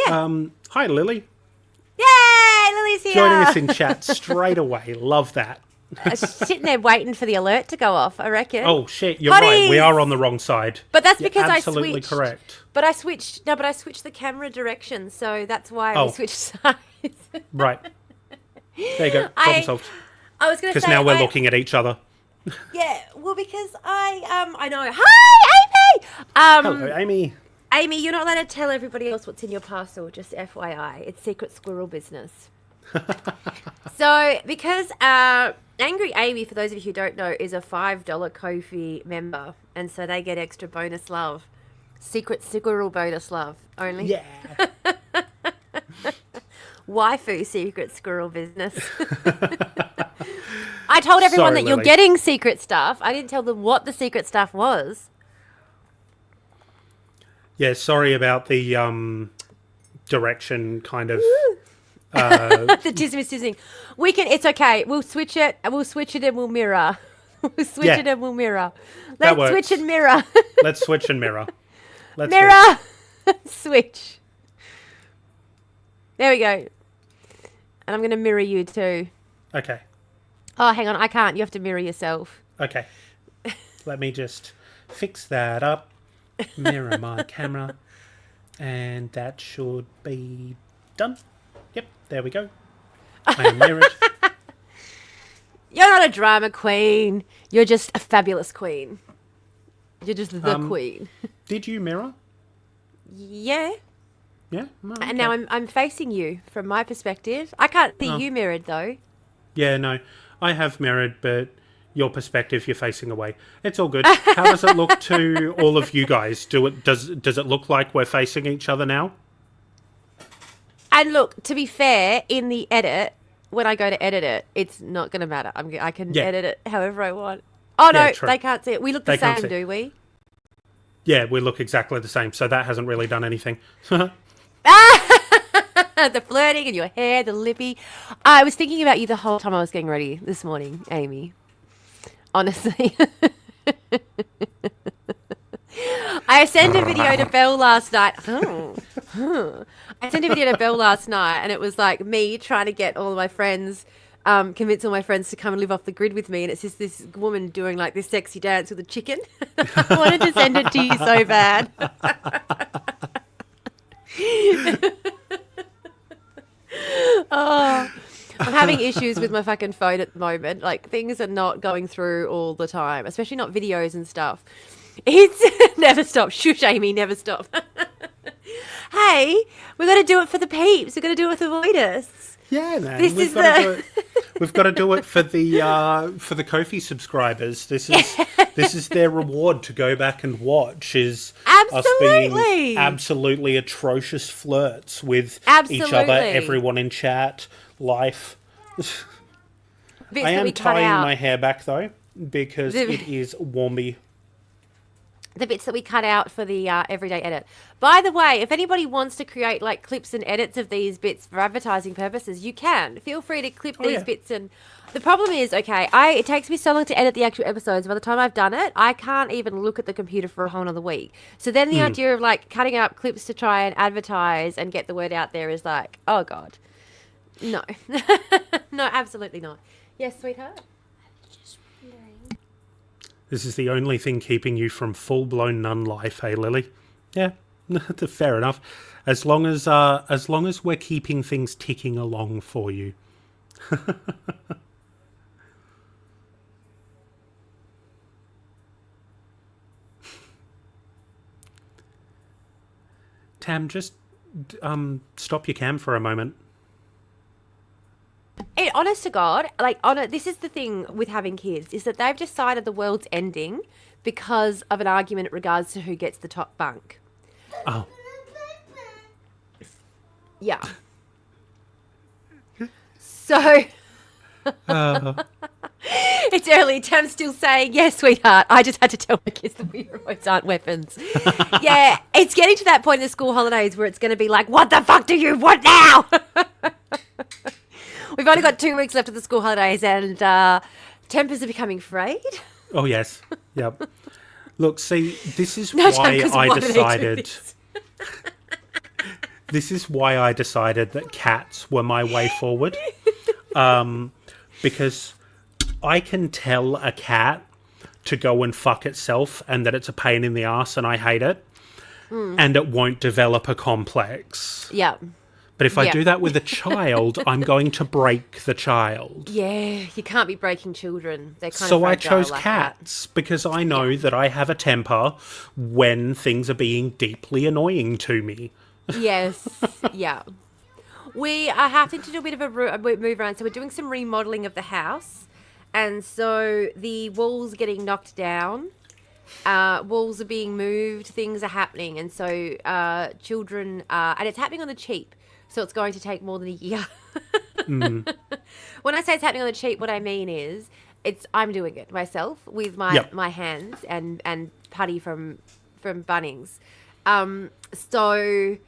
Hi, Lily. Yay! Lily's here. Joining us in chat straight away. Love that. Sitting there waiting for the alert to go off, I reckon. Oh, shit. You're right. We are on the wrong side. But that's You're because absolutely I switched. Correct. But I switched the camera direction, so that's why we switched sides. Right. There you go. Problem solved. I was going to say... Because now we're looking at each other. Yeah, well, because I know. Hi, Amy! Hello, Amy. Amy, you're not allowed to tell everybody else what's in your parcel, just FYI. It's secret squirrel business. So, because Angry Amy, for those of you who don't know, is a $5 Ko-fi member, and so they get extra bonus love. Secret squirrel bonus love only. Yeah. Waifu secret squirrel business. I told everyone that you're getting secret stuff. I didn't tell them what the secret stuff was. Yeah, sorry about the direction kind of... the tizzing. We can. It's okay. We'll switch it. And we'll mirror. Let's switch and mirror. Let's switch and mirror. Mirror. Switch. There we go. And I'm going to mirror you too. Okay. Oh, hang on. I can't. You have to mirror yourself. Okay. Let me just fix that up. Mirror my camera. And that should be done. Yep, there we go. I am mirrored. You're not a drama queen. You're just a fabulous queen. You're just the queen. Did you mirror? Yeah. Yeah? Oh, okay. And now I'm facing you from my perspective. I can't see you mirrored though. Yeah, no. I have mirrored, but your perspective, you're facing away. It's all good. How does it look to all of you guys? Does it look like we're facing each other now? And look, to be fair, in the edit, when I go to edit it, it's not going to matter. I can edit it however I want. Oh, no, they can't see it. We look the same, do we? Yeah, we look exactly the same, so that hasn't really done anything. The flirting and your hair, the lippy. I was thinking about you the whole time I was getting ready this morning, Amy. Honestly. I sent a video to Belle last night. I sent a video to Belle last night, and it was like me trying to get all of my friends, convince all my friends to come and live off the grid with me. And it's just this woman doing like this sexy dance with a chicken. I wanted to send it to you so bad. Oh, I'm having issues with my fucking phone at the moment. Like, things are not going through all the time, especially not videos and stuff. It's never stop. Shush, Amy, never stop. Hey, we've got to do it for the peeps. We've got to do it with the voidus. Yeah, man. We've got to do it for the Ko-fi subscribers. This is their reward to go back and watch. Is us being absolutely atrocious flirts with each other, everyone in chat, life. I am tying my hair back though because it is warmy. The bits that we cut out for the everyday edit. By the way, if anybody wants to create like clips and edits of these bits for advertising purposes, you can. Feel free to clip these bits. And the problem is, it takes me so long to edit the actual episodes. By the time I've done it, I can't even look at the computer for a whole nother week. So then the idea of like cutting up clips to try and advertise and get the word out there is like, oh God. No. No, absolutely not. Yes, sweetheart? This is the only thing keeping you from full-blown nun life, hey, Lily? Yeah, fair enough. As long as we're keeping things ticking along for you. Tam, just stop your cam for a moment. Hey, honest to God, this is the thing with having kids, is that they've decided the world's ending because of an argument in regards to who gets the top bunk. Oh. Yeah. So... It's early. Tam's still saying, yes, sweetheart. I just had to tell my kids that we robots aren't weapons. Yeah, it's getting to that point in the school holidays where it's going to be like, what the fuck do you want now? We've only got 2 weeks left of the school holidays and tempers are becoming frayed. Oh, yes. Yep. Look, see, this is why I decided... This is why I decided that cats were my way forward. Because I can tell a cat to go and fuck itself and that it's a pain in the ass and I hate it. And it won't develop a complex. Yeah. But if I do that with a child, I'm going to break the child. Yeah, you can't be breaking children. They're kind of So I fragile chose like cats because I know that I have a temper when things are being deeply annoying to me. that. Yes. Yeah. We are having to do a bit of a move around. So we're doing some remodeling of the house. And so the walls are getting knocked down. Walls are being moved. Things are happening. And so children and it's happening on the cheap. So it's going to take more than a year. When I say it's happening on the cheap, what I mean is I'm doing it myself with my hands and putty from Bunnings. So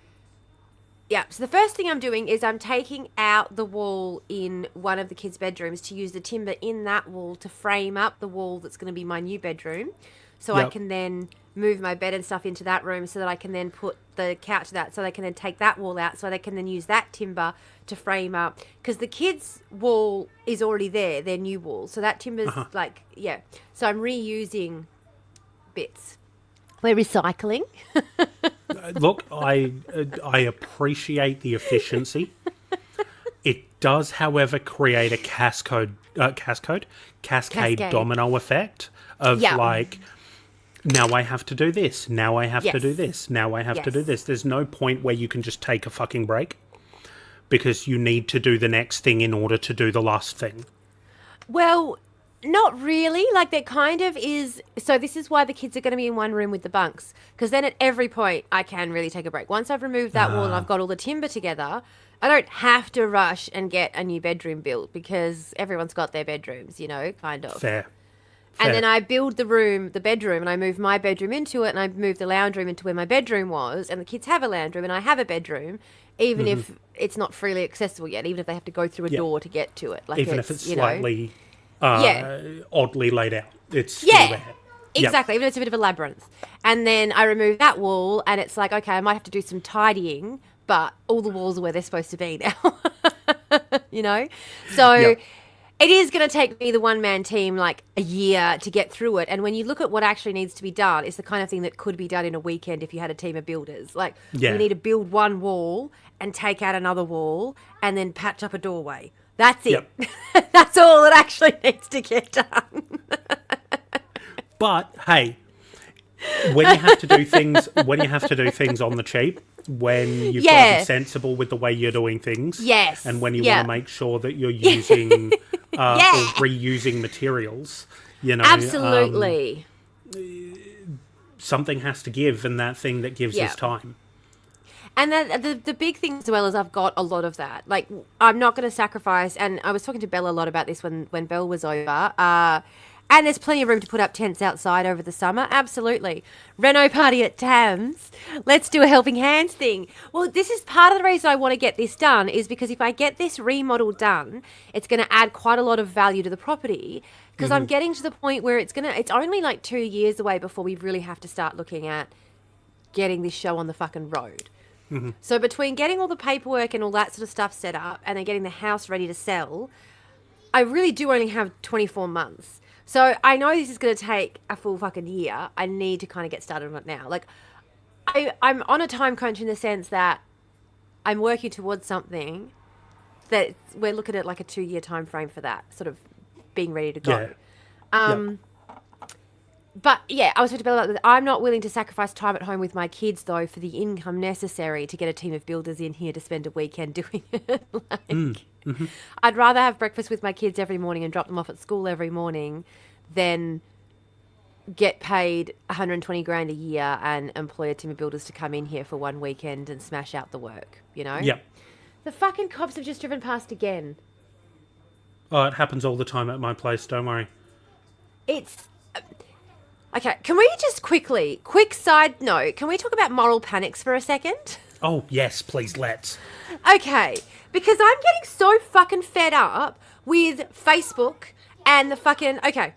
the first thing I'm doing is I'm taking out the wall in one of the kids' bedrooms to use the timber in that wall to frame up the wall that's going to be my new bedroom. So I can then move my bed and stuff into that room so that I can then put the couch to that, so they can then take that wall out so they can then use that timber to frame up. Because the kids' wall is already there, their new wall. So that timber's So I'm reusing bits. We're recycling. Look, I appreciate the efficiency. It does, however, create a cascade domino effect of like, now I have to do this, now I have to do this, now I have to do this. There's no point where you can just take a fucking break because you need to do the next thing in order to do the last thing. Well, not really. Like, there kind of is. So this is why the kids are going to be in one room with the bunks, because then at every point I can really take a break. Once I've removed that wall and I've got all the timber together, I don't have to rush and get a new bedroom built because everyone's got their bedrooms, kind of. Fair. And then I build the bedroom, and I move my bedroom into it, and I move the lounge room into where my bedroom was, and the kids have a lounge room, and I have a bedroom, even if it's not freely accessible yet, even if they have to go through a door to get to it. Like, even if it's slightly oddly laid out. It's still there. Exactly, even if it's a bit of a labyrinth. And then I remove that wall, and it's like, okay, I might have to do some tidying, but all the walls are where they're supposed to be now. So it is going to take me, the one-man team, like a year to get through it. And when you look at what actually needs to be done, it's the kind of thing that could be done in a weekend if you had a team of builders. Like, we need to build one wall and take out another wall and then patch up a doorway. That's it. Yep. That's all that actually needs to get done. But hey, when you have to do things on the cheap, when you've got to be sensible with the way you're doing things, and when you want to make sure that you're using or reusing materials, absolutely, something has to give, and that thing that gives is time. And the big thing as well is I've got a lot of that. Like, I'm not going to sacrifice, and I was talking to Belle a lot about this when Belle was over, and there's plenty of room to put up tents outside over the summer. Absolutely. Reno party at Tam's. Let's do a helping hands thing. Well, this is part of the reason I want to get this done, is because if I get this remodel done, it's going to add quite a lot of value to the property, because I'm getting to the point where it's only like 2 years away before we really have to start looking at getting this show on the fucking road. So between getting all the paperwork and all that sort of stuff set up and then getting the house ready to sell, I really do only have 24 months. So I know this is going to take a full fucking year. I need to kind of get started on it now. Like, I'm on a time crunch in the sense that I'm working towards something that we're looking at like a 2-year time frame for that, sort of being ready to go. But yeah, I was talking about that. I'm not willing to sacrifice time at home with my kids, though, for the income necessary to get a team of builders in here to spend a weekend doing it. I'd rather have breakfast with my kids every morning and drop them off at school every morning than get paid 120 grand a year and employ a team of builders to come in here for one weekend and smash out the work, Yep. The fucking cops have just driven past again. Oh, it happens all the time at my place, don't worry. It's... Okay, can we just quick side note, can we talk about moral panics for a second? Oh, yes, please, let's. Okay, because I'm getting so fucking fed up with Facebook and the fucking... Okay,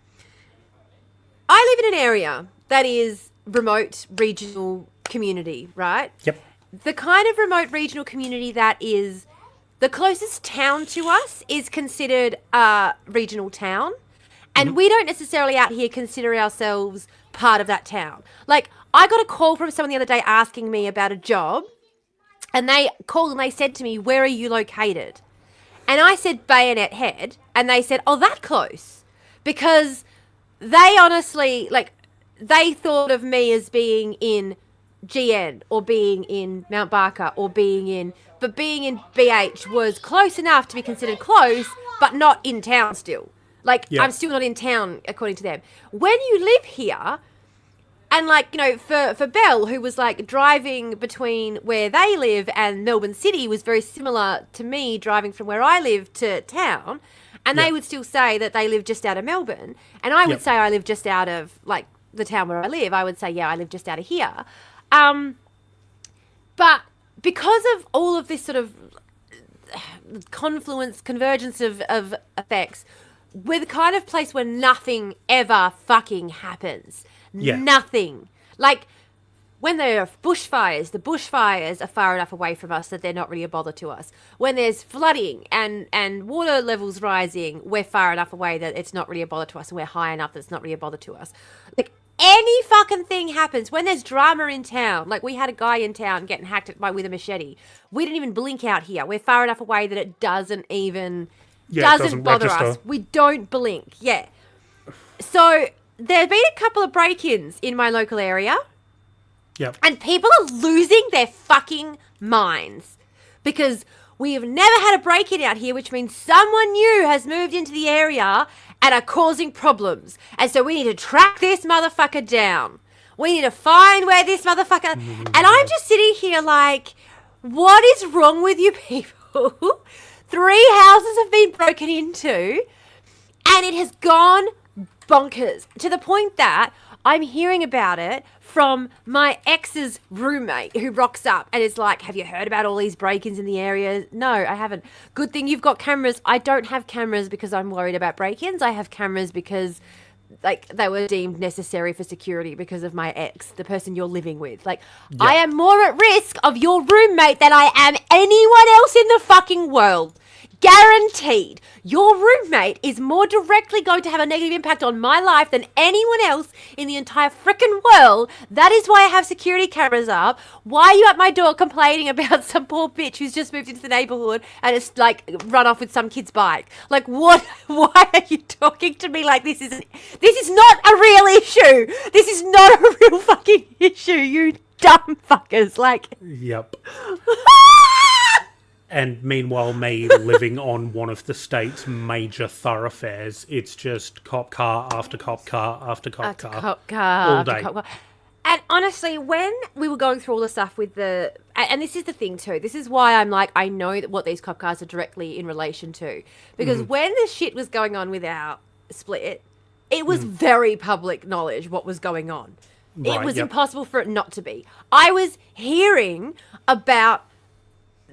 I live in an area that is remote, regional community, right? Yep. the kind of remote regional community that is the closest town to us is considered a regional town. And we don't necessarily out here consider ourselves part of that town. Like, I got a call from someone the other day asking me about a job. And they called and they said to me, where are you located? And I said Bayonet Head. And they said, oh, that close. Because they honestly, like, they thought of me as being in GN or being in Mount Barker or being in... But being in BH was close enough to be considered close, but not in town still. Like, I'm still not in town, according to them. When you live here, and, like, you know, for Belle, who was, like, driving between where they live and Melbourne City was very similar to me driving from where I live to town, and they would still say that they live just out of Melbourne, and I would say I live just out of, like, the town where I live. I would say, I live just out of here. But because of all of this sort of convergence of effects, we're the kind of place where nothing ever fucking happens. Yeah. Nothing. Like, when there are bushfires, the bushfires are far enough away from us that they're not really a bother to us. When there's flooding and water levels rising, we're far enough away that it's not really a bother to us, and we're high enough that it's not really a bother to us. Like, any fucking thing happens. When there's drama in town, like we had a guy in town getting hacked with a machete. We didn't even blink out here. We're far enough away that it doesn't even... doesn't bother us. We don't blink. Yeah. So there have been a couple of break-ins in my local area. Yep. And people are losing their fucking minds because we have never had a break-in out here, which means someone new has moved into the area and are causing problems. And so we need to track this motherfucker down. We need to find where this motherfucker... And I'm just sitting here like, what is wrong with you people? 3 houses have been broken into and it has gone bonkers to the point that I'm hearing about it from my ex's roommate who rocks up and is like, have you heard about all these break-ins in the area? No, I haven't. Good thing you've got cameras. I don't have cameras because I'm worried about break-ins. I have cameras because, like, they were deemed necessary for security because of my ex, the person you're living with. Like, I am more at risk of your roommate than I am anyone else in the fucking world. Guaranteed. Your roommate is more directly going to have a negative impact on my life than anyone else in the entire frickin' world. That is why I have security cameras up. Why are you at my door complaining about some poor bitch who's just moved into the neighborhood and it's like run off with some kid's bike? Like, what? Why are you talking to me like this is not a real issue? This is not a real fucking issue, you dumb fuckers. Like, yep. And meanwhile, me living on one of the state's major thoroughfares, it's just cop car after cop car after cop car. All day. Cop car. And honestly, when we were going through all the stuff with the... And this is the thing too. This is why I'm like, I know that what these cop cars are directly in relation to. Because when the shit was going on with our split, it was very public knowledge what was going on. Right, it was impossible for it not to be. I was hearing about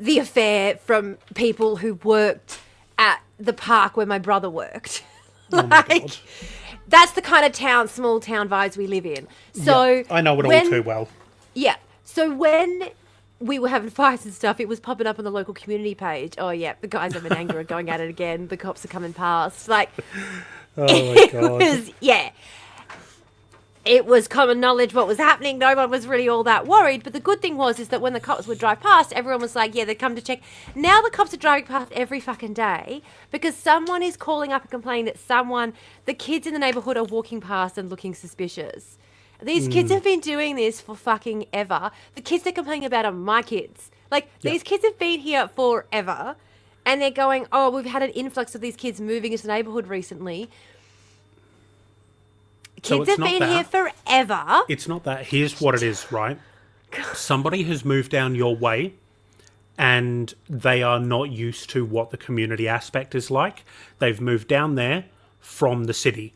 the affair from people who worked at the park where my brother worked. Like, that's the kind of small town vibes we live in. So I know it all too well. Yeah. So when we were having fights and stuff, it was popping up on the local community page. Oh yeah, the guys of Menangle are going at it again. The cops are coming past. Like, it was common knowledge what was happening. No one was really all that worried. But the good thing is that when the cops would drive past, everyone was like, yeah, they'd come to check. Now the cops are driving past every fucking day because someone is calling up and complaining that the kids in the neighborhood are walking past and looking suspicious. These kids have been doing this for fucking ever. The kids they're complaining about are my kids. Like, these kids have been here forever. And they're going, oh, we've had an influx of these kids moving into the neighborhood recently. Kids have been here forever. It's not that. Here's what it is, right? Somebody has moved down your way and they are not used to what the community aspect is like. They've moved down there from the city.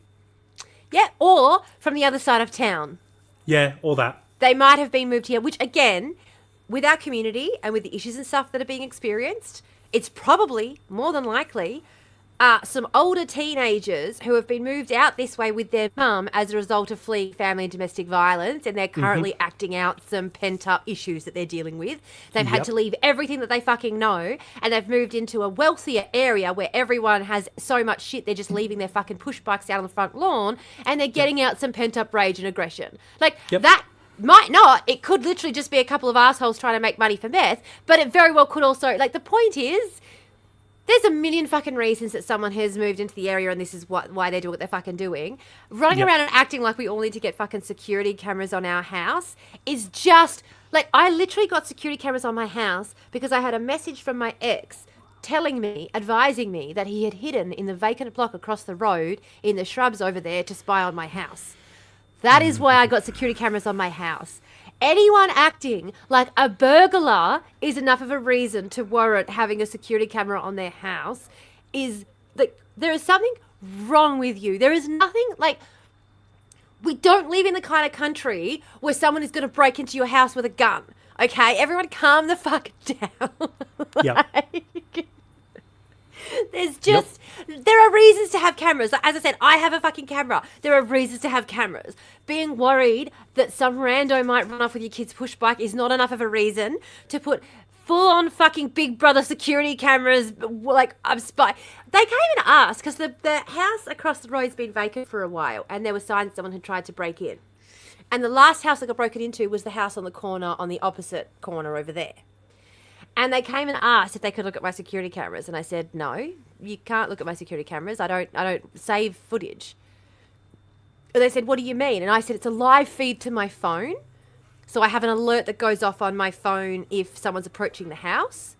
Yeah, or from the other side of town. Yeah, or that. They might have been moved here, which again, with our community and with the issues and stuff that are being experienced, it's probably more than likely some older teenagers who have been moved out this way with their mum as a result of fleeing family and domestic violence, and they're currently acting out some pent-up issues that they're dealing with. They've had to leave everything that they fucking know, and they've moved into a wealthier area where everyone has so much shit, they're just leaving their fucking push bikes out on the front lawn, and they're getting out some pent-up rage and aggression. Like, that might not. It could literally just be a couple of assholes trying to make money for meth, but it very well could also... Like, the point is... There's a million fucking reasons that someone has moved into the area and this is why they're doing what they're fucking doing. Running around and acting like we all need to get fucking security cameras on our house is just... Like, I literally got security cameras on my house because I had a message from my ex telling me, advising me that he had hidden in the vacant block across the road in the shrubs over there to spy on my house. That is why I got security cameras on my house. Anyone acting like a burglar is enough of a reason to warrant having a security camera on their house is like, there is something wrong with you. There is nothing like, we don't live in the kind of country where someone is going to break into your house with a gun. Okay, everyone calm the fuck down. There's just, there are reasons to have cameras. Like, as I said, I have a fucking camera. There are reasons to have cameras. Being worried that some rando might run off with your kid's push bike is not enough of a reason to put full-on fucking Big Brother security cameras, like, I'm spy. They came and asked, because the house across the road's been vacant for a while, and there were signs someone had tried to break in. And the last house that got broken into was the house on the corner, on the opposite corner over there. And they came and asked if they could look at my security cameras, and I said, no, you can't look at my security cameras. I don't save footage. And they said, what do you mean? And I said, it's a live feed to my phone. So I have an alert that goes off on my phone if someone's approaching the house.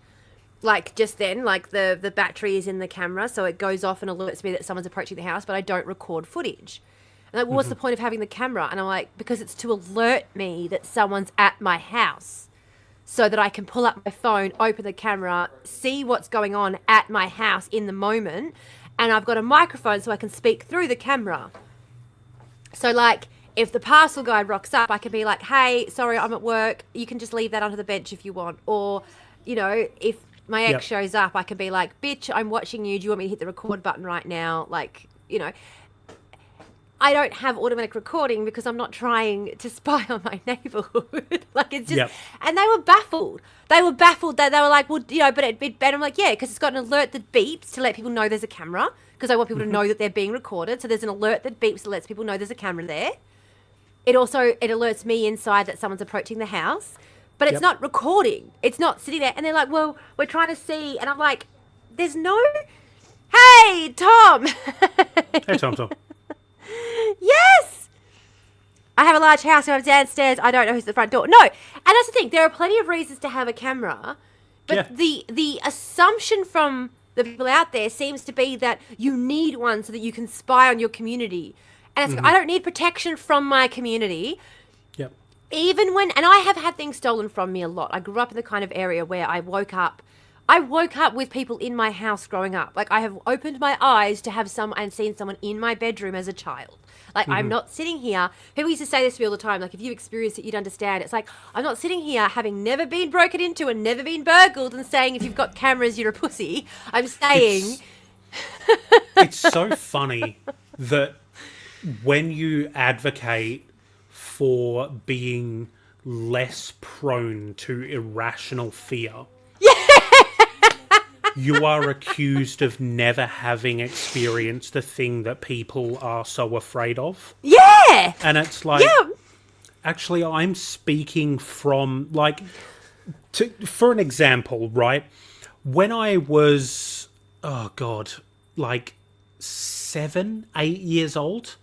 Like, just then, like, the battery is in the camera, so it goes off and alerts me that someone's approaching the house, but I don't record footage. And like, well, what's the point of having the camera? And I'm like, because it's to alert me that someone's at my house, so that I can pull up my phone, open the camera, see what's going on at my house in the moment, and I've got a microphone so I can speak through the camera. So, like, if the parcel guy rocks up, I can be like, hey, sorry, I'm at work. You can just leave that onto the bench if you want. Or, you know, if my ex shows up, I can be like, bitch, I'm watching you. Do you want me to hit the record button right now? Like, you know. I don't have automatic recording because I'm not trying to spy on my neighborhood. Like, it's just, and they were baffled. They were like, well, you know, but it'd better. I'm like, yeah, because it's got an alert that beeps to let people know there's a camera, because I want people to know that they're being recorded. So there's an alert that beeps that lets people know there's a camera there. It alerts me inside that someone's approaching the house, but it's not recording. It's not sitting there. And they're like, well, we're trying to see. And I'm like, there's no, hey, Tom. Hey, Tom. Yes! I have a large house, I have downstairs, I don't know who's at the front door. No! And that's the thing, there are plenty of reasons to have a camera, but the assumption from the people out there seems to be that you need one so that you can spy on your community. And it's, I don't need protection from my community. Yep. Even when, and I have had things stolen from me a lot. I grew up in the kind of area where I woke up with people in my house growing up. Like, I have opened my eyes to have seen someone in my bedroom as a child. Like, I'm not sitting here. People used to say this to me all the time. Like, if you experienced it, you'd understand. It's like, I'm not sitting here having never been broken into and never been burgled and saying, if you've got cameras, you're a pussy. I'm saying... It's so funny that when you advocate for being less prone to irrational fear... You are accused of never having experienced the thing that people are so afraid of. Yeah! And it's like, actually, I'm speaking from, like, for an example, right? When I was, like 7, 8 years old,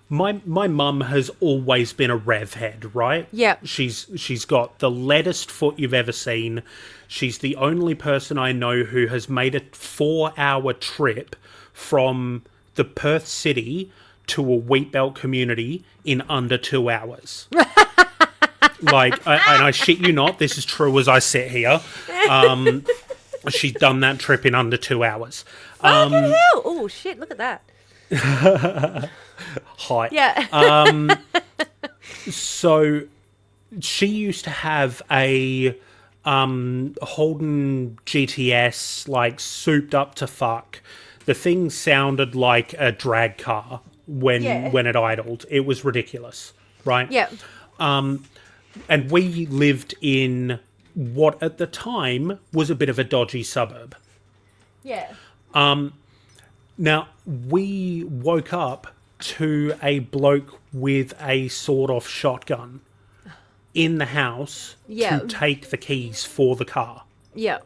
my mum has always been a rev head, right? Yeah. She's got the lettest foot you've ever seen. She's the only person I know who has made a 4-hour trip from the Perth city to a wheatbelt community in under 2 hours. Like, and I shit you not, this is true as I sit here. She's done that trip in under 2 hours. Fucking hell! Oh, shit, look at that. Height. Yeah. So she used to have a Holden GTS, like, souped up to fuck, The thing sounded like a drag car when it idled. It was ridiculous, right? Yeah. And we lived in what at the time was a bit of a dodgy suburb. Yeah. Now, we woke up to a bloke with a sawed-off shotgun in the house to take the keys for the car. Yeah.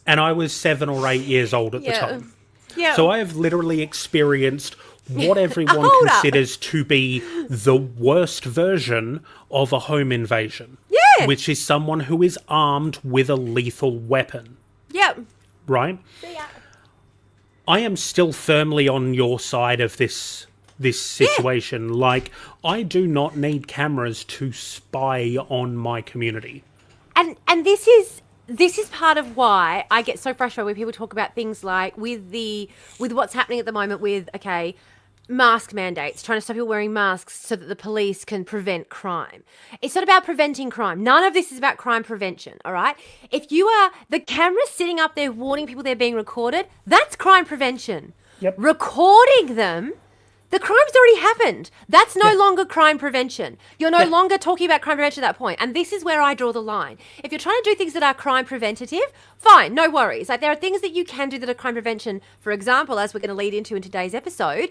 And I was 7 or 8 years old at the time. Yeah. So I have literally experienced what everyone considers to be the worst version of a home invasion. Yeah. Which is someone who is armed with a lethal weapon. Yep. Right? Yeah. I am still firmly on your side of this situation. Yeah. Like, I do not need cameras to spy on my community. And this is part of why I get so frustrated when people talk about things like with what's happening at the moment with mask mandates, trying to stop people wearing masks so that the police can prevent crime. It's not about preventing crime. None of this is about crime prevention, all right? If you are the camera sitting up there warning people they're being recorded, that's crime prevention. Yep. Recording them, the crime's already happened. That's no longer crime prevention. You're no longer talking about crime prevention at that point. And this is where I draw the line. If you're trying to do things that are crime preventative, fine, no worries. Like, there are things that you can do that are crime prevention. For example, as we're going to lead into in today's episode,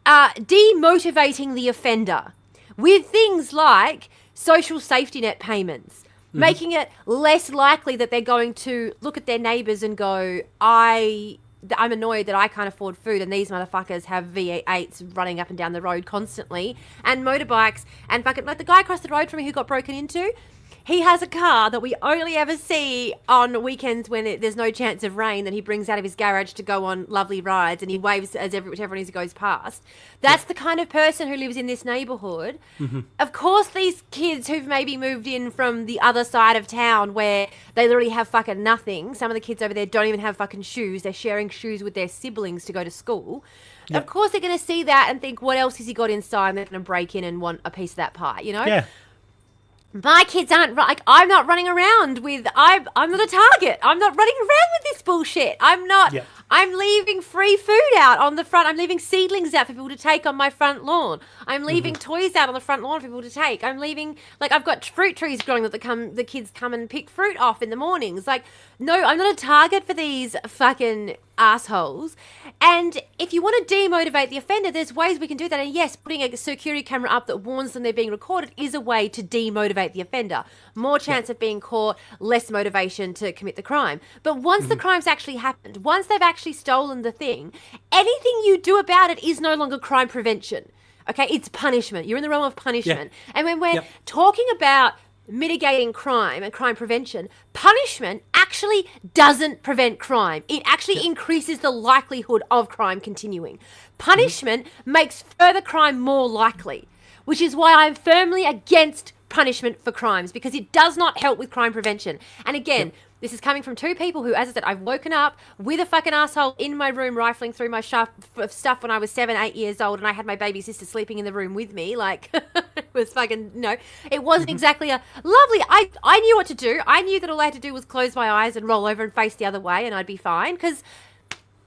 demotivating the offender with things like social safety net payments, making it less likely that they're going to look at their neighbours and go, I'm annoyed that I can't afford food and these motherfuckers have V8s running up and down the road constantly and motorbikes and fucking, like the guy across the road from me who got broken into, he has a car that we only ever see on weekends when there's no chance of rain that he brings out of his garage to go on lovely rides, and he waves as whichever he goes past. That's the kind of person who lives in this neighbourhood. Mm-hmm. Of course, these kids who've maybe moved in from the other side of town where they literally have fucking nothing. Some of the kids over there don't even have fucking shoes. They're sharing shoes with their siblings to go to school. Yep. Of course, they're going to see that and think, what else has he got inside? And they're going to break in and want a piece of that pie, you know? Yeah. My kids aren't like, I'm not running around with, I'm not a target. I'm not running around with this bullshit. I'm not, I'm leaving free food out on the front. I'm leaving seedlings out for people to take on my front lawn. I'm leaving toys out on the front lawn for people to take. I'm leaving, like, I've got fruit trees growing that the kids come and pick fruit off in the mornings. Like, no, I'm not a target for these fucking assholes. And if you want to demotivate the offender, there's ways we can do that. And yes, putting a security camera up that warns them they're being recorded is a way to demotivate the offender. More chance of being caught, less motivation to commit the crime. But once the crime's actually happened, once they've actually stolen the thing, anything you do about it is no longer crime prevention. Okay, it's punishment. You're in the realm of punishment. Yeah. And when we're talking about mitigating crime and crime prevention, punishment actually doesn't prevent crime. It actually increases the likelihood of crime continuing. Punishment makes further crime more likely, which is why I'm firmly against punishment for crimes, because it does not help with crime prevention. And again, this is coming from two people who, as I said, I've woken up with a fucking asshole in my room rifling through my stuff when I was 7, 8 years old, and I had my baby sister sleeping in the room with me. Like, it was fucking, no. It wasn't exactly a lovely, I knew what to do. I knew that all I had to do was close my eyes and roll over and face the other way, and I'd be fine, because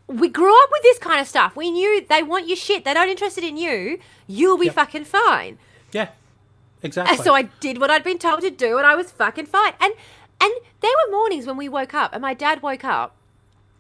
we grew up with this kind of stuff. We knew they want your shit. They're not interested in you. You'll be fucking fine. Yeah, exactly. And so I did what I'd been told to do, and I was fucking fine. And there were mornings when we woke up, and my dad woke up,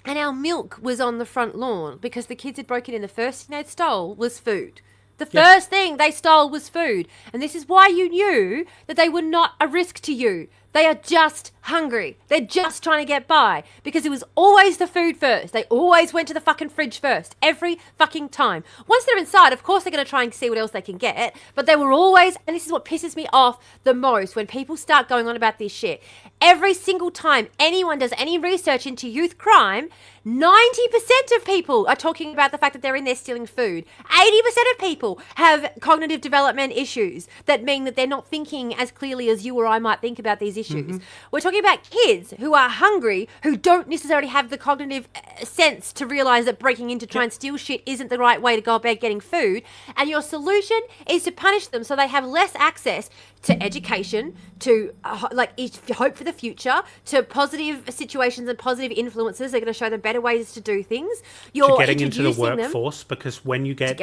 and our milk was on the front lawn because the kids had broken in. The first thing they'd stole was food. The first thing they stole was food. And this is why you knew that they were not a risk to you. They are just hungry. They're just trying to get by, because it was always the food first. They always went to the fucking fridge first, every fucking time. Once they're inside, of course they're going to try and see what else they can get, but they were always, and this is what pisses me off the most when people start going on about this shit. Every single time anyone does any research into youth crime, 90% of people are talking about the fact that they're in there stealing food. 80% of people have cognitive development issues that mean that they're not thinking as clearly as you or I might think about these issues. issues. We're talking about kids who are hungry, who don't necessarily have the cognitive sense to realise that breaking into try and steal shit isn't the right way to go about getting food. And your solution is to punish them so they have less access to education, to hope for the future, to positive situations and positive influences. They're going to show them better ways to do things. You're getting into the workforce, because when you get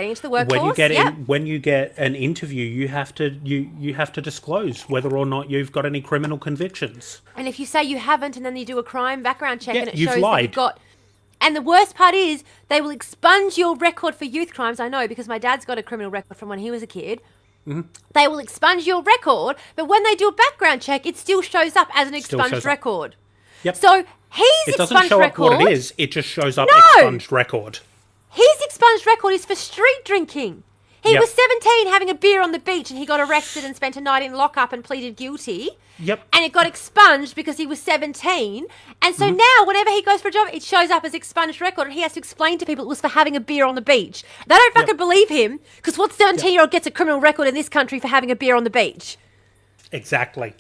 when you get an interview, you have to disclose whether or not you've got any criminal convictions. And if you say you haven't, and then you do a crime background check, and it you've shows lied. that you've got. And the worst part is they will expunge your record for youth crimes. I know, because my dad's got a criminal record from when he was a kid. They will expunge your record, but when they do a background check, it still shows up as an expunged record. Yep. So his it doesn't expunged show record, up what it is. It just shows up expunged record. His expunged record is for street drinking. He was 17 having a beer on the beach, and he got arrested and spent a night in lockup and pleaded guilty. Yep. And it got expunged because he was 17. And so now, whenever he goes for a job, it shows up as expunged record, and he has to explain to people it was for having a beer on the beach. They don't fucking believe him, because what 17-year-old gets a criminal record in this country for having a beer on the beach? Exactly.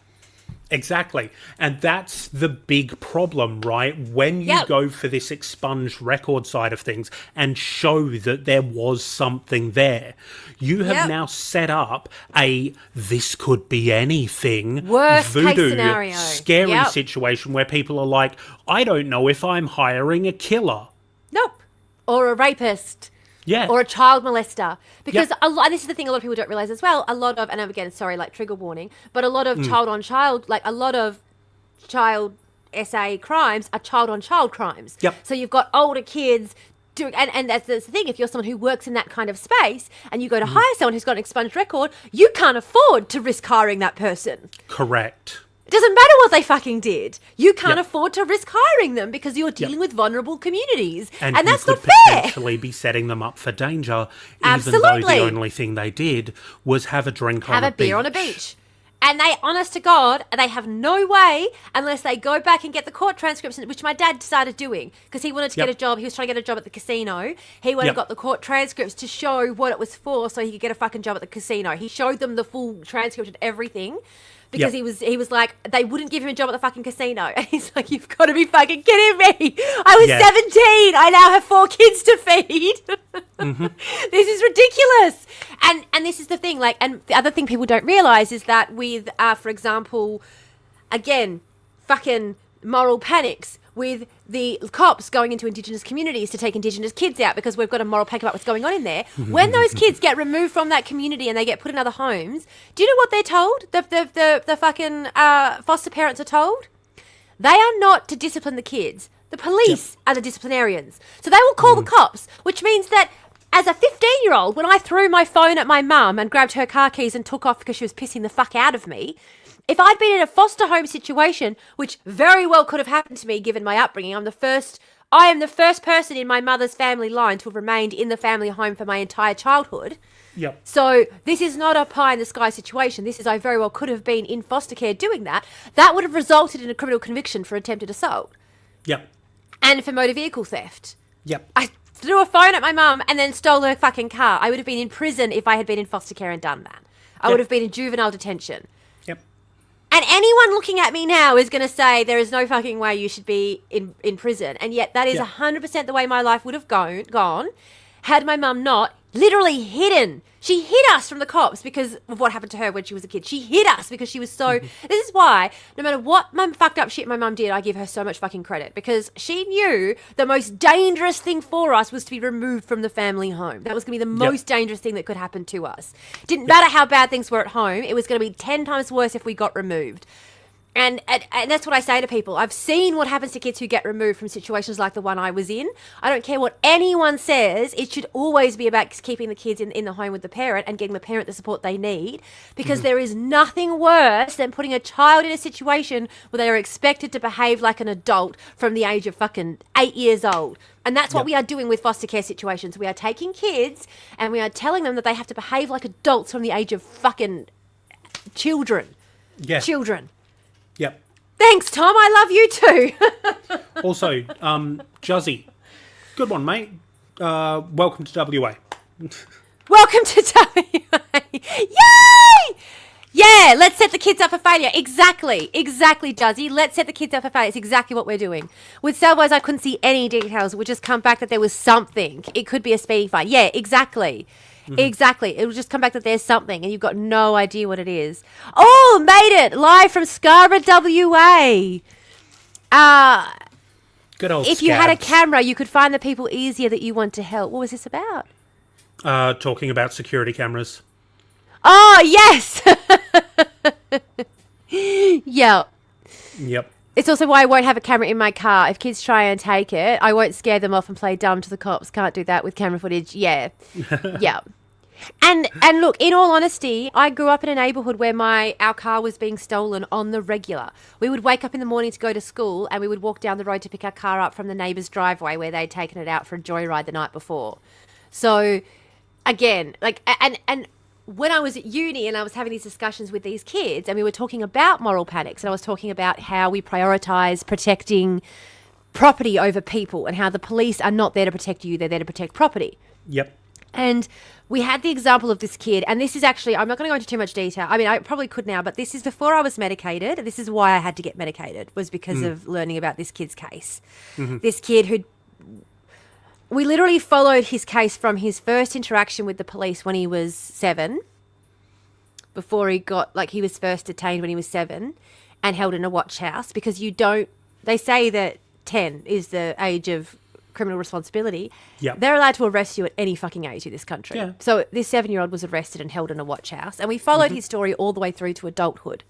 And that's the big problem, right? When you go for this expunged record side of things and show that there was something there, you have now set up a this could be anything worst voodoo case scenario. Scary situation where people are like, I don't know if I'm hiring a killer. Nope. Or a rapist. Yeah. Or a child molester. Because this is the thing a lot of people don't realise as well, a lot of, and again, sorry, like trigger warning, but a lot of child on child, like a lot of child SA crimes are child on child crimes. Yep. So you've got older kids doing, and that's the thing, if you're someone who works in that kind of space and you go to hire someone who's got an expunged record, you can't afford to risk hiring that person. Correct. It doesn't matter what they fucking did. You can't afford to risk hiring them because you're dealing with vulnerable communities. And that's not fair. And potentially be setting them up for danger, even though the only thing they did was have a drink on a beach. Have a beer on a beach. And they, honest to God, they have no way, unless they go back and get the court transcripts, which my dad started doing, because he wanted to get a job. He was trying to get a job at the casino. He went and got the court transcripts to show what it was for so he could get a fucking job at the casino. He showed them the full transcript and everything. Because he was like, they wouldn't give him a job at the fucking casino. And he's like, you've got to be fucking kidding me. I was 17. I now have 4 kids to feed. This is ridiculous. And this is the thing, like, and the other thing people don't realise is that with, for example, again, fucking moral panics, with the cops going into Indigenous communities to take Indigenous kids out because we've got a moral panic about what's going on in there. When those kids get removed from that community and they get put in other homes, do you know what they're told? The fucking foster parents are told? They are not to discipline the kids. The police are the disciplinarians. So they will call the cops, which means that as a 15-year-old, when I threw my phone at my mum and grabbed her car keys and took off because she was pissing the fuck out of me, if I'd been in a foster home situation, which very well could have happened to me given my upbringing, I am the first person in my mother's family line to have remained in the family home for my entire childhood. Yep. So this is not a pie in the sky situation. This is, I very well could have been in foster care doing that. That would have resulted in a criminal conviction for attempted assault. Yep. And for motor vehicle theft. Yep. I threw a phone at my mum and then stole her fucking car. I would have been in prison if I had been in foster care and done that. I would have been in juvenile detention. And anyone looking at me now is going to say there is no fucking way you should be in prison. And yet that is 100% the way my life would have gone had my mum not literally hidden. She hid us from the cops because of what happened to her when she was a kid. She hid us because she was so... This is why, no matter what fucked up shit my mum did, I give her so much fucking credit. Because she knew the most dangerous thing for us was to be removed from the family home. That was going to be the most dangerous thing that could happen to us. Didn't matter how bad things were at home. It was going to be 10 times worse if we got removed. And that's what I say to people. I've seen what happens to kids who get removed from situations like the one I was in. I don't care what anyone says. It should always be about keeping the kids in the home with the parent and getting the parent the support they need. Because there is nothing worse than putting a child in a situation where they are expected to behave like an adult from the age of fucking 8 years old. And that's what we are doing with foster care situations. We are taking kids and we are telling them that they have to behave like adults from the age of fucking children. Yeah. Children. Yep. Thanks, Tom. I love you too. Also, Juzzy, good one, mate. Welcome to WA. Welcome to WA. Yay! Yeah, let's set the kids up for failure. Exactly, Juzzy. Let's set the kids up for failure. It's exactly what we're doing. With Salvos, I couldn't see any details. It would just come back that there was something. It could be a speeding fine. Yeah, exactly. Exactly. It will just come back that there's something and you've got no idea what it is. Oh, made it! Live from Scarborough, WA. Good old If you had a camera, you could find the people easier that you want to help. What was this about? Talking about security cameras. Oh, yes! Yeah. Yep. It's also why I won't have a camera in my car. If kids try and take it, I won't scare them off and play dumb to the cops. Can't do that with camera footage. Yeah. Yeah. And look, in all honesty, I grew up in a neighbourhood where our car was being stolen on the regular. We would wake up in the morning to go to school and we would walk down the road to pick our car up from the neighbour's driveway where they'd taken it out for a joyride the night before. So, again, like, and when I was at uni and I was having these discussions with these kids and we were talking about moral panics and I was talking about how we prioritise protecting property over people and how the police are not there to protect you, they're there to protect property. Yep. And we had the example of this kid, and this is actually, I'm not going to go into too much detail. I mean, I probably could now, but this is before I was medicated. This is why I had to get medicated, was because of learning about this kid's case. This kid we literally followed his case from his first interaction with the police when he was 7, before he was first detained when he was 7 and held in a watch house, because they say that 10 is the age of criminal responsibility. Yep. They're allowed to arrest you at any fucking age in this country. Yeah. So this 7-year-old was arrested and held in a watch house, and we followed his story all the way through to adulthood.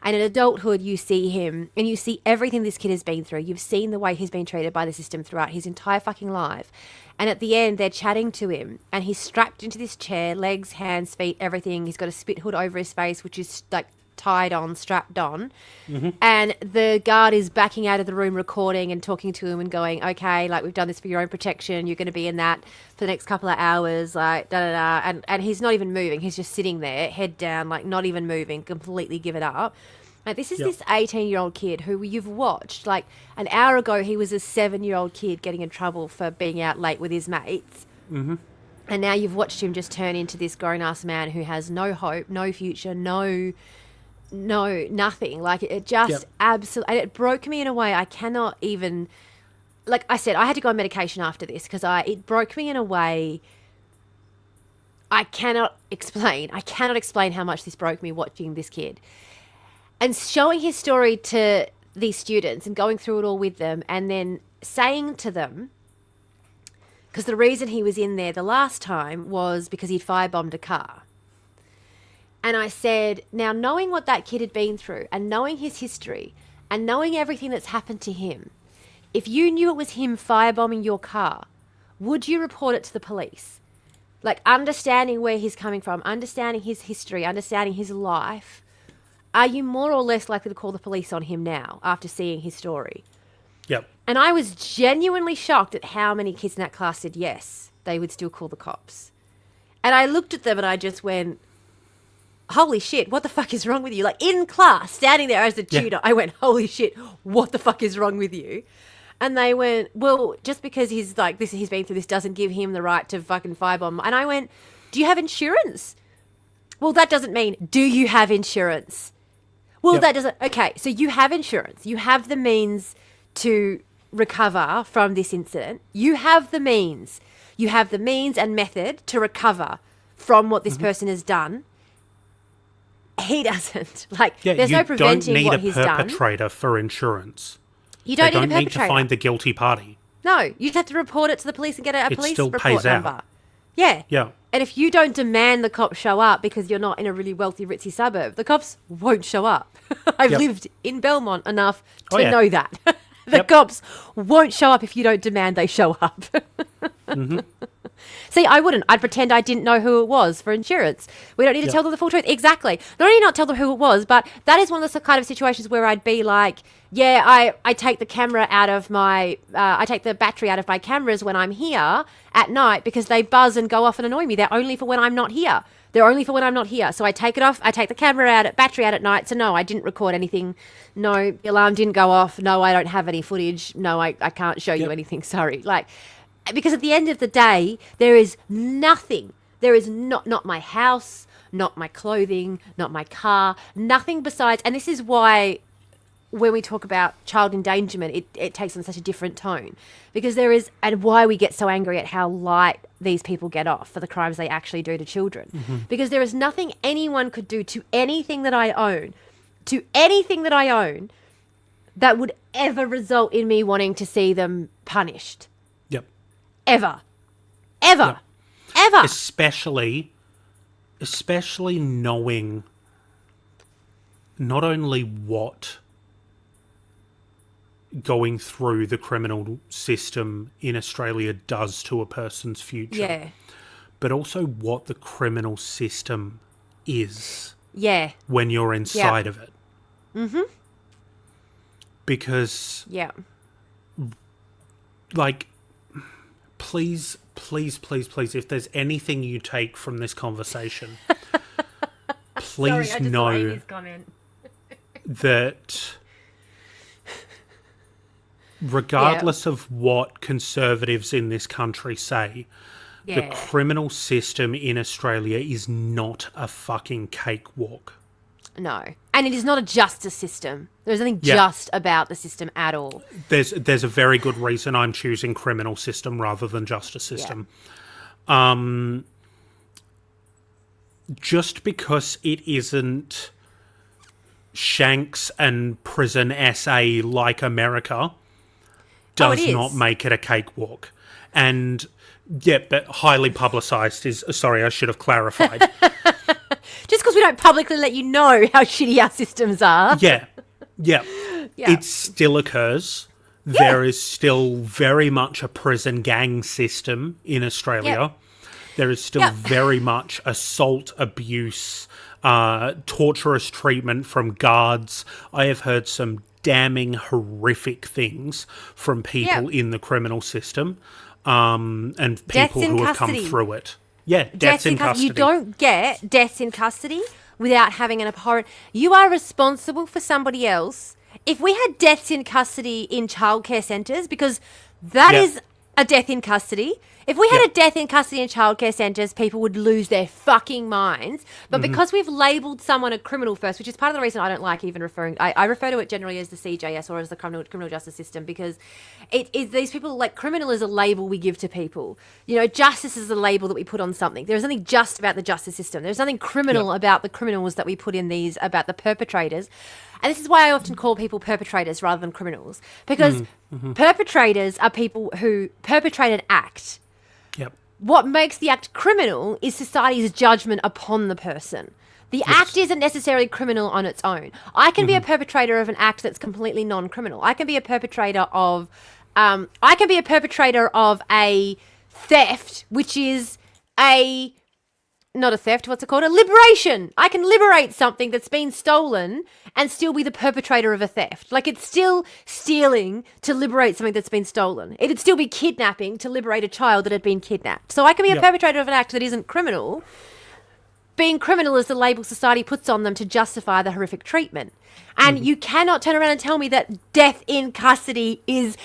And in adulthood, you see him and you see everything this kid has been through. You've seen the way he's been treated by the system throughout his entire fucking life. And at the end, they're chatting to him and he's strapped into this chair, legs, hands, feet, everything. He's got a spit hood over his face, which is like tied on, strapped on. And the guard is backing out of the room recording and talking to him and going, okay, like, we've done this for your own protection. You're going to be in that for the next couple of hours, like, da-da-da. And he's not even moving. He's just sitting there, head down, like, not even moving, completely given up. Like, this is this 18-year-old kid who you've watched. Like, an hour ago, he was a 7-year-old kid getting in trouble for being out late with his mates. And now you've watched him just turn into this grown-ass man who has no hope, no future, no, nothing. Like, it just absolutely, and it broke me in a way I cannot even, like I said, I had to go on medication after this because it broke me in a way I cannot explain. I cannot explain how much this broke me watching this kid. And showing his story to these students and going through it all with them and then saying to them, because the reason he was in there the last time was because he'd firebombed a car. And I said, now knowing what that kid had been through and knowing his history and knowing everything that's happened to him, if you knew it was him firebombing your car, would you report it to the police? Like, understanding where he's coming from, understanding his history, understanding his life, are you more or less likely to call the police on him now after seeing his story? Yep. And I was genuinely shocked at how many kids in that class said yes, they would still call the cops. And I looked at them and I just went, holy shit, what the fuck is wrong with you? Like, in class, standing there as a tutor, I went, holy shit, what the fuck is wrong with you? And they went, well, just because he's like this, he's been through this doesn't give him the right to fucking firebomb. And I went, do you have insurance? Well, that doesn't mean, do you have insurance? Well, that doesn't, okay, so you have insurance. You have the means to recover from this incident. You have the means. You have the means and method to recover from what this person has done. He doesn't. Like, there's no preventing what he's done. You don't need a perpetrator for insurance. You don't need a perpetrator. They don't need to find the guilty party. No, you just have to report it to the police and get a police report number. Out. Yeah. Yeah. And if you don't demand the cops show up because you're not in a really wealthy, ritzy suburb, the cops won't show up. I've lived in Belmont enough to know that. The cops won't show up if you don't demand they show up. See, I wouldn't. I'd pretend I didn't know who it was for insurance. We don't need to tell them the full truth. Exactly. Not only not tell them who it was, but that is one of the kind of situations where I'd be like, yeah, I take the camera out of my, I take the battery out of my cameras when I'm here at night because they buzz and go off and annoy me. They're only for when I'm not here. They're only for when I'm not here. So I take it off. I take the camera out, battery out at night. So no, I didn't record anything. No, the alarm didn't go off. No, I don't have any footage. No, I can't show you anything. Sorry. Like, because at the end of the day, there is nothing. There is not my house, not my clothing, not my car, nothing besides. And this is why when we talk about child endangerment, it takes on such a different tone, because there is, and why we get so angry at how light these people get off for the crimes they actually do to children, because there is nothing anyone could do to anything that I own, that would ever result in me wanting to see them punished. Yep. Ever. Yep. Ever. Especially knowing not only what going through the criminal system in Australia does to a person's future. Yeah. But also what the criminal system is. Yeah. When you're inside of it. Mm-hmm. Because... Yeah. Like, please, if there's anything you take from this conversation, please Sorry, know that... regardless of what conservatives in this country say, the criminal system in Australia is not a fucking cakewalk. No. And it is not a justice system. There's nothing just about the system at all. There's a very good reason I'm choosing criminal system rather than justice system. Just because it isn't Shanks and prison SA like America does not make it a cakewalk. And, but highly publicised is... Sorry, I should have clarified. Just because we don't publicly let you know how shitty our systems are. Yeah. It still occurs. Yeah. There is still very much a prison gang system in Australia. Yep. There is still very much assault, abuse, torturous treatment from guards. I have heard some damning horrific things from people in the criminal system, and people who have come through it. Yeah, deaths in custody. You don't get deaths in custody without having an abhorrent... You are responsible for somebody else. If we had deaths in custody in childcare centres, because that is a death in custody... If we had a death in custody in childcare centres, people would lose their fucking minds. But because we've labelled someone a criminal first, which is part of the reason I don't like even referring... I refer to it generally as the CJS or as the criminal justice system, because it is these people... Like, criminal is a label we give to people. You know, justice is a label that we put on something. There's nothing just about the justice system. There's nothing criminal about the criminals that we put in these, about the perpetrators. And this is why I often call people perpetrators rather than criminals. Because perpetrators are people who perpetrate an act. Yep. What makes the act criminal is society's judgment upon the person. The act isn't necessarily criminal on its own. I can be a perpetrator of an act that's completely non-criminal. I can be a perpetrator of a theft, which is not a theft, what's it called? A liberation. I can liberate something that's been stolen and still be the perpetrator of a theft. Like, it's still stealing to liberate something that's been stolen. It'd still be kidnapping to liberate a child that had been kidnapped. So I can be a perpetrator of an act that isn't criminal. Being criminal is the label society puts on them to justify the horrific treatment. And you cannot turn around and tell me that death in custody is...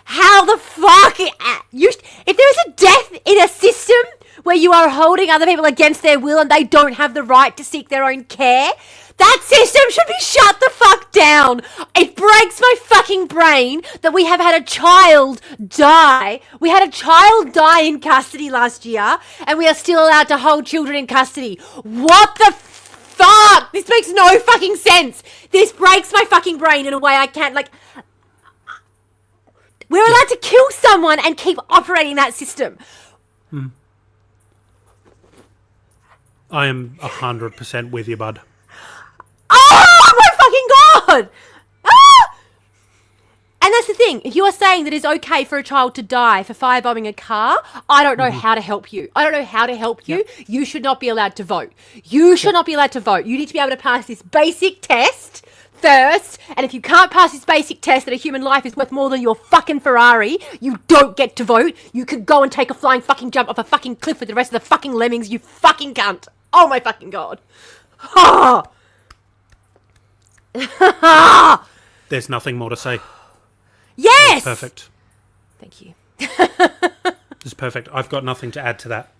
How the fuck... If there's a death in a system where you are holding other people against their will and they don't have the right to seek their own care, that system should be shut the fuck down. It breaks my fucking brain that we have had a child die. We had a child die in custody last year, and we are still allowed to hold children in custody. What the fuck? This makes no fucking sense. This breaks my fucking brain in a way I can't, we're allowed to kill someone and keep operating that system. I am 100% with you, bud. Oh my fucking god! Ah! And that's the thing. If you are saying that it's okay for a child to die for firebombing a car, I don't know how to help you. I don't know how to help you. You should not be allowed to vote. You should not be allowed to vote. You need to be able to pass this basic test first, and if you can't pass this basic test that a human life is worth more than your fucking Ferrari, you don't get to vote. You could go and take a flying fucking jump off a fucking cliff with the rest of the fucking lemmings, you fucking cunt. Oh my fucking god. There's nothing more to say. Yes! That's perfect. Thank you. This is perfect. I've got nothing to add to that.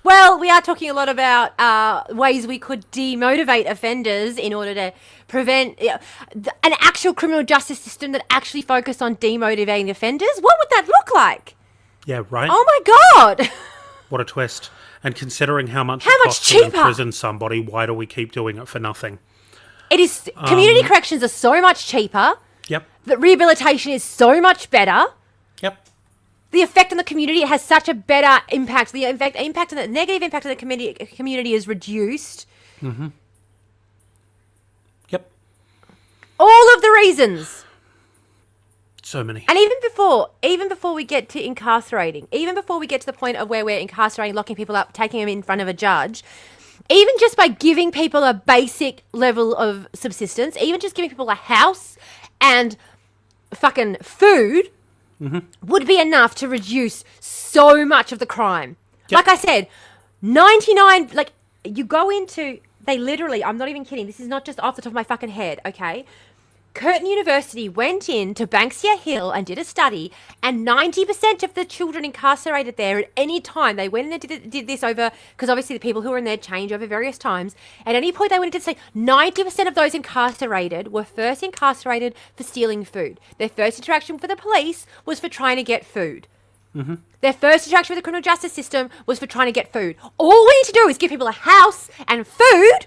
Well, we are talking a lot about ways we could demotivate offenders in order to prevent an actual criminal justice system that actually focused on demotivating offenders. What would that look like? Yeah, right? Oh, my God. What a twist. And considering how much How it much costs to cheaper? imprison somebody, why do we keep doing it for nothing? It is. Community corrections are so much cheaper. Yep. The rehabilitation is so much better. Yep. The effect on the community has such a better impact. The impact on the negative impact on the community is reduced. Mm-hmm. Yep. All of the reasons. So many. And even before we get to incarcerating, even before we get to the point of where we're incarcerating, locking people up, taking them in front of a judge, even just by giving people a basic level of subsistence, even just giving people a house and fucking food, would be enough to reduce so much of the crime. Yep. Like I said, 99, like, you go into, they literally, I'm not even kidding, this is not just off the top of my fucking head, okay? Curtin University went into Banksia Hill and did a study, and 90% of the children incarcerated there at any time, they went in and did this over, because obviously the people who were in there change over various times. At any point they went in to say 90% of those incarcerated were first incarcerated for stealing food. Their first interaction with the police was for trying to get food. Mm-hmm. Their first interaction with the criminal justice system was for trying to get food. All we need to do is give people a house and food,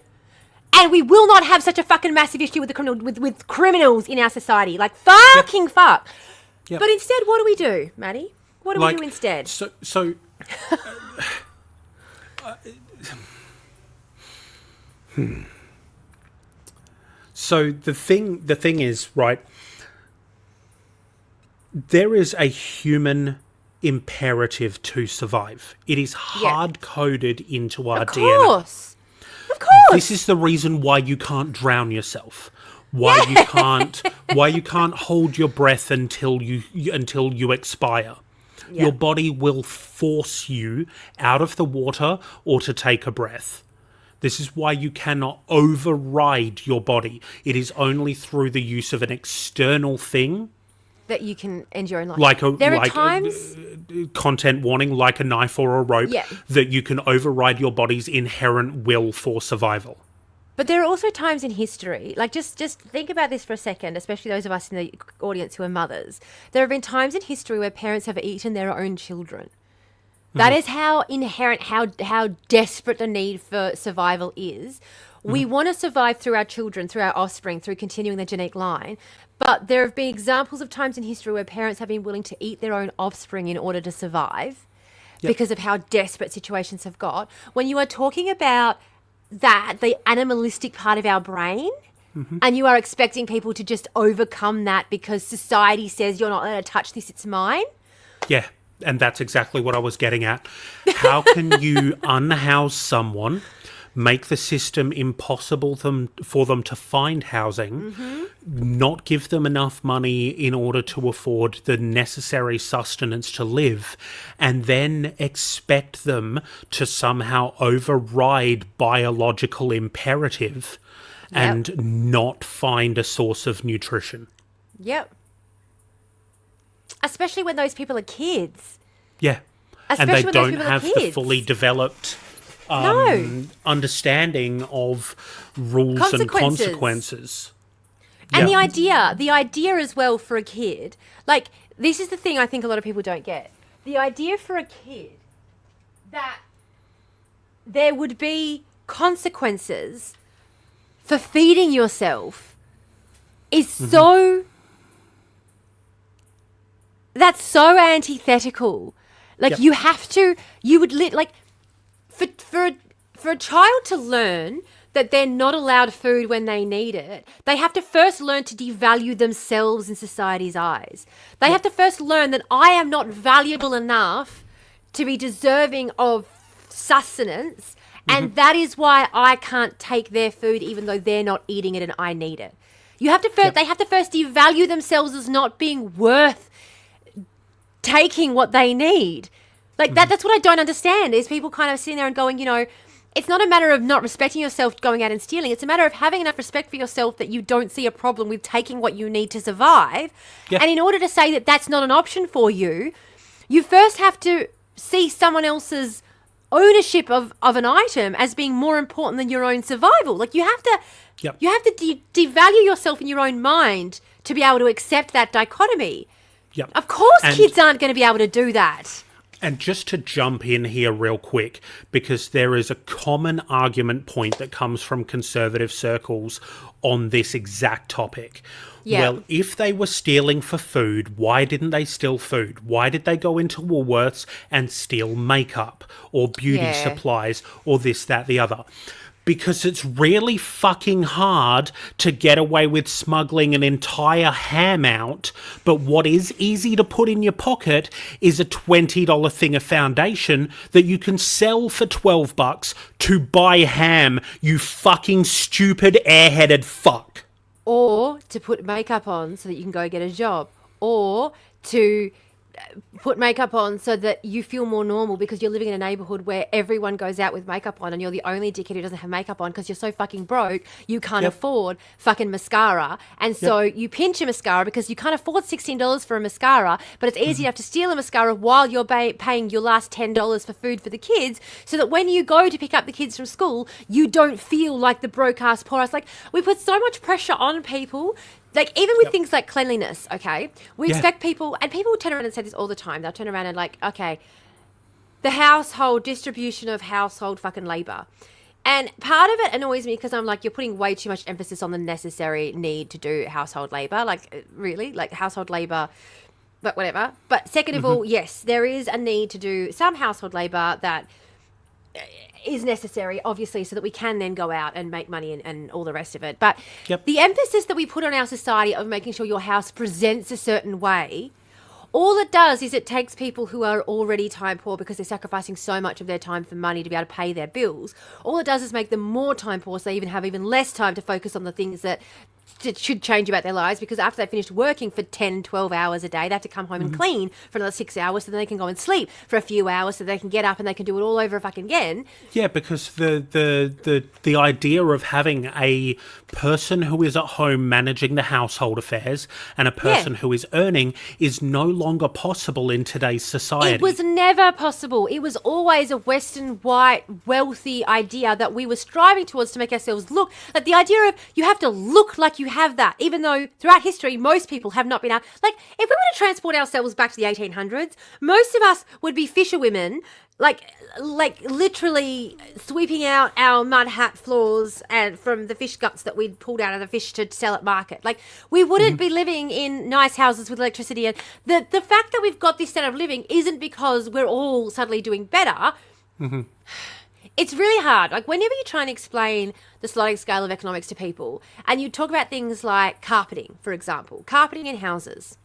and we will not have such a fucking massive issue with with criminals in our society. Like, fucking fuck. Yep. But instead, what do, Maddie? What do we do instead? So the thing is, right, there is a human imperative to survive. It is hard-coded into our DNA. Of course. This is the reason why you can't drown yourself. Why you can't hold your breath until you expire. Yeah. Your body will force you out of the water or to take a breath. This is why you cannot override your body. It is only through the use of an external thing that you can end your own life. There are times... content warning, like a knife or a rope, that you can override your body's inherent will for survival. But there are also times in history, like just think about this for a second, especially those of us in the audience who are mothers. There have been times in history where parents have eaten their own children. That is how inherent, how desperate the need for survival is. We want to survive through our children, through our offspring, through continuing the genetic line. But there have been examples of times in history where parents have been willing to eat their own offspring in order to survive because of how desperate situations have got. When you are talking about that, the animalistic part of our brain, and you are expecting people to just overcome that because society says you're not allowed to touch this, it's mine. Yeah, and that's exactly what I was getting at. How can you unhouse someone, make the system impossible for them to find housing, not give them enough money in order to afford the necessary sustenance to live, and then expect them to somehow override biological imperative and not find a source of nutrition? Yep. Especially when those people are kids. Yeah. Especially and they don't have the fully developed understanding of rules and consequences. And the idea as well for a kid, like, this is the thing I think a lot of people don't get. The idea for a kid that there would be consequences for feeding yourself is that's so antithetical. Like, you have to, for a child to learn that they're not allowed food when they need it, they have to first learn to devalue themselves in society's eyes. They have to first learn that I am not valuable enough to be deserving of sustenance, and that is why I can't take their food even though they're not eating it and I need it. You have to first, they have to first devalue themselves as not being worth taking what they need. Like, that's what I don't understand, is people kind of sitting there and going, it's not a matter of not respecting yourself going out and stealing. It's a matter of having enough respect for yourself that you don't see a problem with taking what you need to survive. Yeah. And in order to say that that's not an option for you, you first have to see someone else's ownership of an item as being more important than your own survival. Like, you have to devalue yourself in your own mind to be able to accept that dichotomy. Yep. Of course, kids aren't going to be able to do that. And just to jump in here real quick, because there is a common argument point that comes from conservative circles on this exact topic. Yeah. Well, if they were stealing for food, why didn't they steal food? Why did they go into Woolworths and steal makeup or beauty supplies or this, that, the other? Because it's really fucking hard to get away with smuggling an entire ham out, but what is easy to put in your pocket is a $20 thing of foundation that you can sell for $12 to buy ham, you fucking stupid airheaded fuck. Or to put makeup on so that you can go get a job. Or to put makeup on so that you feel more normal because you're living in a neighborhood where everyone goes out with makeup on and you're the only dickhead who doesn't have makeup on because you're so fucking broke you can't afford fucking mascara, and so you pinch a mascara because you can't afford $16 for a mascara, but it's easy enough to steal a mascara while you're paying your last $10 for food for the kids, so that when you go to pick up the kids from school you don't feel like the broke ass poor ass. Like, we put so much pressure on people. Like, even with things like cleanliness, okay? We expect people, and people will turn around and say this all the time. They'll turn around and like, okay, the household, distribution of household fucking labor. And part of it annoys me because I'm like, you're putting way too much emphasis on the necessary need to do household labor. Like, really? Like, household labor, but whatever. But second of all, yes, there is a need to do some household labor that is necessary, obviously, so that we can then go out and make money and all the rest of it. But the emphasis that we put on our society of making sure your house presents a certain way, all it does is it takes people who are already time poor because they're sacrificing so much of their time for money to be able to pay their bills. All it does is make them more time poor, so they even have even less time to focus on the things that should change about their lives, because after they finished working for 10, 12 hours a day, they have to come home and clean for another 6 hours so then they can go and sleep for a few hours so they can get up and they can do it all over fucking again. Yeah, because the idea of having a person who is at home managing the household affairs and a person who is earning is no longer possible in today's society. It was never possible. It was always a Western, white, wealthy idea that we were striving towards to make ourselves look like, the idea of you have to look like you have that, even though throughout history most people have not been out. Like, if we were to transport ourselves back to the 1800s, most of us would be fisherwomen, like literally sweeping out our mud hat floors and from the fish guts that we'd pulled out of the fish to sell at market. Like, we wouldn't be living in nice houses with electricity. And the fact that we've got this standard of living isn't because we're all suddenly doing better. It's really hard. Like, whenever you try and explain the sliding scale of economics to people, and you talk about things like carpeting, for example, carpeting in houses,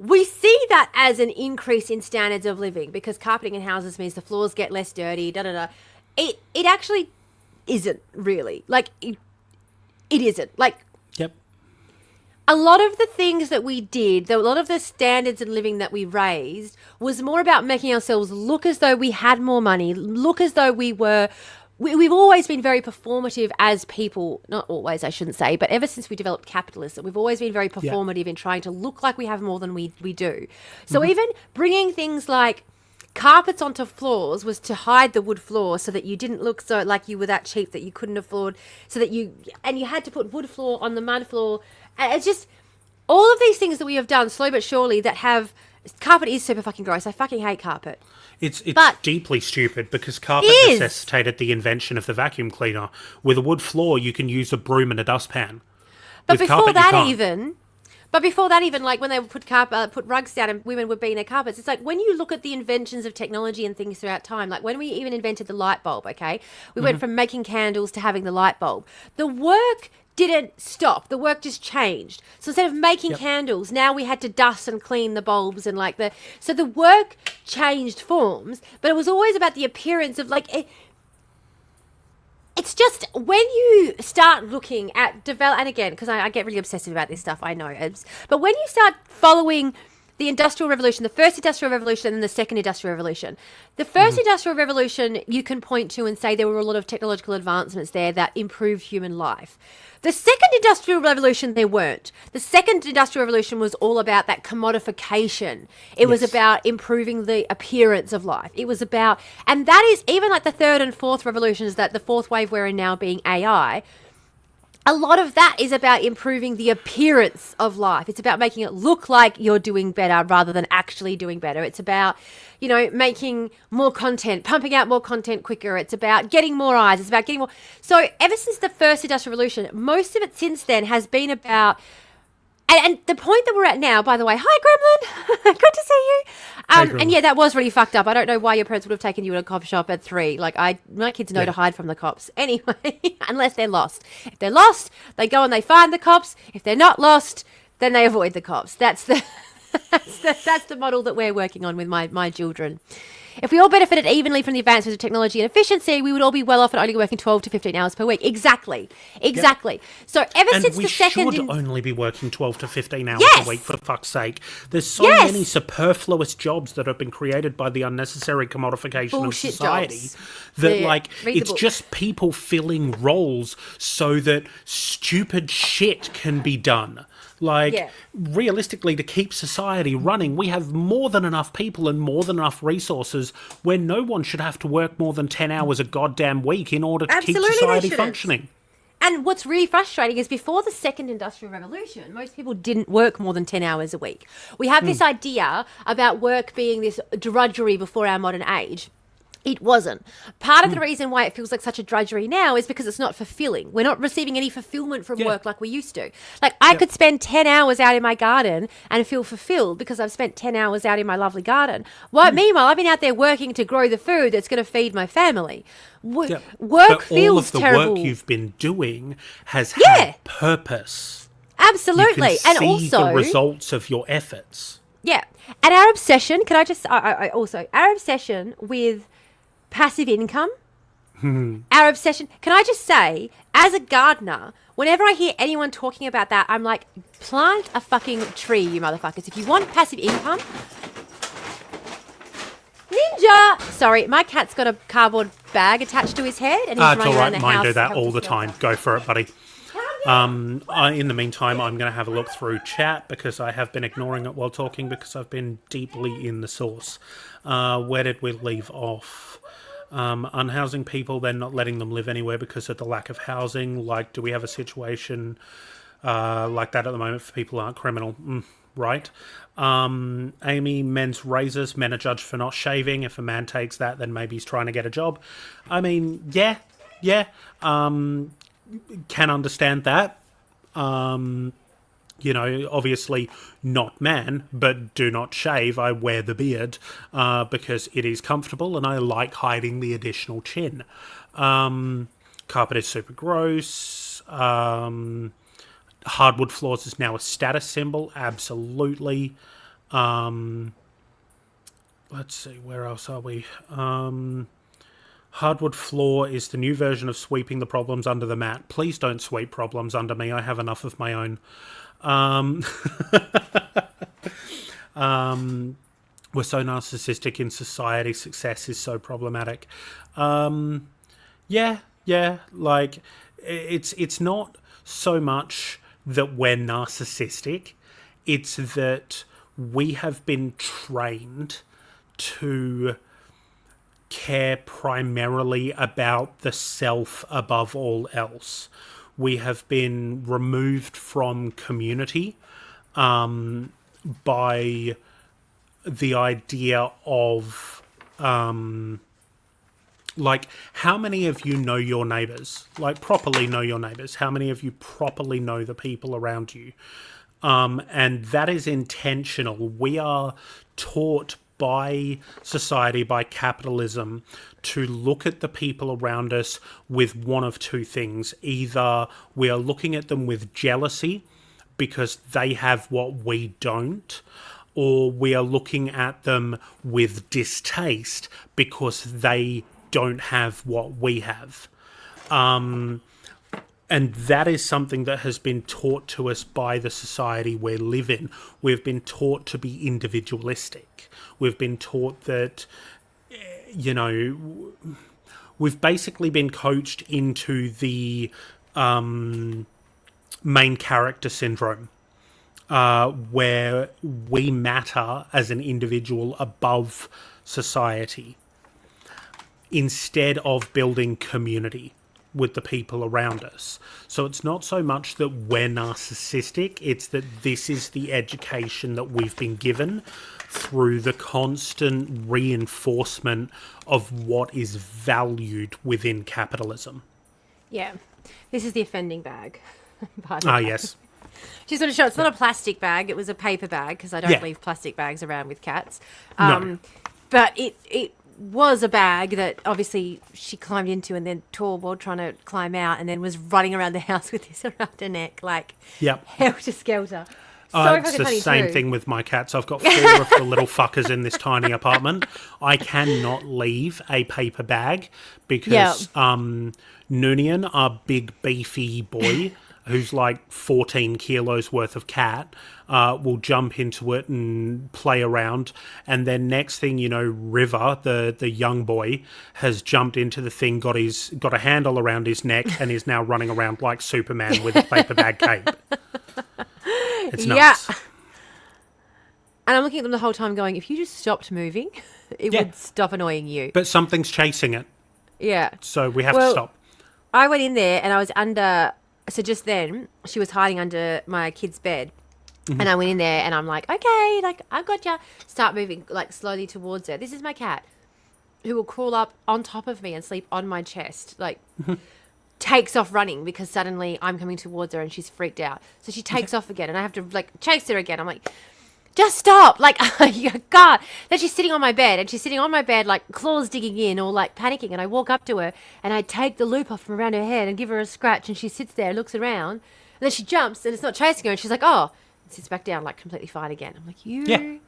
we see that as an increase in standards of living because carpeting in houses means the floors get less dirty, It actually isn't really. Like, it isn't. Like, a lot of the things that we did, a lot of the standards in living that we raised was more about making ourselves look as though we had more money, look as though we've always been very performative as people. Not always, I shouldn't say, but ever since we developed capitalism, we've always been very performative in trying to look like we have more than we do. So even bringing things like carpets onto floors was to hide the wood floor so that you didn't look so like you were that cheap that you couldn't afford, so that you had to put wood floor on the mud floor. And it's just all of these things that we have done slow but surely that have carpet is super fucking gross. I fucking hate carpet. It's deeply stupid because carpet necessitated the invention of the vacuum cleaner. With a wood floor, you can use a broom and a dustpan. But before that even, like when they would put rugs down and women would be in their carpets, it's like when you look at the inventions of technology and things throughout time, like when we even invented the light bulb, okay? We went from making candles to having the light bulb. The work didn't stop. The work just changed. So instead of making candles, now we had to dust and clean the bulbs and so the work changed forms, but it was always about the appearance of it's just when you start looking at and again, because I get really obsessive about this stuff, I know, but when you start following the Industrial Revolution, the first Industrial Revolution and then the second Industrial Revolution. The first Industrial Revolution you can point to and say there were a lot of technological advancements there that improved human life. The second Industrial Revolution, there weren't. The second Industrial Revolution was all about that commodification. It was about improving the appearance of life. It was about, and that is even like the third and fourth revolutions, that the fourth wave we're in now being AI, a lot of that is about improving the appearance of life. It's about making it look like you're doing better rather than actually doing better. It's about, you know, making more content, pumping out more content quicker. It's about getting more eyes. It's about getting more. So ever since the first Industrial Revolution, most of it since then has been about, and the point that we're at now, by the way, hi Gremlin, good to see you. And yeah, that was really fucked up. I don't know why your parents would have taken you to a cop shop at 3. Like my kids know to hide from the cops anyway, unless they're lost. If they're lost, they go and they find the cops. If they're not lost, then they avoid the cops. That's the that's the model that we're working on with my children. If we all benefited evenly from the advancements of technology and efficiency, we would all be well off at only working 12 to 15 hours per week. Exactly. Yep. So since the second... we should only be working 12 to 15 hours a week, for fuck's sake. There's so many superfluous jobs that have been created by the unnecessary commodification of society jobs. That, it's just people filling roles so that stupid shit can be done. Realistically, to keep society running, we have more than enough people and more than enough resources where no one should have to work more than 10 hours a goddamn week in order to keep society functioning. And what's really frustrating is before the second Industrial Revolution, most people didn't work more than 10 hours a week. We have this idea about work being this drudgery before our modern age. It wasn't. Part of the reason why it feels like such a drudgery now is because it's not fulfilling. We're not receiving any fulfillment from work like we used to. Like, I could spend 10 hours out in my garden and feel fulfilled because I've spent 10 hours out in my lovely garden. Well, meanwhile, I've been out there working to grow the food that's going to feed my family. Work but feels all of the terrible. Work you've been doing has had purpose. Absolutely. You can and see also the results of your efforts. Yeah. And our obsession, can I just, our obsession with passive income, our obsession. Can I just say, as a gardener, whenever I hear anyone talking about that, I'm like, plant a fucking tree, you motherfuckers. If you want passive income, Ninja! Sorry, my cat's got a cardboard bag attached to his head and he's running around the house. Mine do that all the time. Go for it, buddy. In the meantime, I'm going to have a look through chat because I have been ignoring it while talking because I've been deeply in the source. Where did we leave off? Unhousing people, they're not letting them live anywhere because of the lack of housing. Like, do we have a situation like that at the moment for people who aren't criminal? Right. Amy, men's razors, men are judged for not shaving. If a man takes that, then maybe he's trying to get a job. I mean, yeah. Can understand that. Obviously not man, but do not shave. I wear the beard because it is comfortable and I like hiding the additional chin. Carpet is super gross. Hardwood floors is now a status symbol. Absolutely. Let's see, where else are we? Hardwood floor is the new version of sweeping the problems under the mat. Please don't sweep problems under me. I have enough of my own. We're so narcissistic in society. Success is so problematic. It's not so much that we're narcissistic. It's that we have been trained to care primarily about the self above all else. We have been removed from community by the idea of, how many of you know your neighbours? Like, properly know your neighbours? How many of you properly know the people around you? And that is intentional. We are taught by society, by capitalism, to look at the people around us with one of two things. Either we are looking at them with jealousy because they have what we don't, or we are looking at them with distaste because they don't have what we have. And that is something that has been taught to us by the society we live in. We've been taught to be individualistic. We've been taught that, we've basically been coached into the main character syndrome, where we matter as an individual above society, instead of building community with the people around us. So it's not so much that we're narcissistic, it's that this is the education that we've been given through the constant reinforcement of what is valued within capitalism. Yeah. This is the offending bag. Yes. Just want to show it's not a plastic bag, it was a paper bag, because I don't leave plastic bags around with cats. No. But it was a bag that obviously she climbed into and then tore while trying to climb out, and then was running around the house with this around her neck, like helter skelter. It's the same thing with my cats. I've got 4 of the little fuckers in this tiny apartment. I cannot leave a paper bag because Noonian, our big beefy boy, who's like 14 kilos worth of cat, will jump into it and play around. And then next thing you know, River, the young boy, has jumped into the thing, got a handle around his neck, and is now running around like Superman with a paper bag cape. It's nuts. Yeah. And I'm looking at them the whole time going, if you just stopped moving, it would stop annoying you. But something's chasing it. Yeah. So we have to stop. I went in there and I was under... So just then, she was hiding under my kid's bed. Mm-hmm. And I went in there and I'm like, okay, like, I gotcha. Start moving, like, slowly towards her. This is my cat, who will crawl up on top of me and sleep on my chest. Like, takes off running because suddenly I'm coming towards her and she's freaked out. So she takes off again and I have to, like, chase her again. I'm like... Just stop. Like, God. Then she's sitting on my bed and she's sitting on my bed, like claws digging in or like panicking. And I walk up to her and I take the loop off from around her head and give her a scratch. And she sits there, looks around. And then she jumps and it's not chasing her. And she's like, oh, and sits back down, like completely fine again. I'm like, you.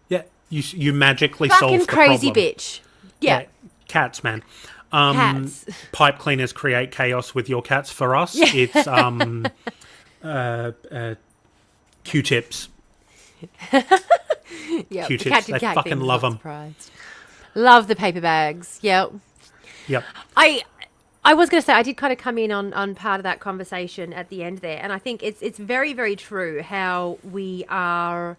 Yeah. You magically solve the problem. Fucking crazy bitch. Yeah. Cats, man. Cats. Pipe cleaners create chaos with your cats. For us, it's Q-tips. Q-tips, they fucking love them. Love the paper bags. Yep. I was going to say, I did kind of come in on part of that conversation at the end there, and I think it's very, very true how we are...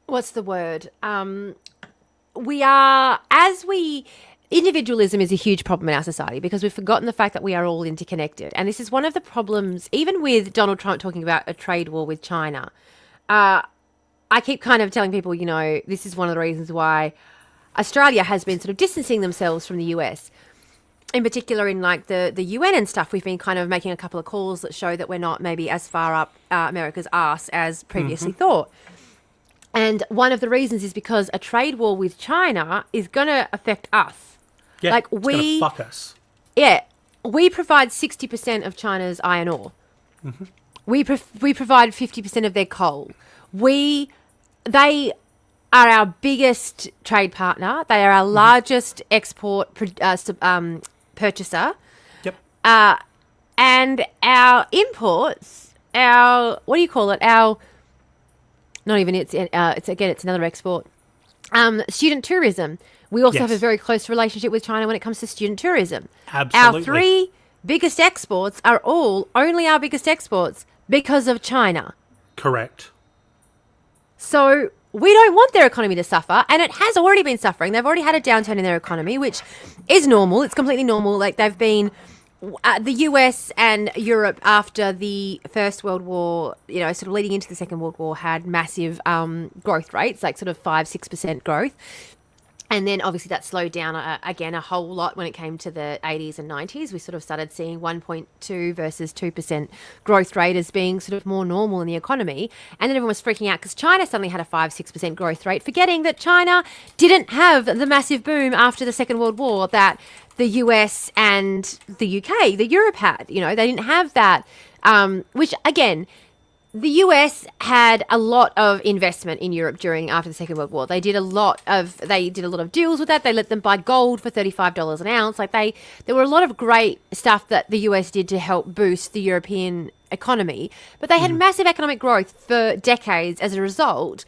What's the word? We are, as we... Individualism is a huge problem in our society because we've forgotten the fact that we are all interconnected. And this is one of the problems, even with Donald Trump talking about a trade war with China. I keep kind of telling people, this is one of the reasons why Australia has been sort of distancing themselves from the US. In particular, in like the UN and stuff, we've been kind of making a couple of calls that show that we're not maybe as far up America's arse as previously thought. And one of the reasons is because a trade war with China is going to affect us. Yeah, like it's going to fuck us. Yeah, we provide 60% of China's iron ore. Mm-hmm. We provide 50% of their coal. They are our biggest trade partner. They are our largest export purchaser. Yep. And our imports, not even it's another export. Student tourism. We also have a very close relationship with China when it comes to student tourism. Absolutely. Our 3 biggest exports are only our biggest exports because of China. Correct. So we don't want their economy to suffer, and it has already been suffering. They've already had a downturn in their economy, which is normal. It's completely normal. Like they've been... the US and Europe after the First World War, sort of leading into the Second World War, had massive growth rates, like sort of 5-6% growth. And then obviously that slowed down again a whole lot when it came to the 80s and 90s. We sort of started seeing 1.2 versus 2% growth rate as being sort of more normal in the economy. And then everyone was freaking out because China suddenly had a 5-6% growth rate, forgetting that China didn't have the massive boom after the Second World War that the US and the UK, the Europe had. They didn't have that, which again... the US had a lot of investment in Europe after the Second World War. They did a lot of deals with that. They let them buy gold for $35 an ounce. There were a lot of great stuff that the US did to help boost the European economy, but they had massive economic growth for decades as a result.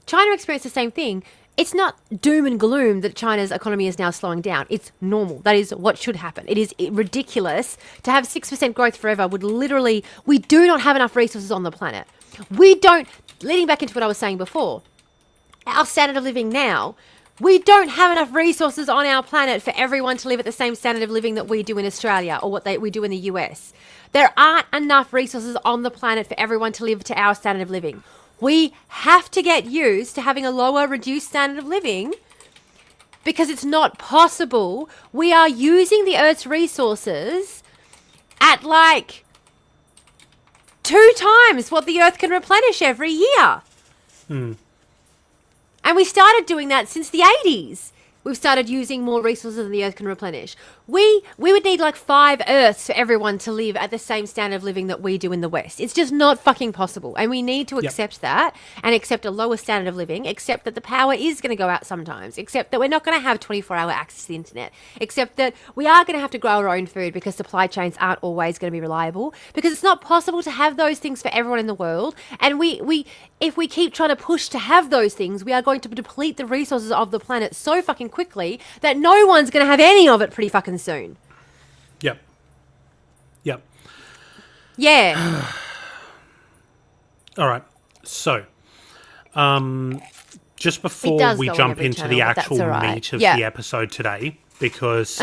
China experienced the same thing. It's not doom and gloom that China's economy is now slowing down. It's normal. That is what should happen. It is ridiculous to have 6% growth forever. We do not have enough resources on the planet. Leading back into what I was saying before, our standard of living now, we don't have enough resources on our planet for everyone to live at the same standard of living that we do in Australia or what we do in the US. There aren't enough resources on the planet for everyone to live to our standard of living. We have to get used to having a lower, reduced standard of living because it's not possible. We are using the Earth's resources at 2 times what the Earth can replenish every year. And we started doing that since the 80s. We've started using more resources than the Earth can replenish. We would need 5 Earths for everyone to live at the same standard of living that we do in the West. It's just not fucking possible. And we need to accept that and accept a lower standard of living, accept that the power is going to go out sometimes, accept that we're not going to have 24-hour access to the internet, accept that we are going to have to grow our own food because supply chains aren't always going to be reliable, because it's not possible to have those things for everyone in the world. And if we keep trying to push to have those things, we are going to deplete the resources of the planet so fucking quickly that no one's going to have any of it pretty fucking soon. Yep. Yeah. All right. So, just before we jump into the actual meat of the episode today, because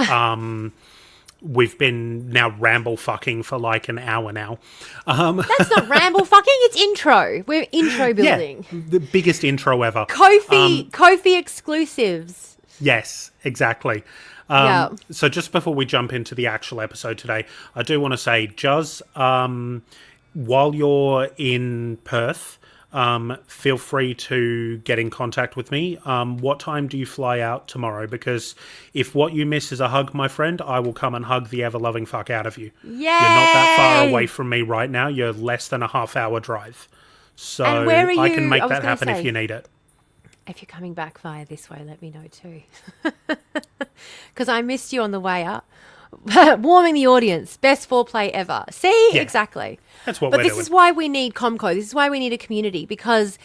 we've been now ramble fucking for an hour now. That's not ramble fucking, it's intro. We're intro building. Yeah, the biggest intro ever. Ko-fi exclusives. Yes, exactly. So just before we jump into the actual episode today, I do want to say, Juz, while you're in Perth, feel free to get in contact with me. What time do you fly out tomorrow? Because if what you miss is a hug, my friend, I will come and hug the ever-loving fuck out of you. Yay! You're not that far away from me right now. You're less than a half-hour drive. So I can make that happen if you need it. If you're coming back via this way, let me know too. Because I missed you on the way up. Warming the audience. Best foreplay ever. See? Yeah, exactly. That's what we're doing. But this is why we need Comco. This is why we need a community, because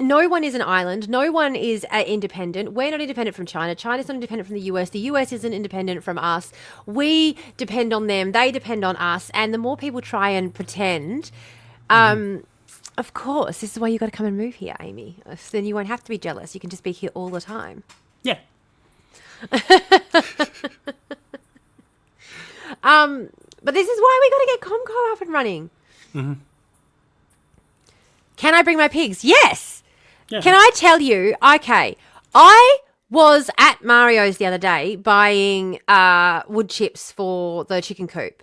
no one is an island. No one is independent. We're not independent from China. China's not independent from the US. The US isn't independent from us. We depend on them. They depend on us. And the more people try and pretend... Of course, this is why you got to come and move here, Amy. So then you won't have to be jealous. You can just be here all the time. Yeah. But this is why we got to get Comco up and running. Mm-hmm. Can I bring my pigs? Yes. Yeah. Can I tell you? Okay, I was at Mario's the other day buying wood chips for the chicken coop.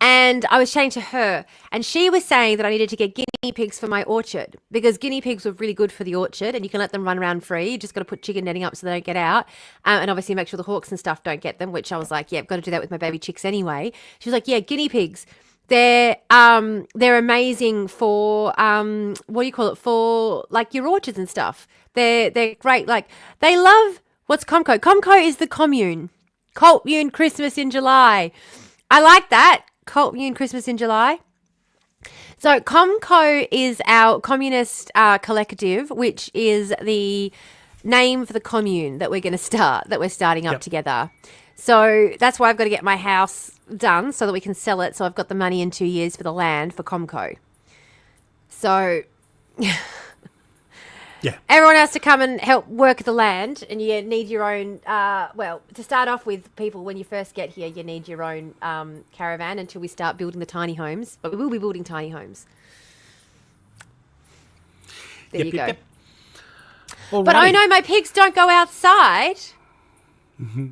And I was chatting to her, and she was saying that I needed to get guinea pigs for my orchard, because guinea pigs were really good for the orchard, and you can let them run around free. You just got to put chicken netting up so they don't get out, and obviously make sure the hawks and stuff don't get them, which I was like, yeah, I've got to do that with my baby chicks anyway. She was like, yeah, guinea pigs. They're amazing for, what do you call it, for your orchards and stuff. They're great. They love, what's Comco? Comco is the commune. Commune Christmas in July. I like that. Commune Christmas in July. So Comco is our communist collective, which is the name for the commune that we're starting up together. So that's why I've got to get my house done so that we can sell it. So I've got the money in 2 years for the land for Comco. So yeah, everyone has to come and help work the land, and you need your own, to start off with, people, when you first get here, you need your own caravan until we start building the tiny homes. But we will be building tiny homes. There you go. Yep. But I know my pigs don't go outside. Mm-hmm.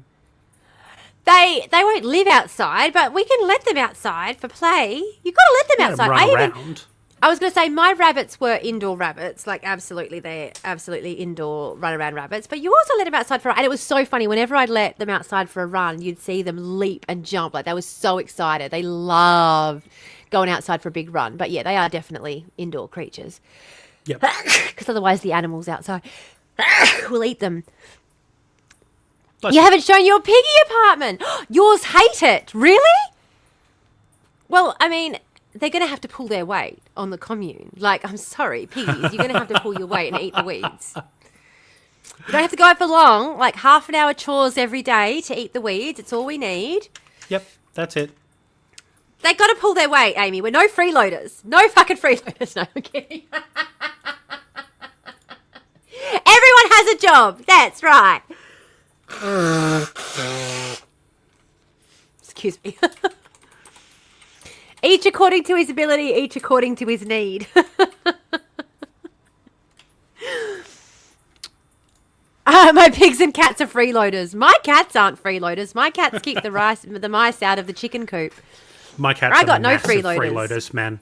They won't live outside, but we can let them outside for play. You've got to let them outside. Run around. I was going to say my rabbits were indoor rabbits, like absolutely, they're absolutely indoor run-around rabbits. But you also let them outside for a run. And it was so funny. Whenever I'd let them outside for a run, you'd see them leap and jump. Like they were so excited. They love going outside for a big run. But yeah, they are definitely indoor creatures. Yep. Because otherwise the animals outside will eat them. You haven't shown your piggy apartment. Yours hate it. Really? Well, I mean, they're going to have to pull their weight on the commune. Like, I'm sorry, piggies, you're going to have to pull your weight and eat the weeds. You don't have to go out for long, like half an hour chores every day to eat the weeds. It's all we need. Yep, that's it. They got to pull their weight, Amy. We're no freeloaders. No fucking freeloaders. No, I'm kidding. Everyone has a job. That's right. Excuse me. Each according to his ability, each according to his need. My pigs and cats are freeloaders. My cats aren't freeloaders. My cats keep the mice out of the chicken coop. My cats are massive freeloaders, man.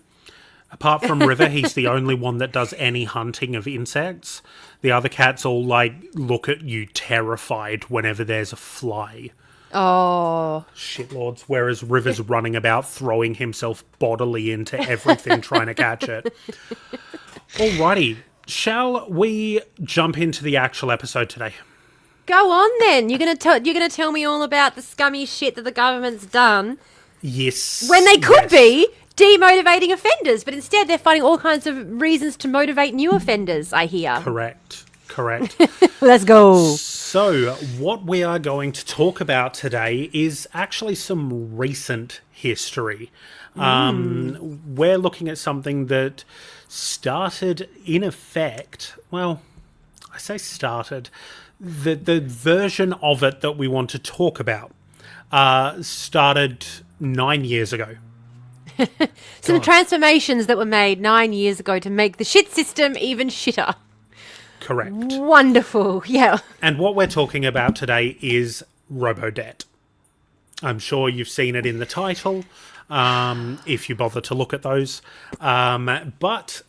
Apart from River, he's the only one that does any hunting of insects. The other cats all, like, look at you terrified whenever there's a fly. Oh. Shitlords. Whereas River's running about throwing himself bodily into everything trying to catch it. Alrighty. Shall we jump into the actual episode today? Go on then. You're gonna tell me all about the scummy shit that the government's done. Yes. When they could be demotivating offenders, but instead they're finding all kinds of reasons to motivate new offenders, I hear. Correct. Let's go. So, what we are going to talk about today is actually some recent history. We're looking at something that started in effect, well, I say started, the version of it that we want to talk about started 9 years ago. Some transformations that were made 9 years ago to make the shit system even shitter. Correct. Wonderful, yeah. And what we're talking about today is RoboDebt. I'm sure you've seen it in the title, if you bother to look at those. But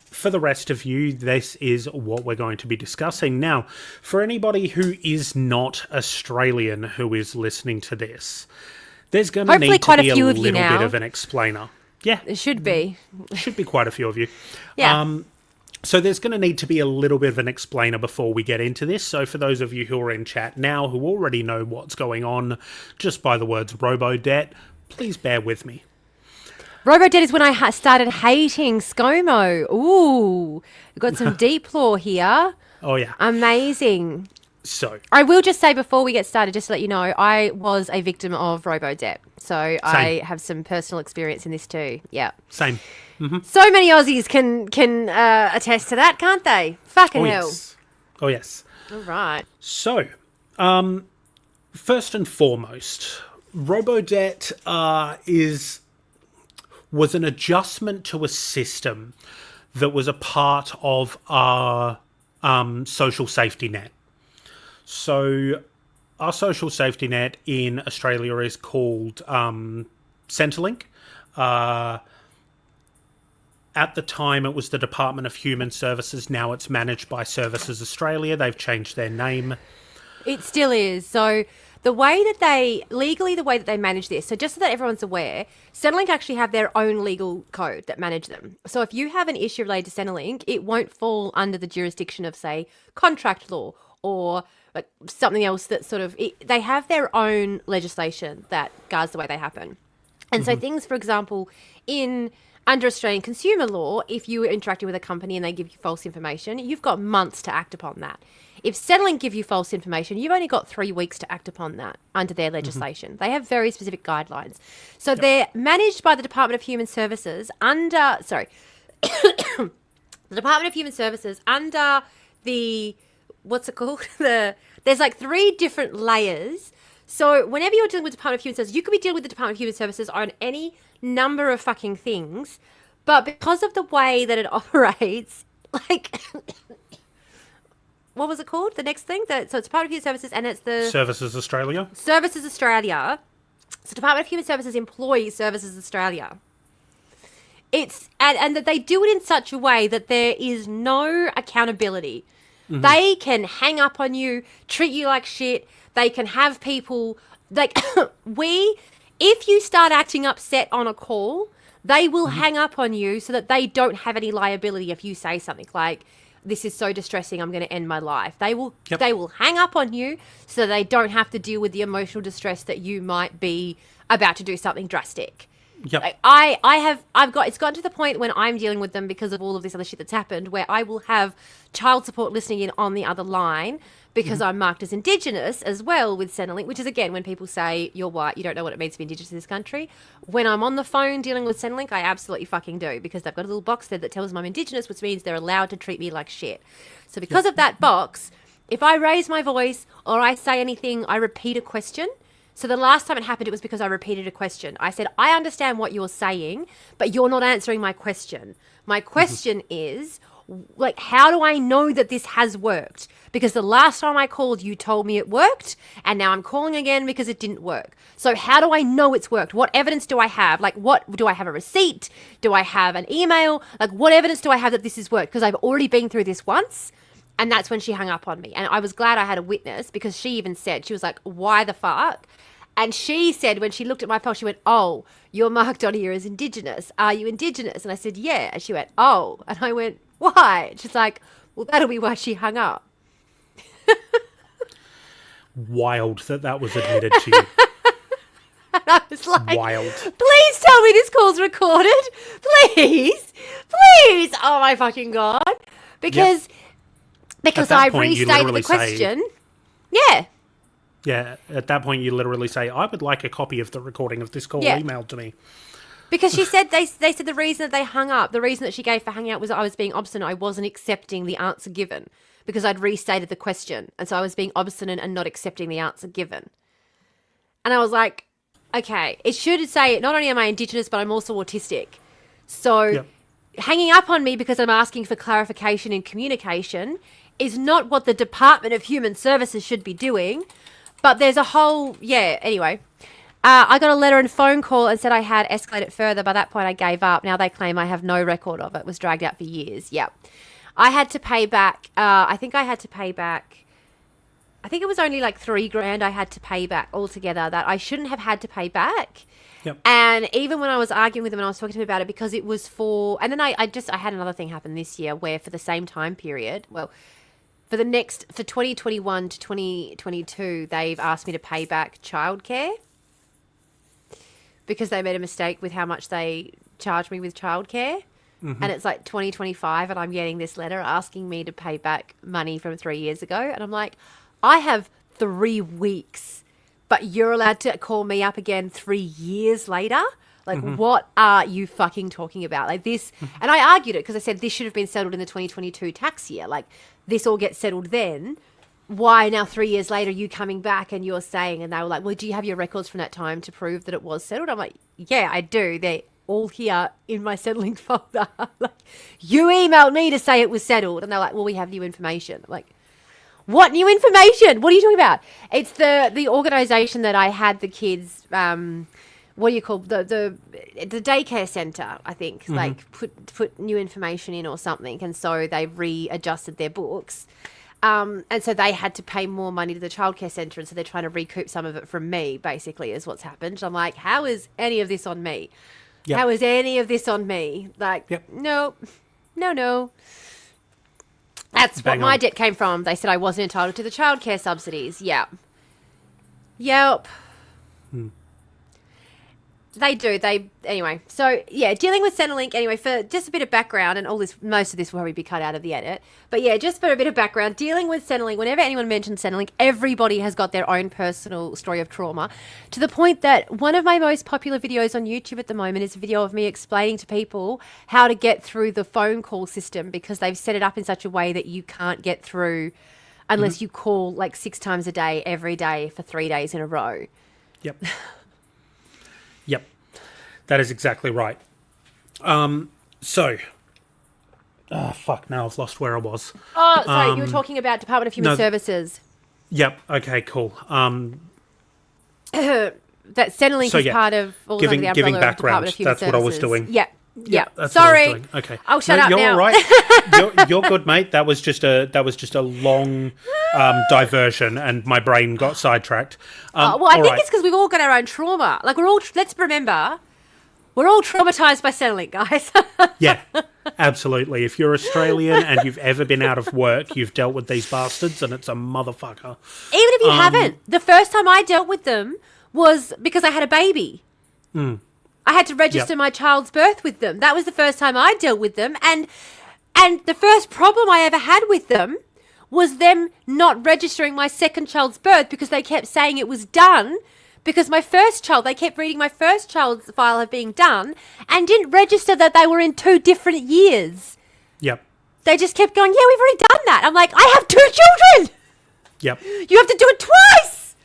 for the rest of you, this is what we're going to be discussing. Now, for anybody who is not Australian who is listening to this, there's going to need to be a little bit of an explainer. Yeah. There should be. Should be quite a few of you. Yeah. So there's going to need to be a little bit of an explainer before we get into this. So for those of you who are in chat now who already know what's going on just by the words RoboDebt, please bear with me. RoboDebt is when I started hating ScoMo. Ooh, we've got some deep lore here. Oh, yeah. Amazing. So I will just say before we get started, just to let you know, I was a victim of RoboDebt. So I have some personal experience in this too. Yeah. Same. Mm-hmm. So many Aussies can attest to that, can't they? Fucking hell. Yes. Oh, yes. All right. So, first and foremost, RoboDebt was an adjustment to a system that was a part of our social safety net. So, our social safety net in Australia is called Centrelink. At the time, it was the Department of Human Services. Now it's managed by Services Australia. They've changed their name. It still is. So the way that they manage this, so just so that everyone's aware, Centrelink actually have their own legal code that manage them. So if you have an issue related to Centrelink, it won't fall under the jurisdiction of, say, contract law or like something else that sort of... they have their own legislation that guards the way they happen. And so things, for example, under Australian consumer law, if you are interacting with a company and they give you false information, you've got months to act upon that. If Centrelink give you false information, you've only got 3 weeks to act upon that under their legislation. They have very specific guidelines. So they're managed by the Department of Human Services under... Sorry. The Department of Human Services under the... What's it called? There's like 3 different layers. So whenever you're dealing with the Department of Human Services, you could be dealing with the Department of Human Services on any number of fucking things, but because of the way that it operates, like, what was it called? The next thing? So it's Department of Human Services and it's the... Services Australia. Services Australia. So Department of Human Services employs Services Australia. and that they do it in such a way that there is no accountability. They can hang up on you, treat you like shit. They can have people like if you start acting upset on a call, they will hang up on you so that they don't have any liability if you say something like, this is so distressing, I'm going to end my life. They will hang up on you so they don't have to deal with the emotional distress that you might be about to do something drastic. Yep. Like, it's gotten to the point when I'm dealing with them because of all of this other shit that's happened, where I will have child support listening in on the other line because I'm marked as Indigenous as well with Centrelink, which is, again, when people say you're white, you don't know what it means to be Indigenous in this country. When I'm on the phone dealing with Centrelink, I absolutely fucking do, because they've got a little box there that tells them I'm Indigenous, which means they're allowed to treat me like shit. So because of that box, if I raise my voice or I say anything, I repeat a question. So the last time it happened, it was because I repeated a question. I said, I understand what you're saying, but you're not answering my question. My question is, like, how do I know that this has worked? Because the last time I called, you told me it worked, and now I'm calling again because it didn't work. So how do I know it's worked? What evidence do I have? Like, what do I have, a receipt? Do I have an email? Like, what evidence do I have that this has worked? Because I've already been through this once. And that's when she hung up on me. And I was glad I had a witness, because she even said, she was like, why the fuck? And she said, when she looked at my file, she went, oh, you're marked on here as Indigenous. Are you Indigenous? And I said, yeah. And she went, oh. And I went, why? And she's like, well, that'll be why she hung up. Wild that was admitted to you. And I was like, wild. Please tell me this call's recorded. Please. Please. Oh, my fucking God. Because I restated the question. Yeah, at that point you literally say, I would like a copy of the recording of this call emailed to me. Because she said, they said the reason that they hung up, the reason that she gave for hanging up was that I was being obstinate. I wasn't accepting the answer given because I'd restated the question. And so I was being obstinate and not accepting the answer given. And I was like, okay, it should say, not only am I Indigenous, but I'm also autistic. So hanging up on me because I'm asking for clarification in communication is not what the Department of Human Services should be doing. But there's a whole, anyway. I got a letter and phone call and said I had escalated further. By that point, I gave up. Now they claim I have no record of it. It was dragged out for years. Yeah. I had to pay back, I think it was only like $3,000 I had to pay back altogether that I shouldn't have had to pay back. Yep. And even when I was arguing with them and I was talking to him about it, because it was and then I had another thing happen this year where for the same time period, for 2021 to 2022, they've asked me to pay back childcare because they made a mistake with how much they charged me with childcare. And it's like 2025 and I'm getting this letter asking me to pay back money from 3 years ago. And I'm like, I have 3 weeks, but you're allowed to call me up again 3 years later? Like, what are you fucking talking about? Like this, and I argued it because I said this should have been settled in the 2022 tax year. Like, this all gets settled then. Why now 3 years later you coming back and you're saying, and they were like, well, do you have your records from that time to prove that it was settled? I'm like, yeah, I do. They're all here in my settling folder. Like, you emailed me to say it was settled. And they're like, well, we have new information. I'm like, what new information? What are you talking about? It's the organisation that I had the kids, what do you call the daycare centre, I think, like put new information in or something. And so they readjusted their books. And so they had to pay more money to the childcare centre. And so they're trying to recoup some of it from me, basically, is what's happened. I'm like, how is any of this on me? Yep. How is any of this on me? Like, no. That's what my debt came from. They said I wasn't entitled to the childcare subsidies. Yeah. Yep. They do. Anyway. So, yeah, dealing with Centrelink, anyway, for just a bit of background, and all this, most of this will probably be cut out of the edit. But, yeah, just for a bit of background, dealing with Centrelink, whenever anyone mentions Centrelink, everybody has got their own personal story of trauma, to the point that one of my most popular videos on YouTube at the moment is a video of me explaining to people how to get through the phone call system, because they've set it up in such a way that you can't get through unless you call like 6 times a day, every day for 3 days in a row. Yep. Yep, that is exactly right. Now I've lost where I was. Oh, sorry, you were talking about Department of Human Services. Yep, okay, cool. That Centrelink is part of all under the umbrella of Department of Human Services. That's what I was doing. Yep. Yeah. That's Sorry. what I was doing. Okay. I'll shut up you're now. all right. You're good, mate. That was just a long diversion, and my brain got sidetracked. Well, I think it's because we've all got our own trauma. Like let's remember, we're all traumatized by Centrelink, guys. Yeah, absolutely. If you're Australian and you've ever been out of work, you've dealt with these bastards, and it's a motherfucker. Even if you haven't, the first time I dealt with them was because I had a baby. I had to register my child's birth with them. That was the first time I dealt with them. And the first problem I ever had with them was them not registering my second child's birth because they kept saying it was done because my first child, they kept reading my first child's file of being done and didn't register that they were in 2 different years. Yep. They just kept going, yeah, we've already done that. I'm like, I have 2 children. Yep. You have to do it twice.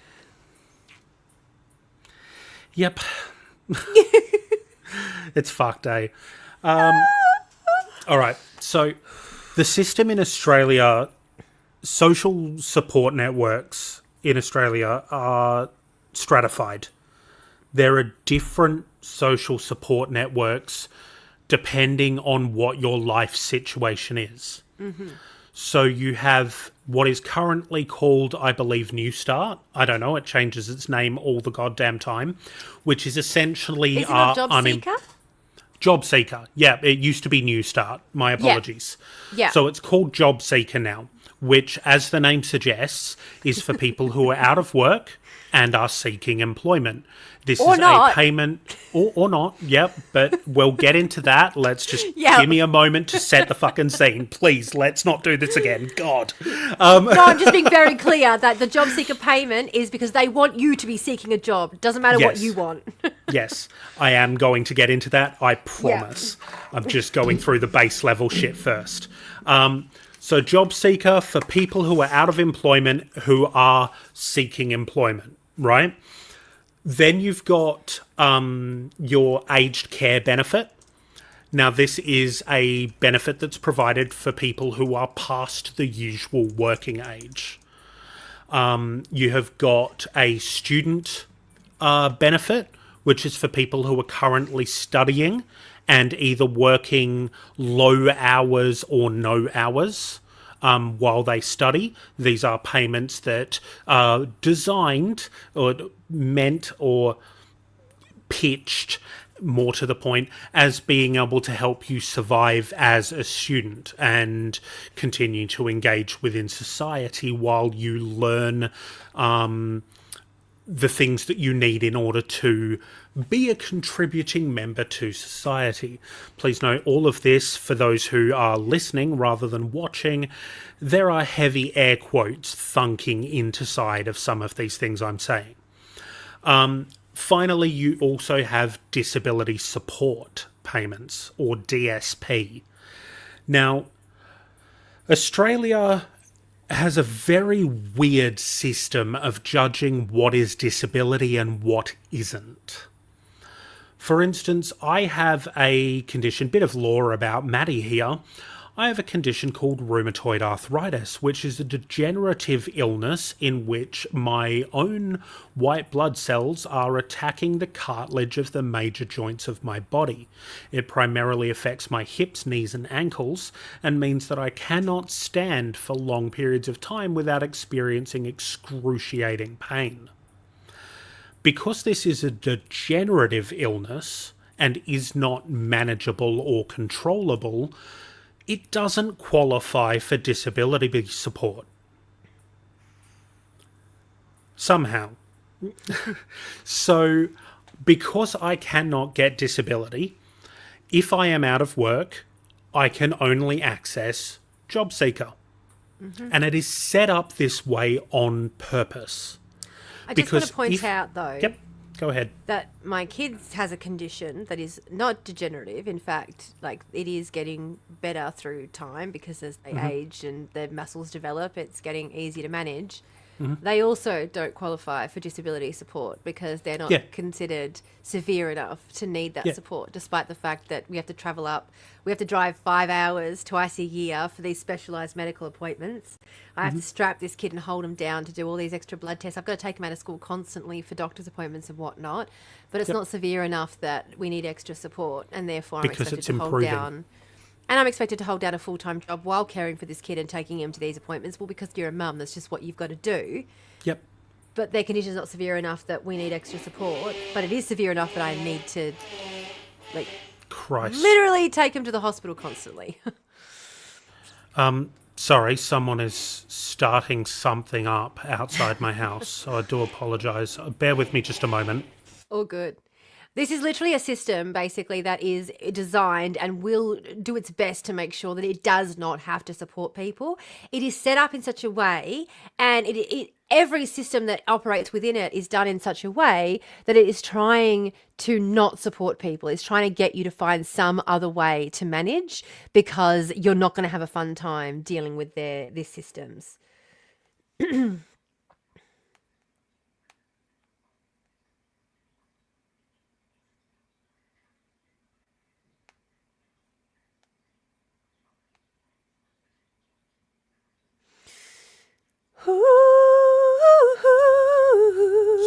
Yep. It's fucked, eh? All right. So the system in Australia, social support networks in Australia are stratified. There are different social support networks depending on what your life situation is. Mm-hmm. So you have what is currently called, I believe, New Start. I don't know. It changes its name all the goddamn time, which is essentially... Is it not Job Seeker? Job Seeker. Yeah, it used to be New Start. My apologies. Yeah. So it's called Job Seeker now, which, as the name suggests, is for people who are out of work and are seeking employment. This or is not. A payment, or not, yep, but we'll get into that. Let's just give me a moment to set the fucking scene. Please, let's not do this again. God. No, I'm just being very clear that the job seeker payment is because they want you to be seeking a job. It doesn't matter what you want. Yes, I am going to get into that, I promise. Yeah. I'm just going through the base level shit first. So job seeker for people who are out of employment who are seeking employment, right? Then you've got your aged care benefit. Now, this is a benefit that's provided for people who are past the usual working age. You have got a student benefit, which is for people who are currently studying and either working low hours or no hours. While they study. These are payments that are designed or meant or pitched, more to the point, as being able to help you survive as a student and continue to engage within society while you learn the things that you need in order to be a contributing member to society. Please note all of this, for those who are listening rather than watching, there are heavy air quotes thunking into side of some of these things I'm saying. Finally, you also have disability support payments, or DSP. Now, Australia has a very weird system of judging what is disability and what isn't. For instance, I have a condition, bit of lore about Maddie here. I have a condition called rheumatoid arthritis, which is a degenerative illness in which my own white blood cells are attacking the cartilage of the major joints of my body. It primarily affects my hips, knees, and ankles, and means that I cannot stand for long periods of time without experiencing excruciating pain. Because this is a degenerative illness and is not manageable or controllable, it doesn't qualify for disability support. Somehow. So, because I cannot get disability, if I am out of work, I can only access Job Seeker. Mm-hmm. And it is set up this way on purpose. I just want to point out, though... Yep, go ahead. That my kid has a condition that is not degenerative. In fact, like, it is getting better through time because as they age and their muscles develop, it's getting easier to manage. they also don't qualify for disability support because they're not considered severe enough to need that support, despite the fact that we have to travel up. We have to drive 5 hours twice a year for these specialised medical appointments. I have to strap this kid and hold him down to do all these extra blood tests. I've got to take him out of school constantly for doctor's appointments and whatnot. But it's not severe enough that we need extra support, and therefore I'm expected to hold down. And I'm expected to hold down a full-time job while caring for this kid and taking him to these appointments. Well, because you're a mum, that's just what you've got to do. Yep. But their condition's not severe enough that we need extra support. But it is severe enough that I need to, like, literally take him to the hospital constantly. Sorry, someone is starting something up outside my house, so I do apologise. Bear with me just a moment. All good. This is literally a system, basically, that is designed and will do its best to make sure that it does not have to support people. It is set up in such a way, and every system that operates within it is done in such a way that it is trying to not support people. It's trying to get you to find some other way to manage, because you're not going to have a fun time dealing with their systems.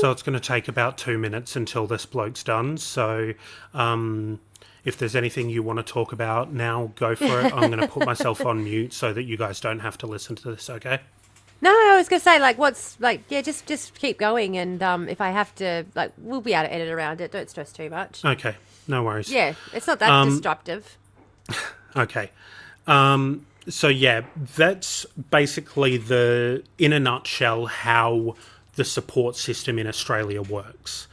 So it's going to take about 2 minutes until this bloke's done. So if there's anything you want to talk about now, go for it. I'm going to put myself on mute so that you guys don't have to listen to this, okay? No, I was going to say, just keep going. And if I have to, we'll be able to edit around it. Don't stress too much. Okay, no worries. Yeah, it's not that disruptive. Okay. So yeah, that's basically in a nutshell, how the support system in Australia works,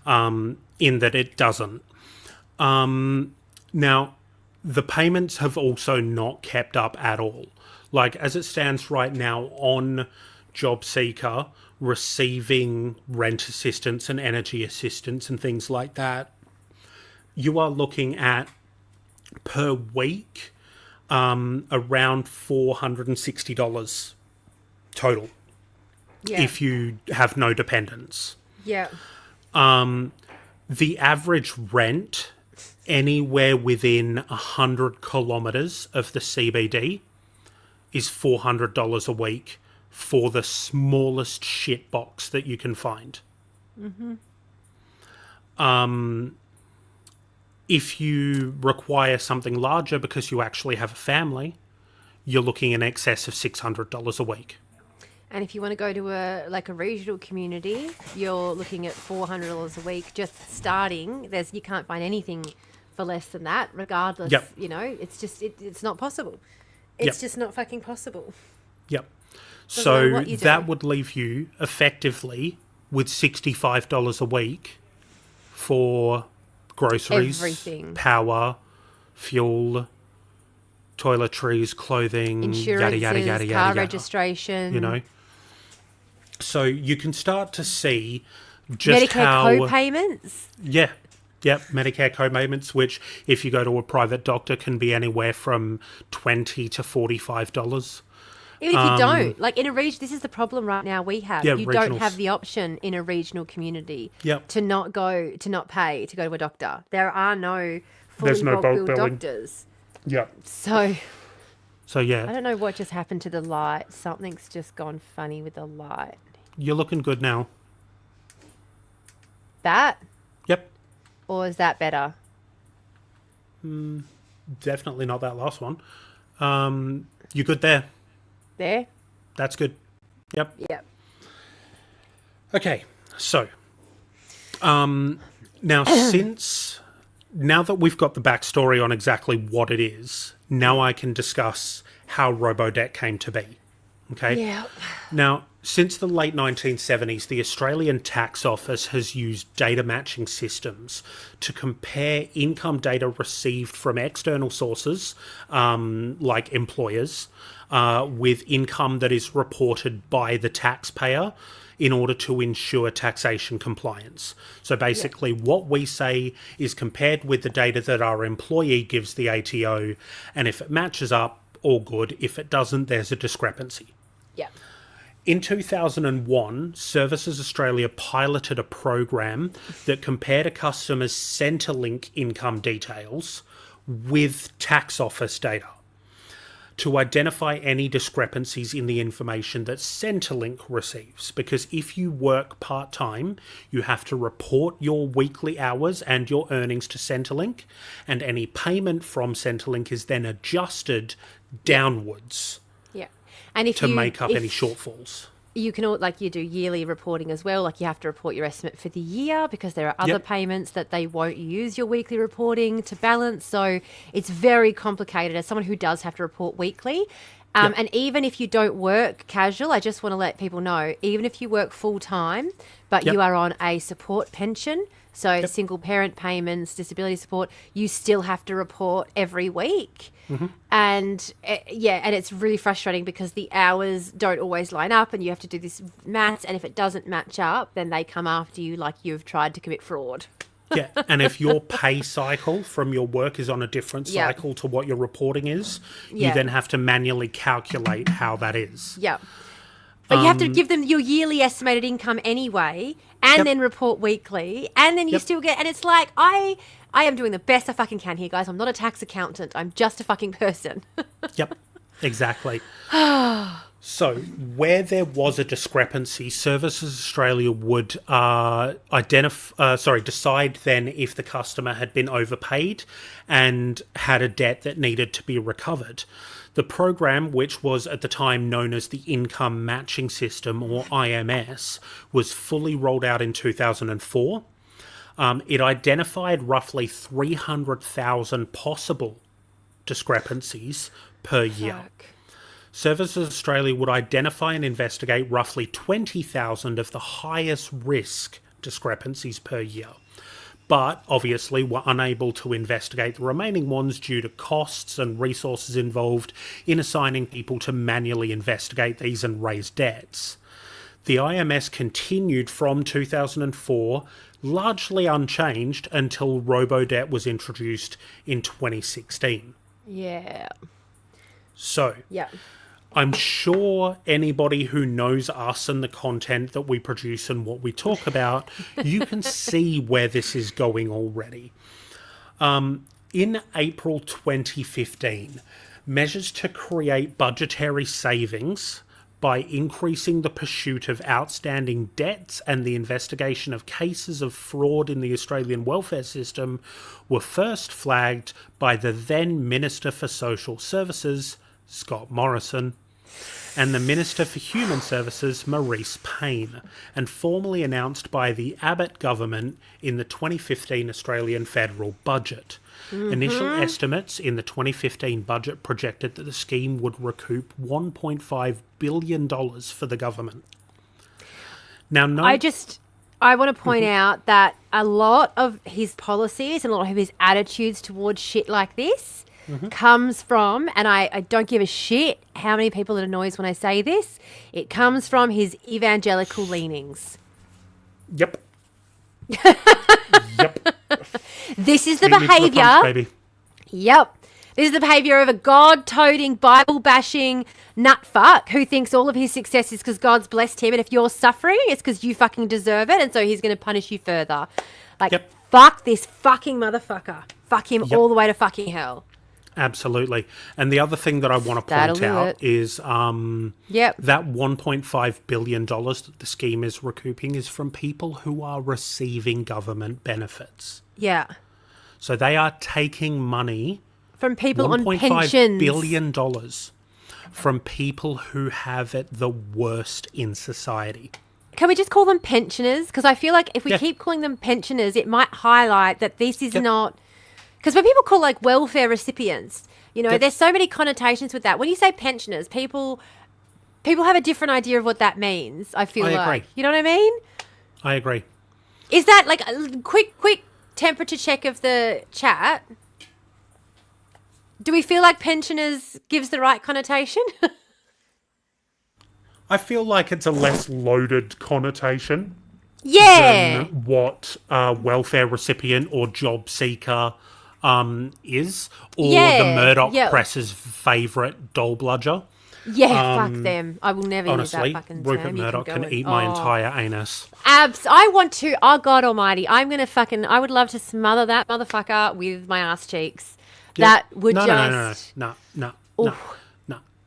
in that it doesn't. Now, the payments have also not kept up at all. Like, as it stands right now on JobSeeker, receiving rent assistance and energy assistance and things like that, you are looking at, per week, around $460 total, if you have no dependents. Yeah. The average rent anywhere within 100 kilometres of the CBD is $400 a week for the smallest shit box that you can find. If you require something larger because you actually have a family, you're looking in excess of $600 a week. And if you want to go to a regional community, you're looking at $400 a week just starting. You can't find anything for less than that, regardless. Yep. You know, it's just it's not possible. It's just not fucking possible. Yep. So that would leave you effectively with $65 a week for groceries, everything, power, fuel, toiletries, clothing, insurances, yada, yada, yada, car yada, registration. You know? So you can start to see just Medicare co-payments. Yeah. Yep, Medicare co-payments, which if you go to a private doctor can be anywhere from $20 to $45. Even if you don't, like in a region, this is the problem right now we have. Yeah, you don't have the option in a regional community to not pay to go to a doctor. There are no fully bulk billed doctors. Yeah. So yeah. I don't know what just happened to the light. Something's just gone funny with the light. You're looking good now. That? Yep. Or is that better? Definitely not that last one. You're good there. There? That's good. Yep. Yep. Okay, so now now that we've got the backstory on exactly what it is, now I can discuss how RoboDebt came to be. Okay? Yeah. Now, since the late 1970s, the Australian Tax Office has used data matching systems to compare income data received from external sources, like employers, with income that is reported by the taxpayer in order to ensure taxation compliance. So basically what we say is compared with the data that our employee gives the ATO, and if it matches up, all good. If it doesn't, there's a discrepancy. Yeah. In 2001, Services Australia piloted a program that compared a customer's Centrelink income details with tax office data to identify any discrepancies in the information that Centrelink receives. Because if you work part-time, you have to report your weekly hours and your earnings to Centrelink, and any payment from Centrelink is then adjusted downwards. Yeah. And if to make up any shortfalls. You can you do yearly reporting as well. Like you have to report your estimate for the year because there are other payments that they won't use your weekly reporting to balance. So it's very complicated as someone who does have to report weekly. And even if you don't work casual, I just want to let people know, even if you work full time, but you are on a support pension, so single parent payments, disability support, you still have to report every week. Mm-hmm. And and it's really frustrating because the hours don't always line up and you have to do this maths. And if it doesn't match up, then they come after you like you've tried to commit fraud. Yeah, and if your pay cycle from your work is on a different cycle to what your reporting is, you then have to manually calculate how that is. Yeah. But you have to give them your yearly estimated income anyway and then report weekly. And then you still get... And it's like, I am doing the best I fucking can here, guys. I'm not a tax accountant. I'm just a fucking person. Yep, exactly. So, where there was a discrepancy, Services Australia would decide then if the customer had been overpaid and had a debt that needed to be recovered. The program, which was at the time known as the Income Matching System, or IMS, was fully rolled out in 2004. It identified roughly 300,000 possible discrepancies per year. Services Australia would identify and investigate roughly 20,000 of the highest risk discrepancies per year, but obviously were unable to investigate the remaining ones due to costs and resources involved in assigning people to manually investigate these and raise debts. The IMS continued from 2004, largely unchanged, until RoboDebt was introduced in 2016. Yeah. So, I'm sure anybody who knows us and the content that we produce and what we talk about, you can see where this is going already. In April 2015, measures to create budgetary savings by increasing the pursuit of outstanding debts and the investigation of cases of fraud in the Australian welfare system were first flagged by the then Minister for Social Services, Scott Morrison, and the Minister for Human Services, Marise Payne, and formally announced by the Abbott government in the 2015 Australian federal budget. Mm-hmm. Initial estimates in the 2015 budget projected that the scheme would recoup $1.5 billion for the government. Now, I want to point out that a lot of his policies and a lot of his attitudes towards shit like this comes from, and I don't give a shit how many people it annoys when I say this, it comes from his evangelical leanings. Yep. This is the behaviour. Yep. This is the behaviour of a God-toting, Bible-bashing nutfuck who thinks all of his success is because God's blessed him, and if you're suffering, it's because you fucking deserve it, and so he's going to punish you further. Fuck this fucking motherfucker. Fuck him all the way to fucking hell. Absolutely. And the other thing that I want to point out is that $1.5 billion that the scheme is recouping is from people who are receiving government benefits. Yeah. So they are taking money from people on pensions. $1.5 billion from people who have it the worst in society. Can we just call them pensioners? Because I feel like if we keep calling them pensioners, it might highlight that this is not... Because when people call welfare recipients, there's so many connotations with that. When you say pensioners, people have a different idea of what that means, I feel like. Agree. You know what I mean? I agree. Is that a quick temperature check of the chat? Do we feel like pensioners gives the right connotation? I feel like it's a less loaded connotation than what welfare recipient or job seeker is, or the Murdoch press's favourite doll bludger. Yeah, fuck them. I will never use Honestly, that fucking Rupert term. Murdoch can eat my entire anus. I want to. Oh, God almighty. I would love to smother that motherfucker with my ass cheeks. Yep. That would No.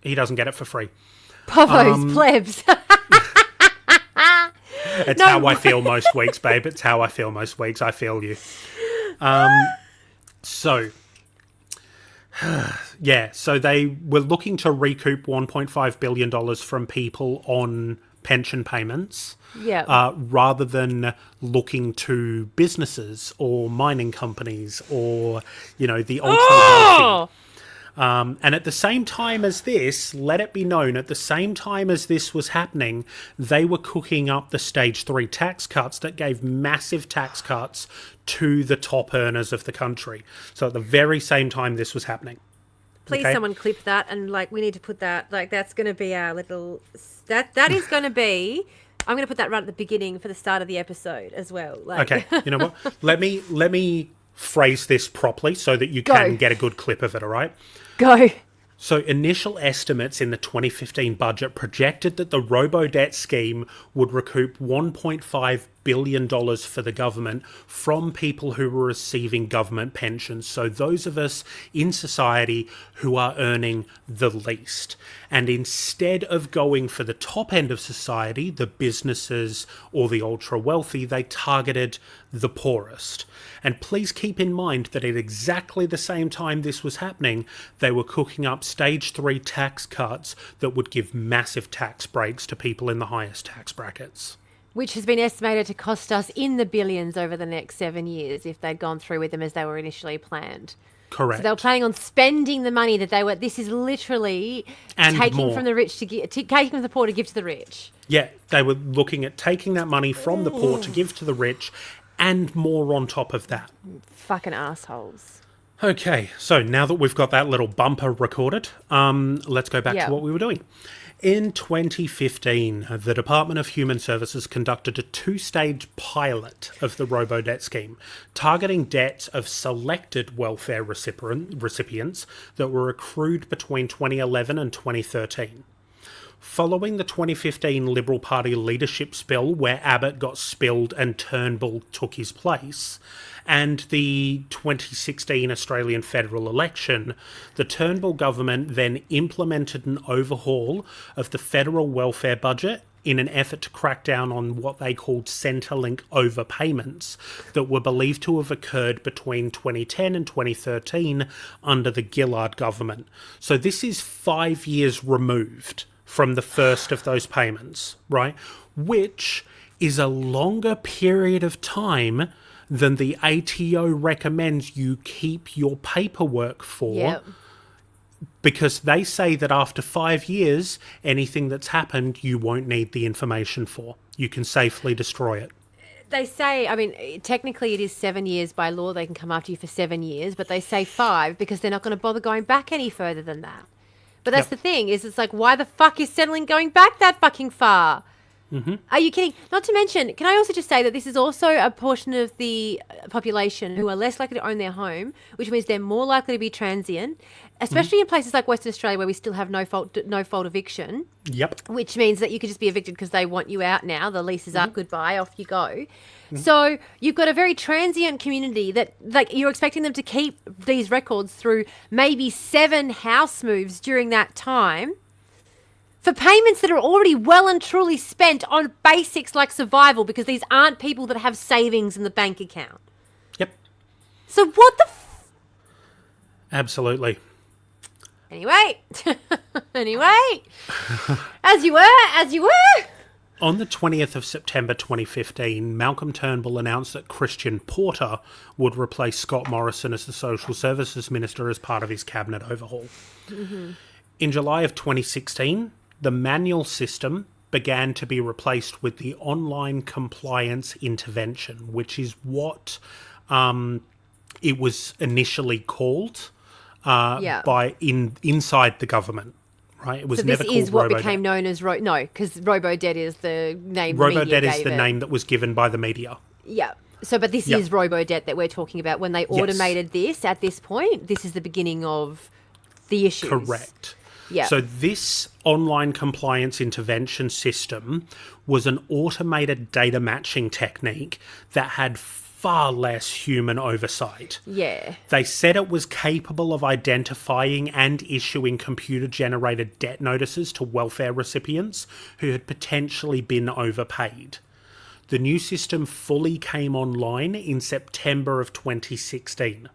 He doesn't get it for free. Povos, plebs. It's how I feel most weeks, babe. It's how I feel most weeks. I feel you. So they were looking to recoup $1.5 billion from people on pension payments rather than looking to businesses or mining companies or, the ultra-wealthy. And at the same time as this, let it be known, at the same time as this was happening, they were cooking up the stage 3 tax cuts that gave massive tax cuts to the top earners of the country. So at the very same time this was happening. Please, someone clip that, and we need to put that. That's going to be our little. That is going to be. I'm going to put that right at the beginning for the start of the episode as well. Okay, you know what? Let me phrase this properly so that you can get a good clip of it. All right. Go. So initial estimates in the 2015 budget projected that the robo-debt scheme would recoup $1.5 billion for the government from people who were receiving government pensions. So those of us in society who are earning the least. And instead of going for the top end of society, the businesses or the ultra-wealthy, they targeted the poorest. And please keep in mind that at exactly the same time this was happening, they were cooking up stage 3 tax cuts that would give massive tax breaks to people in the highest tax brackets. Which has been estimated to cost us in the billions over the next 7 years if they'd gone through with them as they were initially planned. Correct. So they were planning on spending the money that they were. This is literally taking from the rich taking from the poor to give to the rich. Yeah, they were looking at taking that money from the poor to give to the rich, and more on top of that. Fucking assholes. Okay, so now that we've got that little bumper recorded, let's go back to what we were doing. In 2015, the Department of Human Services conducted a 2-stage pilot of the robo-debt scheme, targeting debts of selected welfare recipients that were accrued between 2011 and 2013. Following the 2015 Liberal Party leadership spill where Abbott got spilled and Turnbull took his place, and the 2016 Australian federal election, the Turnbull government then implemented an overhaul of the federal welfare budget in an effort to crack down on what they called Centrelink overpayments that were believed to have occurred between 2010 and 2013 under the Gillard government. So this is 5 years removed from the first of those payments, right? Which is a longer period of time than the ATO recommends you keep your paperwork for, because they say that after 5 years, anything that's happened, you won't need the information for. You can safely destroy it. They say, technically it is 7 years by law. They can come after you for 7 years, but they say 5 because they're not going to bother going back any further than that. But that's the thing, is it's why the fuck is Centrelink going back that fucking far? Mm-hmm. Are you kidding? Not to mention, can I also just say that this is also a portion of the population who are less likely to own their home, which means they're more likely to be transient, especially in places like Western Australia where we still have no fault eviction. Yep. Which means that you could just be evicted because they want you out now. The lease is up. Goodbye. Off you go. So you've got a very transient community that, you're expecting them to keep these records through maybe 7 house moves during that time for payments that are already well and truly spent on basics like survival, because these aren't people that have savings in the bank account. Yep. So what the Absolutely. Anyway, as you were. On the 20th of September 2015, Malcolm Turnbull announced that Christian Porter would replace Scott Morrison as the Social Services Minister as part of his cabinet overhaul. Mm-hmm. In July of 2016, the manual system began to be replaced with the online compliance intervention, which is what it was initially called inside the government. Right? It was so never this called is what robo-debt. became known as because robo-debt is the name. Robo-debt is the name that was given by the media. Yeah. So, but this is robo-debt that we're talking about. When they automated this at this point, this is the beginning of the issues. Correct. Yeah. So this online compliance intervention system was an automated data matching technique that had far less human oversight. Yeah. They said it was capable of identifying and issuing computer-generated debt notices to welfare recipients who had potentially been overpaid. The new system fully came online in September of 2016.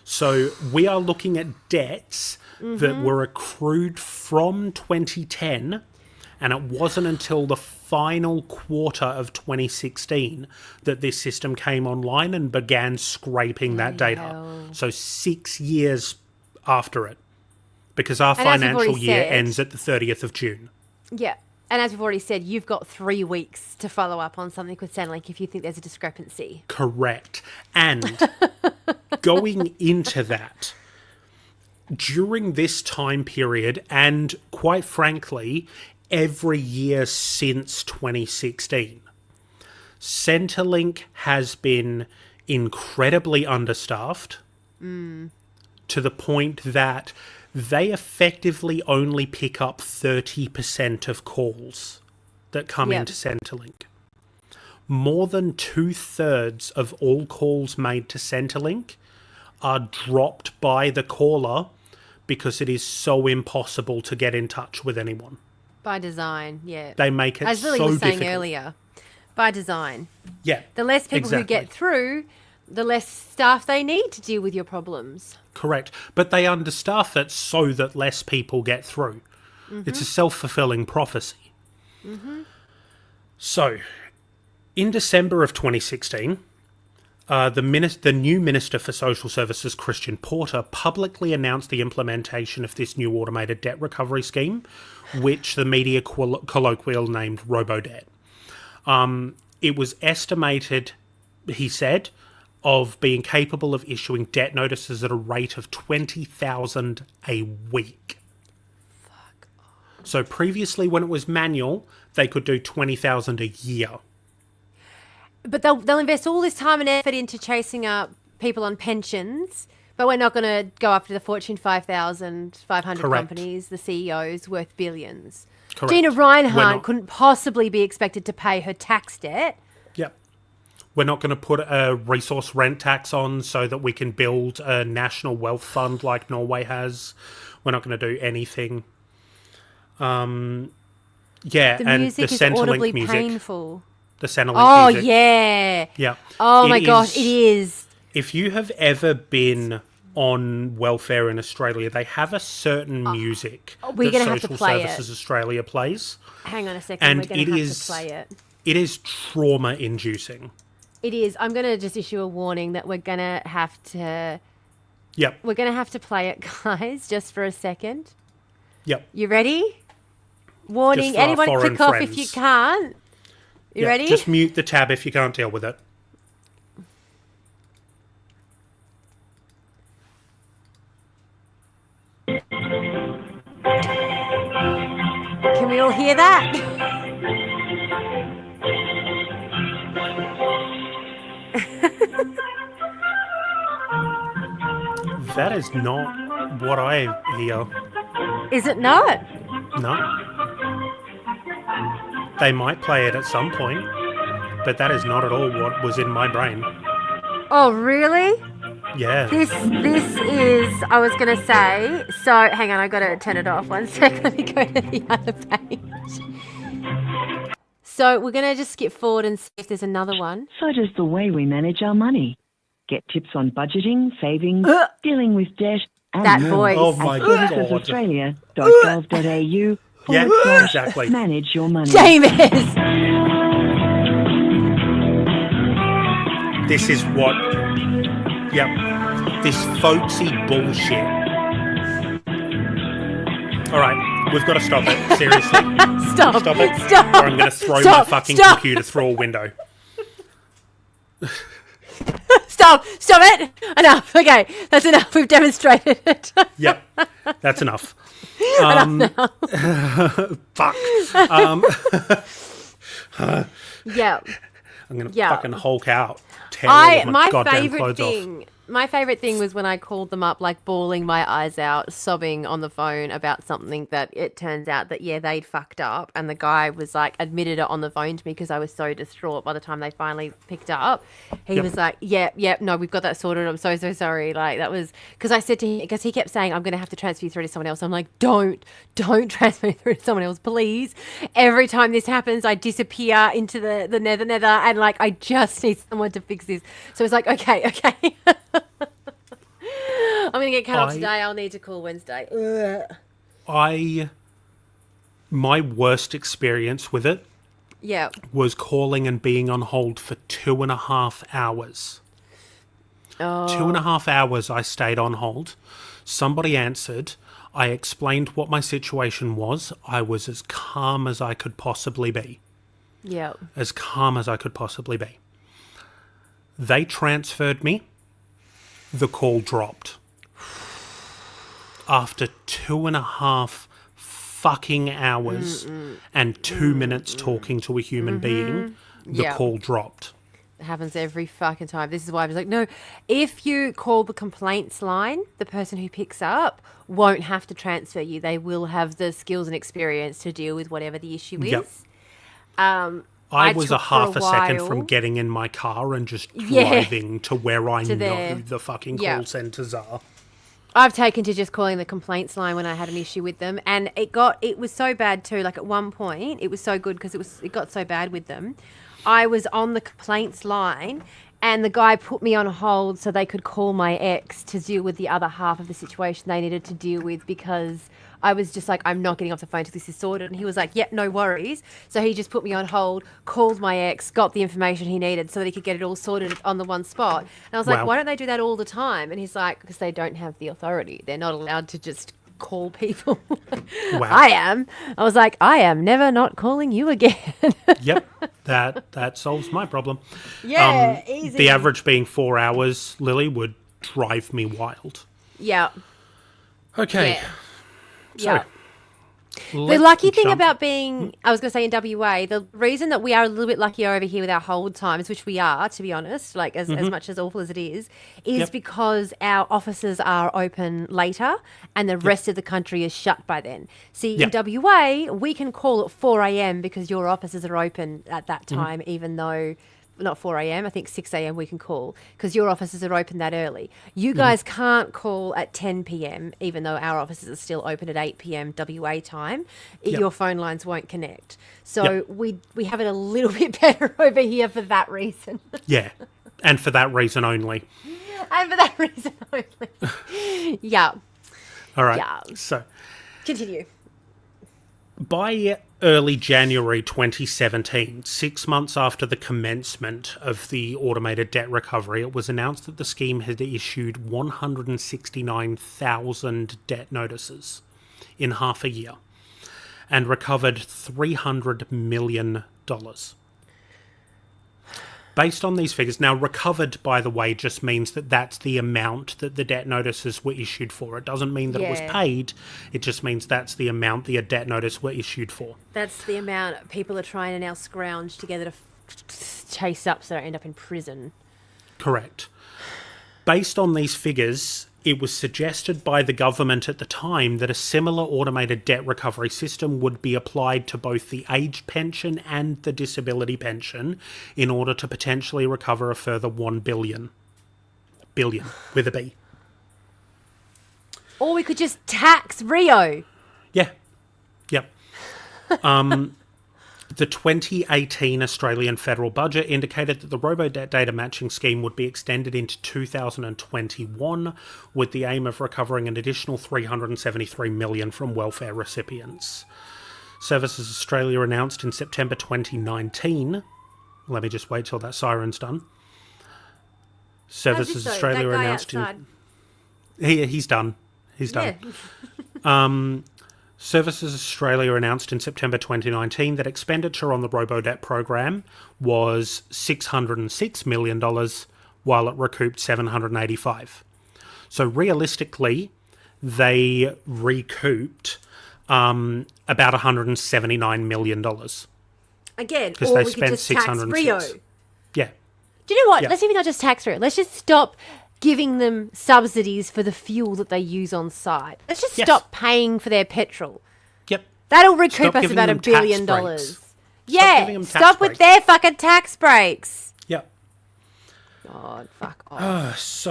So we are looking at debts that were accrued from 2010, and it wasn't until the final quarter of 2016 that this system came online and began scraping that data. Hell. So 6 years after it, because our And as we've financial already year said- ends at the 30th of June. Yeah. And as we've already said, you've got 3 weeks to follow up on something with Centrelink if you think there's a discrepancy. Correct. And going into that, during this time period, and quite frankly, every year since 2016, Centrelink has been incredibly understaffed to the point that they effectively only pick up 30% of calls that come into Centrelink. More than 2/3 of all calls made to Centrelink are dropped by the caller because it is so impossible to get in touch with anyone. By design, yeah. They make it As Lily so was saying difficult. earlier, by design. Yeah. The less people who exactly. get through, the less staff they need to deal with your problems. Correct. But they understaff it so that less people get through. It's a self-fulfilling prophecy. So, in December of 2016, the new Minister for Social Services, Christian Porter, publicly announced the implementation of this new automated debt recovery scheme, which the media colloquial named RoboDebt. It was estimated, he said, of being capable of issuing debt notices at a rate of 20,000 a week. Fuck off. So previously, when it was manual, they could do 20,000 a year. But they'll invest all this time and effort into chasing up people on pensions, but we're not going to go after the Fortune 5,500 Correct. companies, the CEOs worth billions. Correct. Gina We're Reinhardt not- couldn't possibly be expected to pay her tax debt. Yep. We're not going to put a resource rent tax on so that we can build a national wealth fund like Norway has. We're not going to do anything. Yeah, The and music the is audibly Centrelink music. painful. The Centrelink Oh, music. yeah. Yeah. Oh, It my gosh, it is. If you have ever been on welfare in Australia, they have a certain music we're that gonna have to Social play it. Services Australia plays. Hang on a second. And We're going it to have is- to play it. It is trauma-inducing. It is. I'm going to just issue a warning that we're going to have to... Yep, We're going to have to play it, guys, just for a second. yep. You ready? Warning, Just for our anyone foreign click off if friends. you can't. You Yep. ready? Just mute the tab if you can't deal with it. Can we all hear that? That is not what I hear. Is it not? No. They might play it at some point, but that is not at all what was in my brain. Oh, really? Yeah. This is, I was going to say, so hang on, I got to turn it off. One sec, let me go to the other page. So we're going to just skip forward and see if there's another one. So does the way we manage our money. Get tips on budgeting, savings, dealing with debt, and That more voice. Oh my at God. servicesaustralia.gov.au Yeah, / exactly. manage your money. James! This is what... Yep. This folksy bullshit. All right, we've got to stop it. Seriously. Stop. Stop it. Stop. Or I'm going to throw Stop. my fucking Stop. computer through a window. Stop it. Enough. Okay, that's enough. We've demonstrated it. Yep, that's enough. Fuck. Yeah. I'm going to Yeah. fucking Hulk out. Tear all of my My goddamn favorite clothes off. thing My favourite thing was when I called them up, like bawling my eyes out, sobbing on the phone about something that it turns out that, they'd fucked up. And the guy was like, admitted it on the phone to me because I was so distraught by the time they finally picked up. He was like, no, we've got that sorted. I'm so sorry. Like, that was because I said to him, because he kept saying, I'm going to have to transfer you through to someone else. I'm like, don't transfer me through to someone else, please. Every time this happens, I disappear into the nether, and like, I just need someone to fix this. So it's like, okay. I'm going to get cut off today. I'll need to call Wednesday. My worst experience with it was calling and being on hold for 2.5 hours. 2.5 hours I stayed on hold. Somebody answered. I explained what my situation was. I was as calm as I could possibly be. Yeah. As calm as I could possibly be. They transferred me. The call dropped. After 2.5 fucking hours and 2 minutes talking to a human being, the call dropped. It happens every fucking time. This is why I was like, no, if you call the complaints line, the person who picks up won't have to transfer you. They will have the skills and experience to deal with whatever the issue is. I was a half a second from getting in my car and just driving to where I know the fucking call centres are. I've taken to just calling the complaints line when I had an issue with them, and it was so bad too. Like at one point, it was so good because it got so bad with them. I was on the complaints line, and the guy put me on hold so they could call my ex to deal with the other half of the situation they needed to deal with, because I was just like, I'm not getting off the phone till this is sorted. And he was like, yep, no worries. So he just put me on hold, called my ex, got the information he needed so that he could get it all sorted on the one spot. And I was like, why don't they do that all the time? And he's like, because they don't have the authority. They're not allowed to just call people. I am. I was like, I am never not calling you again. Yep, that solves my problem. Yeah, easy. The average being 4 hours, Lily, would drive me wild. Yeah. Okay. Yeah. So, the lucky thing about being, I was going to say in WA, the reason that we are a little bit luckier over here with our hold times, which we are, to be honest, like as much as awful as it is because our offices are open later and the rest of the country is shut by then. See, in WA, we can call at 4 a.m. because your offices are open at that time, even though... Not 4 a.m. I think 6 a.m. we can call because your offices are open that early. You guys can't call at 10 p.m. even though our offices are still open at 8 p.m. WA time. Your phone lines won't connect. So we have it a little bit better over here for that reason. Yeah, and for that reason only. And for that reason only. Yeah. All right. Yeah. So continue. By early January 2017, 6 months after the commencement of the automated debt recovery, it was announced that the scheme had issued 169,000 debt notices in half a year and recovered $300 million. Based on these figures, now recovered, by the way, just means that that's the amount that the debt notices were issued for. It doesn't mean that it was paid. It just means that's the amount the debt notice were issued for. That's the amount people are trying to now scrounge together to chase up so they don't end up in prison. Correct. Based on these figures, it was suggested by the government at the time that a similar automated debt recovery system would be applied to both the age pension and the disability pension in order to potentially recover a further $1 billion. Billion, with a B. Or we could just tax Rio. Yeah. Yep. The 2018 Australian federal budget indicated that the robo-debt data matching scheme would be extended into 2021 with the aim of recovering an additional $373 million from welfare recipients. Services Australia announced in September 2019... Let me just wait till that siren's done. Services Australia announced... He's done. He's done. Yeah. Services Australia announced in September 2019 that expenditure on the RoboDebt program was $606 million, while it recouped $785. So realistically, they recouped about $179 million. Again, because or they we spent could just tax Rio. Yeah. Do you know what? Let's even not just tax Rio. Let's just stop giving them subsidies for the fuel that they use on site. Let's just stop paying for their petrol. Yep. That'll recoup us about $1 billion. Stop with their fucking tax breaks. Yep. God, fuck off.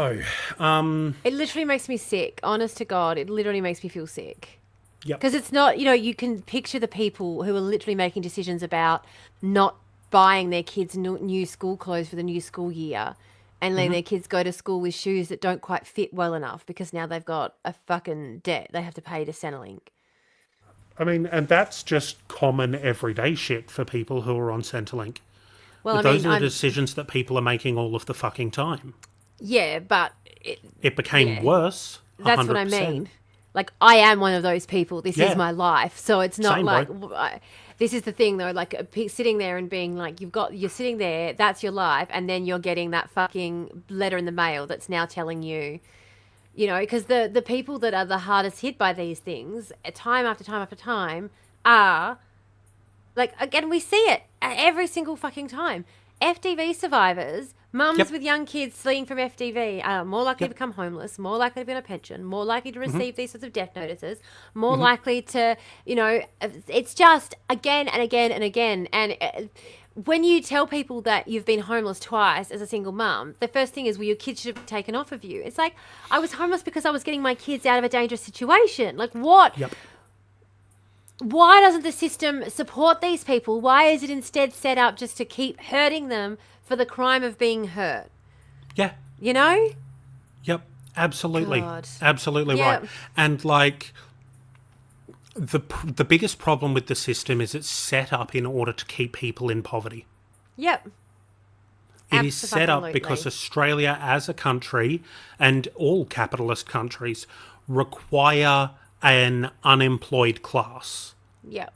It literally makes me sick. Honest to God, it literally makes me feel sick. Yep. Because it's not, you can picture the people who are literally making decisions about not buying their kids new school clothes for the new school year and letting their kids go to school with shoes that don't quite fit well enough because now they've got a fucking debt they have to pay to Centrelink. I mean, and that's just common everyday shit for people who are on Centrelink. Well, those are the decisions that people are making all of the fucking time. Yeah, but... It became worse. 100%. That's what I mean. Like, I am one of those people. This is my life. So it's not this is the thing, though, like sitting there and being like, you're sitting there, that's your life, and then you're getting that fucking letter in the mail that's now telling you, because the people that are the hardest hit by these things, time after time after time, are, like, again, we see it every single fucking time. FDV survivors, mums with young kids fleeing from FDV are more likely to become homeless, more likely to be on a pension, more likely to receive these sorts of death notices, more likely to, it's just again and again and again. And when you tell people that you've been homeless twice as a single mum, the first thing is, well, your kids should have been taken off of you. It's like, I was homeless because I was getting my kids out of a dangerous situation. Like, what? Yep. Why doesn't the system support these people? Why is it instead set up just to keep hurting them for the crime of being hurt? Yeah. Yep. Absolutely. God. Absolutely right. And like the biggest problem with the system is it's set up in order to keep people in poverty. Yep. It is set up because Australia as a country and all capitalist countries require an unemployed class. Yeah.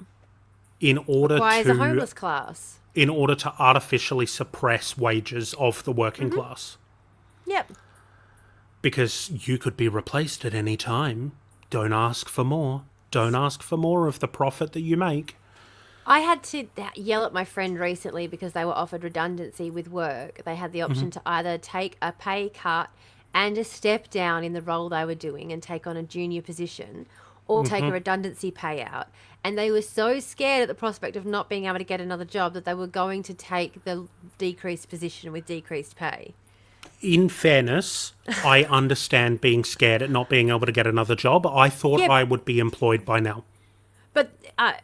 In order Why is a homeless class? In order to artificially suppress wages of the working class. Yep. Because you could be replaced at any time. Don't ask for more. Don't ask for more of the profit that you make. I had to yell at my friend recently because they were offered redundancy with work. They had the option to either take a pay cut and a step down in the role they were doing and take on a junior position, or take a redundancy payout. And they were so scared at the prospect of not being able to get another job that they were going to take the decreased position with decreased pay. In fairness, I understand being scared at not being able to get another job. I thought I would be employed by now. But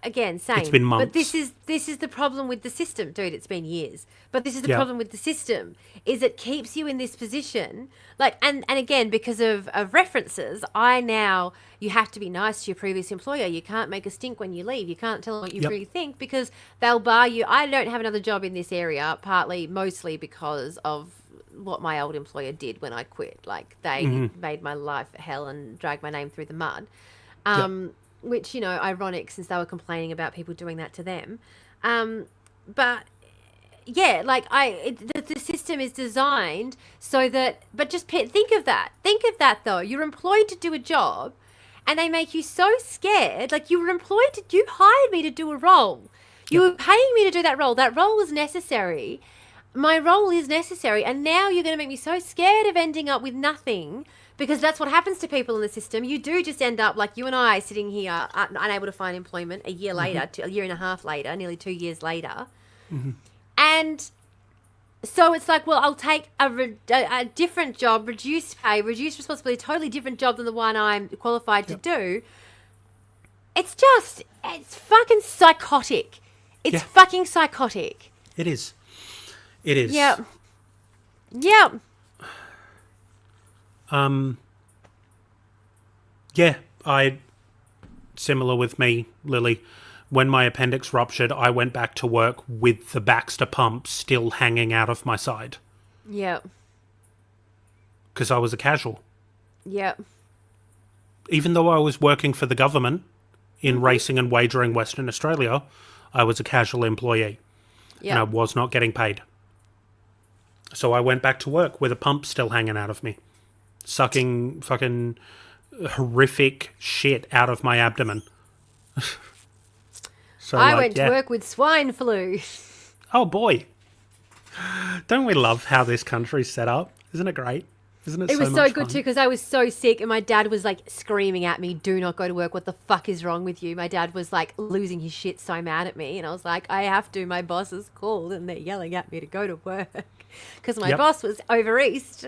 again, same. It's been months. But this is the problem with the system, dude. It's been years. But this is the problem with the system, is it keeps you in this position. Like, and again, because of references, you have to be nice to your previous employer. You can't make a stink when you leave. You can't tell them what you really think because they'll bar you. I don't have another job in this area, mostly because of what my old employer did when I quit. Like, they made my life hell and dragged my name through the mud. Which, ironic since they were complaining about people doing that to them. But yeah, like the system is designed so that, but just think of that. Think of that though. You're employed to do a job and they make you so scared. Like, you hired me to do a role. You were paying me to do that role. That role was necessary. My role is necessary. And now you're going to make me so scared of ending up with nothing. Because that's what happens to people in the system. You do just end up like you and I sitting here unable to find employment a year later, a year and a half later, nearly 2 years later. And so it's like, well, I'll take a different job, reduced pay, reduced responsibility, totally different job than the one I'm qualified to do. It's fucking psychotic. It's fucking psychotic. It is. It is. Yep. Similar with me, Lily. When my appendix ruptured, I went back to work with the Baxter pump still hanging out of my side. Yep. Because I was a casual. Yep. Even though I was working for the government in racing and wagering Western Australia, I was a casual employee. Yep. And I was not getting paid. So I went back to work with a pump still hanging out of me. Sucking fucking horrific shit out of my abdomen. So I went to work with swine flu. Oh boy. Don't we love how this country's set up? Isn't it great? Isn't it? It was so so much good fun? too because I was so sick and my dad was like screaming at me, "Do not go to work. What the fuck is wrong with you?" My dad was like losing his shit, so mad at me, and I was like, "I have to. My boss has called and they're yelling at me to go to work because my boss was over east.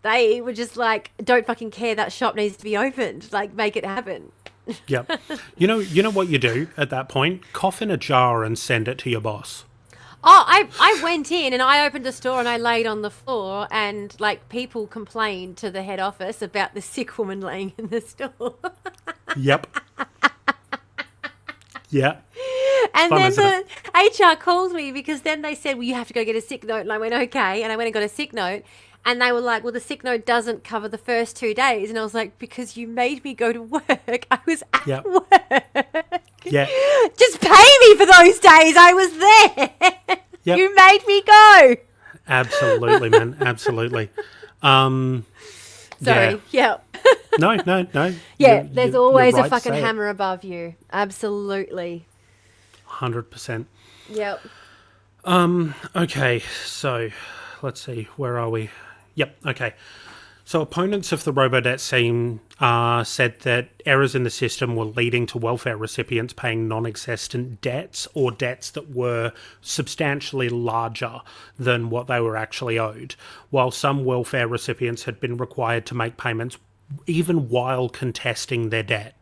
They were just like, don't fucking care. That shop needs to be opened. Like, make it happen." Yep. You know what you do at that point? Cough in a jar and send it to your boss. Oh, I went in and I opened a store and I laid on the floor and like people complained to the head office about the sick woman laying in the store. Yep. Yeah. And Fun, then isn't the HR called me because then they said, "Well, you have to go get a sick note." And I went, "Okay." And I went and got a sick note. And they were like, "Well, the sick note doesn't cover the first 2 days." And I was like, "Because you made me go to work. I was at work. Yeah. Just pay me for those days. I was there. Yep. You made me go." Absolutely, man. Absolutely. Sorry. Yeah. No. Yeah, there's always you're a right to fucking say it. hammer above you. Absolutely. 100%. Yep. Okay, so let's see. Where are we? Yep, okay. So opponents of the robo-debt scheme said that errors in the system were leading to welfare recipients paying non-existent debts or debts that were substantially larger than what they were actually owed, while some welfare recipients had been required to make payments even while contesting their debt.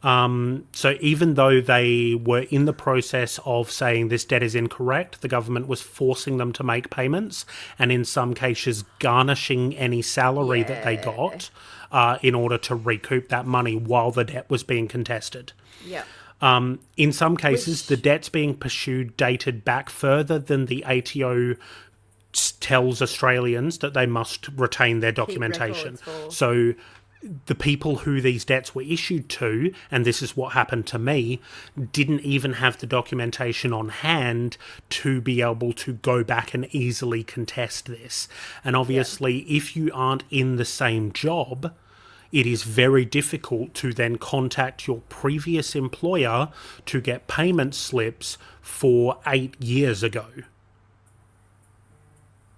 So even though they were in the process of saying this debt is incorrect, the government was forcing them to make payments and in some cases garnishing any salary that they got in order to recoup that money while the debt was being contested. Yep. In some cases, the debts being pursued dated back further than the ATO tells Australians that they must retain their documentation. So the people who these debts were issued to, and this is what happened to me, didn't even have the documentation on hand to be able to go back and easily contest this. And obviously, if you aren't in the same job, it is very difficult to then contact your previous employer to get payment slips for 8 years ago.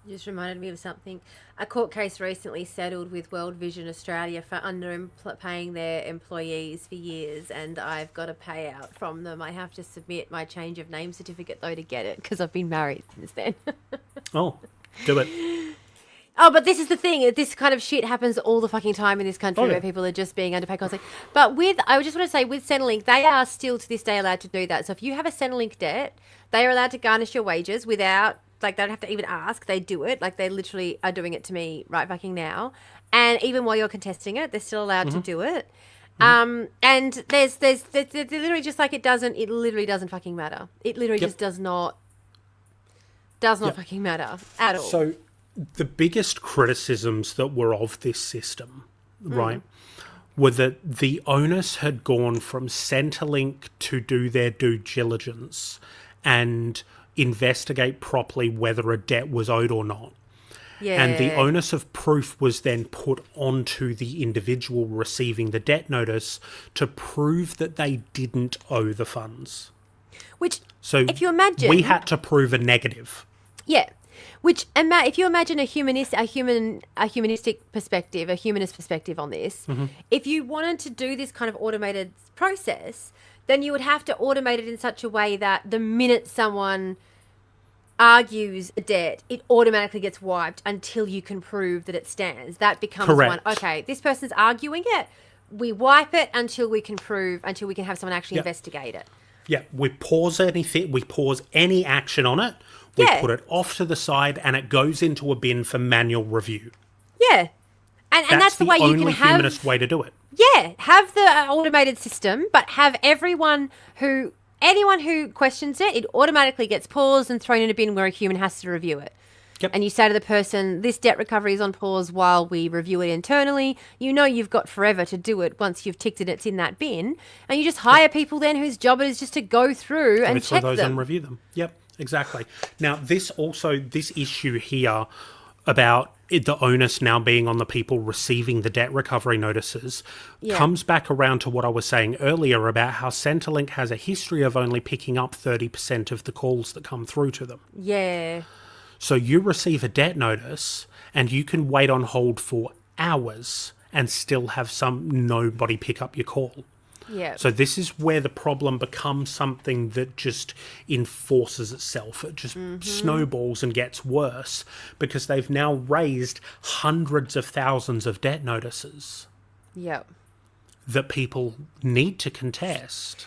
You just reminded me of something. A court case recently settled with World Vision Australia for underpaying their employees for years, and I've got a payout from them. I have to submit my change of name certificate, though, to get it, because I've been married since then. Oh, do it. Oh, but this is the thing. This kind of shit happens all the fucking time in this country where people are just being underpaid constantly. But I just want to say, with Centrelink, they are still to this day allowed to do that. So if you have a Centrelink debt, they are allowed to garnish your wages without... Like, they don't have to even ask. They do it. Like, they literally are doing it to me right fucking now. And even while you're contesting it, they're still allowed to do it. And there's literally just like it literally doesn't fucking matter. It literally just does not fucking matter at all. So the biggest criticisms that were of this system, right, were that the onus had gone from Centrelink to do their due diligence and investigate properly whether a debt was owed or not. Yeah. And the onus of proof was then put onto the individual receiving the debt notice to prove that they didn't owe the funds. Which, So if you imagine... we had to prove a negative. Yeah. Which, if you imagine a humanist perspective on this, if you wanted to do this kind of automated process, then you would have to automate it in such a way that the minute someone argues a debt, it automatically gets wiped until you can prove that it stands. That becomes Correct. one. Okay, this person's arguing it. We wipe it until we can have someone actually investigate it. Yeah, we pause anything. We pause any action on it. We put it off to the side, and it goes into a bin for manual review. Yeah, and that's the way you can have. That's the only humanist way to do it. Yeah, have the automated system, but have anyone who questions it, it automatically gets paused and thrown in a bin where a human has to review it. Yep. And you say to the person, this debt recovery is on pause while we review it internally. You know you've got forever to do it once you've ticked it, it's in that bin. And you just hire people then whose job it is just to go through and check those them. and review them. Yep, exactly. Now, this issue here about the onus now being on the people receiving the debt recovery notices comes back around to what I was saying earlier about how Centrelink has a history of only picking up 30% of the calls that come through to them. Yeah. So you receive a debt notice and you can wait on hold for hours and still have nobody pick up your call. Yeah. So this is where the problem becomes something that just enforces itself. It just snowballs and gets worse because they've now raised hundreds of thousands of debt notices Yep. that people need to contest,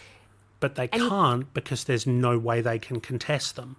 but they can't because there's no way they can contest them.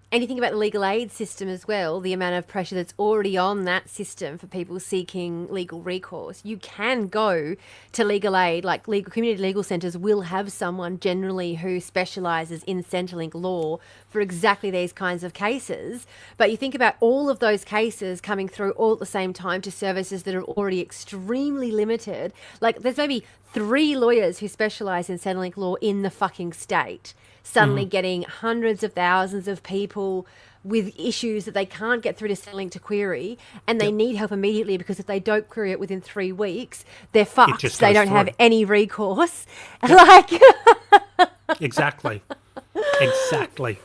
And you think about the legal aid system as well, the amount of pressure that's already on that system for people seeking legal recourse. You can go to legal aid, like community legal centres will have someone generally who specialises in Centrelink law for exactly these kinds of cases. But you think about all of those cases coming through all at the same time to services that are already extremely limited. Like there's maybe 3 lawyers who specialise in Centrelink law in the fucking state. Suddenly getting hundreds of thousands of people with issues that they can't get through to Centrelink to query, and they need help immediately because if they don't query it within 3 weeks, they're fucked. They don't have any recourse. Like Exactly.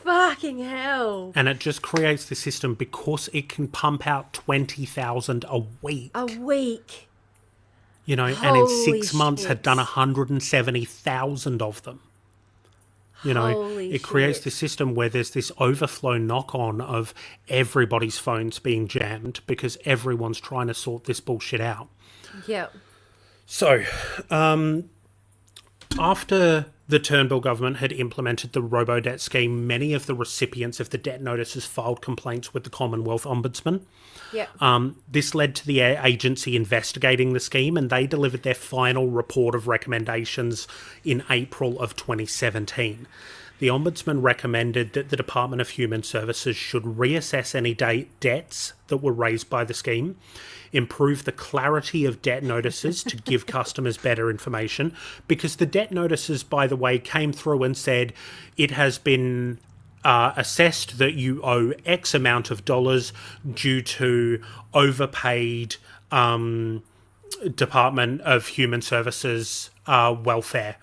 Fucking hell. And it just creates the system because it can pump out 20,000 a week. A week. You know, and in 6 months had done 170,000 of them. You know, it creates this system where there's this overflow knock-on of everybody's phones being jammed because everyone's trying to sort this bullshit out. Yeah. So, after the Turnbull government had implemented the robo-debt scheme, many of the recipients of the debt notices filed complaints with the Commonwealth Ombudsman. Yeah. This led to the agency investigating the scheme, and they delivered their final report of recommendations in April of 2017. The Ombudsman recommended that the Department of Human Services should reassess any debts that were raised by the scheme, improve the clarity of debt notices to give customers better information, because the debt notices, by the way, came through and said it has been assessed that you owe X amount of dollars due to overpaid Department of Human Services welfare.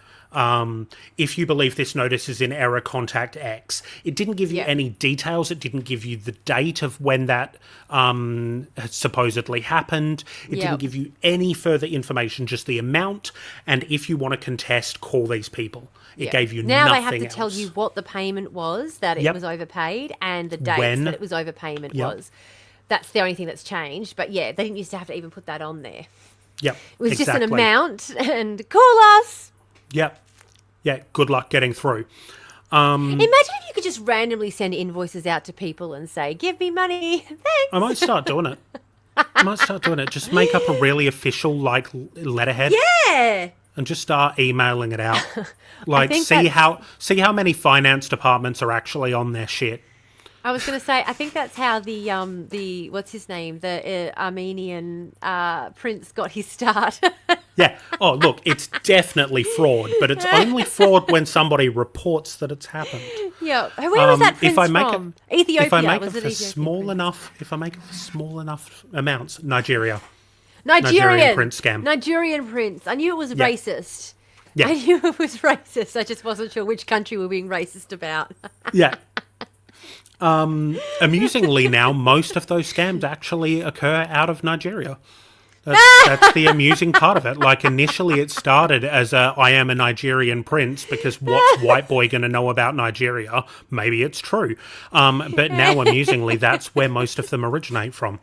If you believe this notice is in error, contact X. It didn't give you any details. It didn't give you the date of when that supposedly happened. It didn't give you any further information, just the amount. And if you want to contest, call these people. It gave you now nothing they have to else. tell you what the payment was, that it was overpaid, and the dates that it was overpayment was. That's the only thing that's changed. But yeah, they didn't used to have to even put that on there. Yep, it was just an amount, and call us. Yep. Yeah, good luck getting through. Imagine if you could just randomly send invoices out to people and say, give me money, thanks. I might start doing it. Just make up a really official, like, letterhead. Yeah. And just start emailing it out. Like, see how many finance departments are actually on their shit. I was going to say, I think that's how the what's his name, the Armenian prince got his start. Yeah. Oh, look, it's definitely fraud, but it's only fraud when somebody reports that it's happened. Yeah. Where was that prince from? Ethiopia. If I make it for small enough amounts, Nigeria. Nigerian prince scam. Nigerian prince. I knew it was racist. Yeah. I knew it was racist. I just wasn't sure which country we're being racist about. Yeah. Amusingly now, most of those scams actually occur out of Nigeria. That's the amusing part of it. Like, initially it started as I am a Nigerian prince because what's white boy going to know about Nigeria? Maybe it's true. But now, amusingly, that's where most of them originate from.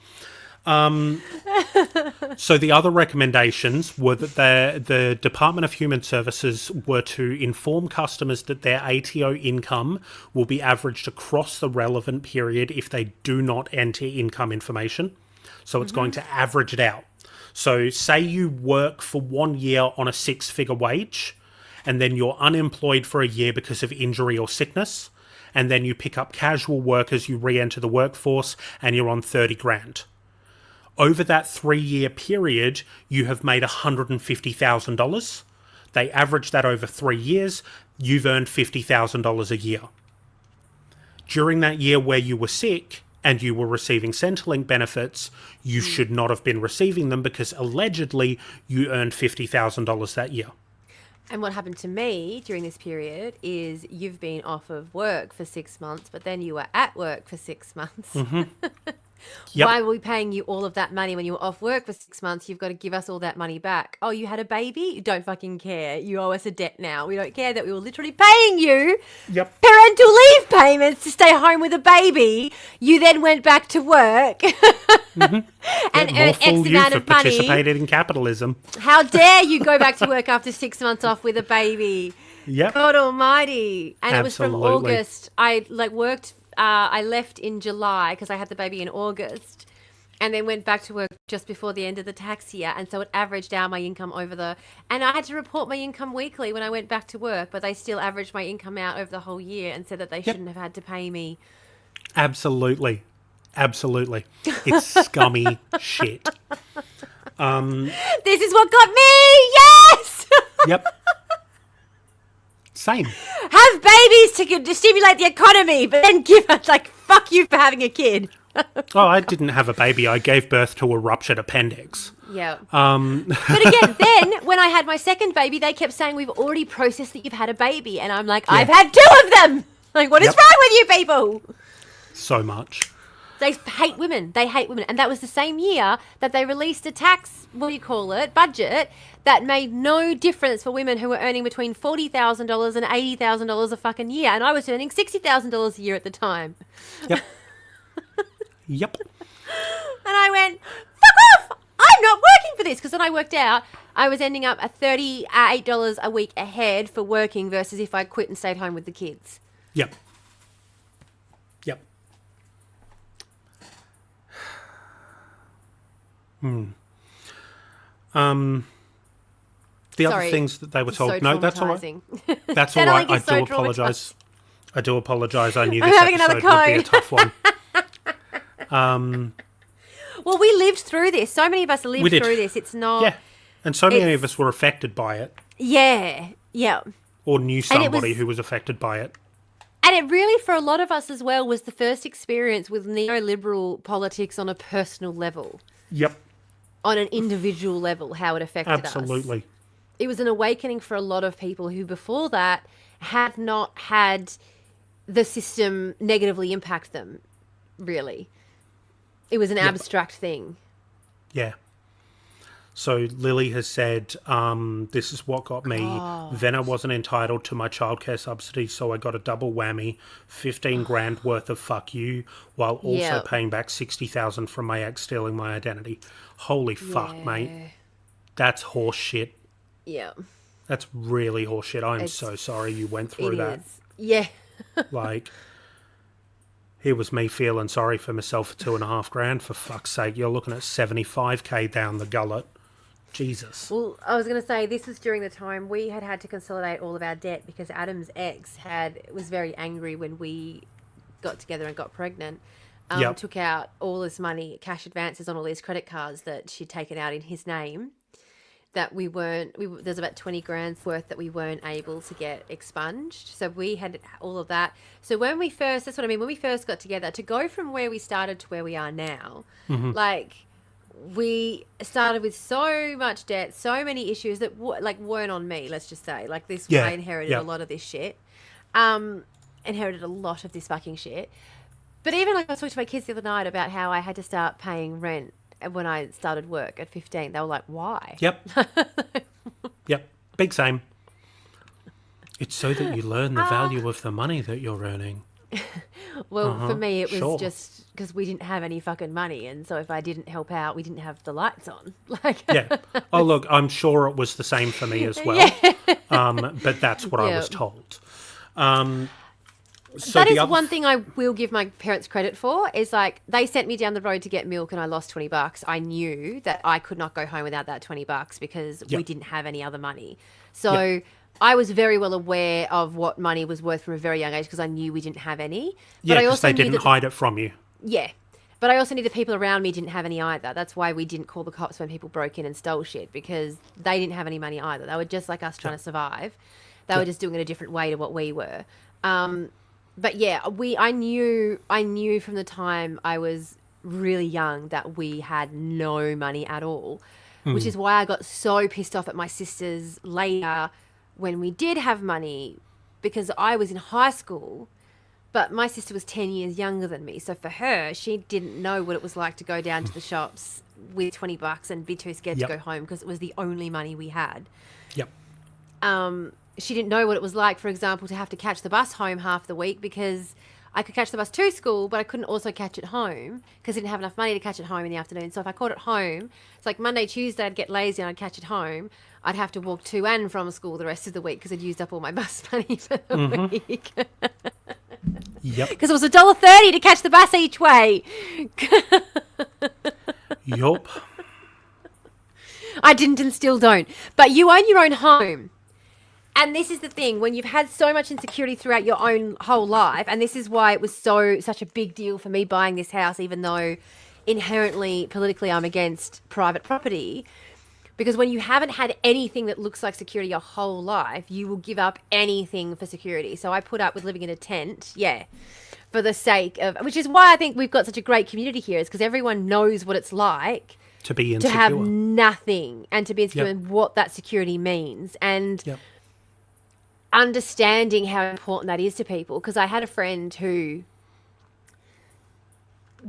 So the other recommendations were that the Department of Human Services were to inform customers that their ATO income will be averaged across the relevant period if they do not enter income information. So it's going to average it out. So say you work for 1 year on a 6-figure wage, and then you're unemployed for a year because of injury or sickness, and then you pick up casual work as you re-enter the workforce, and you're on 30 grand. Over that 3-year period, you have made $150,000. They average that over 3 years. You've earned $50,000 a year. During that year where you were sick and you were receiving Centrelink benefits, you should not have been receiving them because allegedly you earned $50,000 that year. And what happened to me during this period is you've been off of work for 6 months, but then you were at work for 6 months. Mm-hmm. Yep. Why were we paying you all of that money when you were off work for 6 months? You've got to give us all that money back. Oh, you had a baby? You don't fucking care. You owe us a debt now. We don't care that we were literally paying you Yep. parental leave payments to stay home with a baby. You then went back to work and earned X amount of money. Participated in capitalism. How dare you go back to work after 6 months off with a baby? Yep. God almighty. And Absolutely. It was from August. I left in July because I had the baby in August and then went back to work just before the end of the tax year. And so it averaged out my income and I had to report my income weekly when I went back to work, but they still averaged my income out over the whole year and said that they shouldn't have had to pay me. Absolutely. It's scummy shit. This is what got me. Yes. Yep. Same. Have babies to stimulate the economy, but then give us fuck you for having a kid. Oh, I didn't have a baby. I gave birth to a ruptured appendix. Yeah. But again, then when I had my second baby, they kept saying we've already processed that you've had a baby, and I'm like, Yeah. I've had 2 of them. Like, what is wrong with you people? So much. They hate women. And that was the same year that they released a tax, budget, that made no difference for women who were earning between $40,000 and $80,000 a fucking year. And I was earning $60,000 a year at the time. Yep. Yep. And I went, fuck off! I'm not working for this. Because then I worked out I was ending up at $38 a week ahead for working versus if I quit and stayed home with the kids. Yep. Yep. The other things that they were told. So no, that's all right. That's all That right. I so do apologise. I do apologise. I knew I'm this having episode another would be a tough one. Well, we lived through this. So many of us lived through this. It's not. Yeah. And so many of us were affected by it. Yeah. Yeah. Or knew somebody who was affected by it. And it really, for a lot of us as well, was the first experience with neoliberal politics on a personal level. Yep. On an individual level, how it affected us. Absolutely. It was an awakening for a lot of people who before that had not had the system negatively impact them, really. It was an abstract thing. Yeah. So Lily has said, this is what got me. Then I wasn't entitled to my childcare subsidy, so I got a double whammy, 15 grand worth of fuck you, while also paying back 60,000 from my ex stealing my identity. Holy fuck, mate. That's horse shit. Yeah. That's really horse shit. I'm so sorry you went through that. Yeah. Like, here was me feeling sorry for myself for $2.5 grand. For fuck's sake, you're looking at 75k down the gullet. Jesus. Well, I was going to say, this was during the time we had to consolidate all of our debt because Adam's ex was very angry when we got together and got pregnant. Took out all this money, cash advances on all these credit cards that she'd taken out in his name. That there's about 20 grand's worth that we weren't able to get expunged. So we had all of that. So when we first got together, to go from where we started to where we are now, we started with so much debt, so many issues that weren't on me, let's just say. Like this, I inherited a lot of this shit. Inherited a lot of this fucking shit. But even I was talking to my kids the other night about how I had to start paying rent when I started work at 15. They were like, why? Yep. Yep. Big same. It's so that you learn the value of the money that you're earning. Well, for me, it was just because we didn't have any fucking money. And so if I didn't help out, we didn't have the lights on. Yeah. Oh, look, I'm sure it was the same for me as well. But that's what I was told. So that is one thing I will give my parents credit for is they sent me down the road to get milk and I lost $20. I knew that I could not go home without that $20 because we didn't have any other money. So I was very well aware of what money was worth from a very young age because I knew we didn't have any. Yeah, because they didn't hide it from you. Yeah. But I also knew the people around me didn't have any either. That's why we didn't call the cops when people broke in and stole shit because they didn't have any money either. They were just like us trying to survive. They were just doing it a different way to what we were. But yeah, I knew from the time I was really young that we had no money at all, which is why I got so pissed off at my sisters later when we did have money, because I was in high school, but my sister was 10 years younger than me. So for her, she didn't know what it was like to go down to the shops with $20 and be too scared to go home because it was the only money we had. Yep. She didn't know what it was like, for example, to have to catch the bus home half the week because I could catch the bus to school, but I couldn't also catch it home because I didn't have enough money to catch it home in the afternoon. So if I caught it home, it's like Monday, Tuesday, I'd get lazy and I'd catch it home. I'd have to walk to and from school the rest of the week because I'd used up all my bus money for the week. Yep. Because it was $1.30 to catch the bus each way. Yup. I didn't and still don't. But you own your own home. And this is the thing, when you've had so much insecurity throughout your own whole life, and this is why it was such a big deal for me buying this house, even though inherently, politically, I'm against private property, because when you haven't had anything that looks like security your whole life, you will give up anything for security. So I put up with living in a tent, for the sake of, which is why I think we've got such a great community here, is because everyone knows what it's like to be insecure. To have nothing and to be insecure and what that security means. And understanding how important that is to people, because I had a friend who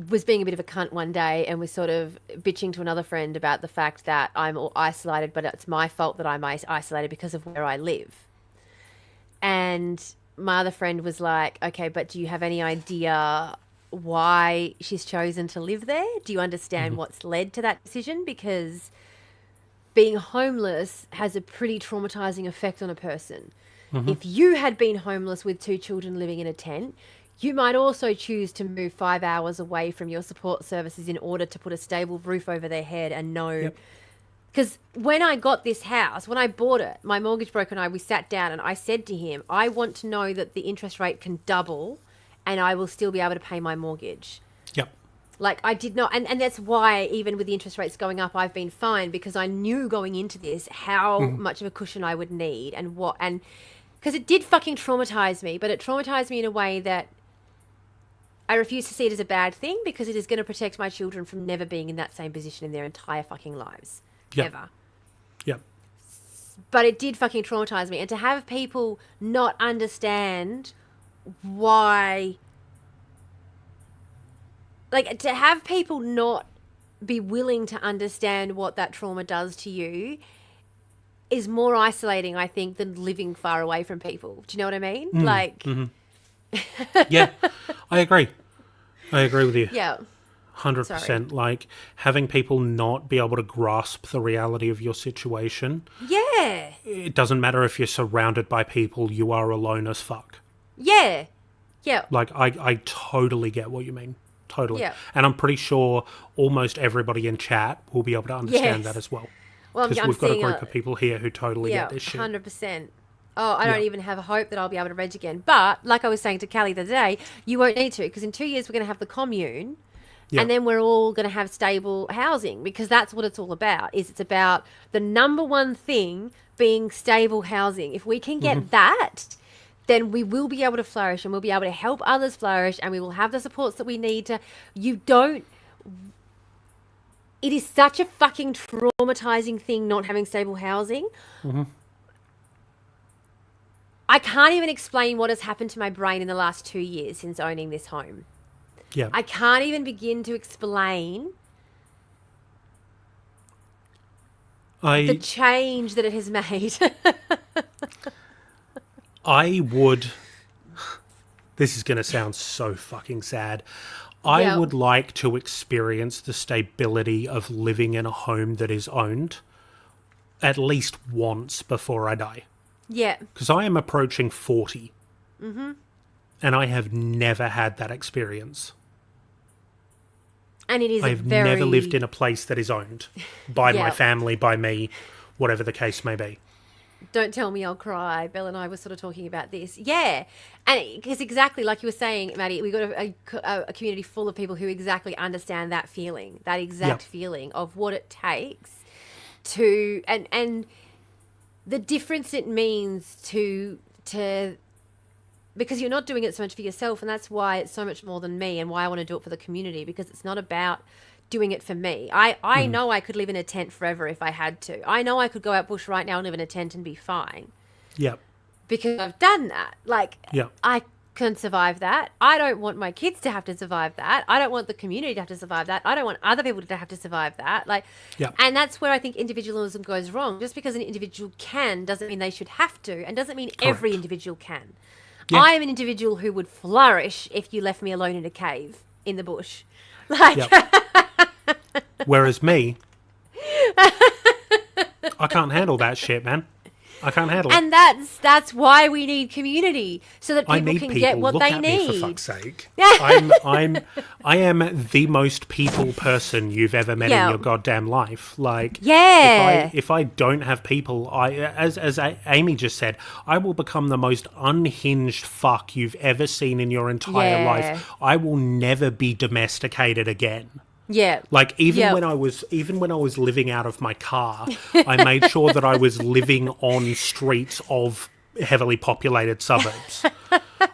was being a bit of a cunt one day and was sort of bitching to another friend about the fact that I'm all isolated, but it's my fault that I'm isolated because of where I live. And my other friend was like, okay, but do you have any idea why she's chosen to live there? Do you understand what's led to that decision? Because being homeless has a pretty traumatizing effect on a person. If you had been homeless with 2 children living in a tent, you might also choose to move 5 hours away from your support services in order to put a stable roof over their head and know. Because when I got this house, when I bought it, my mortgage broker and we sat down and I said to him, I want to know that the interest rate can double and I will still be able to pay my mortgage. Yep. Like I did not, and that's why even with the interest rates going up, I've been fine, because I knew going into this how much of a cushion I would need and because it did fucking traumatize me, but it traumatized me in a way that I refuse to see it as a bad thing, because it is going to protect my children from never being in that same position in their entire fucking lives. Ever. Yep. But it did fucking traumatize me. And to have people not understand why, like, to have people not be willing to understand what that trauma does to you is more isolating, I think, than living far away from people. Do you know what I mean? Yeah, I agree. I agree with you. Yeah. 100%. Like, having people not be able to grasp the reality of your situation. Yeah. It doesn't matter if you're surrounded by people, you are alone as fuck. Yeah. Yeah. Like, I totally get what you mean. Totally. Yeah. And I'm pretty sure almost everybody in chat will be able to understand that as well. Well, because we've got a group of people here who totally get this shit. 100%. Oh, I don't even have a hope that I'll be able to reg again. But like I was saying to Callie the other day, you won't need to, because in 2 years we're going to have the commune, and then we're all going to have stable housing, because that's what it's all about. It's about the number one thing being stable housing. If we can get that, then we will be able to flourish, and we'll be able to help others flourish, and we will have the supports that we need to. It is such a fucking traumatizing thing not having stable housing. I can't even explain what has happened to my brain in the last 2 years since owning this home. Yeah. I can't even begin to explain the change that it has made. I would... This is going to sound so fucking sad. I would like to experience the stability of living in a home that is owned at least once before I die. Yeah. Because I am approaching 40. And I have never had that experience. And it is I've never lived in a place that is owned by my family, by me, whatever the case may be. Don't tell me I'll cry. Belle and I were sort of talking about this. Yeah. And because exactly like you were saying, Maddie, we've got a community full of people who exactly understand that feeling, that exact feeling of what it takes to, and the difference it means to, because you're not doing it so much for yourself, and that's why it's so much more than me, and why I want to do it for the community, because it's not about doing it for me. I know I could live in a tent forever if I had to. I know I could go out bush right now and live in a tent and be fine. Yep. Because I've done that. Like, Yep. I can survive that. I don't want my kids to have to survive that. I don't want the community to have to survive that. I don't want other people to have to survive that. Like, Yep. and that's where I think individualism goes wrong. Just because an individual can doesn't mean they should have to, and doesn't mean every individual can. Yeah. I am an individual who would flourish if you left me alone in a cave in the bush. Like, Yep. Whereas me, I can't handle that shit, man. I can't handle it. and that's why we need community, so that I people need can people. get what Look they at need. me, for fuck's sake. I am the most people person you've ever met in your goddamn life. Like, if I don't have people, as Amy just said, I will become the most unhinged fuck you've ever seen in your entire life. I will never be domesticated again. Yeah. Like, even when I was living out of my car, I made sure that I was living on streets of heavily populated suburbs.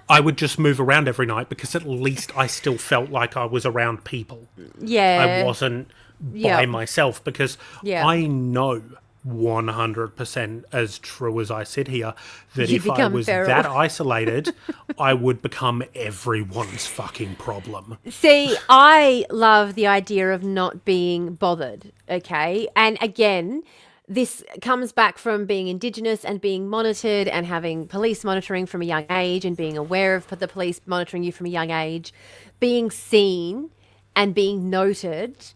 I would just move around every night because at least I still felt like I was around people. Yeah. I wasn't by myself, because I know 100% as true as I sit here that if I was that isolated, I would become everyone's fucking problem. See, I love the idea of not being bothered, okay? And again, this comes back from being Indigenous and being monitored and having police monitoring from a young age and being aware of the police monitoring you from a young age. Being seen and being noted,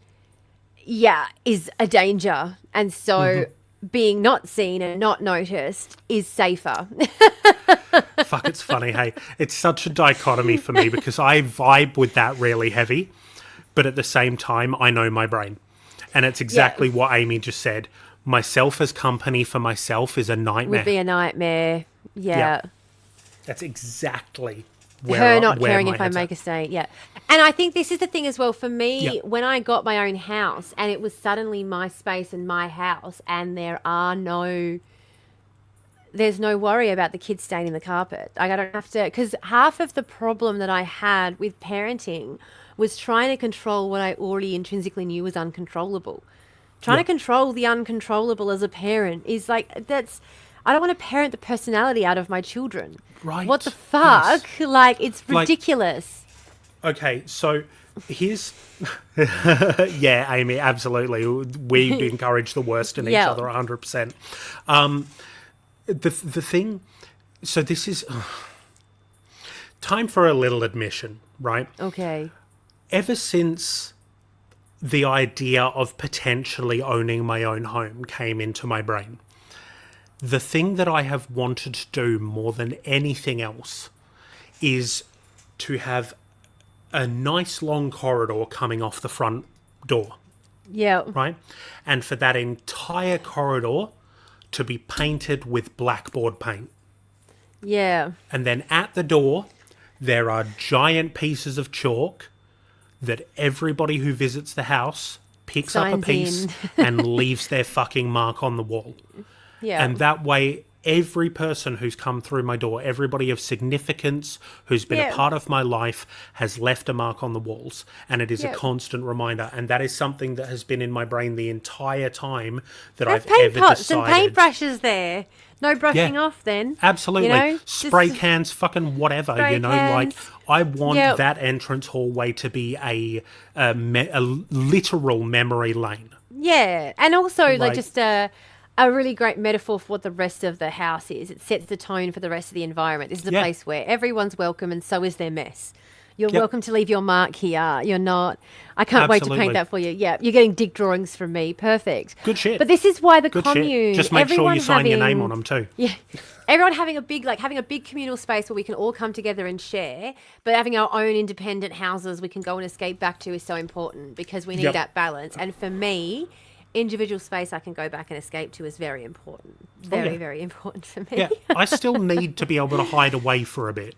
is a danger. And so being not seen and not noticed is safer. Fuck, it's funny, hey? It's such a dichotomy for me because I vibe with that really heavy, but at the same time, I know my brain. And it's exactly what Amy just said. Myself as company for myself is a nightmare. Would be a nightmare. Yeah. That's exactly her not caring if I make a state. Yeah. And I think this is the thing as well for me, when I got my own house and it was suddenly my space and my house, and there's no worry about the kids staining the carpet. I don't have to, because half of the problem that I had with parenting was trying to control what I already intrinsically knew was uncontrollable. Trying to control the uncontrollable as a parent is like, I don't want to parent the personality out of my children. Right. What the fuck? Yes. Like, it's ridiculous. Okay, so here's... yeah, Amy, absolutely. We encourage the worst in each other 100%. The thing... So this is... time for a little admission, right? Okay. Ever since the idea of potentially owning my own home came into my brain, the thing that I have wanted to do more than anything else is to have a nice long corridor coming off the front door. Yeah. Right? And for that entire corridor to be painted with blackboard paint. Yeah. And then at the door, there are giant pieces of chalk that everybody who visits the house picks up a piece and leaves their fucking mark on the wall. Yeah. And that way, every person who's come through my door, everybody of significance who's been a part of my life, has left a mark on the walls. And it is a constant reminder. And that is something that has been in my brain the entire time that I've ever pots decided. And paintbrushes there. No brushing off then. Absolutely. You know? Spray cans, fucking whatever, cans. Like, I want that entrance hallway to be a literal memory lane. Yeah. And also, like just a really great metaphor for what the rest of the house is. It sets the tone for the rest of the environment. This is a place where everyone's welcome and so is their mess. You're welcome to leave your mark here. You're not. I can't wait to paint that for you. Yeah, you're getting dick drawings from me. Perfect. Good shit. But this is why the Good commune. Shit. Just make sure you sign your name on them too. Yeah, everyone having a big communal space where we can all come together and share. But having our own independent houses we can go and escape back to is so important because we need that balance. And for me, individual space I can go back and escape to is very important. Very important for me. Yeah, I still need to be able to hide away for a bit.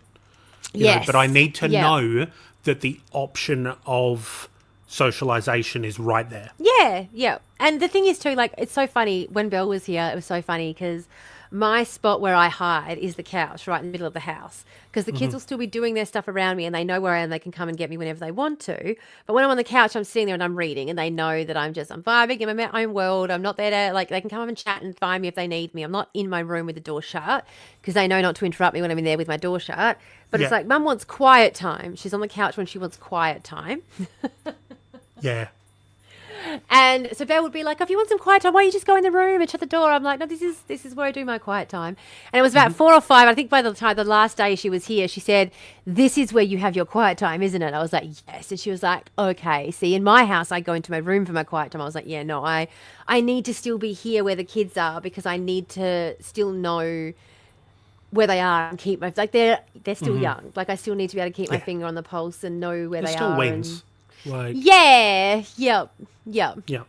Yes. But I need to know that the option of socialization is right there. Yeah. And the thing is too, like, it's so funny when Belle was here. It was so funny because my spot where I hide is the couch right in the middle of the house, because the kids will still be doing their stuff around me and they know where I am. They can come and get me whenever they want to. But when I'm on the couch, I'm sitting there and I'm reading, and they know that I'm vibing in my own world. I'm not there to, like, they can come up and chat and find me if they need me. I'm not in my room with the door shut, because they know not to interrupt me when I'm in there with my door shut. But it's like, Mum wants quiet time. She's on the couch when she wants quiet time. Yeah. And so Belle would be like, if you want some quiet time, why don't you just go in the room and shut the door? I'm like, no, this is where I do my quiet time. And it was about 4 or 5. I think by the time the last day she was here, she said, this is where you have your quiet time, isn't it? I was like, yes. And she was like, okay. See, in my house, I go into my room for my quiet time. I was like, yeah, no, I need to still be here where the kids are, because I need to still know where they are and keep my, like, they're still young. Like, I still need to be able to keep my finger on the pulse and know where they still are. Wings. Like, yeah. Yep. Yeah.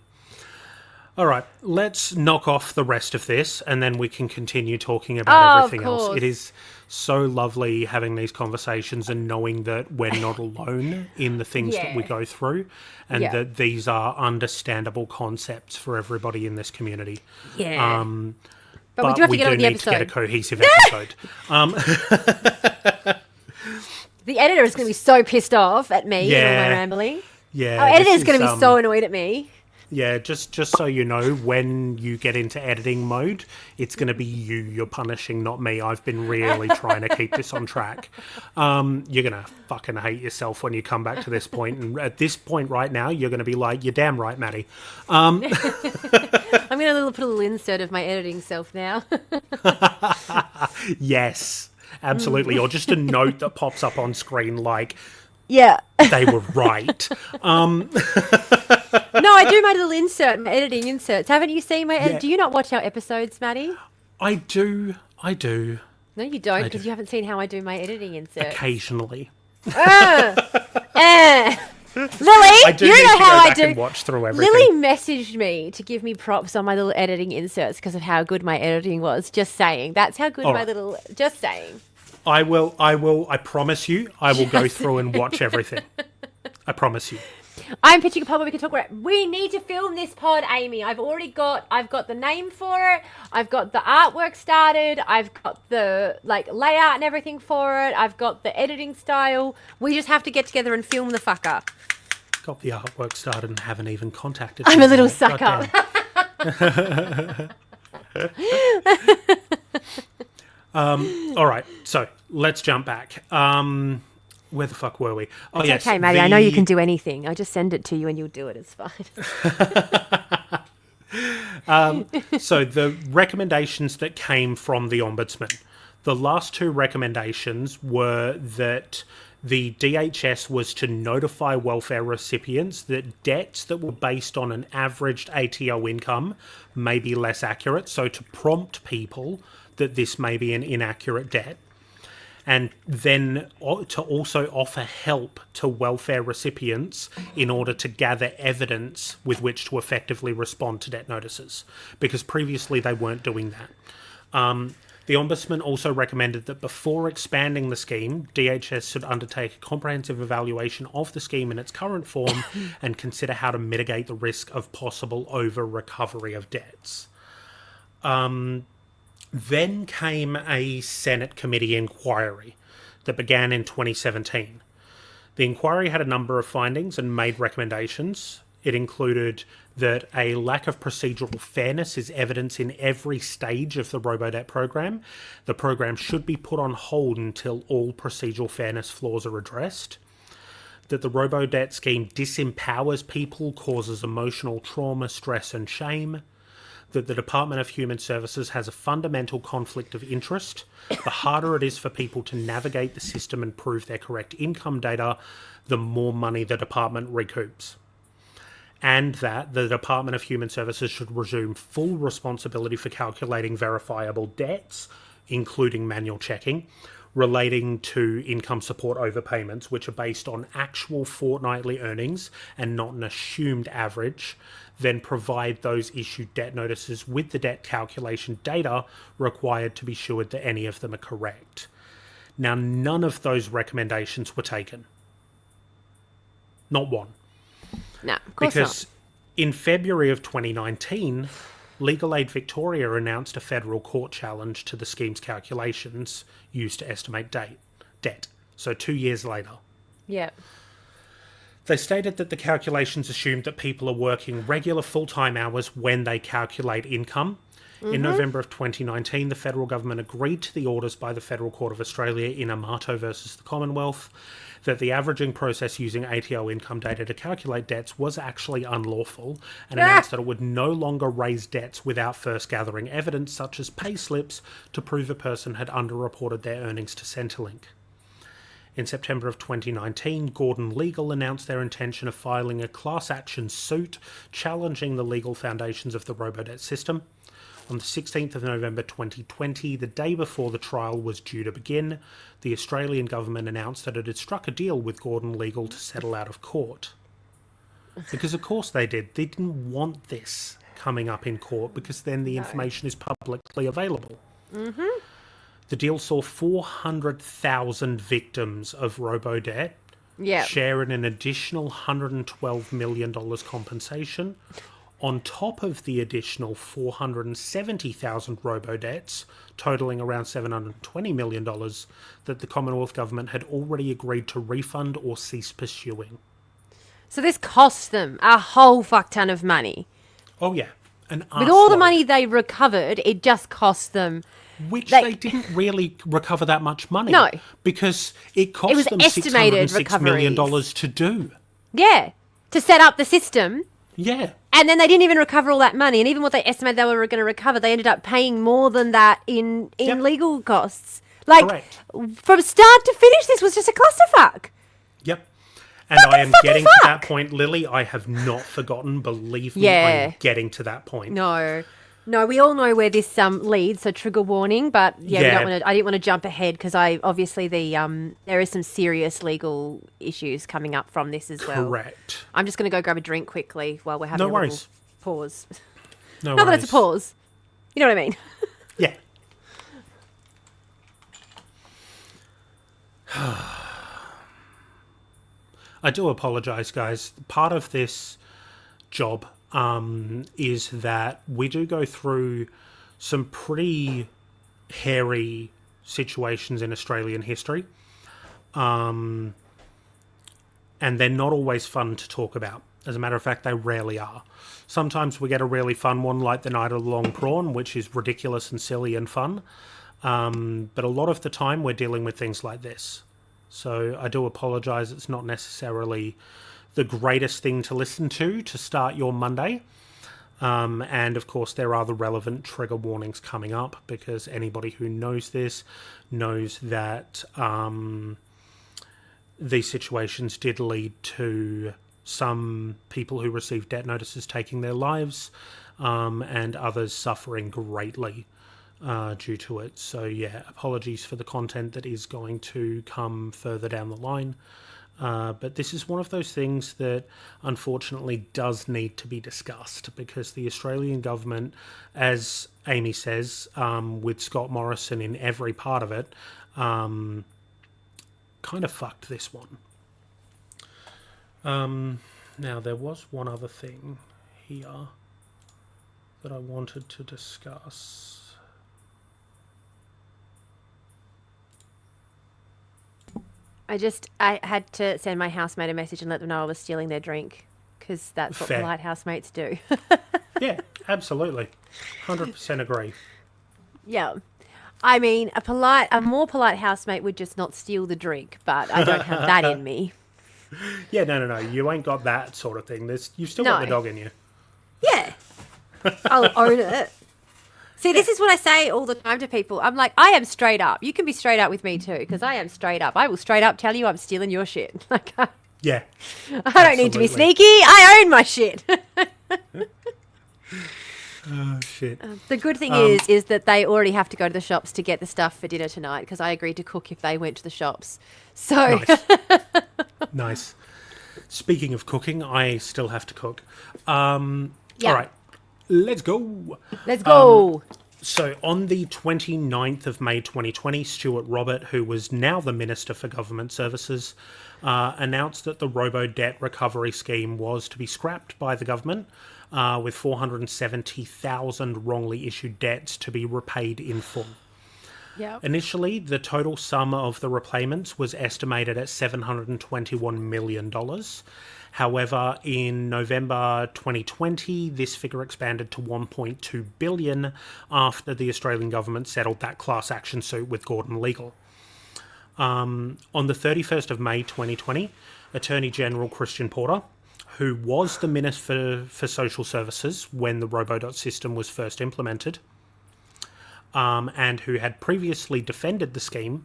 All right, let's knock off the rest of this, and then we can continue talking about everything else. It is so lovely having these conversations and knowing that we're not alone in the things that we go through, and that these are understandable concepts for everybody in this community. Yeah. But we do have to get on the need to get a cohesive episode. The editor is going to be so pissed off at me and all my rambling. Yeah. Our editor is going to be so annoyed at me. Yeah, just so you know, when you get into editing mode, it's going to be you're punishing, not me. I've been really trying to keep this on track. You're going to fucking hate yourself when you come back to this point. And at this point right now, you're going to be like, you're damn right, Maddie. I'm going to put a little insert of my editing self now. Yes, absolutely. Or just a note that pops up on screen like, yeah, they were right. No, I do my little insert, my editing inserts. Haven't you seen my edit? Do you not watch our episodes, Maddie? I do. No, you don't, because you haven't seen how I do my editing inserts. Occasionally. Lily, I do you need know to how go I back do. and watch through everything. Lily messaged me to give me props on my little editing inserts because of how good my editing was. Just saying. That's how good my little... Just saying. I will, I promise you, I will go through and watch everything. I promise you. I'm pitching a pod where we can talk about it. We need to film this pod, Amy. I've got the name for it. I've got the artwork started. I've got the layout and everything for it. I've got the editing style. We just have to get together and film the fucker. Got the artwork started and haven't even contacted I'm me a little yet. sucker. All right, so let's jump back. Where the fuck were we? Oh, it's okay, Maddie. I know you can do anything. I just send it to you and you'll do it. It's fine. So the recommendations that came from the Ombudsman, the last 2 recommendations were that the DHS was to notify welfare recipients that debts that were based on an averaged ATO income may be less accurate, so to prompt people that this may be an inaccurate debt. And then to also offer help to welfare recipients in order to gather evidence with which to effectively respond to debt notices, because previously they weren't doing that. The Ombudsman also recommended that before expanding the scheme, DHS should undertake a comprehensive evaluation of the scheme in its current form and consider how to mitigate the risk of possible over-recovery of debts. Then came a Senate committee inquiry that began in 2017. The inquiry had a number of findings and made recommendations. It included that a lack of procedural fairness is evidence in every stage of the RoboDebt program. The program should be put on hold until all procedural fairness flaws are addressed. That the RoboDebt scheme disempowers people, causes emotional trauma, stress and shame. That the Department of Human Services has a fundamental conflict of interest. The harder it is for people to navigate the system and prove their correct income data, the more money the department recoups. And that the Department of Human Services should resume full responsibility for calculating verifiable debts, including manual checking, relating to income support overpayments, which are based on actual fortnightly earnings and not an assumed average, then provide those issued debt notices with the debt calculation data required to be sure that any of them are correct. Now, none of those recommendations were taken. Not one. No, of course not. Because in February of 2019, Legal Aid Victoria announced a federal court challenge to the scheme's calculations used to estimate debt. So 2 years later. Yeah. They stated that the calculations assumed that people are working regular full-time hours when they calculate income. In November of 2019, the federal government agreed to the orders by the Federal Court of Australia in Amato versus the Commonwealth that the averaging process using ATO income data to calculate debts was actually unlawful, and announced that it would no longer raise debts without first gathering evidence such as pay slips to prove a person had underreported their earnings to Centrelink. In September of 2019, Gordon Legal announced their intention of filing a class action suit challenging the legal foundations of the robodebt system. On the 16th of November 2020, the day before the trial was due to begin, the Australian government announced that it had struck a deal with Gordon Legal to settle out of court. Because of course they did. They didn't want this coming up in court because then the information is publicly available. The deal saw 400,000 victims of robodebt share in an additional $112 million compensation, on top of the additional 470,000 robodebts, totalling around $720 million, that the Commonwealth Government had already agreed to refund or cease pursuing. So this cost them a whole fuck ton of money. Oh, yeah. With all the money they recovered, it just cost them... Which they didn't really recover that much money. No. Because it cost was them estimated $606 million to do. Yeah. To set up the system. Yeah. And then they didn't even recover all that money. And even what they estimated they were going to recover, they ended up paying more than that in legal costs. Like, Correct. From start to finish, this was just a clusterfuck. Yep. And I am getting to that point, Lily. I have not forgotten. Believe me, I am getting to that point. No, we all know where this leads, so trigger warning. But we don't want to. I didn't want to jump ahead because obviously there is some serious legal issues coming up from this as well. Correct. I'm just going to go grab a drink quickly while we're having a little pause. No Not worries. that it's a pause. You know what I mean? Yeah. I do apologise, guys. Part of this job is that we do go through some pretty hairy situations in Australian history. And they're not always fun to talk about. As a matter of fact, they rarely are. Sometimes we get a really fun one like the Night of the Long Prawn, which is ridiculous and silly and fun. But a lot of the time we're dealing with things like this. So I do apologise. It's not necessarily the greatest thing to listen to start your Monday. And of course there are the relevant trigger warnings coming up, because anybody who knows this knows that these situations did lead to some people who received debt notices taking their lives, and others suffering greatly due to it. So yeah, apologies for the content that is going to come further down the line. But this is one of those things that unfortunately does need to be discussed, because the Australian government, as Amy says, with Scott Morrison in every part of it, kind of fucked this one. Now, there was one other thing here that I wanted to discuss. I had to send my housemate a message and let them know I was stealing their drink, because that's what polite housemates do. Yeah, absolutely. 100% agree. Yeah. I mean, a more polite housemate would just not steal the drink, but I don't have that in me. Yeah, no. You ain't got that sort of thing. You've still got the dog in you. Yeah. I'll own it. See, this is what I say all the time to people. I'm like, I am straight up. You can be straight up with me too, because I am straight up. I will straight up tell you I'm stealing your shit. Like, yeah. I don't need to be sneaky. I own my shit. Oh, shit. The good thing is that they already have to go to the shops to get the stuff for dinner tonight, because I agreed to cook if they went to the shops. So Nice. Speaking of cooking, I still have to cook. All right. Let's go. Let's go. So on the 29th of May 2020, Stuart Robert, who was now the Minister for Government Services, announced that the robo-debt recovery scheme was to be scrapped by the government, with 470,000 wrongly issued debts to be repaid in full. Yep. Initially, the total sum of the repayments was estimated at $721 million. However, in November 2020, this figure expanded to $1.2 billion after the Australian government settled that class action suit with Gordon Legal. On the 31st of May 2020, Attorney General Christian Porter, who was the Minister for Social Services when the RoboDot system was first implemented, and who had previously defended the scheme,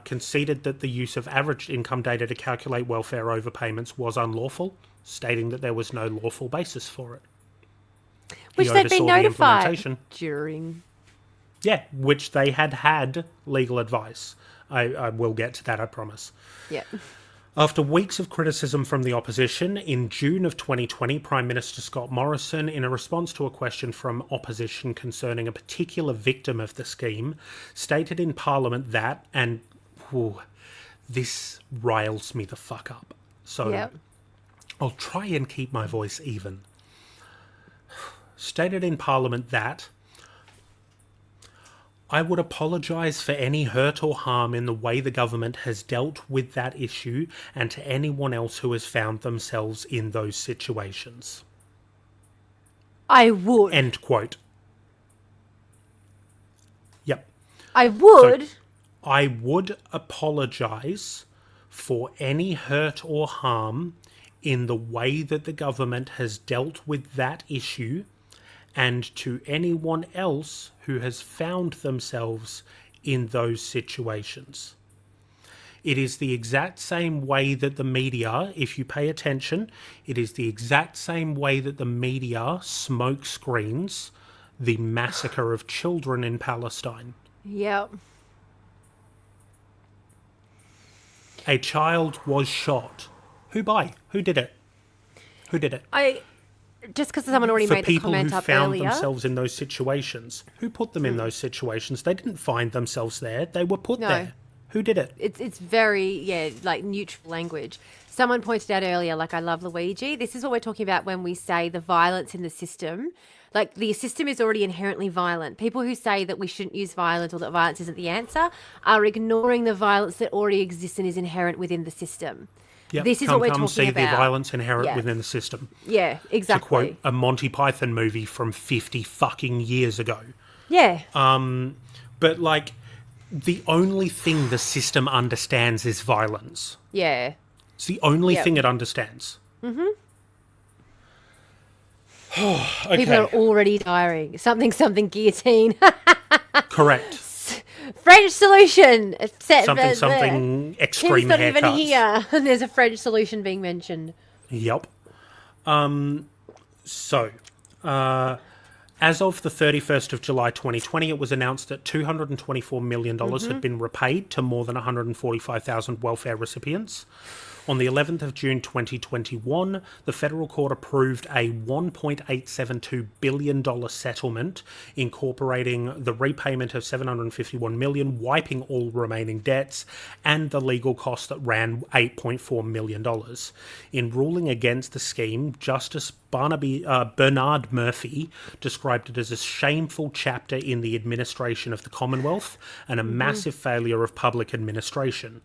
conceded that the use of average income data to calculate welfare overpayments was unlawful, stating that there was no lawful basis for it. Which they'd been notified during. Yeah, which they had legal advice. I will get to that, I promise. Yeah. After weeks of criticism from the opposition, in June of 2020, Prime Minister Scott Morrison, in a response to a question from opposition concerning a particular victim of the scheme, stated in Parliament that, and this riles me the fuck up, so I'll try and keep my voice even. Stated in Parliament that I would apologise for any hurt or harm in the way the government has dealt with that issue and to anyone else who has found themselves in those situations. I would. End quote. Yep. I would. So, I would apologise for any hurt or harm in the way that the government has dealt with that issue and to anyone else who has found themselves in those situations. It is the exact same way that the media, if you pay attention, it is the exact same way that the media smoke screens the massacre of children in Palestine. Yep. A child was shot. Who by? Who did it? Who did it? Just because someone already made the comment up earlier. For people who found themselves in those situations. Who put them in those situations? They didn't find themselves there. They were put there. Who did it? It's very, like neutral language. Someone pointed out earlier, like, I love Luigi. This is what we're talking about when we say the violence in the system. Like, the system is already inherently violent. People who say that we shouldn't use violence or that violence isn't the answer are ignoring the violence that already exists and is inherent within the system. Yep. This is what we're talking about. Come see the violence inherent within the system. Yeah, exactly. To quote a Monty Python movie from 50 fucking years ago. Yeah. But, like, the only thing the system understands is violence. Yeah. It's the only thing it understands. Mm-hmm. Okay. People are already dying. Something guillotine. Correct. French solution. Something extreme haircuts. Tim's not even here, and there's a French solution being mentioned. Yep. So, as of the 31st of July 2020, it was announced that $224 million had been repaid to more than 145,000 welfare recipients. On the 11th of June 2021, the federal court approved a $1.872 billion settlement incorporating the repayment of $751 million, wiping all remaining debts, and the legal costs that ran $8.4 million. In ruling against the scheme, Justice Bernard Murphy described it as a shameful chapter in the administration of the Commonwealth and a massive failure of public administration.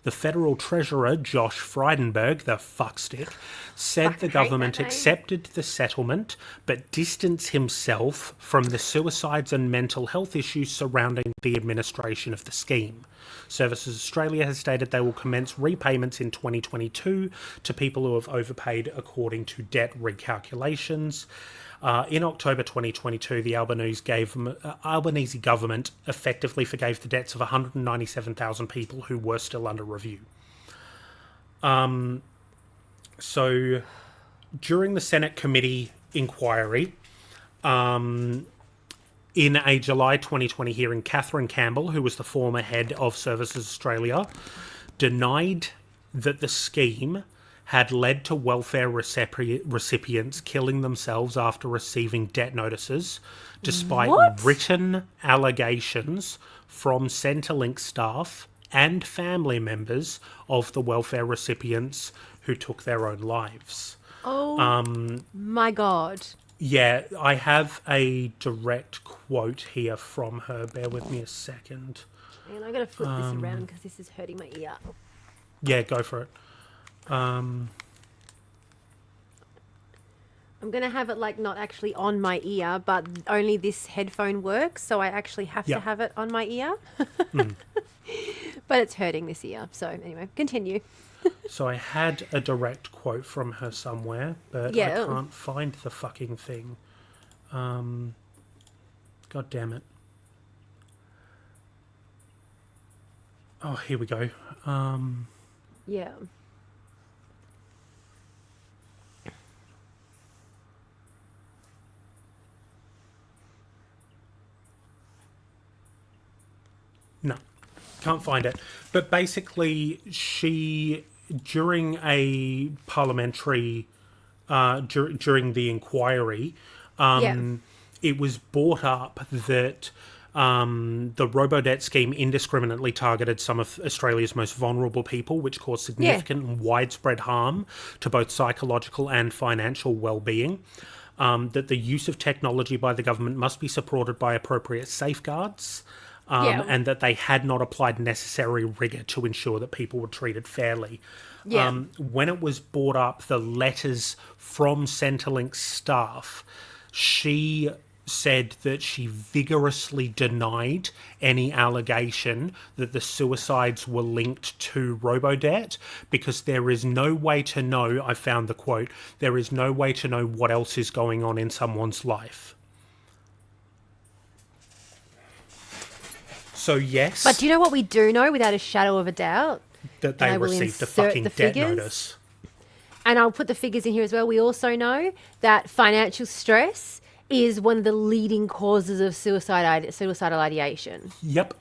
The federal treasurer, Josh Frydenberg, the fuckstick, said the government accepted the settlement but distanced himself from the suicides and mental health issues surrounding the administration of the scheme. Services Australia has stated they will commence repayments in 2022 to people who have overpaid according to debt recalculations. In October 2022, the Albanese government effectively forgave the debts of 197,000 people who were still under review. So, during the Senate committee inquiry, in a July 2020 hearing, Catherine Campbell, who was the former head of Services Australia, denied that the scheme had led to welfare recipients killing themselves after receiving debt notices, despite written allegations from Centrelink staff and family members of the welfare recipients who took their own lives. Oh, my God. Yeah, I have a direct quote here from her. Bear with me a second. And I'm going to flip this around because this is hurting my ear. Yeah, go for it. I'm going to have it like not actually on my ear, but only this headphone works. So I actually have to have it on my ear. But it's hurting this ear. So anyway, continue. So I had a direct quote from her somewhere, but I can't find the fucking thing. God damn it. Oh, here we go. Yeah. No, can't find it. But basically, she, during a parliamentary, during the inquiry, it was brought up that the Robodebt scheme indiscriminately targeted some of Australia's most vulnerable people, which caused significant and widespread harm to both psychological and financial well-being. That the use of technology by the government must be supported by appropriate safeguards. And that they had not applied necessary rigour to ensure that people were treated fairly. When it was brought up, the letters from Centrelink's staff, she said that she vigorously denied any allegation that the suicides were linked to Robodebt, because there is no way to know, I found the quote, there is no way to know what else is going on in someone's life. So, yes. But do you know what we do know without a shadow of a doubt? That they received a fucking debt notice. And I'll put the figures in here as well. We also know that financial stress is one of the leading causes of suicidal ideation. Yep.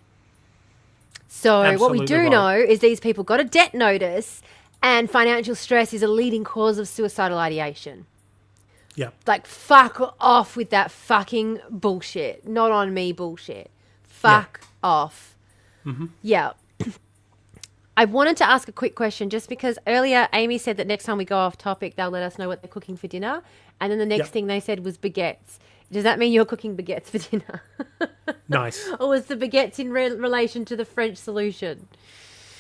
So Absolutely what we do right. know is these people got a debt notice, and financial stress is a leading cause of suicidal ideation. Yep. Like, fuck off with that fucking bullshit. Not on me bullshit. Fuck off. Mm-hmm. Yeah. I wanted to ask a quick question just because earlier Amy said that next time we go off topic, they'll let us know what they're cooking for dinner. And then the next thing they said was baguettes. Does that mean you're cooking baguettes for dinner? Nice. Or was the baguettes in relation to the French solution?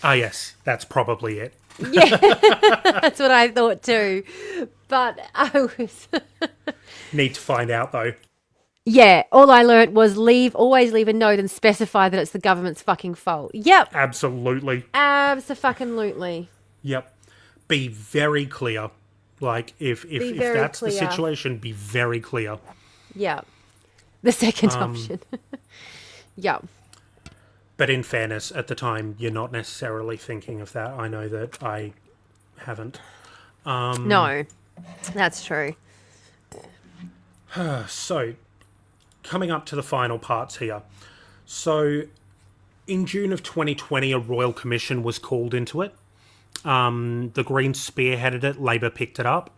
Ah, yes. That's probably it. Yeah, that's what I thought too. But I was... Need to find out, though. Yeah, all I learnt was always leave a note and specify that it's the government's fucking fault. Yep. Absolutely. Abso-fucking-lutely. Yep. Be very clear. Like, if that's clear. the situation, be very clear. Yeah. The second option. Yeah. But in fairness, at the time, you're not necessarily thinking of that. I know that I haven't. No, that's true. So, coming up to the final parts here. So, in June of 2020, a royal commission was called into it. The Greens spearheaded it, Labor picked it up.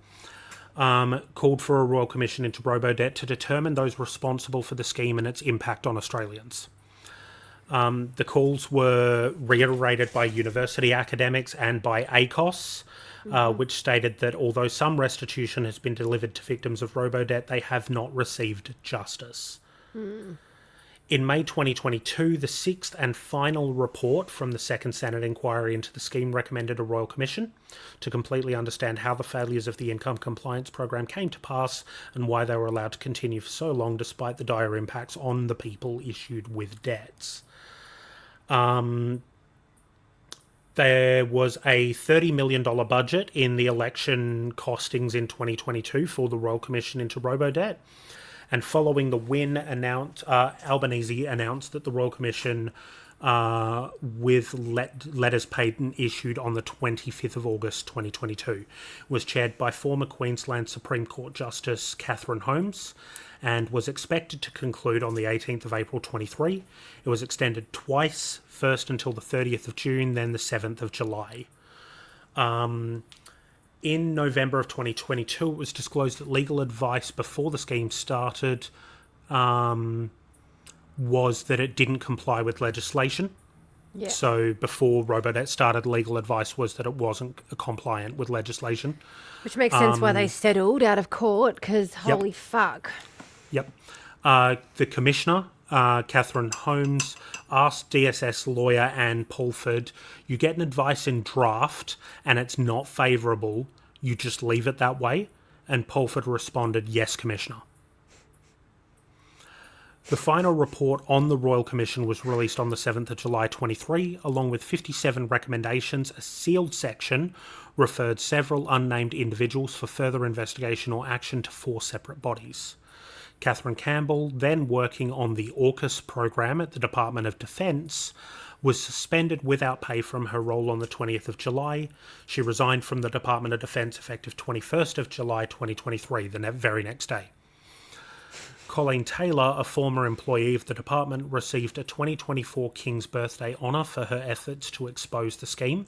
Called for a royal commission into Robodebt to determine those responsible for the scheme and its impact on Australians. The calls were reiterated by university academics and by ACOS, which stated that although some restitution has been delivered to victims of Robodebt, they have not received justice. In May 2022, the sixth and final report from the Second Senate inquiry into the scheme recommended a royal commission to completely understand how the failures of the income compliance program came to pass and why they were allowed to continue for so long despite the dire impacts on the people issued with debts. There was a $30 million budget in the election costings in 2022 for the Royal Commission into Robodebt. And following the win, Albanese announced that the Royal Commission, with letters patent issued on the 25th of August 2022, was chaired by former Queensland Supreme Court Justice Catherine Holmes and was expected to conclude on the 18th of April 23. It was extended twice, first until the 30th of June, then the 7th of July. In November of 2022, it was disclosed that legal advice before the scheme started was that it didn't comply with legislation. Yeah. So before RoboDebt started, legal advice was that it wasn't compliant with legislation. Which makes sense why they settled out of court, because holy fuck. Yep. The commissioner, Catherine Holmes, asked DSS lawyer Anne Pulford, you get an advice in draft and it's not favourable, you just leave it that way? And Pulford responded, yes, Commissioner. The final report on the Royal Commission was released on the 7th of July 23, along with 57 recommendations. A sealed section referred several unnamed individuals for further investigation or action to 4 separate bodies. Catherine Campbell, then working on the AUKUS program at the Department of Defence, was suspended without pay from her role on the 20th of July. She resigned from the Department of Defence effective 21st of July 2023, the very next day. Colleen Taylor, a former employee of the department, received a 2024 King's Birthday honour for her efforts to expose the scheme.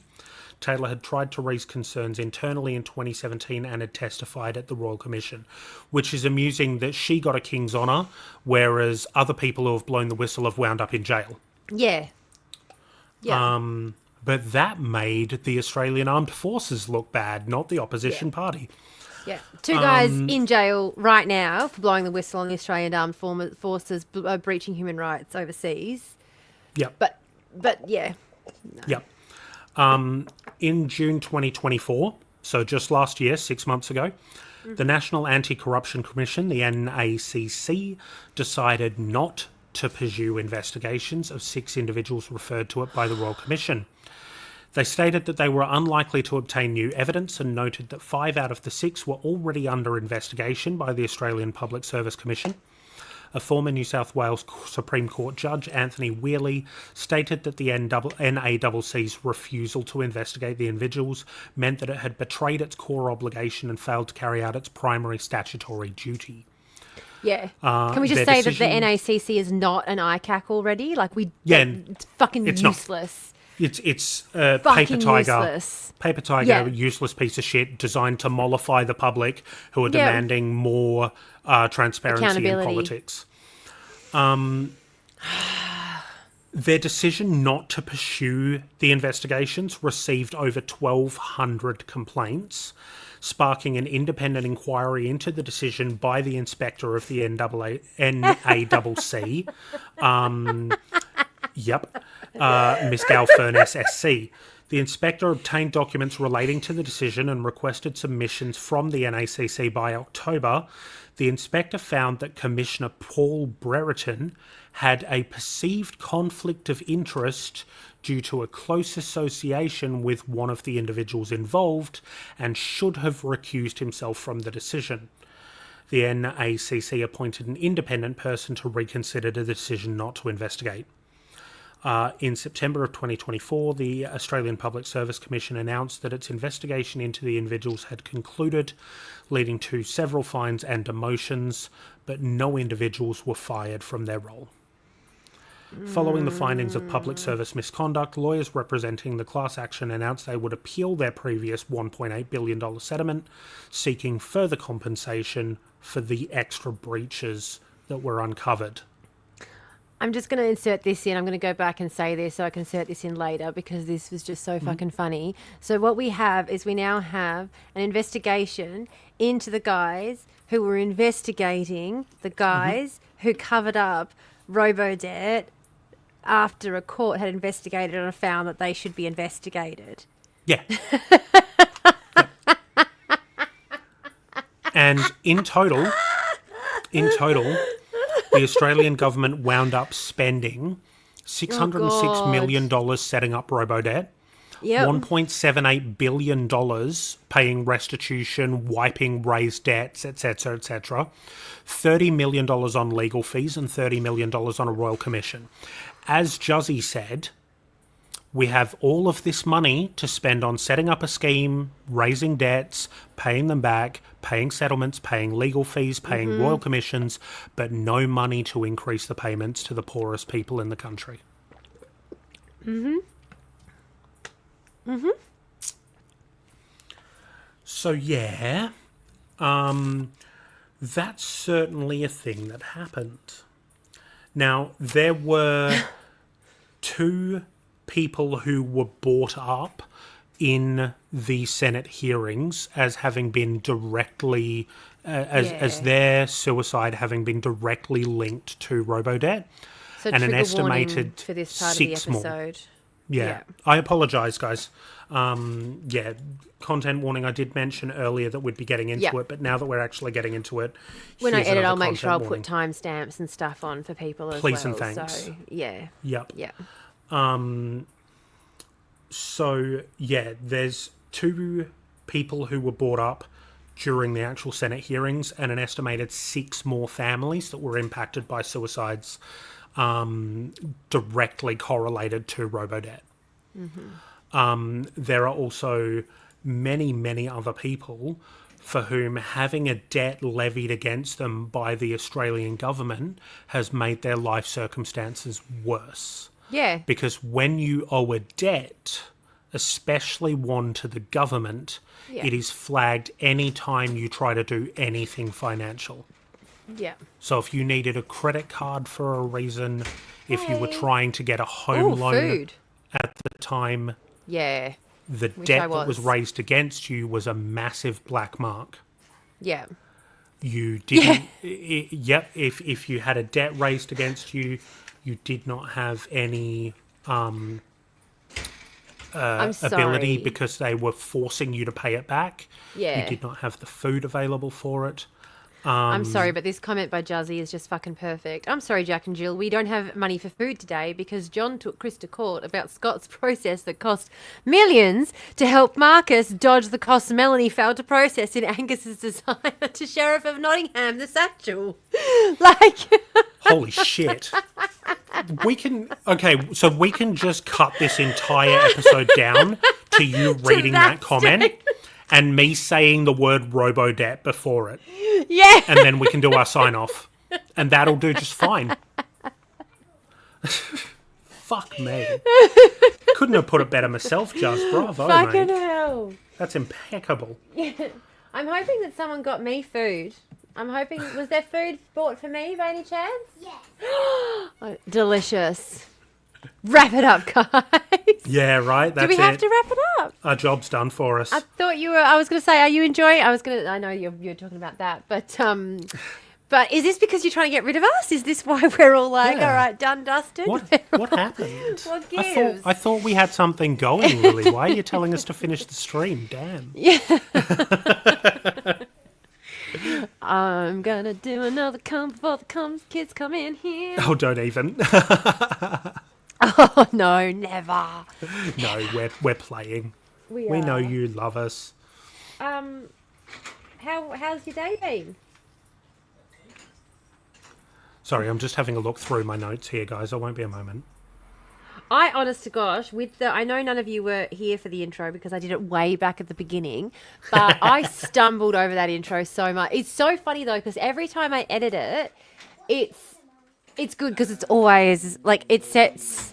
Taylor had tried to raise concerns internally in 2017 and had testified at the Royal Commission, which is amusing that she got a King's honour, whereas other people who have blown the whistle have wound up in jail. Yeah. Yeah. But that made the Australian Armed Forces look bad, not the opposition party. Yeah, 2 guys in jail right now for blowing the whistle on the Australian Armed Forces breaching human rights overseas. Yep. But yeah. No. Yep. In June 2024, so just last year, 6 months ago, the National Anti-Corruption Commission, the NACC, decided not to pursue investigations of 6 individuals referred to it by the Royal Commission. They stated that they were unlikely to obtain new evidence and noted that 5 out of the 6 were already under investigation by the Australian Public Service Commission. A former New South Wales Supreme Court judge, Anthony Wheatley, stated that the NACC's refusal to investigate the individuals meant that it had betrayed its core obligation and failed to carry out its primary statutory duty. Yeah. Can we just say that the NACC is not an ICAC already? Like, it's fucking useless. It's a paper tiger, useless piece of shit designed to mollify the public who are demanding more transparency in politics. Their decision not to pursue the investigations received over 1,200 complaints, sparking an independent inquiry into the decision by the inspector of the NACC. Miss Gal Furness SC. The inspector obtained documents relating to the decision and requested submissions from the NACC by October. The inspector found that Commissioner Paul Brereton had a perceived conflict of interest due to a close association with one of the individuals involved and should have recused himself from the decision. The NACC appointed an independent person to reconsider the decision not to investigate. In September of 2024, the Australian Public Service Commission announced that its investigation into the individuals had concluded, leading to several fines and demotions, but no individuals were fired from their role. Following the findings of public service misconduct, lawyers representing the class action announced they would appeal their previous $1.8 billion settlement, seeking further compensation for the extra breaches that were uncovered. I'm just going to insert this in. I'm going to go back and say this so I can insert this in later because this was just so fucking funny. So what we have is we now have an investigation into the guys who were investigating the guys who covered up RoboDebt after a court had investigated and found that they should be investigated. Yeah. And in total, the Australian government wound up spending $606 million setting up RoboDebt, $1.78 billion paying restitution, wiping raised debts, etc., etc., $30 million on legal fees and $30 million on a royal commission. As Juzzy said, we have all of this money to spend on setting up a scheme, raising debts, paying them back, paying settlements, paying legal fees, paying royal commissions, but no money to increase the payments to the poorest people in the country. So, yeah, that's certainly a thing that happened. Now, there were 2 people who were brought up in the Senate hearings as having been directly, as their suicide having been directly linked to robo-debt. So and an trigger warning estimated for this part of 6 the more. episode. Yeah. I apologise, guys. Content warning. I did mention earlier that we'd be getting into it, but now that we're actually getting into it, when I here's edit, I'll another make sure I'll content put timestamps and stuff on for people as Please well. and thanks. So, yeah. Yep. Yeah. So, yeah, there's 2 people who were brought up during the actual Senate hearings and an estimated 6 more families that were impacted by suicides directly correlated to robo-debt. There are also many, many other people for whom having a debt levied against them by the Australian government has made their life circumstances worse. Yeah. Because when you owe a debt, especially one to the government, it is flagged any time you try to do anything financial. Yeah. So if you needed a credit card for a reason, if you were trying to get a home loan at the time, the debt that was raised against you was a massive black mark. Yeah. You didn't... if you had a debt raised against you, you did not have any ability because they were forcing you to pay it back. Yeah. You did not have the food available for it. I'm sorry, but this comment by Juzzy is just fucking perfect. I'm sorry, Jack and Jill. We don't have money for food today because John took Chris to court about Scott's process that cost millions to help Marcus dodge the costs Melanie failed to process in Angus's desire to Sheriff of Nottingham, the satchel. Holy shit. We can just cut this entire episode down to you reading that comment and me saying the word robo-debt before it. Yeah. And then we can do our sign-off. And that'll do just fine. Fuck me. Couldn't have put it better myself, Jazz. Bravo, Fucking mate. hell. That's impeccable. Yeah. I'm hoping that someone got me food. I'm hoping... Was there food bought for me by any chance? Yeah. Oh, delicious. Wrap it up, guys. Yeah, right. That's Do we have to wrap it up? Our job's done for us. I thought you were... I was going to say, are you enjoying... I know you're talking about that, but is this because you're trying to get rid of us? Is this why we're all like, all right, done, dusted? What happened? What gives? I thought we had something going, Lily. Why are you telling us to finish the stream? Damn. Yeah. I'm gonna do another come before the kids come in here. Oh, don't even. Oh no, never. No, we're playing. We know you love us. How's your day been? Sorry, I'm just having a look through my notes here, guys. I won't be a moment. I, honest to gosh, I know none of you were here for the intro because I did it way back at the beginning, but I stumbled over that intro so much. It's so funny though, because every time I edit it, it's good because it's always like it sets.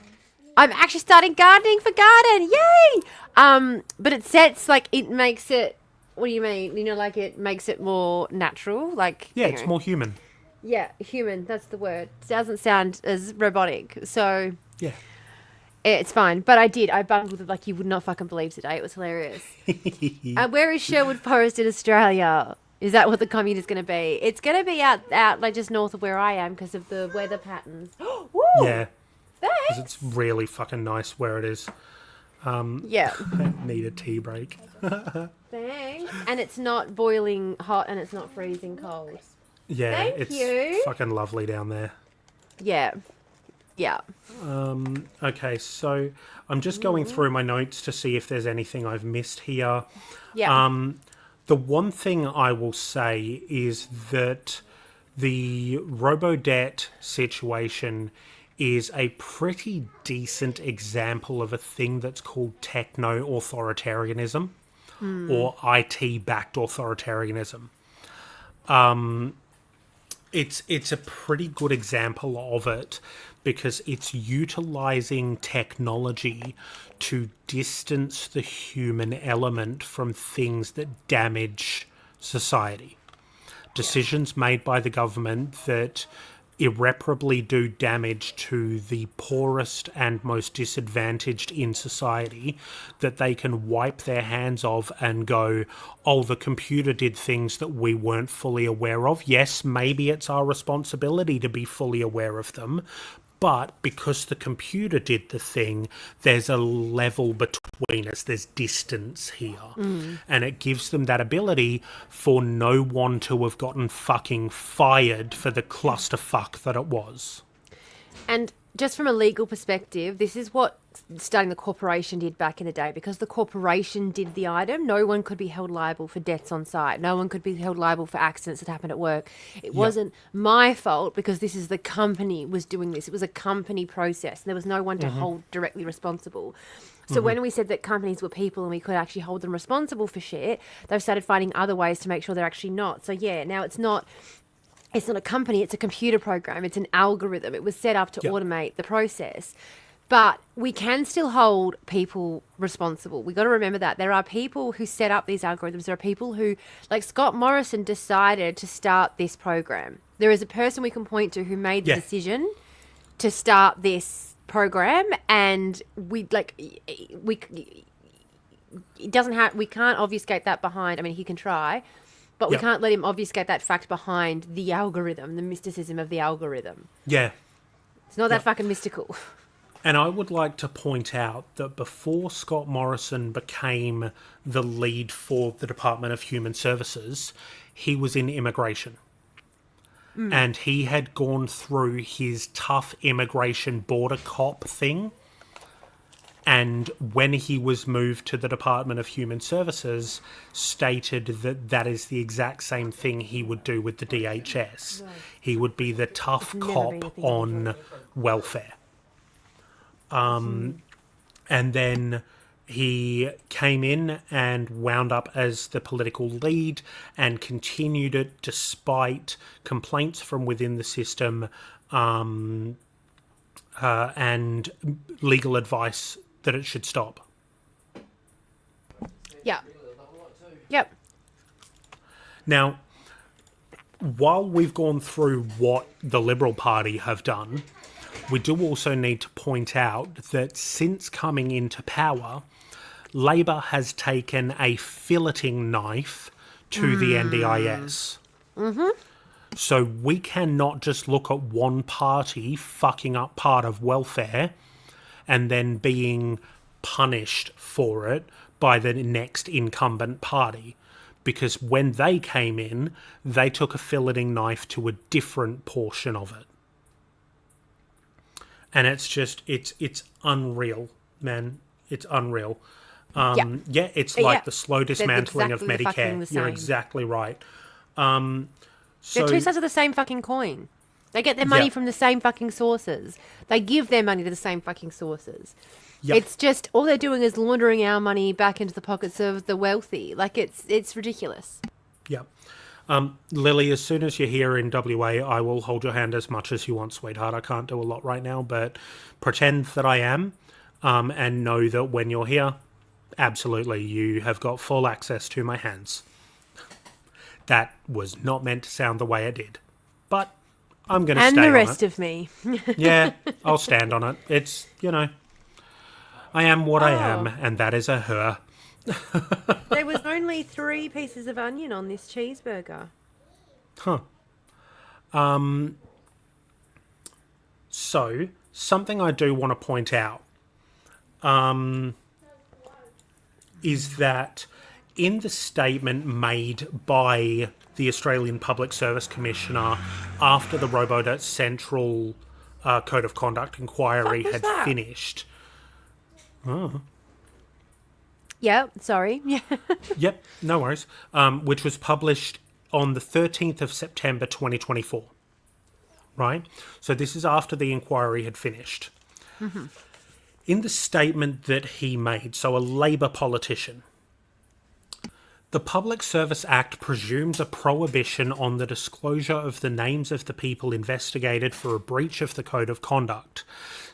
I'm actually starting gardening for garden, yay! But it sets like it makes it. What do you mean? You know, like it makes it more natural, like it's more human. Yeah, human. That's the word. It doesn't sound as robotic, so yeah. It's fine, but I bungled it like you would not fucking believe today. It was hilarious. Where is Sherwood Forest in Australia? Is that what the commune is going to be? It's going to be out like just north of where I am because of the weather patterns. Woo! Yeah. Thanks. Because it's really fucking nice where it is. Yeah. I need a tea break. Thanks. And it's not boiling hot and it's not freezing cold. Yeah, Thank it's you. fucking lovely down there. Yeah. Yeah. Okay, so I'm just going through my notes to see if there's anything I've missed here. Yeah. The one thing I will say is that the robo-debt situation is a pretty decent example of a thing that's called techno-authoritarianism or IT-backed authoritarianism. It's a pretty good example of it because it's utilizing technology to distance the human element from things that damage society. Decisions made by the government that irreparably do damage to the poorest and most disadvantaged in society that they can wipe their hands of and go, oh, the computer did things that we weren't fully aware of. Yes, maybe it's our responsibility to be fully aware of them, but because the computer did the thing, there's a level between us. There's distance here. And it gives them that ability for no one to have gotten fucking fired for the clusterfuck that it was. And just from a legal perspective, this is what starting the corporation did back in the day. Because the corporation did the item, no one could be held liable for deaths on site. No one could be held liable for accidents that happened at work. It wasn't my fault because this is the company was doing this. It was a company process. There was no one to hold directly responsible. So when we said that companies were people and we could actually hold them responsible for shit, they've started finding other ways to make sure they're actually not. So yeah, now it's not a company, it's a computer program, it's an algorithm. It was set up to automate the process. But we can still hold people responsible. We got to remember that. There are people who set up these algorithms. There are people who, like Scott Morrison, decided to start this program. There is a person we can point to who made the decision to start this program, and we can't obfuscate that behind. I mean, he can try, but we can't let him obfuscate that fact behind the algorithm, the mysticism of the algorithm. Yeah. It's not that fucking mystical. And I would like to point out that before Scott Morrison became the lead for the Department of Human Services, he was in immigration. And he had gone through his tough immigration border cop thing. And when he was moved to the Department of Human Services, stated that that is the exact same thing he would do with the DHS. He would be the tough cop on welfare. And then he came in and wound up as the political lead and continued it despite complaints from within the system and legal advice that it should stop. Yeah. Yep. Now, while we've gone through what the Liberal Party have done, we do also need to point out that since coming into power, Labor has taken a filleting knife to the NDIS. So we cannot just look at one party fucking up part of welfare and then being punished for it by the next incumbent party. Because when they came in, they took a filleting knife to a different portion of it. And it's just, it's unreal, man. It's unreal. It's like the slow dismantling of Medicare. You're exactly right. They're two sides of the same fucking coin. They get their money from the same fucking sources. They give their money to the same fucking sources. It's just, all they're doing is laundering our money back into the pockets of the wealthy. Like, it's ridiculous. Yeah. Lily, as soon as you're here in WA, I will hold your hand as much as you want, sweetheart. I can't do a lot right now, but pretend that I am, and know that when you're here, absolutely, you have got full access to my hands. That was not meant to sound the way it did, but I'm going to stay on it. And the rest of me. Yeah, I'll stand on it. It's, I am what I am, and that is a her. There was only 3 pieces of onion on this cheeseburger. So, something I do want to point out is that in the statement made by the Australian Public Service Commissioner after the Robo Central Code of Conduct inquiry had finished... Yeah, sorry. Yep, no worries. Which was published on the 13th of September 2024. Right? So this is after the inquiry had finished. In the statement that he made, so a Labor politician, the Public Service Act presumes a prohibition on the disclosure of the names of the people investigated for a breach of the Code of Conduct.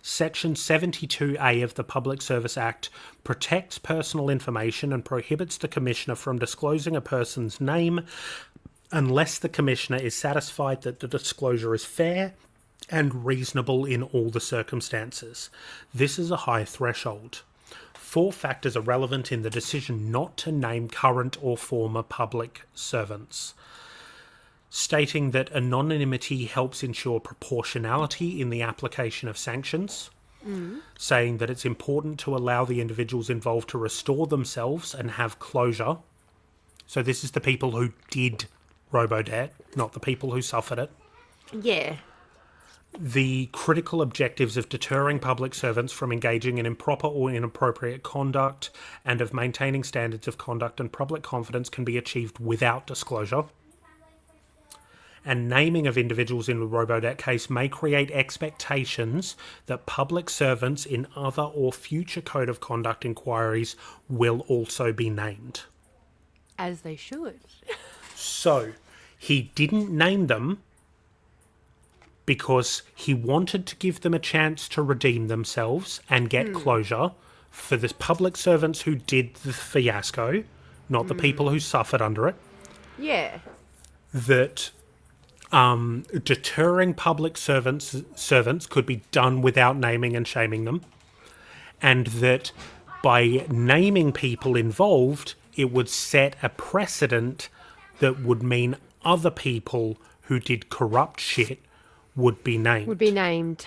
Section 72A of the Public Service Act protects personal information and prohibits the Commissioner from disclosing a person's name unless the Commissioner is satisfied that the disclosure is fair, and reasonable in all the circumstances. This is a high threshold. 4 factors are relevant in the decision not to name current or former public servants, stating that anonymity helps ensure proportionality in the application of sanctions, saying that it's important to allow the individuals involved to restore themselves and have closure. So this is the people who did robo-debt, not the people who suffered it. Yeah. The critical objectives of deterring public servants from engaging in improper or inappropriate conduct and of maintaining standards of conduct and public confidence can be achieved without disclosure. And naming of individuals in the robo-debt case may create expectations that public servants in other or future code of conduct inquiries will also be named. As they should. So, he didn't name them because he wanted to give them a chance to redeem themselves and get closure for the public servants who did the fiasco, not the people who suffered under it. Yeah. That deterring public servants could be done without naming and shaming them, and that by naming people involved, it would set a precedent that would mean other people who did corrupt shit would be named.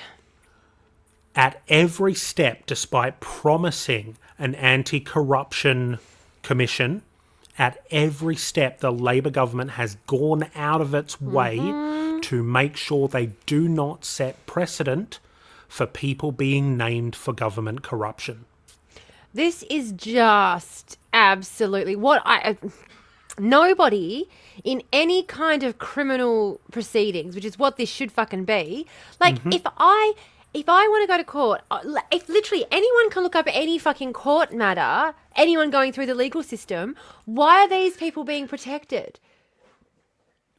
At every step, despite promising an anti-corruption commission, at every step, the Labor government has gone out of its way to make sure they do not set precedent for people being named for government corruption. This is just absolutely nobody in any kind of criminal proceedings, which is what this should fucking be. Like, if I want to go to court, if literally anyone can look up any fucking court matter, anyone going through the legal system, why are these people being protected?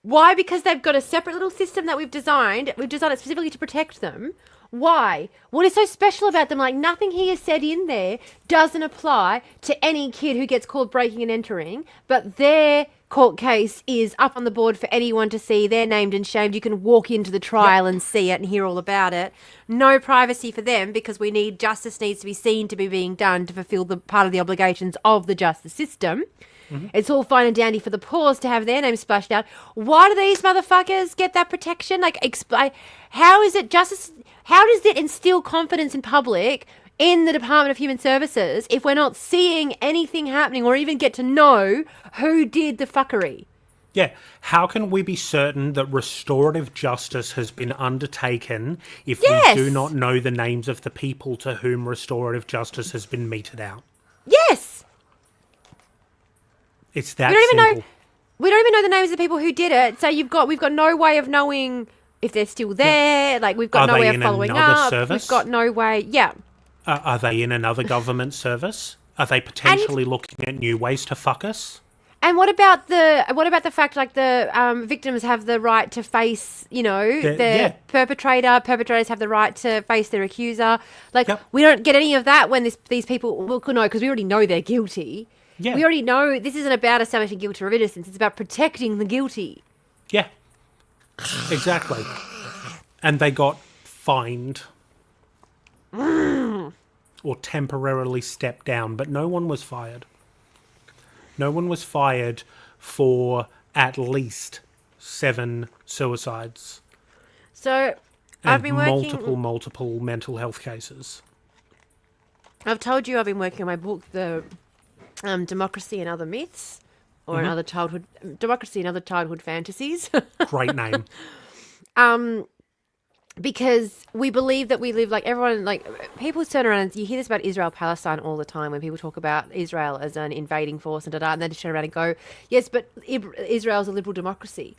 Why? Because they've got a separate little system that we've designed. We've designed it specifically to protect them. Why? What is so special about them? Like, nothing he has said in there doesn't apply to any kid who gets caught breaking and entering, but their court case is up on the board for anyone to see. They're named and shamed. You can walk into the trial and see it and hear all about it. No privacy for them, because justice needs to be seen to be being done to fulfill the part of the obligations of the justice system. It's all fine and dandy for the poors to have their names splashed out. Why do these motherfuckers get that protection? Like, how is it justice? How does it instill confidence in public in the Department of Human Services if we're not seeing anything happening or even get to know who did the fuckery? Yeah, how can we be certain that restorative justice has been undertaken if we do not know the names of the people to whom restorative justice has been meted out? Yes! It's that simple. We don't even know the names of the people who did it, so we've got no way of knowing if they're still there. Yeah. Like, we've got no way of following up. Service? We've got no way. Yeah. Are they in another government service? Are they potentially looking at new ways to fuck us? And what about the fact, like, the victims have the right to face, the perpetrator. Perpetrators have the right to face their accuser. Like, we don't get any of that when these people no, because we already know they're guilty. Yeah. We already know this isn't about establishing guilt or innocence. It's about protecting the guilty. Yeah, exactly. And they got fined or temporarily stepped down, but no one was fired. No one was fired for at least 7 suicides. So I've been working multiple mental health cases. I've told you I've been working on my book, the Democracy and Other Myths, or Democracy and Other Childhood Fantasies. Great name. Because we believe that we live, like, everyone, like, people turn around and you hear this about Israel-Palestine all the time when people talk about Israel as an invading force and and then just turn around and go, yes, but Israel's a liberal democracy.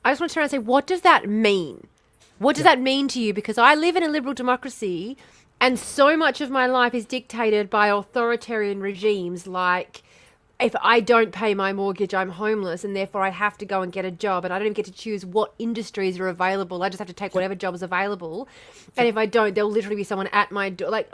I just want to turn around and say, what does that mean? What does that mean to you? Because I live in a liberal democracy, and so much of my life is dictated by authoritarian regimes, like, if I don't pay my mortgage, I'm homeless, and therefore I have to go and get a job, and I don't even get to choose what industries are available. I just have to take whatever job is available. And if I don't, there'll literally be someone at my door. Like,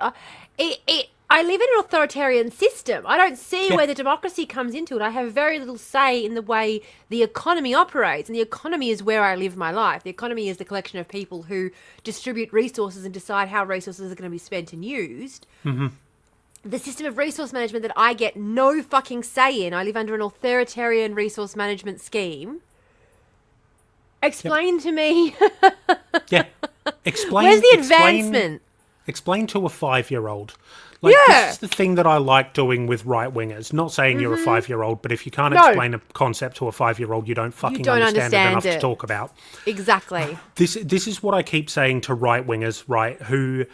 I live in an authoritarian system. I don't see where the democracy comes into it. I have very little say in the way the economy operates. And the economy is where I live my life. The economy is the collection of people who distribute resources and decide how resources are going to be spent and used. Mm-hmm. The system of resource management that I get no fucking say in. I live under an authoritarian resource management scheme. Explain to me. Explain. Where's the advancement? Explain to a 5-year-old. Like, this is the thing that I like doing with right-wingers. Not saying you're a 5-year-old, but if you can't explain a concept to a 5-year-old, you don't fucking understand it enough to talk about. Exactly. This is what I keep saying to right-wingers, right, who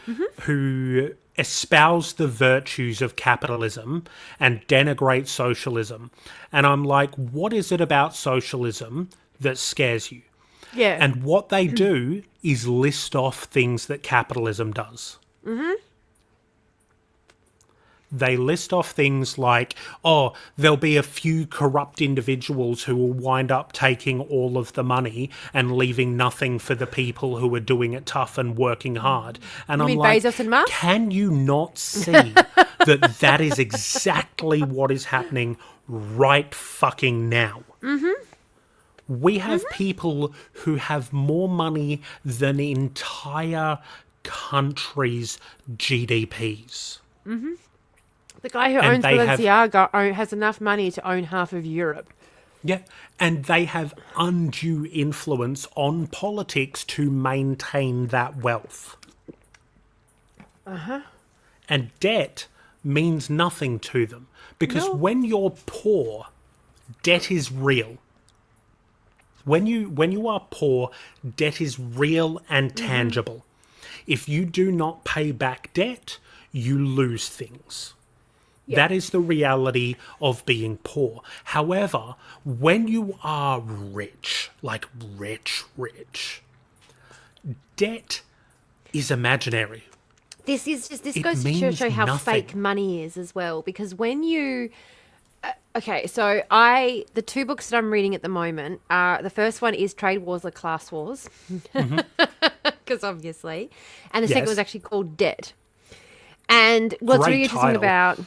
espouse the virtues of capitalism and denigrate socialism. And I'm like, what is it about socialism that scares you? Yeah. And what they do is list off things that capitalism does. Mm-hmm. They list off things like, oh, there'll be a few corrupt individuals who will wind up taking all of the money and leaving nothing for the people who are doing it tough and working hard. And I'm like, Bezos and Musk? Can you not see that is exactly what is happening right fucking now? Mm-hmm. We have people who have more money than entire countries' GDPs. Mm-hmm. The guy who owns Balenciaga has enough money to own half of Europe. Yeah, and they have undue influence on politics to maintain that wealth. Uh-huh. And debt means nothing to them. Because when you're poor, debt is real. When you are poor, debt is real and tangible. If you do not pay back debt, you lose things. Yeah. That is the reality of being poor. However, when you are rich, like rich, debt is imaginary. This goes to show how fake money is as well. Because when you... Okay, so the 2 books that I'm reading at the moment are, the first one is Trade Wars or Class Wars, because obviously, and the second was actually called Debt. And what's really interesting about,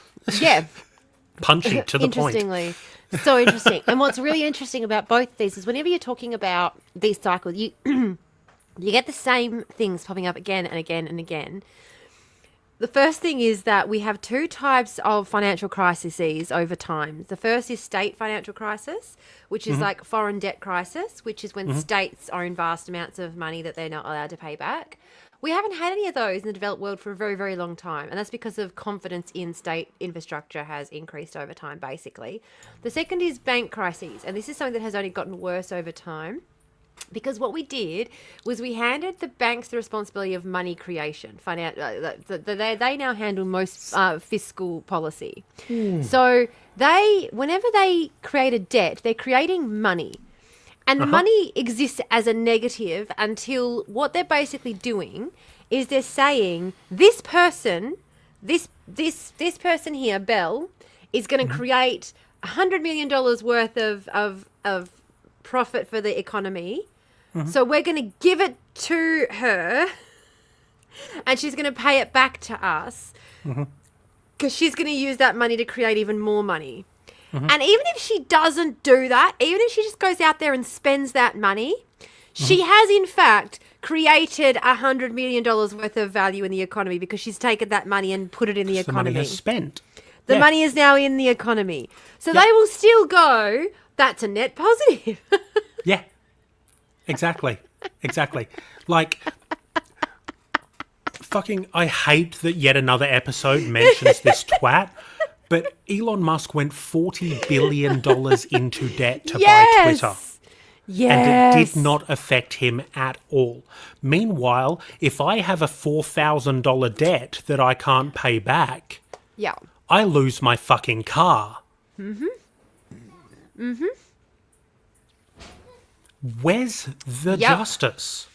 punchy to the point. Interestingly, so interesting. And what's really interesting about both these is whenever you're talking about these cycles, you you get the same things popping up again and again and again. The first thing is that we have 2 types of financial crises over time. The first is state financial crisis, which is like foreign debt crisis, which is when states own vast amounts of money that they're not allowed to pay back. We haven't had any of those in the developed world for a very, very long time. And that's because of confidence in state infrastructure has increased over time, basically. The second is bank crises. And this is something that has only gotten worse over time. Because what we did was we handed the banks the responsibility of money creation. They now handle most fiscal policy. So whenever they create a debt, they're creating money. And the money exists as a negative until what they're basically doing is they're saying this person here, Belle, is going to create $100 million worth of profit for the economy. So we're going to give it to her and she's going to pay it back to us because she's going to use that money to create even more money. And even if she doesn't do that, even if she just goes out there and spends that money, she has in fact created $100 million worth of value in the economy because she's taken that money and put it in the economy. The money is spent. The money is now in the economy. So they will still go, that's a net positive. Yeah. Exactly. Like, fucking, I hate that yet another episode mentions this twat, but Elon Musk went $40 billion into debt to buy Twitter. Yes. And it did not affect him at all. Meanwhile, if I have a $4,000 debt that I can't pay back, I lose my fucking car. Where's the justice?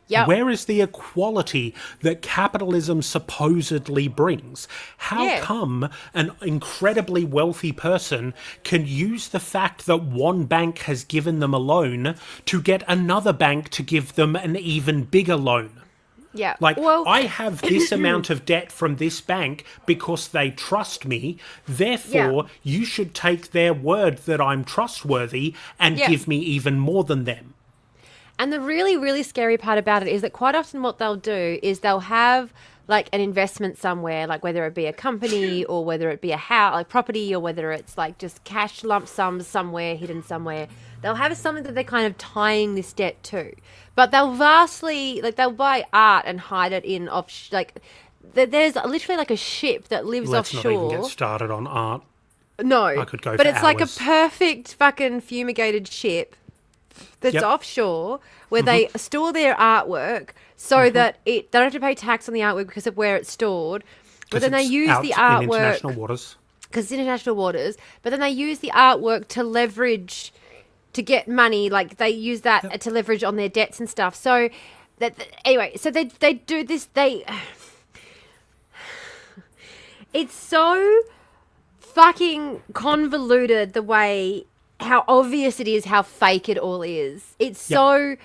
Where is the equality that capitalism supposedly brings? How come an incredibly wealthy person can use the fact that one bank has given them a loan to get another bank to give them an even bigger loan? Yeah. Like, Well, I have this amount of debt from this bank because they trust me. Therefore, you should take their word that I'm trustworthy and give me even more than them. And the really, really scary part about it is that quite often what they'll do is they'll have like an investment somewhere, like whether it be a company or whether it be a house, like property, or whether it's like just cash lump sums somewhere hidden somewhere. They'll have something that they're kind of tying this debt to, but they'll they'll buy art and hide it in there's literally like a ship that lives offshore. Let's not even get started on art. No, I could go but for it's like a hours. perfect fucking fumigated ship that's offshore where they store their artwork so that they don't have to pay tax on the artwork because of where it's stored. But then they use the artwork in international waters. Because it's international waters. But then they use the artwork to leverage to get money. Like they use that to leverage on their debts and stuff. So anyway, so they do this. It's so fucking convoluted the way. How obvious it is how fake it all is. It's so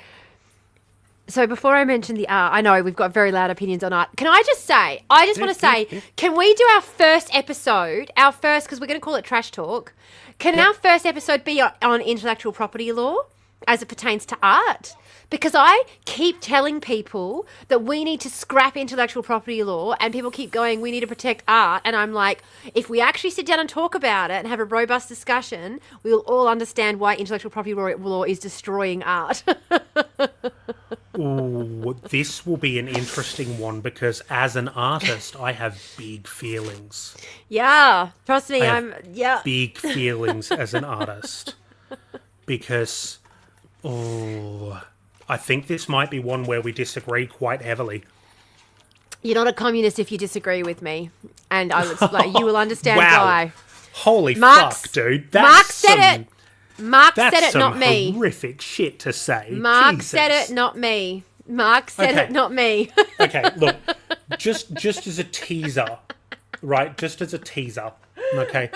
before I mention the art, I know we've got very loud opinions on art. Can I just say, want to say, can we do our first episode, because we're going to call it Trash Talk. Can our first episode be on intellectual property law as it pertains to art? Because I keep telling people that we need to scrap intellectual property law, and people keep going, we need to protect art. And I'm like, if we actually sit down and talk about it and have a robust discussion, we'll all understand why intellectual property law is destroying art. Ooh, this will be an interesting one because as an artist, I have big feelings. Yeah, trust me, big feelings as an artist because, I think this might be one where we disagree quite heavily. You're not a communist if you disagree with me, and you will understand why. Holy fuck, dude! Mark said it. Mark said it, not me. Horrific shit to say. Mark said it, not me. Mark said it, not me. Okay, look, just as a teaser, right? Just as a teaser, okay.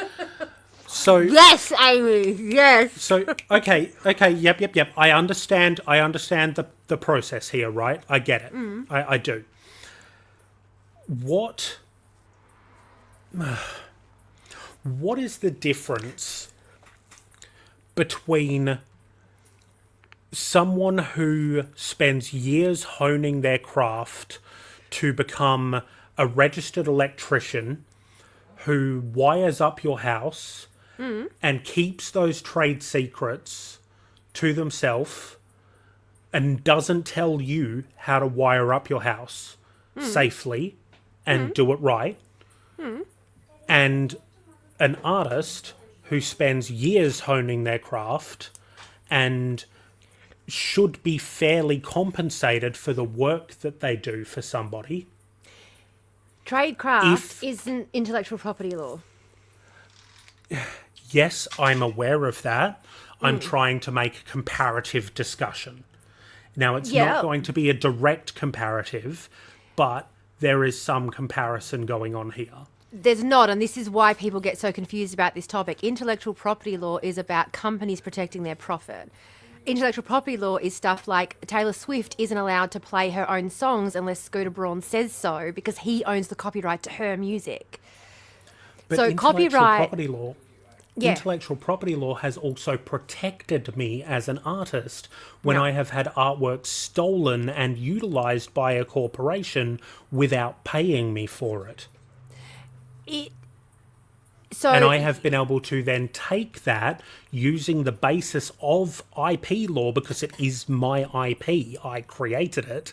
So yes, Amy. Yes. So okay. Yep. I understand the process here, right? I get it. I do. What is the difference between someone who spends years honing their craft to become a registered electrician who wires up your house and keeps those trade secrets to themselves and doesn't tell you how to wire up your house safely and do it right, and an artist who spends years honing their craft and should be fairly compensated for the work that they do for somebody. Tradecraft isn't intellectual property law. Yes, I'm aware of that. I'm trying to make a comparative discussion. Now, it's not going to be a direct comparative, but there is some comparison going on here. There's not, and this is why people get so confused about this topic. Intellectual property law is about companies protecting their profit. Intellectual property law is stuff like Taylor Swift isn't allowed to play her own songs unless Scooter Braun says so because he owns the copyright to her music. But so intellectual property law has also protected me as an artist when I have had artwork stolen and utilized by a corporation without paying me for it. And I have been able to then take that using the basis of IP law, because it is my IP, I created it,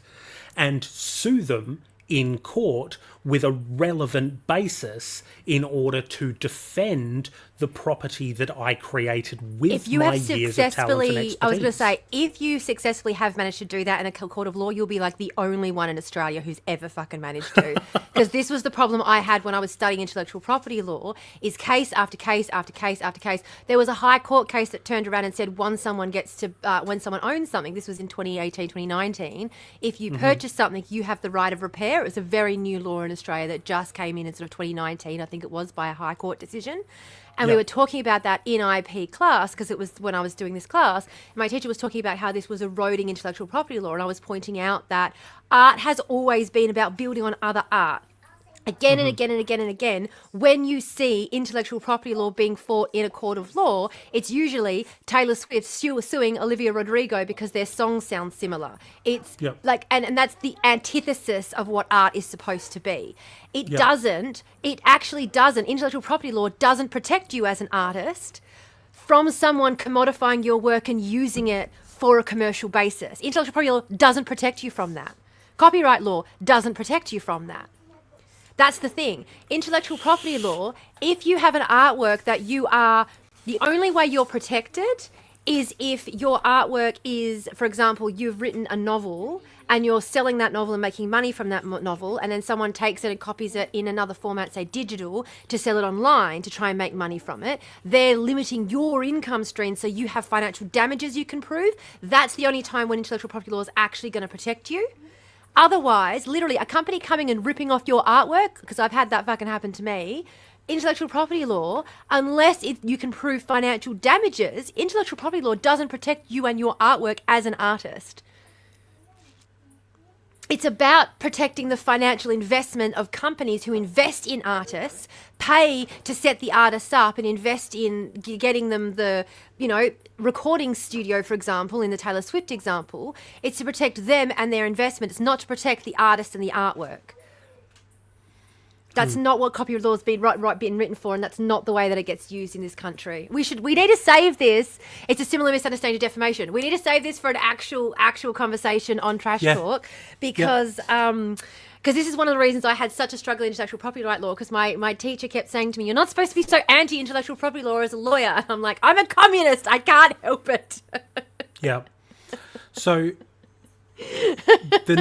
and sue them in court with a relevant basis in order to defend the property that I created with my years of talent and expertise. I was going to say, if you successfully have managed to do that in a court of law, you'll be like the only one in Australia who's ever fucking managed to. Because this was the problem I had when I was studying intellectual property law, is case after case after case after case. There was a high court case that turned around and said when someone owns something, this was in 2018, 2019, if you purchase something, you have the right of repair aware. It was a very new law in Australia that just came in sort of 2019, I think it was, by a High Court decision. And we were talking about that in IP class, because it was when I was doing this class. My teacher was talking about how this was eroding intellectual property law. And I was pointing out that art has always been about building on other art. Again and again and again and again, when you see intellectual property law being fought in a court of law, it's usually Taylor Swift suing Olivia Rodrigo because their songs sound similar. It's like, and that's the antithesis of what art is supposed to be. It actually doesn't. Intellectual property law doesn't protect you as an artist from someone commodifying your work and using it for a commercial basis. Intellectual property law doesn't protect you from that. Copyright law doesn't protect you from that. That's the thing. Intellectual property law, if you have an artwork that you are, the only way you're protected is if your artwork is, for example, you've written a novel and you're selling that novel and making money from that novel, and then someone takes it and copies it in another format, say digital, to sell it online to try and make money from it. They're limiting your income stream, so you have financial damages you can prove. That's the only time when intellectual property law is actually going to protect you. Otherwise, literally, a company coming and ripping off your artwork, because I've had that fucking happen to me, intellectual property law, unless you can prove financial damages, intellectual property law doesn't protect you and your artwork as an artist. It's about protecting the financial investment of companies who invest in artists, pay to set the artists up and invest in getting them the, recording studio, for example, in the Taylor Swift example. It's to protect them and their investment. It's not to protect the artist and the artwork. That's not what copyright law has been written for, and that's not the way that it gets used in this country. We need to save this. It's a similar misunderstanding to defamation. We need to save this for an actual conversation on Trash Talk, because this is one of the reasons I had such a struggle in intellectual property right law, because my teacher kept saying to me, "You're not supposed to be so anti-intellectual property law as a lawyer." And I'm like, I'm a communist. I can't help it. Yeah. So the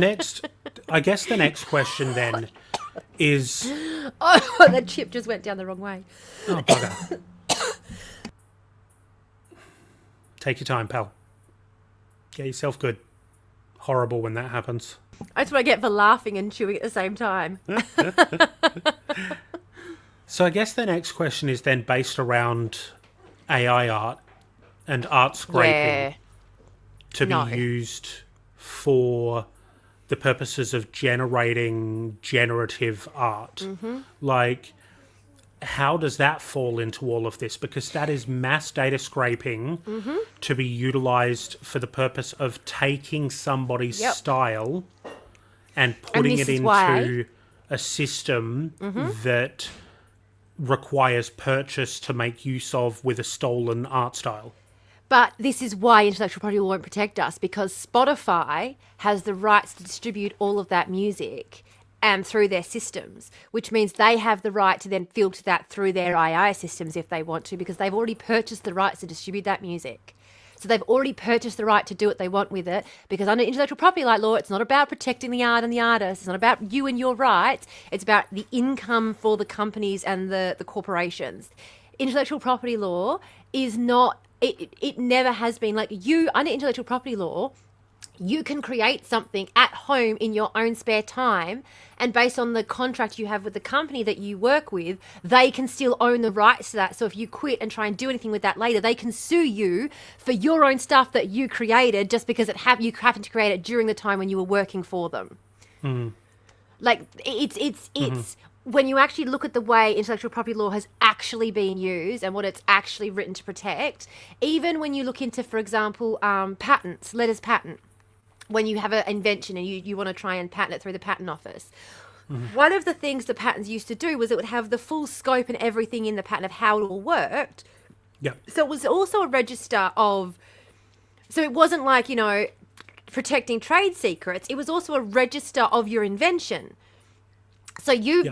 next question then is... Oh, the chip just went down the wrong way. Oh, bugger. Take your time, pal. Get yourself good. Horrible when that happens. That's what I get for laughing and chewing at the same time. So I guess the next question is then based around AI art and art scraping to be used for the purposes of generating generative art. Mm-hmm. Like, how does that fall into all of this? Because that is mass data scraping to be utilized for the purpose of taking somebody's style and putting it into a system that requires purchase to make use of with a stolen art style. But this is why intellectual property law won't protect us, because Spotify has the rights to distribute all of that music through their systems, which means they have the right to then filter that through their AI systems if they want to, because they've already purchased the rights to distribute that music. So they've already purchased the right to do what they want with it, because under intellectual property law, it's not about protecting the art and the artist. It's not about you and your rights. It's about the income for the companies and the corporations. Intellectual property law is not... It never has been like you under intellectual property law. You can create something at home in your own spare time, and based on the contract you have with the company that you work with, they can still own the rights to that. So if you quit and try and do anything with that later, they can sue you for your own stuff that you created just because you happened to create it during the time when you were working for them. Like it's when you actually look at the way intellectual property law has actually been used and what it's actually written to protect, even when you look into, for example, patents, letters patent, when you have an invention and you want to try and patent it through the patent office, one of the things the patents used to do was it would have the full scope and everything in the patent of how it all worked. Yeah. So it was also a register of, so it wasn't like, protecting trade secrets. It was also a register of your invention. So you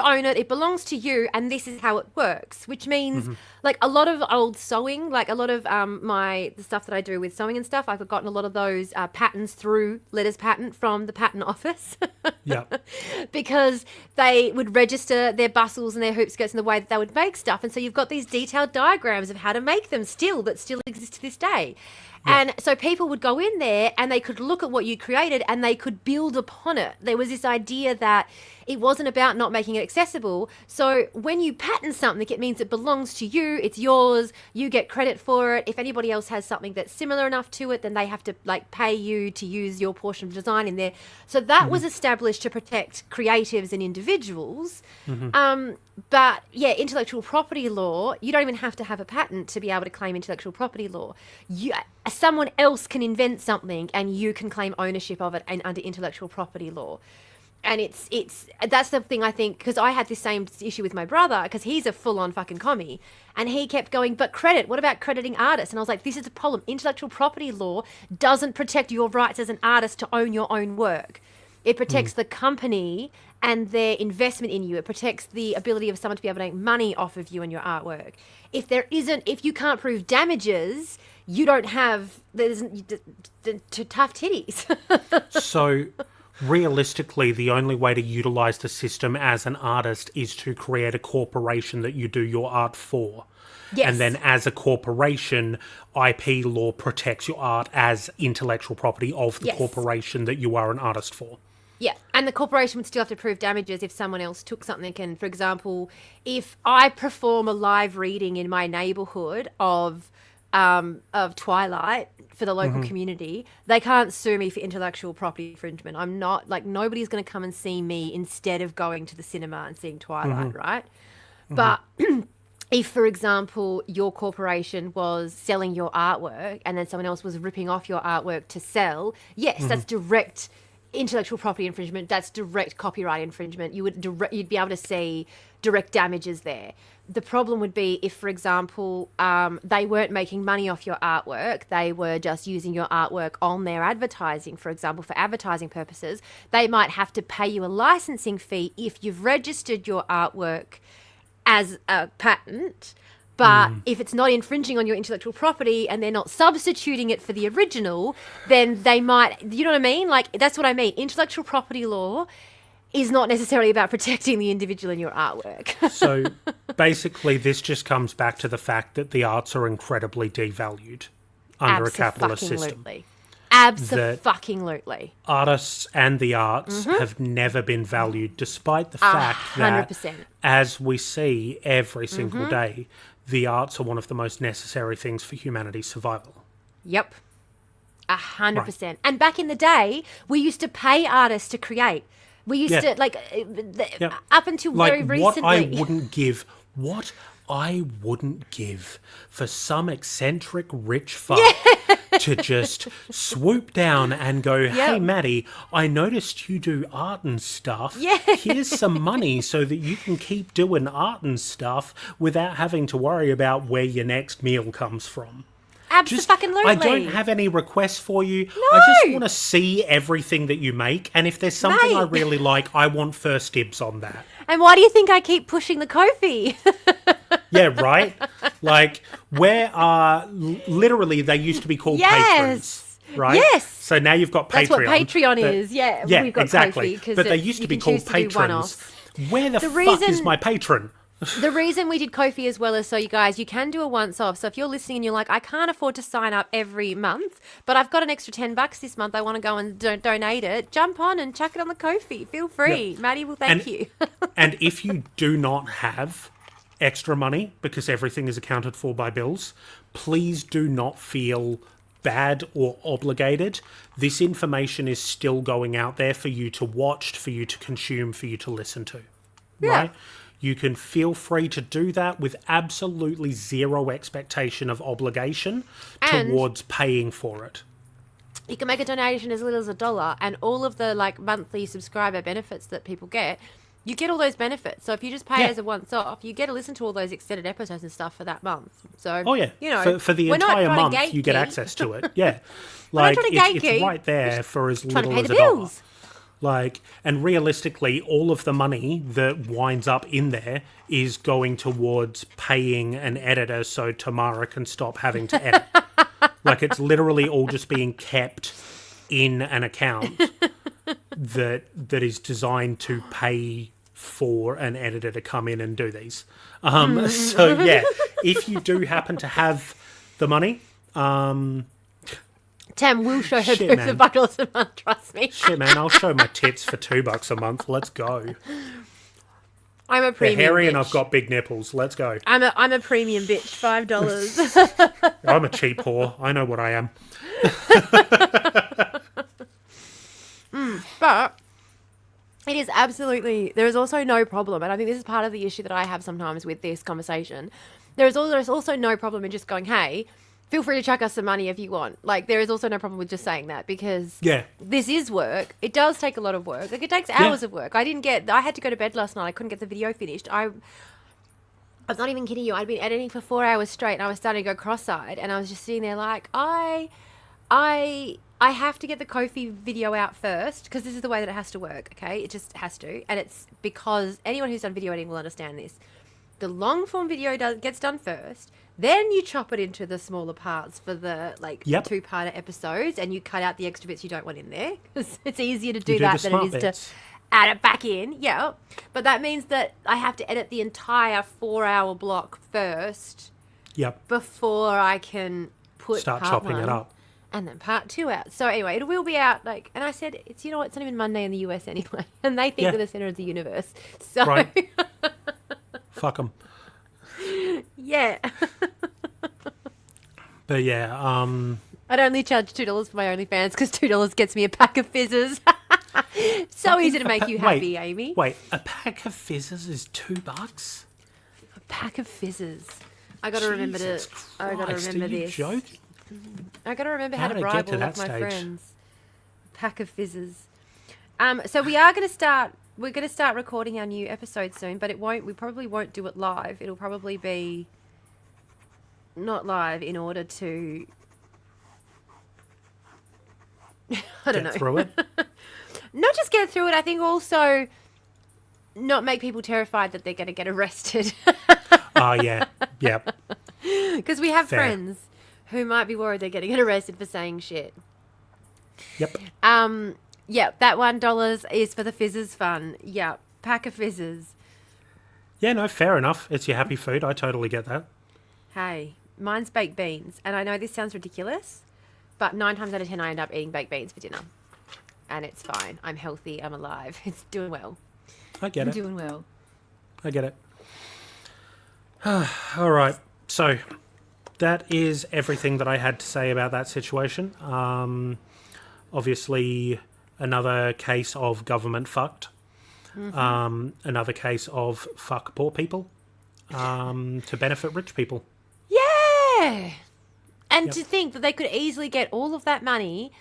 own it, it belongs to you, and this is how it works, which means like a lot of old sewing, like a lot of the stuff that I do with sewing and stuff, I've gotten a lot of those patents through letters patent from the patent office. Because they would register their bustles and their hoop skirts in the way that they would make stuff. And so you've got these detailed diagrams of how to make them that still exist to this day. And so people would go in there and they could look at what you created and they could build upon it. There was this idea that it wasn't about not making it accessible. So when you patent something, it means it belongs to you. It's yours. You get credit for it. If anybody else has something that's similar enough to it, then they have to like pay you to use your portion of design in there. So that was established to protect creatives and individuals. But yeah, intellectual property law, you don't even have to have a patent to be able to claim intellectual property law. Someone else can invent something and you can claim ownership of it and under intellectual property law. And that's the thing I think, because I had this same issue with my brother, because he's a full-on fucking commie, and he kept going, but what about crediting artists? And I was like, this is the problem. Intellectual property law doesn't protect your rights as an artist to own your own work. It protects the company and their investment in you. It protects the ability of someone to be able to make money off of you and your artwork. If you can't prove damages, you don't have tough titties. So realistically, the only way to utilize the system as an artist is to create a corporation that you do your art for. Yes. And then as a corporation, IP law protects your art as intellectual property of the corporation that you are an artist for. Yeah, and the corporation would still have to prove damages if someone else took something. And, for example, if I perform a live reading in my neighbourhood of Twilight for the local community, they can't sue me for intellectual property infringement. I'm not, like, nobody's going to come and see me instead of going to the cinema and seeing Twilight, right? But if, for example, your corporation was selling your artwork and then someone else was ripping off your artwork to sell, yes, that's direct intellectual property infringement. That's direct copyright infringement. You'd be able to see direct damages there. The problem would be if, for example, they weren't making money off your artwork. They were just using your artwork on their advertising, for example, for advertising purposes. They might have to pay you a licensing fee if you've registered your artwork as a patent. But if it's not infringing on your intellectual property and they're not substituting it for the original, then they might, you know what I mean? Like, that's what I mean. Intellectual property law is not necessarily about protecting the individual in your artwork. So basically, this just comes back to the fact that the arts are incredibly devalued under a capitalist system. Abso-fucking-lutely. Artists and the arts have never been valued, despite the fact 100%. That, as we see every single day, the arts are one of the most necessary things for humanity's survival. Yep. 100%. Right. And back in the day, we used to pay artists to create. We used to, like, up until very recently. What I wouldn't give for some eccentric rich fuck to just swoop down and go, hey, Maddie, I noticed you do art and stuff. Here's some money so that you can keep doing art and stuff without having to worry about where your next meal comes from. Absolutely. I don't have any requests for you. No. I just want to see everything that you make. And if there's something I really like, I want first dibs on that. And why do you think I keep pushing the Ko-fi? Yeah, right? Like, literally, they used to be called patrons, right? Yes. So now you've got Patreon. That's what Patreon is, Yeah, we've got exactly. Ko-fi, but they used to be called patrons. Where the fuck is my patron? The reason we did Ko-fi as well is so you guys, you can do a once-off. So if you're listening and you're like, I can't afford to sign up every month, but I've got an extra $10 this month, I want to go and donate it, jump on and chuck it on the Ko-fi. Feel free. Yep. Maddie will thank you. And if you do not have extra money, because everything is accounted for by bills, please do not feel bad or obligated. This information is still going out there for you to watch, for you to consume, for you to listen to. Right? You can feel free to do that with absolutely zero expectation of obligation towards paying for it. You can make a donation as little as $1, and all of the like monthly subscriber benefits that people get, you get all those benefits. So if you just pay as a once-off, you get to listen to all those extended episodes and stuff for that month. So you know, for the entire month, you get access to it. Yeah, like it's right there for as little as $1. Like, and realistically, all of the money that winds up in there is going towards paying an editor so Tamara can stop having to edit. Like, it's literally all just being kept in an account that is designed to pay for an editor to come in and do these. So, yeah, if you do happen to have the money, Tam will show her Shit, boobs man. for $5 a month, trust me. Shit, man, I'll show my tits for $2 a month. Let's go. I'm a They're premium hairy bitch. and I've got big nipples. Let's go. I'm a premium bitch, $5. I'm a cheap whore. I know what I am. But it is absolutely, there is also no problem, and I think this is part of the issue that I have sometimes with this conversation. There's also no problem in just going, hey, feel free to chuck us some money if you want. Like, there is also no problem with just saying that, because this is work. It does take a lot of work. Like, it takes hours of work. I had to go to bed last night. I couldn't get the video finished. I'm not even kidding you. I'd been editing for 4 hours straight, and I was starting to go cross-eyed, and I was just sitting there like, I have to get the Ko-fi video out first, because this is the way that it has to work, okay? It just has to. And it's because anyone who's done video editing will understand this. The long-form video gets done first, then you chop it into the smaller parts for the, two-parter episodes, and you cut out the extra bits you don't want in there, because it's easier to do that than it is to add it back in. Yeah. But that means that I have to edit the entire 4-hour block first before I can start chopping it up. And then part 2 out. So anyway, it will be out and I said, it's not even Monday in the US anyway. And they think we're the center of the universe. So right. Fuck them. Yeah. But yeah, I'd only charge $2 for my OnlyFans because $2 gets me a pack of fizzes. So easy to make you happy, Amy. Wait, a pack of fizzes is $2? A pack of fizzes. I got to remember this. Are you joking? I got to remember how to bribe all of my friends. Pack of fizzes. So we are going to start. We're going to start recording our new episode soon, but we probably won't do it live. It'll probably be not live in order to. I don't know. Get through it. Not just get through it. I think also not make people terrified that they're going to get arrested. Oh yeah, yep. Because we have friends who might be worried they're getting arrested for saying shit. Yep. Yeah, that $1 is for the fizzes fun. Yeah, pack of fizzes. Yeah, no, fair enough. It's your happy food. I totally get that. Hey, mine's baked beans. And I know this sounds ridiculous, but 9 times out of 10 I end up eating baked beans for dinner. And it's fine. I'm healthy. I'm alive. It's doing well. I get it. I'm doing well. I get it. All right. So that is everything that I had to say about that situation. Obviously, another case of government fucked. Mm-hmm. Another case of fuck poor people to benefit rich people. Yeah. And to think that they could easily get all of that money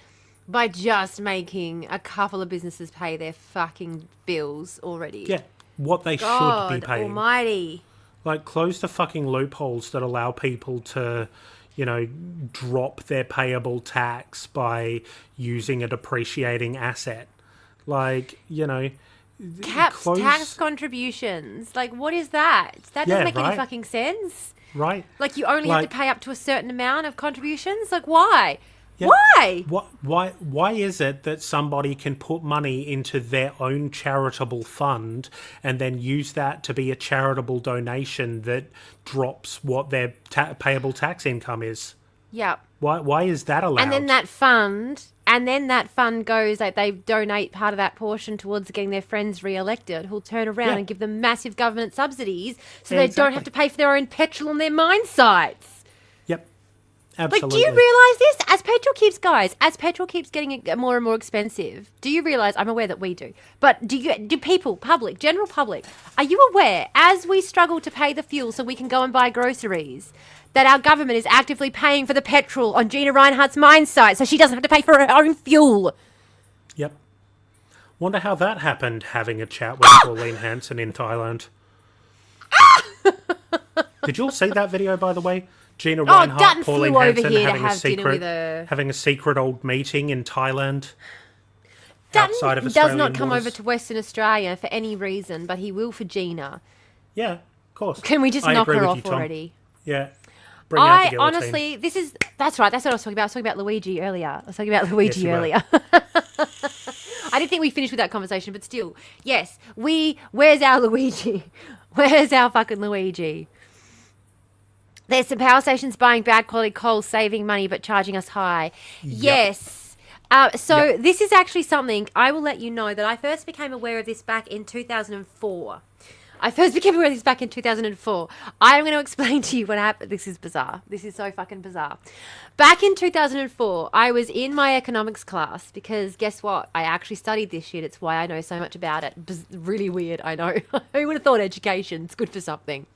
by just making a couple of businesses pay their fucking bills already. Yeah. What they should be paying. Almighty. Like, close the fucking loopholes that allow people to, drop their payable tax by using a depreciating asset. Like, caps tax contributions. Like, what is that? That doesn't make any fucking sense. Right. Like, you only have to pay up to a certain amount of contributions? Like, why? Yeah. Why? Why is it that somebody can put money into their own charitable fund and then use that to be a charitable donation that drops what their payable tax income is? Yeah. Why is that allowed? And then that fund goes, like, they donate part of that portion towards getting their friends re-elected, who'll turn around and give them massive government subsidies so they don't have to pay for their own petrol on their mine sites. Yep. Absolutely. Like, do you realise this? As petrol keeps getting more and more expensive, do you realise, I'm aware that we do, but do people, general public, are you aware, as we struggle to pay the fuel so we can go and buy groceries, that our government is actively paying for the petrol on Gina Rinehart's mine site so she doesn't have to pay for her own fuel? Yep. Wonder how that happened, having a chat with Pauline Hanson in Thailand. Did you all see that video, by the way? Gina Reinhardt, Pauline Hanson having a secret old meeting in Thailand. Outside of Australian does not come waters. over to Western Australia for any reason, but he will for Gina. Yeah, of course. Can we just knock her off already? Yeah. Bring out the guillotine. Honestly, that's right. That's what I was talking about. I was talking about Luigi earlier. I didn't think we finished with that conversation, but still, yes. Where's our Luigi? Where's our fucking Luigi? There's some power stations buying bad quality coal, saving money, but charging us high. Yep. Yes. So this is actually something I will let you know that I first became aware of this back in 2004. I am going to explain to you what happened. This is bizarre. This is so fucking bizarre. Back in 2004, I was in my economics class because guess what? I actually studied this shit. It's why I know so much about it. Really weird, I know. Who would have thought education's good for something?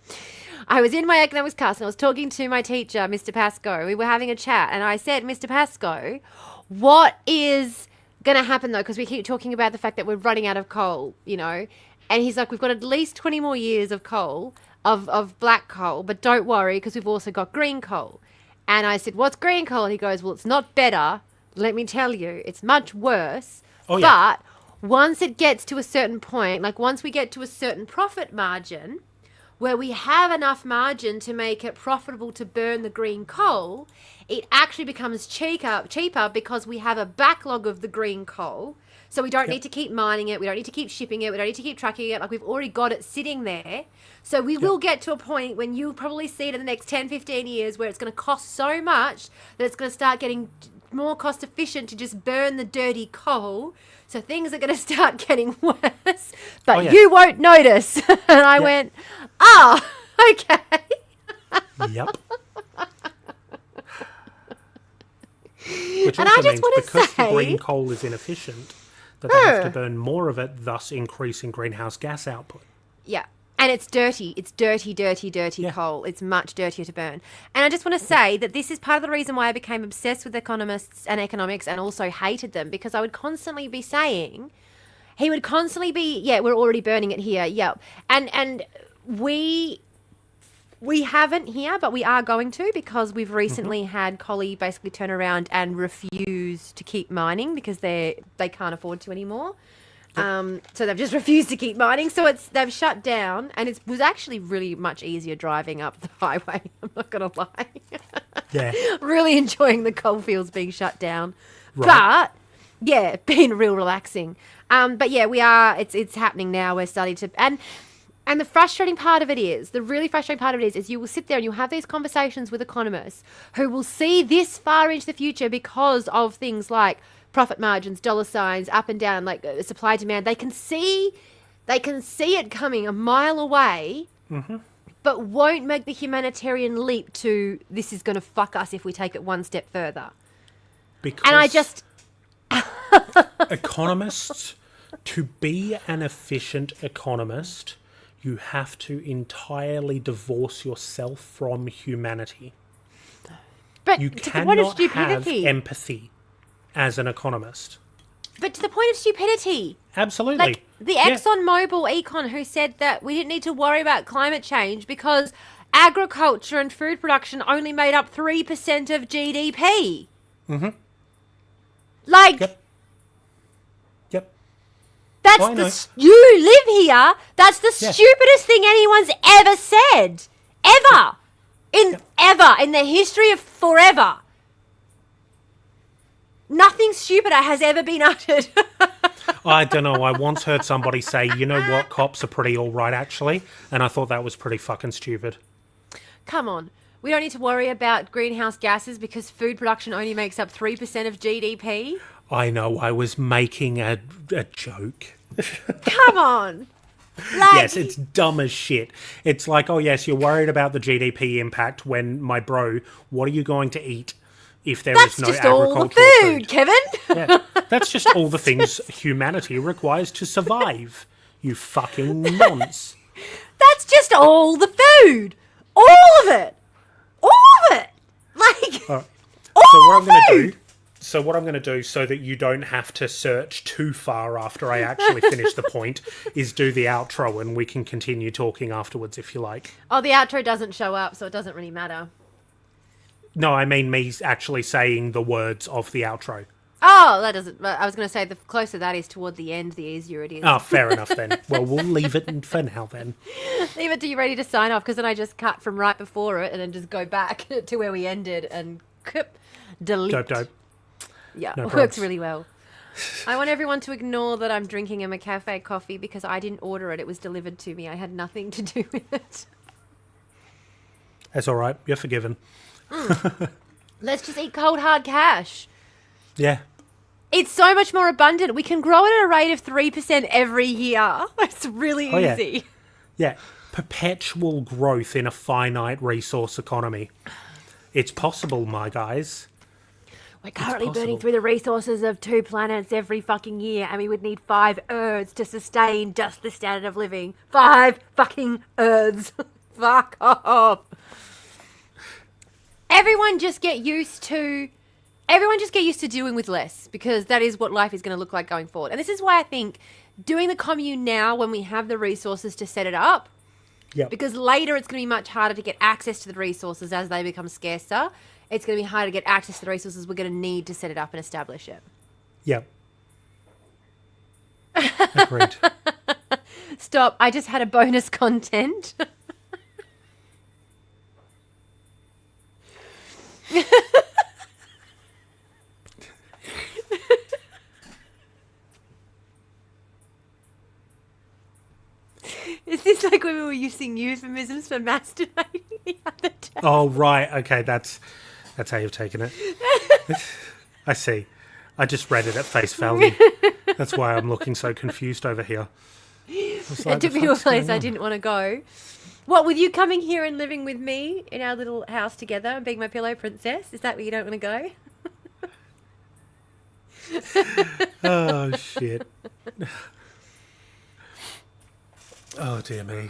I was in my economics class and I was talking to my teacher, Mr. Pascoe. We were having a chat and I said, Mr. Pascoe, what is going to happen though? Because we keep talking about the fact that we're running out of coal, you know. And he's like, we've got at least 20 more years of coal, of black coal, but don't worry because we've also got green coal. And I said, what's green coal? And he goes, well, it's not better. Let me tell you, it's much worse. Oh, yeah. But once it gets to a certain point, like once we get to a certain profit margin, where we have enough margin to make it profitable to burn the green coal, it actually becomes cheaper because we have a backlog of the green coal. So we don't need to keep mining it. We don't need to keep shipping it. We don't need to keep tracking it. Like we've already got it sitting there. So we will get to a point when you'll probably see it in the next 10, 15 years where it's going to cost so much that it's going to start getting more cost efficient to just burn the dirty coal. So things are going to start getting worse, but you won't notice. And I went, okay. Yep. Which and also I just means want to because say, the green coal is inefficient, that they have to burn more of it, thus increasing greenhouse gas output. Yeah. And it's dirty. It's dirty coal. It's much dirtier to burn. And I just want to say that this is part of the reason why I became obsessed with economists and economics and also hated them, because I would constantly be saying, he would constantly be, we're already burning it here. Yeah. And we haven't here, but we are going to, because we've recently had Collie basically turn around and refuse to keep mining because they can't afford to anymore. So they've just refused to keep mining. So they've shut down, and it was actually really much easier driving up the highway. I'm not going to lie. Yeah. Really enjoying the coalfields being shut down. Right. But been real relaxing. But yeah, we are. It's happening now. We're starting to and the frustrating part of it is you will sit there and you'll have these conversations with economists who will see this far into the future because of things like profit margins, dollar signs, up and down, like supply demand. They can see it coming a mile away, but won't make the humanitarian leap to this is going to fuck us if we take it one step further. Because and I just economists, to be an efficient economist, you have to entirely divorce yourself from humanity. But you cannot have empathy as an economist. But to the point of stupidity. Absolutely. Like the ExxonMobil econ who said that we didn't need to worry about climate change because agriculture and food production only made up 3% of GDP. Like... Yep. That's you live here. That's the stupidest thing anyone's ever said. Ever. Ever. In the history of forever. Nothing stupider has ever been uttered. I don't know. I once heard somebody say, you know what, cops are pretty all right, actually. And I thought that was pretty fucking stupid. Come on. We don't need to worry about greenhouse gases because food production only makes up 3% of GDP. I know. I was making a joke. Come on. Yes, it's dumb as shit. It's like, oh, yes, you're worried about the GDP impact when, my bro, what are you going to eat if there is no agricultural food? That's just all the food, Kevin. Yeah, that's just all the things humanity requires to survive, you fucking nonce. That's just all the food. All of it. All of it. Like, all right. So what I'm going to do so that you don't have to search too far after I actually finish the point is do the outro and we can continue talking afterwards if you like. Oh, the outro doesn't show up, so it doesn't really matter. No, I mean me actually saying the words of the outro. Oh, that doesn't... I was going to say the closer that is toward the end, the easier it is. Oh, fair enough then. Well, we'll leave it for now then. Leave it to you ready to sign off, because then I just cut from right before it and then just go back to where we ended and delete. Dope. Yeah, it works really well. I want everyone to ignore that I'm drinking a McCafe coffee because I didn't order it. It was delivered to me. I had nothing to do with it. That's all right. You're forgiven. Let's just eat cold, hard cash. Yeah. It's so much more abundant. We can grow it at a rate of 3% every year. It's really easy. Yeah. Perpetual growth in a finite resource economy. It's possible, my guys. We're currently burning through the resources of 2 planets every fucking year, and we would need 5 Earths to sustain just the standard of living. 5 fucking Earths. Fuck off. Everyone just get used to dealing with less, because that is what life is going to look like going forward. And this is why I think doing the commune now, when we have the resources to set it up, because later it's going to be much harder to get access to the resources as they become scarcer. It's going to be harder to get access to the resources we're going to need to set it up and establish it. Yep. Agreed. Stop. I just had a bonus content. Is this like when we were using euphemisms for masturbating the other day? Oh, right. Okay, that's how you've taken it. I see. I just read it at face value. That's why I'm looking so confused over here. It took me to a place I didn't want to go. What, with you coming here and living with me in our little house together and being my pillow princess? Is that where you don't want to go? Oh, shit. Oh, dear me.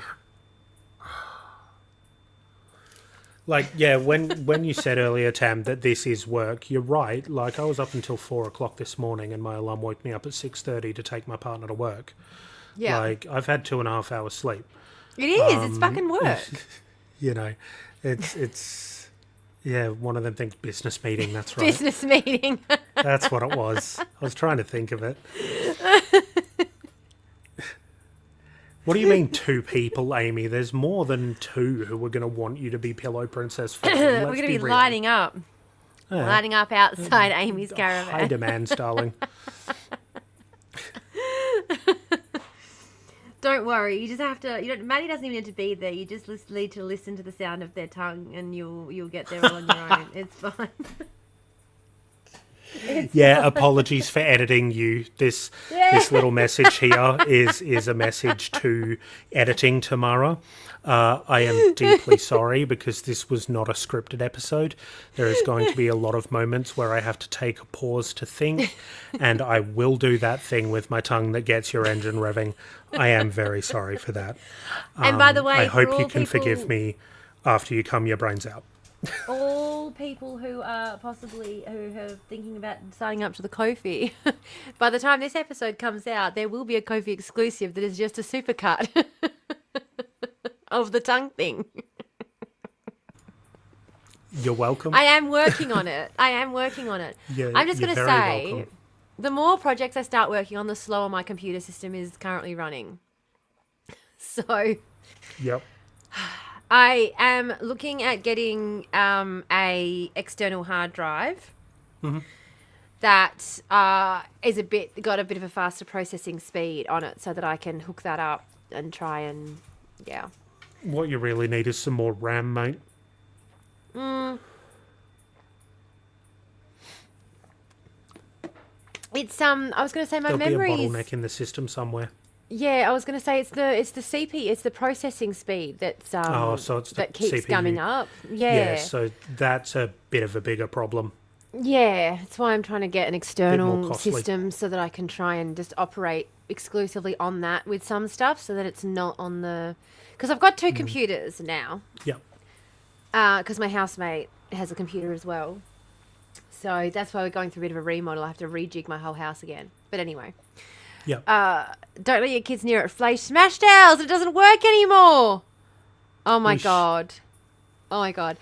Like, yeah, when you said earlier, Tam, that this is work, you're right. Like, I was up until 4 o'clock this morning and my alarm woke me up at 6:30 to take my partner to work. Yeah. Like, I've had 2.5 hours sleep. It is. It's fucking work. You know, it's one of them things, business meeting, that's right. Business meeting. That's what it was. I was trying to think of it. What do you mean 2 people, Amy? There's more than 2 who are going to want you to be pillow princess for. We're going to be lining up. Yeah. Lining up outside Amy's caravan. High demands, darling. Don't worry. You just have to... Maddie doesn't even need to be there. You just need to listen to the sound of their tongue and you'll get there all on your own. It's fine. Apologies for editing you. This little message here is a message to editing Tamara. I am deeply sorry because this was not a scripted episode. There is going to be a lot of moments where I have to take a pause to think, and I will do that thing with my tongue that gets your engine revving. I am very sorry for that. And by the way, I hope you can forgive me after you cum your brains out. All people who are thinking about signing up to the Ko-fi, by the time this episode comes out, there will be a Ko-fi exclusive that is just a supercut of the tongue thing. You're welcome. I am working on it. Yeah, I'm just going to say, welcome. The more projects I start working on, the slower my computer system is currently running. So... Yep. I am looking at getting a external hard drive that is got a bit of a faster processing speed on it, so that I can hook that up and try and What you really need is some more RAM, mate. It's I was going to say There'll memory be a bottleneck in the system somewhere. Yeah, I was going to say it's the CPU, it's the processing speed that's so it's that keeps CPU. gumming up. Yeah, so that's a bit of a bigger problem. Yeah, that's why I'm trying to get an external system so that I can try and just operate exclusively on that with some stuff, so that it's not on the... Because I've got 2 computers now. Yeah. Because my housemate has a computer as well. So that's why we're going through a bit of a remodel. I have to rejig my whole house again. But anyway... Yeah. Don't let your kids near it. Flash smash tails. It doesn't work anymore. Oh my god. The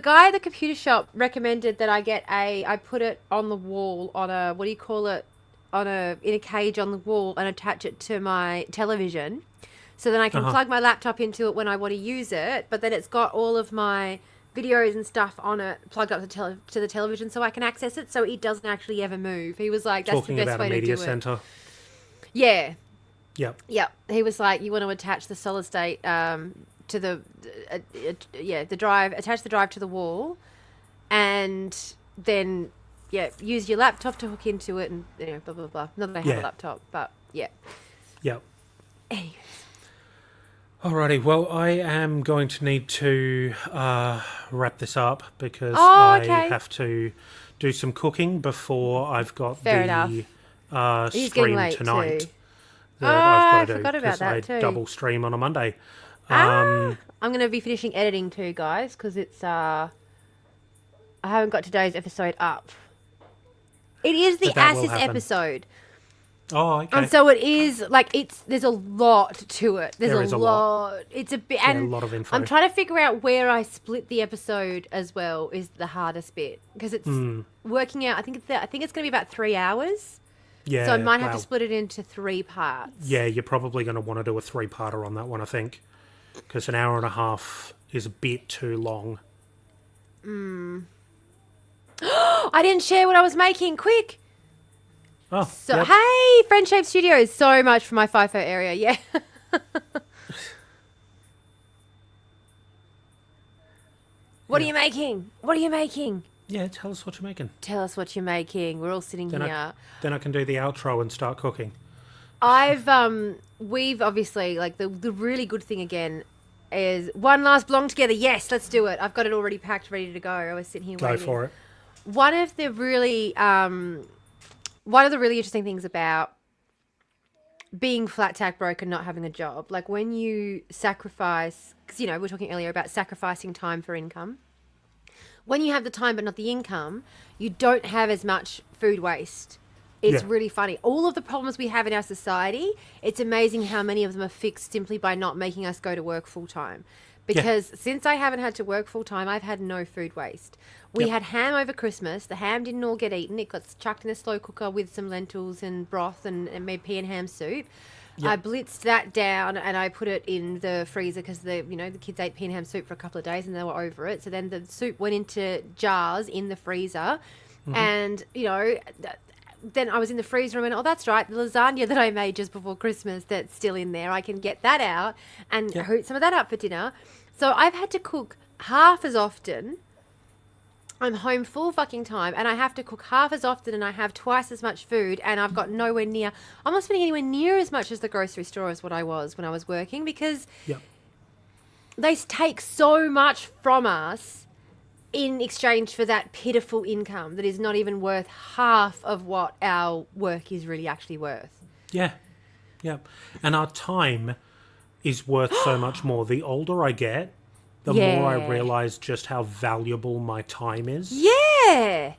guy at the computer shop recommended that I put it on the wall on a, what do you call it? In a cage on the wall and attach it to my television. So then I can plug my laptop into it when I want to use it. But then it's got all of my videos and stuff on it plugged up to the television so I can access it, so it doesn't actually ever move. He was like, that's the best way to do it. Talking about a media center. Yeah. Yep. He was like, you want to attach the solid state to the the drive, attach the drive to the wall, and then use your laptop to hook into it, and blah blah blah. Not that I have a laptop, but yeah. Anyways. Alrighty, well, I am going to need to wrap this up because I have to do some cooking before I've got the stream tonight. Too. I forgot about that too. Double stream on a Monday. I'm going to be finishing editing too, guys, because it's I haven't got today's episode up. It is the Asses episode. Oh, okay. And so it is there's a lot to it. There's a lot. It's a bit, and a lot of info. I'm trying to figure out where I split the episode as well is the hardest bit because it's working out. I think it's going to be about 3 hours. Yeah. So I might have to split it into 3 parts. Yeah, you're probably going to want to do a 3-parter on that one, I think, because an hour and a half is a bit too long. I didn't share what I was making. Quick. Oh, so hey, Friendship Studios, so much for my FIFO area. Yeah. What are you making? What are you making? Yeah, tell us what you're making. Tell us what you're making. We're all sitting here. Then I can do the outro and start cooking. We've obviously, the really good thing again is one last belong together. Yes, let's do it. I've got it already packed, ready to go. I was sitting here waiting. Go for it. One of the really interesting things about being flat tack broke and not having a job, like when you sacrifice, because, we were talking earlier about sacrificing time for income. When you have the time but not the income, you don't have as much food waste. It's really funny. All of the problems we have in our society, it's amazing how many of them are fixed simply by not making us go to work full time. Because since I haven't had to work full time, I've had no food waste. We had ham over Christmas. The ham didn't all get eaten. It got chucked in a slow cooker with some lentils and broth and made pea and ham soup. Yep. I blitzed that down and I put it in the freezer because the kids ate pea and ham soup for a couple of days and they were over it. So then the soup went into jars in the freezer, and then I was in the freezer and went, oh, that's right, the lasagna that I made just before Christmas that's still in there. I can get that out and heat some of that up for dinner. So I've had to cook half as often. I'm home full fucking time and I have to cook half as often and I have twice as much food and I've got I'm not spending anywhere near as much as the grocery store as what I was when I was working because they take so much from us in exchange for that pitiful income that is not even worth half of what our work is really actually worth. Yeah. Yeah. And our time is worth so much more. The older I get, the more I realise just how valuable my time is. Yeah.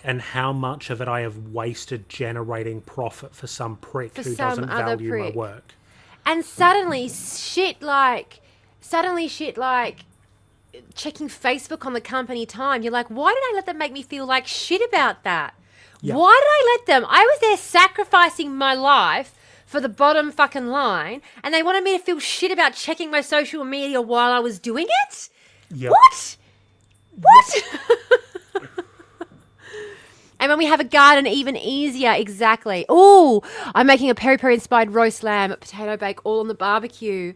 And how much of it I have wasted generating profit for some prick who doesn't value my work. And suddenly shit like checking Facebook on the company time. You're like, why did I let them make me feel like shit about that? Yep. Why did I let them? I was there sacrificing my life for the bottom fucking line, and they wanted me to feel shit about checking my social media while I was doing it? Yep. What? And when we have a garden, even easier. Exactly. Oh, I'm making a peri-peri inspired roast lamb, potato bake, all on the barbecue.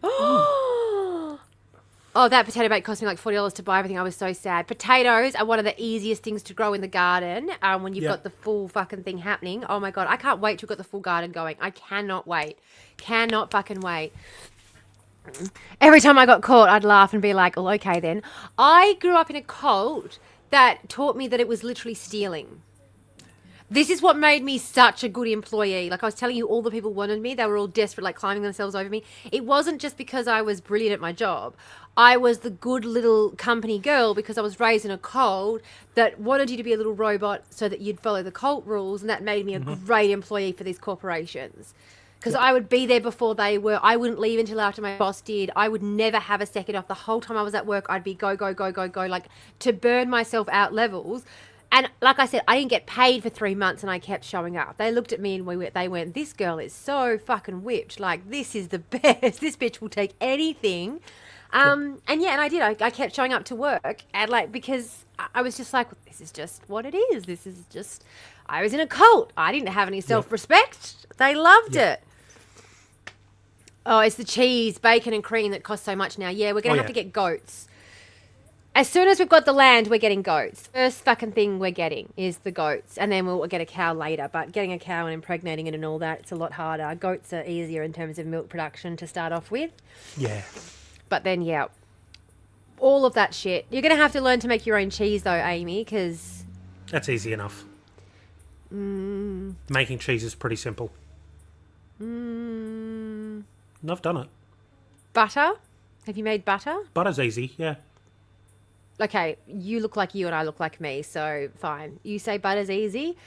Oh, that potato bake cost me like $40 to buy everything. I was so sad. Potatoes are one of the easiest things to grow in the garden when you've got the full fucking thing happening. Oh, my God. I can't wait till we've got the full garden going. I cannot wait. Cannot fucking wait. Every time I got caught, I'd laugh and be like, oh, okay then. I grew up in a cult that taught me that it was literally stealing. This is what made me such a good employee. Like I was telling you, all the people wanted me. They were all desperate, like climbing themselves over me. It wasn't just because I was brilliant at my job. I was the good little company girl because I was raised in a cult that wanted you to be a little robot so that you'd follow the cult rules, and that made me a great employee for these corporations. Because I would be there before they were. I wouldn't leave until after my boss did. I would never have a second off. The whole time I was at work, I'd be go, like to burn myself out levels. And like I said, I didn't get paid for 3 months and I kept showing up. They looked at me and they went, this girl is so fucking whipped. Like, this is the best. This bitch will take anything. And I did. I kept showing up to work and because I was just like, this is just what it is. This is just, I was in a cult. I didn't have any self-respect. They loved it. Oh, it's the cheese, bacon and cream that costs so much now. Yeah, we're going to have to get goats. As soon as we've got the land, we're getting goats. First fucking thing we're getting is the goats. And then we'll get a cow later. But getting a cow and impregnating it and all that, it's a lot harder. Goats are easier in terms of milk production to start off with. Yeah. But then, yeah, all of that shit. You're going to have to learn to make your own cheese, though, Amy, because... That's easy enough. Making cheese is pretty simple. And I've done it. Butter? Have you made butter? Butter's easy, yeah. Okay, you look like you and I look like me, so fine. You say butter's easy?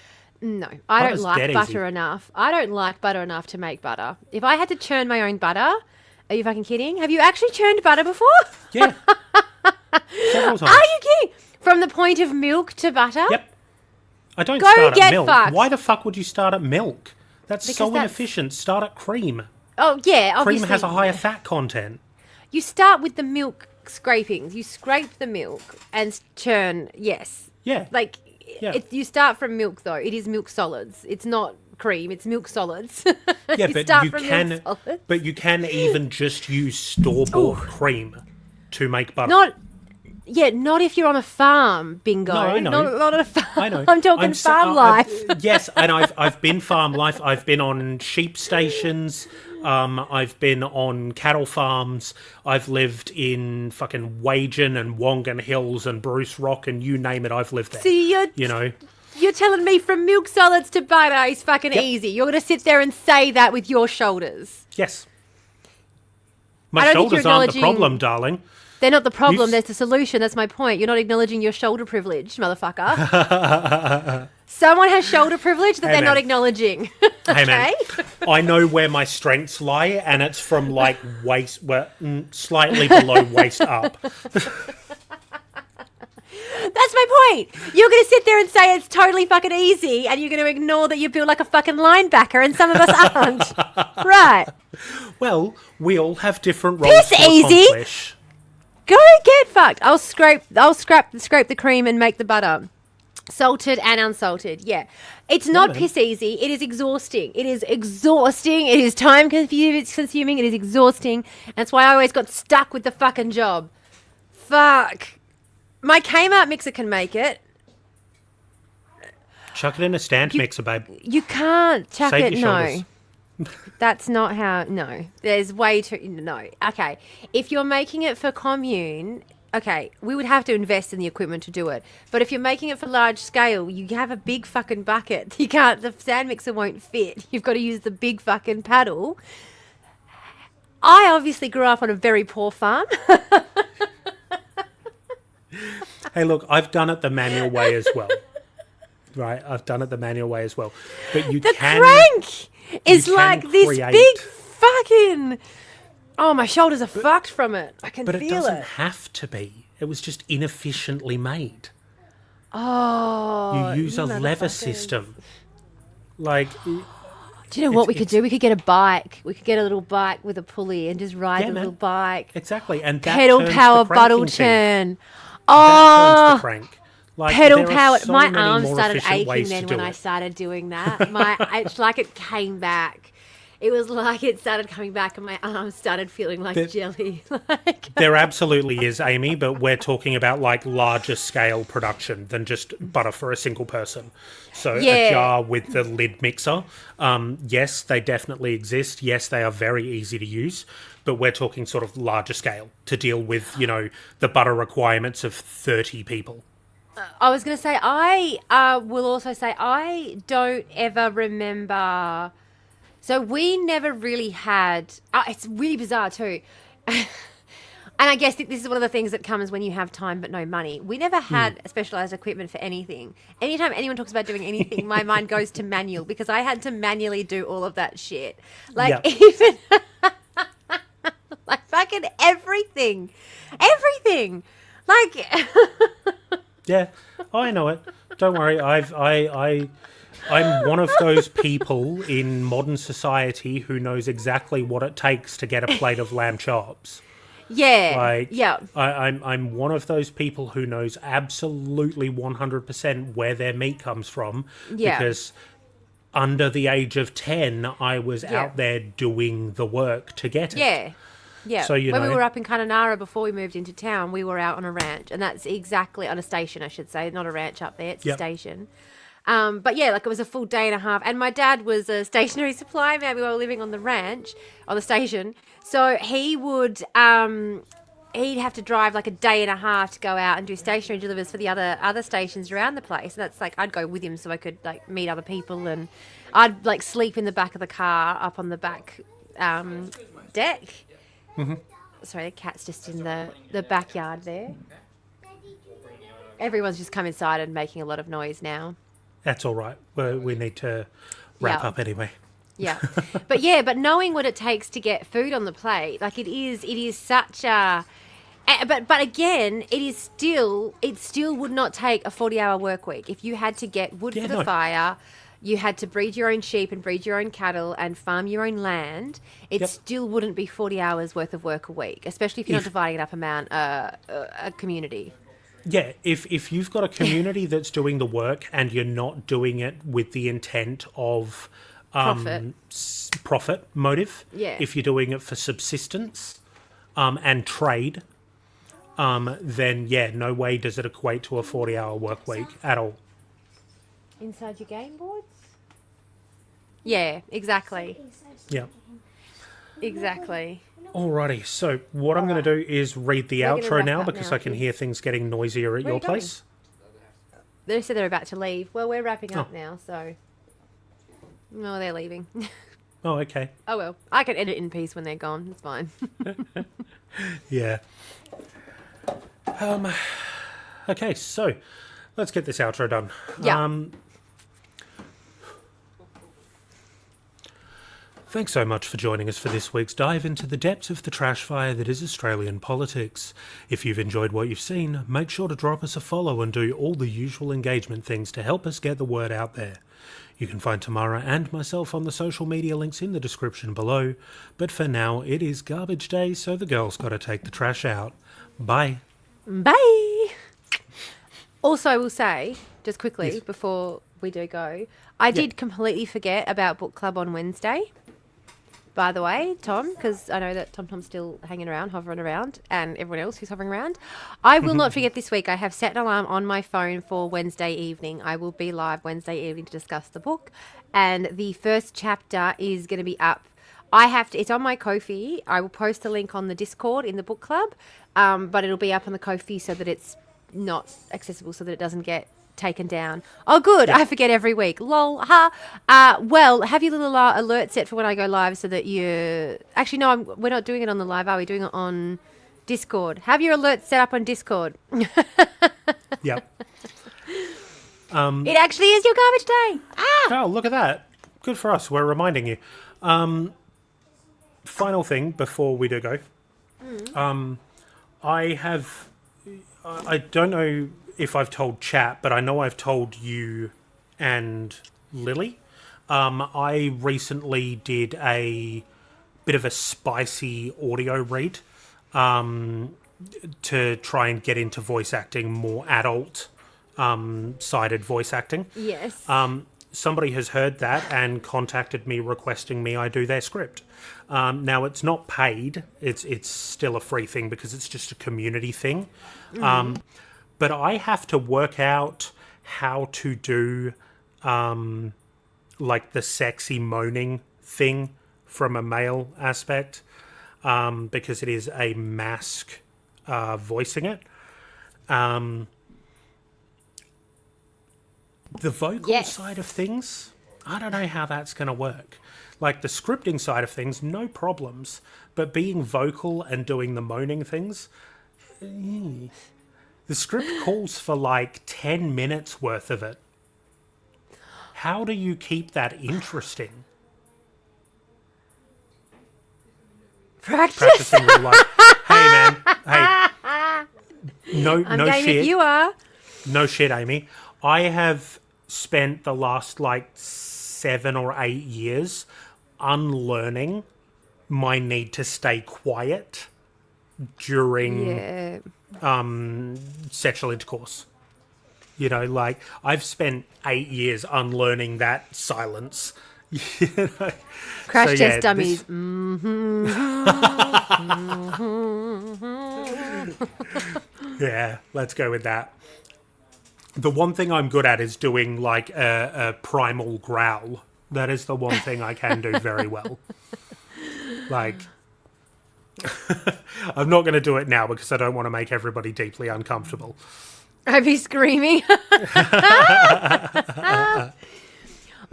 No, I don't like butter enough. I don't like butter enough to make butter. If I had to churn my own butter, are you fucking kidding? Have you actually churned butter before? Yeah. Several times. Are you kidding? From the point of milk to butter? Yep. I don't start at milk. Fucked. Why the fuck would you start at milk? That's so inefficient. Start at cream. Oh, yeah, obviously. Cream has a higher fat content. You start with the milk scrapings. You scrape the milk and churn, yes. Yeah. Like, you start from milk, though. It is milk solids. It's not cream. It's milk solids. Yeah, but you can even just use store-bought cream to make butter. Not if you're on a farm, bingo. No, I know. Not on a farm. I know. I'm talking farm life. Yes, and I've been farm life. I've been on sheep stations. I've been on cattle farms. I've lived in fucking Wagen and Wongan Hills and Bruce Rock and you name it, I've lived there. See, you're telling me from milk solids to butter is fucking easy. You're going to sit there and say that with your shoulders. Yes. My shoulders aren't the problem, darling. They're not the problem. There's the solution. That's my point. You're not acknowledging your shoulder privilege, motherfucker. Someone has shoulder privilege that they're not acknowledging. Hey, man. I know where my strengths lie, and it's from, like, slightly below waist up. That's my point. You're going to sit there and say it's totally fucking easy, and you're going to ignore that you build like a fucking linebacker, and some of us aren't. Right. Well, we all have different roles to accomplish. Go get fucked. I'll scrape the cream and make the butter. Salted and unsalted, yeah. It's not piss easy. It is exhausting. It is exhausting. It is time consuming. It is exhausting. That's why I always got stuck with the fucking job. Fuck. My Kmart mixer can make it. Chuck it in a stand mixer, babe. You can't chuck Save it, your no. shoulders. That's not how, no. There's way too, no. Okay. If you're making it for commune, okay, we would have to invest in the equipment to do it. But if you're making it for large scale, you have a big fucking bucket. You can't, the stand mixer won't fit. You've got to use the big fucking paddle. I obviously grew up on a very poor farm. Hey, look, I've done it the manual way as well. Right, I've done it the manual way as well. But the crank is like this big fucking... Oh, my shoulders are fucked from it. I can feel it. But it doesn't have to be. It was just inefficiently made. Oh. You use a lever system. Like... Do you know what we could do? We could get a bike. We could get a little bike with a pulley and just ride the little bike. Exactly. And that pedal power buttle turn. That turns the crank. Like, pedal power. My arms started aching then when I started doing that. It's like it came back. It was like it started coming back and my arms started feeling like jelly. There absolutely is, Amy, but we're talking about like larger scale production than just butter for a single person. So a jar with the lid mixer, yes, they definitely exist. Yes, they are very easy to use, but we're talking sort of larger scale to deal with, you know, the butter requirements of 30 people. I was going to say, I will also say I don't ever remember... So we never really had... it's really bizarre too. And I guess this is one of the things that comes when you have time but no money. We never had specialised equipment for anything. Anytime anyone talks about doing anything, my mind goes to manual because I had to manually do all of that shit. Like even... like fucking everything. Everything. Like... Yeah, I know it. Don't worry. I'm one of those people in modern society who knows exactly what it takes to get a plate of lamb chops. Yeah. I'm one of those people who knows absolutely 100% where their meat comes from. Yeah. Because under the age of 10, I was out there doing the work to get it. Yeah. Yeah. So, when we were up in Kununurra before we moved into town, we were out on a ranch, and that's exactly on a station, I should say, not a ranch up there. It's a station. But yeah, like it was a full day and a half. And my dad was a stationary supply man. We were living on the ranch, on the station. So he would, he'd have to drive like a day and a half to go out and do stationary delivers for the other stations around the place. And that's like, I'd go with him so I could like meet other people, and I'd like sleep in the back of the car up on the back deck. Mm-hmm. Sorry, the cat's just in the backyard there. Everyone's just come inside and making a lot of noise now. That's all right. We need to wrap up anyway. Yeah. But knowing what it takes to get food on the plate, like it is such a... But again, it still would not take a 40-hour work week. If you had to get wood for the fire, you had to breed your own sheep and breed your own cattle and farm your own land, it still wouldn't be 40 hours worth of work a week, especially if you're not dividing it up among a community. Yeah, if you've got a community that's doing the work and you're not doing it with the intent of profit motive, if you're doing it for subsistence and trade, then no way does it equate to a 40-hour work week at all. Inside your game boards? Yeah, exactly. Yeah. Exactly. Alrighty, so what I'm going to do is read the outro now because I can hear things getting noisier at your place. They said they're about to leave. Well, we're wrapping up now, so... No, they're leaving. Oh, okay. Oh, well. I can edit in peace when they're gone. It's fine. Yeah. Okay, so let's get this outro done. Yeah. Thanks so much for joining us for this week's dive into the depths of the trash fire that is Australian politics. If you've enjoyed what you've seen, make sure to drop us a follow and do all the usual engagement things to help us get the word out there. You can find Tamara and myself on the social media links in the description below, but for now it is garbage day, so the girls got to take the trash out. Bye. Bye. Also, I will say, just quickly before we do go, I did completely forget about book club on Wednesday. By the way, Tom, because I know that Tom's still hanging around, hovering around, and everyone else who's hovering around. I will not forget this week. I have set an alarm on my phone for Wednesday evening. I will be live Wednesday evening to discuss the book, and the first chapter is going to be up. It's on my Ko-fi. I will post the link on the Discord in the book club, but it'll be up on the Ko-fi so that it's not accessible, so that it doesn't get taken down. Oh, good. I forget every week. Lol. Ha. Well, have your little alert set for when I go live so that you... Actually, no, we're not doing it on the live, are we? Doing it on Discord. Have your alert set up on Discord. Yep. It actually is your garbage day. Oh, look at that. Good for us. We're reminding you. Final thing before we do go. I don't know if I've told chat, but I know I've told you and Lily. I recently did a bit of a spicy audio read to try and get into voice acting, more adult sided voice acting. Yes. Somebody has heard that and contacted me requesting me I do their script. Now, it's not paid. It's still a free thing because it's just a community thing. But I have to work out how to do like the sexy moaning thing from a male aspect because it is a mask voicing it. The vocal side of things, I don't know how that's going to work. Like the scripting side of things, no problems. But being vocal and doing the moaning things... The script calls for like 10 minutes worth of it. How do you keep that interesting? Practice in real life. Hey, man. Hey. No game shit. If you are. No shit, Amy. I have spent the last like 7 or 8 years unlearning my need to stay quiet during sexual intercourse. You know, like, I've spent 8 years unlearning that silence. You know? Crash test dummies. Yeah, let's go with that. The one thing I'm good at is doing, like, a primal growl. That is the one thing I can do very well. Like, I'm not going to do it now because I don't want to make everybody deeply uncomfortable. I'd be screaming.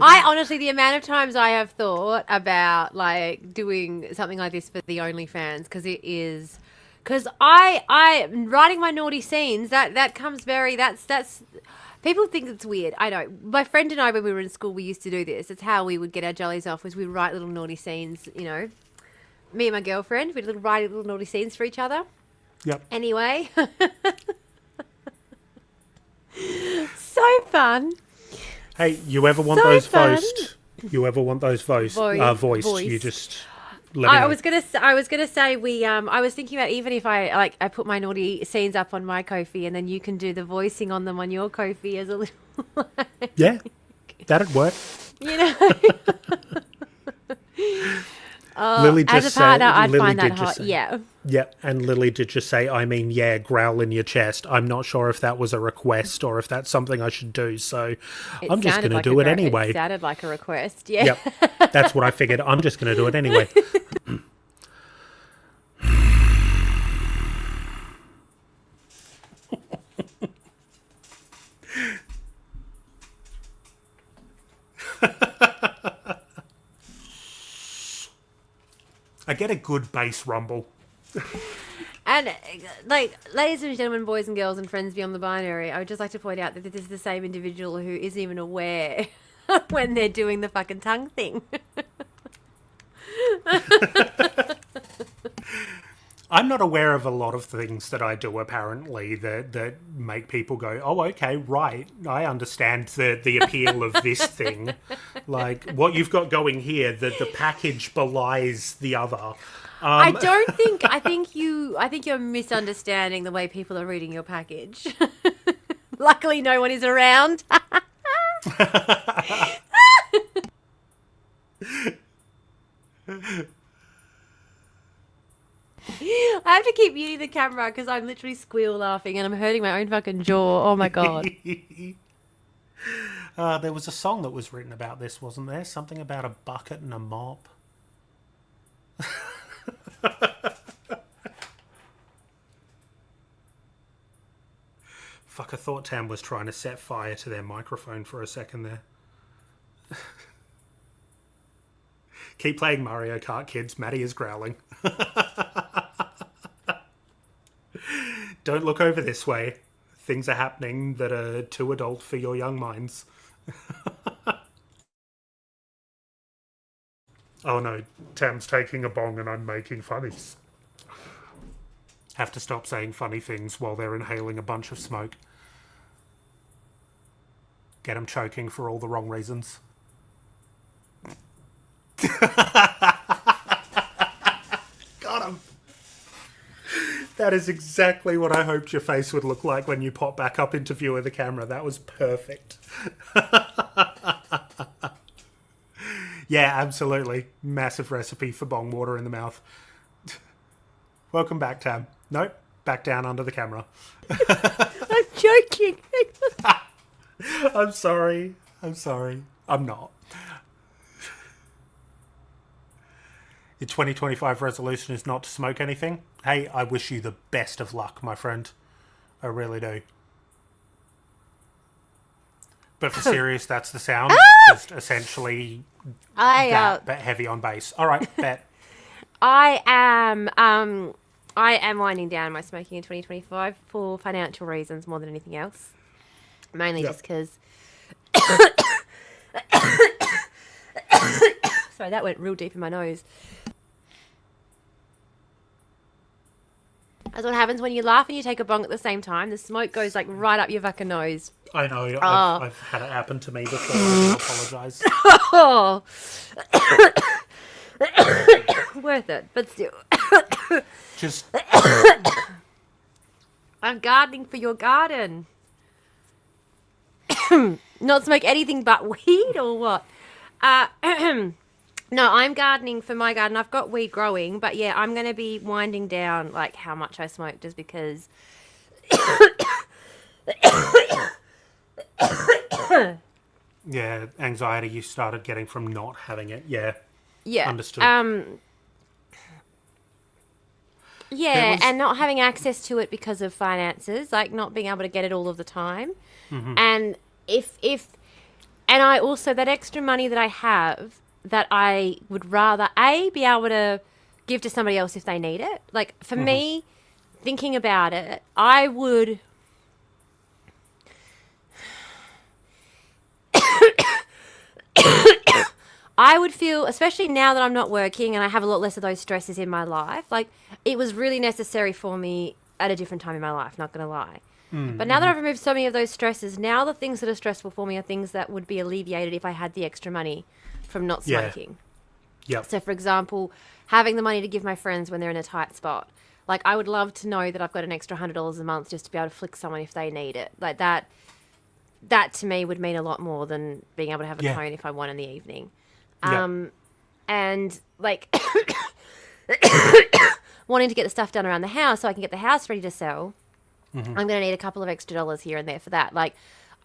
I honestly, the amount of times I have thought about like doing something like this for the OnlyFans, because it is, because I writing my naughty scenes, that comes very, that's people think it's weird. I know. My friend and I, when we were in school, we used to do this. It's how we would get our jollies off, was we write little naughty scenes, you know. Me and my girlfriend, we'd write little naughty scenes for each other. Yep. Anyway. So fun. Hey, you ever want So those fun. voiced? You ever want those voiced? Voiced. You just let me know. I was gonna say we. I was thinking about, even if I put my naughty scenes up on my Ko-fi, and then you can do the voicing on them on your Ko-fi as a little. Yeah, that'd work. You know. Lily just as a partner, said, I'd Lily find that did just hot. say, Yeah. Yep, and Lily did just say, I mean, yeah, growl in your chest. I'm not sure if that was a request or if that's something I should do, so I'm just going to do it anyway. It sounded like a request, yeah. Yep, that's what I figured. I'm just going to do it anyway. I get a good bass rumble. And, like, ladies and gentlemen, boys and girls and friends beyond the binary, I would just like to point out that this is the same individual who isn't even aware when they're doing the fucking tongue thing. I'm not aware of a lot of things that I do, apparently, that make people go, oh, okay, right, I understand the appeal of this thing. Like, what you've got going here, the package belies the other. I think you're misunderstanding the way people are reading your package. Luckily, no one is around. I have to keep muting the camera because I'm literally squeal laughing and I'm hurting my own fucking jaw. Oh my god. There was a song that was written about this, wasn't there? Something about a bucket and a mop. Fuck, I thought Tam was trying to set fire to their microphone for a second there. Keep playing Mario Kart, kids. Maddie is growling. Don't look over this way. Things are happening that are too adult for your young minds. Oh no, Tam's taking a bong and I'm making funnies. Have to stop saying funny things while they're inhaling a bunch of smoke. Get them choking for all the wrong reasons. Got him. That is exactly what I hoped your face would look like when you pop back up into view of the camera. That was perfect. Yeah, absolutely. Massive recipe for bong water in the mouth. Welcome back, Tam. Nope, back down under the camera. I'm joking. I'm sorry. I'm not. Your 2025 resolution is not to smoke anything? Hey, I wish you the best of luck, my friend. I really do. But for serious, that's the sound. Just essentially that, but heavy on bass. All right, bet. I am winding down my smoking in 2025 for financial reasons more than anything else. Mainly just because... Sorry, that went real deep in my nose. That's what happens when you laugh and you take a bong at the same time. The smoke goes like right up your fucking nose. I know. I've had it happen to me before. I apologise. Oh. Worth it, but still. Just... I'm gardening for your garden. not smoke anything but weed or what? No, I'm gardening for my garden. I've got weed growing, but yeah, I'm going to be winding down like how much I smoke just because. Yeah, anxiety you started getting from not having it. Yeah. Yeah. Understood. Yeah, and not having access to it because of finances, like not being able to get it all of the time. Mm-hmm. And and I also, that extra money that I have, that I would rather, be able to give to somebody else if they need it. Like, for me, thinking about it, I would... I would feel, especially now that I'm not working and I have a lot less of those stresses in my life, like, it was really necessary for me at a different time in my life, not going to lie. But now that I've removed so many of those stresses, now the things that are stressful for me are things that would be alleviated if I had the extra money from not smoking. Yeah. So, for example, having the money to give my friends when they're in a tight spot. Like, I would love to know that I've got an extra $100 a month just to be able to flick someone if they need it. Like, that to me would mean a lot more than being able to have a cone if I want in the evening. And, like, wanting to get the stuff done around the house so I can get the house ready to sell. I'm going to need a couple of extra dollars here and there for that. Like,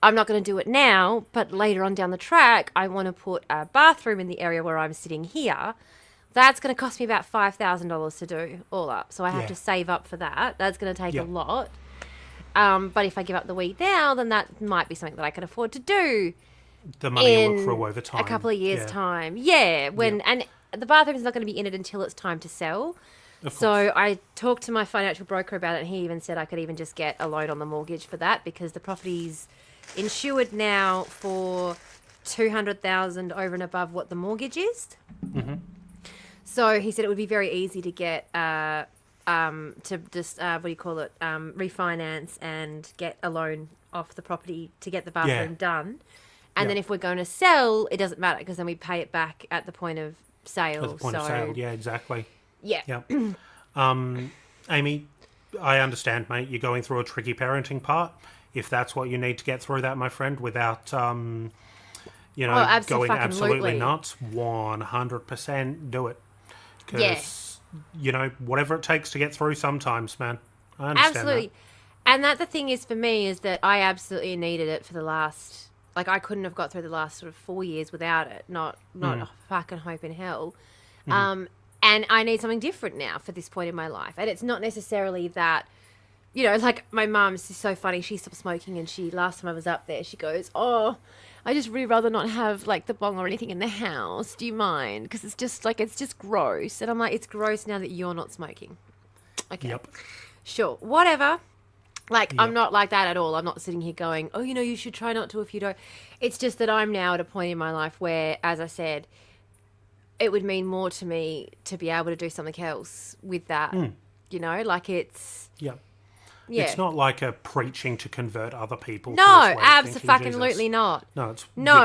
I'm not going to do it now, but later on down the track, I want to put a bathroom in the area where I'm sitting here. That's going to cost me about $5,000 to do all up. So I have to save up for that. That's going to take a lot. But if I give up the weed now, then that might be something that I can afford to do. The money will accrue over time. A couple of years' time. Yeah. And the bathroom's not going to be in it until it's time to sell. So I talked to my financial broker about it, and he even said I could even just get a loan on the mortgage for that because the property's insured now for $200,000 over and above what the mortgage is. So he said it would be very easy to get to just refinance and get a loan off the property to get the bathroom done. And then if we're going to sell, it doesn't matter because then we pay it back at the point of sale. At the point of sale, yeah, exactly. Yeah. Amy, I understand, mate. You're going through a tricky parenting part. If that's what you need to get through that, my friend, without, going absolutely nuts, 100% do it. Because, whatever it takes to get through sometimes, man. I understand absolutely. And that the thing is for me is that I absolutely needed it for the last, like I couldn't have got through the last sort of 4 years without it. Not a fucking hope in hell. And I need something different now for this point in my life. And it's not necessarily that, like my mum's so funny. She stopped smoking and last time I was up there, she goes, I just really rather not have like the bong or anything in the house. Do you mind? Because it's just gross. And I'm like, it's gross now that you're not smoking. Okay. Yep. Sure. Whatever. Like, I'm not like that at all. I'm not sitting here going, you should try not to if you don't. It's just that I'm now at a point in my life where, as I said, it would mean more to me to be able to do something else with that. Like it's... Yeah. It's not like a preaching to convert other people. No, absolutely not. No,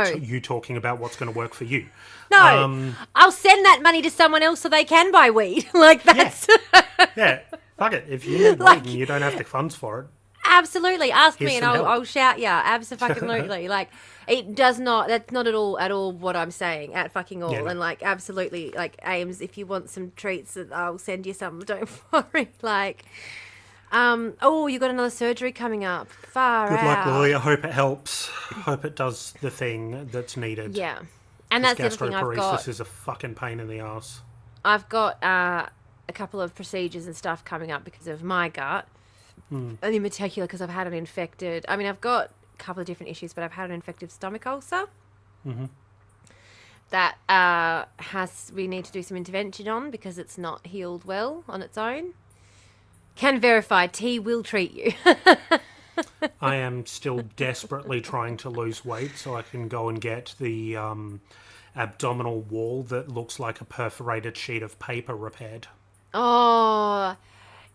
it's you talking about what's going to work for you. No, I'll send that money to someone else so they can buy weed. Like that's... Yeah, fuck it. If you need weed and you don't have the funds for it. Absolutely. Ask me and I'll shout ya. Absolutely. Like, it does not, that's not at all what I'm saying at fucking all. Yeah. And like, absolutely, like, Ames, if you want some treats, I'll send you some. Don't worry. Like, you got another surgery coming up. Far Good out. luck, Lily. I hope it helps. Hope it does the thing that's needed. Yeah. And that's the other thing I've got. Gastroparesis is a fucking pain in the ass. I've got a couple of procedures and stuff coming up because of my gut. And in particular because I've had an infected... I mean, I've got a couple of different issues, but I've had an infected stomach ulcer. That we need to do some intervention on because it's not healed well on its own. Can verify, tea will treat you. I am still desperately trying to lose weight so I can go and get the abdominal wall that looks like a perforated sheet of paper repaired. Oh...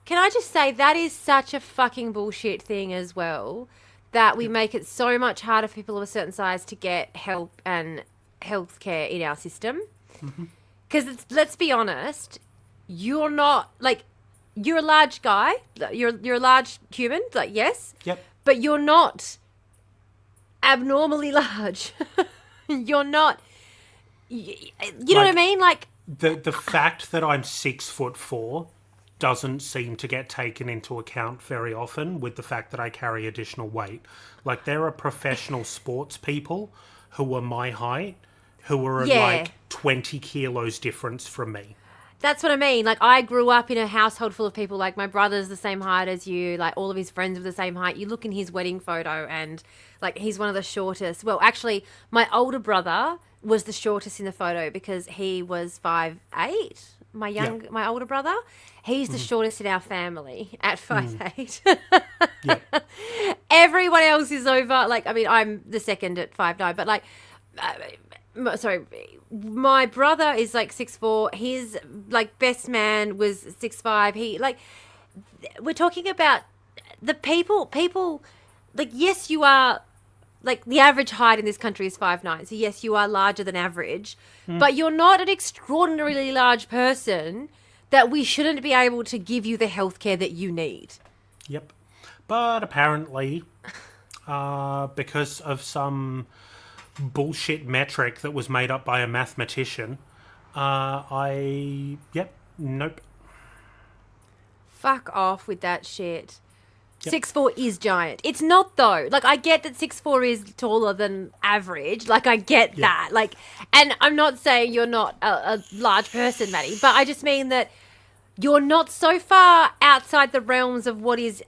Can I just say that is such a fucking bullshit thing as well, that we make it so much harder for people of a certain size to get help and healthcare in our system. Because let's be honest, you're not like you're a large guy, you're a large human, like yes, yep, but you're not abnormally large. You're not. You know what I mean? Like the fact that I'm 6'4" doesn't seem to get taken into account very often with the fact that I carry additional weight. Like, there are professional sports people who are my height who are like 20 kilos difference from me. That's what I mean. Like, I grew up in a household full of people. Like, my brother's the same height as you. Like, all of his friends were the same height. You look in his wedding photo and, like, he's one of the shortest. Well, actually, my older brother was the shortest in the photo because he was 5'8". My older brother, he's the shortest in our family at 5'8". Everyone else is over. Like, I mean, I'm the second at 5'9", but like, sorry, my brother is like 6'4". His like best man was 6'5". He like, we're talking about the people. Like, yes, you are. Like, the average height in this country is 5'9". So, yes, you are larger than average. But you're not an extraordinarily large person that we shouldn't be able to give you the healthcare that you need. Yep. But apparently, because of some bullshit metric that was made up by a mathematician, nope. Fuck off with that shit. 6'4" is giant. It's not, though. Like, I get that 6'4" is taller than average. Like, I get that. Like, and I'm not saying you're not a large person, Maddie, but I just mean that you're not so far outside the realms of what is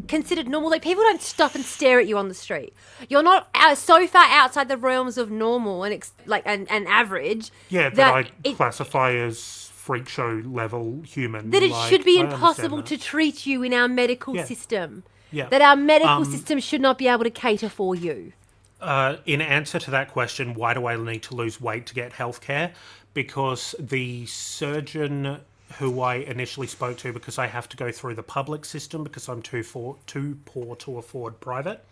considered normal. Like, people don't stop and stare at you on the street. You're not so far outside the realms of normal and and average. Yeah, that I classify as freak show level human. That it should be impossible to treat you in our medical system. Yeah. That our medical system should not be able to cater for you. In answer to that question, why do I need to lose weight to get healthcare? Because the surgeon who I initially spoke to, because I have to go through the public system because I'm too poor to afford private.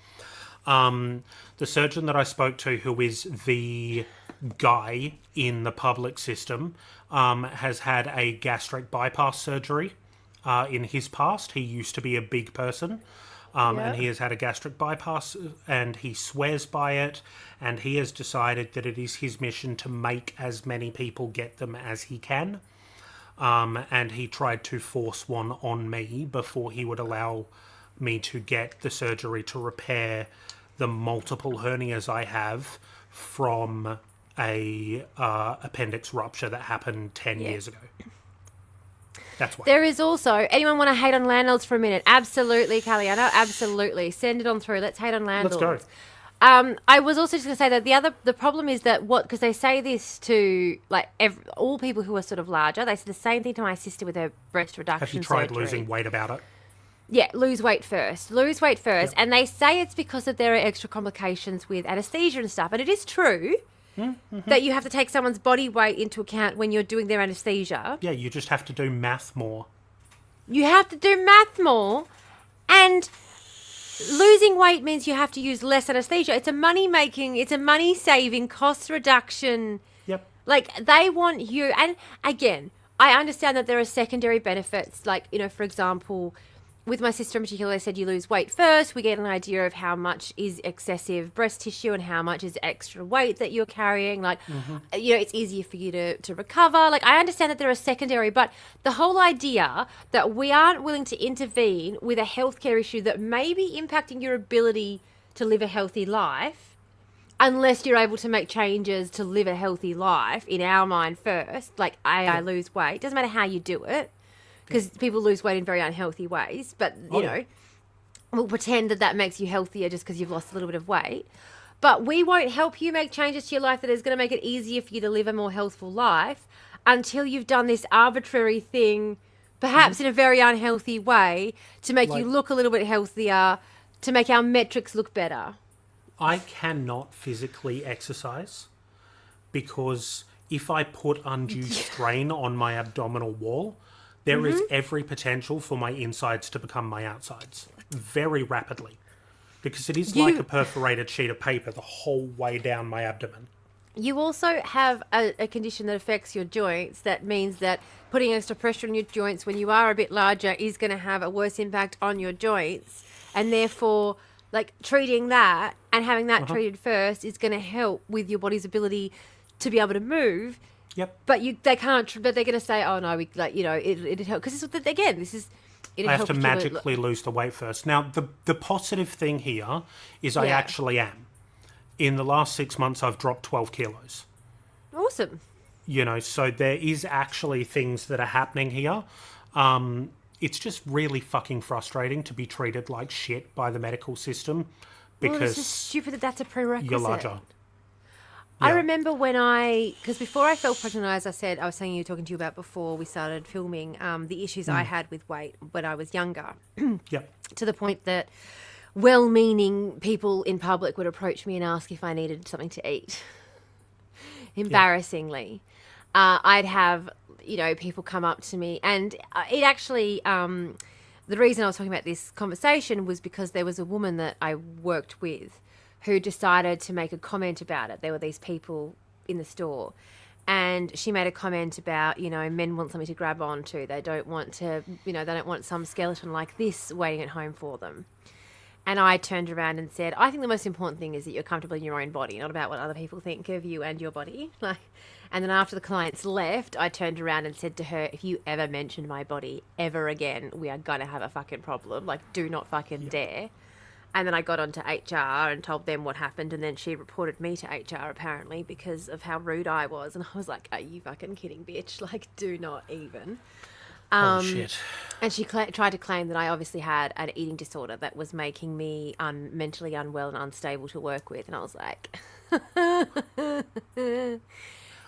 The surgeon that I spoke to, who is the guy in the public system, has had a gastric bypass surgery in his past. He used to be a big person, and he has had a gastric bypass, and he swears by it, and he has decided that it is his mission to make as many people get them as he can. And he tried to force one on me before he would allow me to get the surgery to repair the multiple hernias I have from a appendix rupture that happened 10 years ago. That's why. There is also, anyone want to hate on landlords for a minute? Absolutely, Kaliana, absolutely. Send it on through. Let's hate on landlords. Let's go. I was also just going to say that the problem is that because they say this to like all people who are sort of larger, they say the same thing to my sister with her breast reduction surgery. Have you tried losing weight about it? Yeah, lose weight first. Yep. And they say it's because there are extra complications with anesthesia and stuff. And it is true that you have to take someone's body weight into account when you're doing their anesthesia. Yeah, you just have to do math more. You have to do math more. And losing weight means you have to use less anesthesia. It's a money-saving, cost reduction. Yep. Like, they want you. And again, I understand that there are secondary benefits. Like, for example, with my sister in particular, they said you lose weight first. We get an idea of how much is excessive breast tissue and how much is extra weight that you're carrying. Like, it's easier for you to recover. Like, I understand that there are secondary, but the whole idea that we aren't willing to intervene with a healthcare issue that may be impacting your ability to live a healthy life, unless you're able to make changes to live a healthy life, in our mind first, like, I lose weight. Doesn't matter how you do it. Because people lose weight in very unhealthy ways. But, you know, we'll pretend that makes you healthier just because you've lost a little bit of weight. But we won't help you make changes to your life that is going to make it easier for you to live a more healthful life until you've done this arbitrary thing, perhaps in a very unhealthy way, to make you look a little bit healthier, to make our metrics look better. I cannot physically exercise because if I put undue strain on my abdominal wall, there is every potential for my insides to become my outsides very rapidly because it is like a perforated sheet of paper the whole way down my abdomen. You also have a condition that affects your joints. That means that putting extra pressure on your joints when you are a bit larger is going to have a worse impact on your joints. And therefore, Like treating that and having that treated first is going to help with your body's ability to be able to move. Yep. But they can't. But they're going to say, "Oh no, we like it help," because again, this is. I have to magically lose the weight first. Now, the positive thing here is I actually am. In the last 6 months, I've dropped 12 kilos. Awesome. So there is actually things that are happening here. It's just really fucking frustrating to be treated like shit by the medical system because it's just stupid that's a prerequisite. You're larger. I remember because before I fell pregnant, as I was saying, talking to you about before we started filming, the issues I had with weight when I was younger. Yep. To the point that well-meaning people in public would approach me and ask if I needed something to eat. Embarrassingly. I'd have, people come up to me and it actually, the reason I was talking about this conversation was because there was a woman that I worked with who decided to make a comment about it. There were these people in the store and she made a comment about, men want something to grab onto. They don't want to, they don't want some skeleton like this waiting at home for them. And I turned around and said, I think the most important thing is that you're comfortable in your own body, not about what other people think of you and your body. And then after the clients left, I turned around and said to her, if you ever mention my body ever again, we are going to have a fucking problem. Do not fucking dare. And then I got onto HR and told them what happened. And then she reported me to HR apparently because of how rude I was. And I was like, are you fucking kidding, bitch? Do not even. Oh, shit. And she tried to claim that I obviously had an eating disorder that was making me mentally unwell and unstable to work with. And I was like,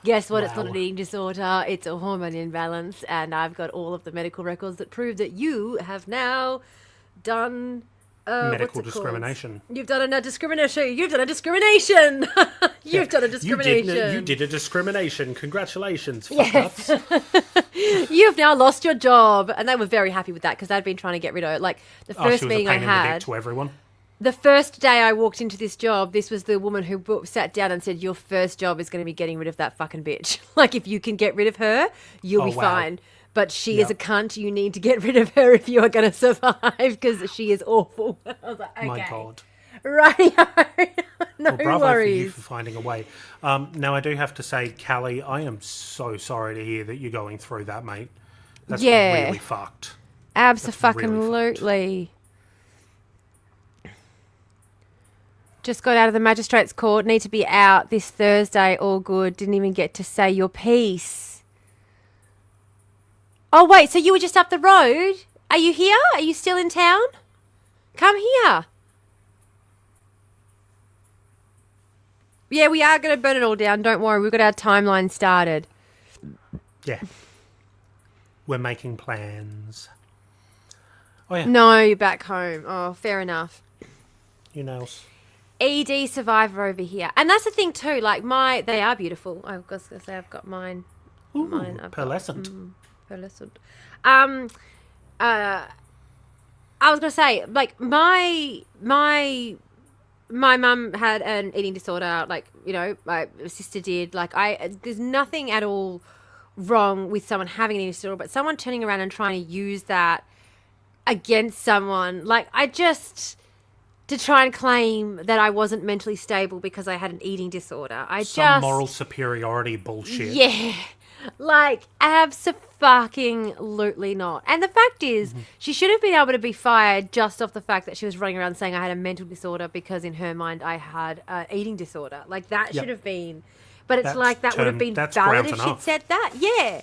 guess what? Wow. It's not an eating disorder. It's a hormone imbalance. And I've got all of the medical records that prove that you have now done... medical discrimination. You've done a discrimination. You've done a discrimination. You've done a discrimination. You did a discrimination. Congratulations. Yes. You've now lost your job. And they were very happy with that because they'd been trying to get rid of it. The first meeting I had. To everyone. The first day I walked into this job, this was the woman who sat down and said, your first job is going to be getting rid of that fucking bitch. If you can get rid of her, you'll be fine. But she is a cunt. You need to get rid of her if you are going to survive because she is awful. I was like, okay. My God. Right. No bravo worries. For you for finding a way. Now, I do have to say, Callie, I am so sorry to hear that you're going through that, mate. That's really fucked. Abso-fucking-lutely. Just got out of the magistrate's court. Need to be out this Thursday. All good. Didn't even get to say your piece. Oh, wait. So you were just up the road? Are you here? Are you still in town? Come here. Yeah, we are going to burn it all down. Don't worry. We've got our timeline started. Yeah. We're making plans. Oh, yeah. No, you're back home. Oh, fair enough. You know. ED survivor over here. And that's the thing too. They are beautiful. I was going to say I've got mine. Ooh, pearlescent. Pearlescent. I was going to say, my mum had an eating disorder, my sister did. There's nothing at all wrong with someone having an eating disorder, but someone turning around and trying to use that against someone, to try and claim that I wasn't mentally stable because I had an eating disorder. Some moral superiority bullshit. Yeah. Abso-fucking-lutely not. And the fact is, she should have been able to be fired just off the fact that she was running around saying I had a mental disorder because in her mind I had an eating disorder. That should have been. But it's that would have been valid if she'd said that. Yeah.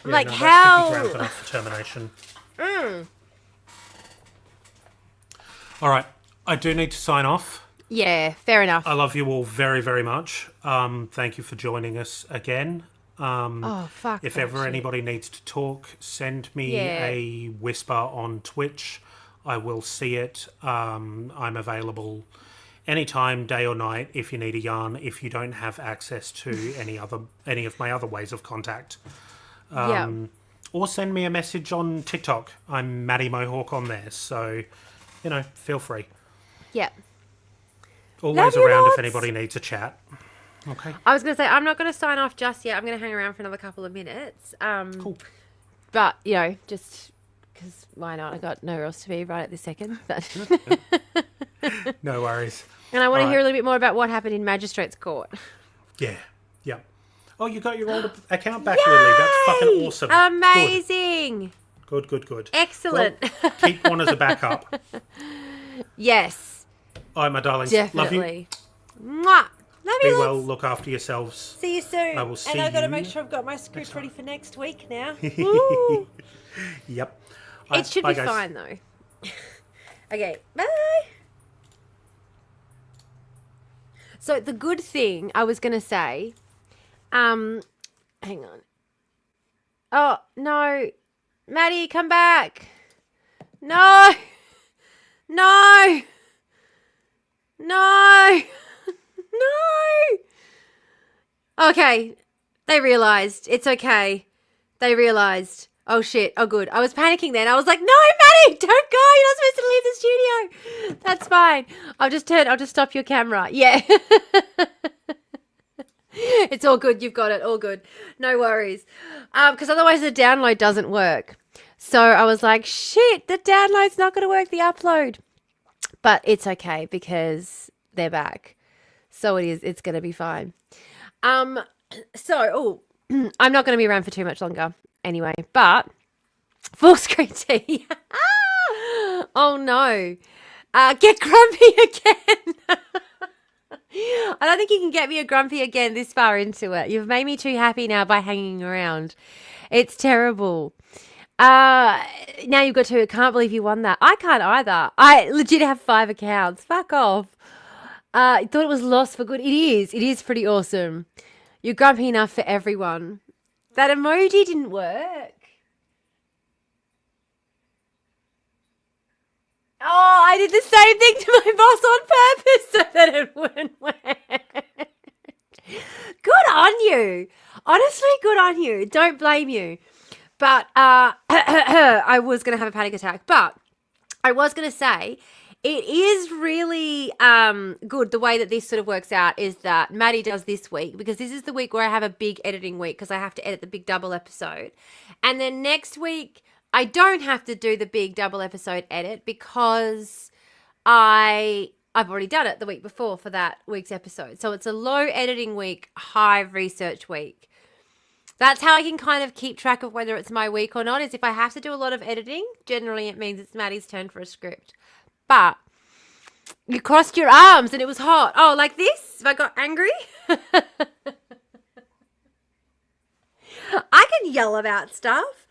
How... That could be grounds enough for termination. All right. I do need to sign off. Yeah, fair enough. I love you all very, very much. Thank you for joining us again. If ever anybody needs to talk, send me a whisper on Twitch. I will see it. I'm available anytime, day or night, if you need a yarn, if you don't have access to any of my other ways of contact. Or send me a message on TikTok. I'm Maddie Mohawk on there, so, feel free. Yeah. Always around if anybody needs a chat. Okay. I was going to say, I'm not going to sign off just yet. I'm going to hang around for another couple of minutes. Cool. But, just because why not? I got nowhere else to be right at this second. But No worries. And I want to hear a little bit more about what happened in Magistrates Court. Yeah. Yeah. Oh, you got your old account back, Lily. That's fucking awesome. Amazing. Good. Excellent. Well, keep one as a backup. Yes. All right, my darlings. Definitely. Love you. Mwah. Love Be you. well. Look after yourselves. See you soon. I will see and I've got to you make sure I've got my script ready for next week now. Woo. Yep. It should be guys. fine, though. Okay. Bye. So the good thing I was going to say, hang on. Oh, no. Maddie, come back. No. No. No. No. Okay. They realised. It's okay. They realised. Oh, shit. Oh, good. I was panicking then. I was like, no, Maddie, don't go. You're not supposed to leave the studio. That's fine. I'll just stop your camera. Yeah. It's all good. You've got it. All good. No worries. Because otherwise the download doesn't work. So I was like, shit, the download's not going to work, the upload. But it's okay because they're back. So it is. It's going to be fine. I'm not going to be around for too much longer anyway, but full screen tea. Oh no. Get grumpy again. I don't think you can get me a grumpy again this far into it. You've made me too happy now by hanging around. It's terrible. Now you've got to, I can't believe you won that. I can't either. I legit have 5 accounts. Fuck off. I thought it was lost for good. It is. It is pretty awesome. You're grumpy enough for everyone. That emoji didn't work. Oh, I did the same thing to my boss on purpose so that it wouldn't work. Good on you. Honestly, good on you. Don't blame you. But I was going to have a panic attack. But I was going to say, it is really good. The way that this sort of works out is that Maddie does this week, because this is the week where I have a big editing week because I have to edit the big double episode. And then next week, I don't have to do the big double episode edit because I've already done it the week before for that week's episode. So it's a low editing week, high research week. That's how I can kind of keep track of whether it's my week or not, is if I have to do a lot of editing, generally it means it's Maddie's turn for a script. But you crossed your arms and it was hot. Oh, like this? If I got angry? I can yell about stuff.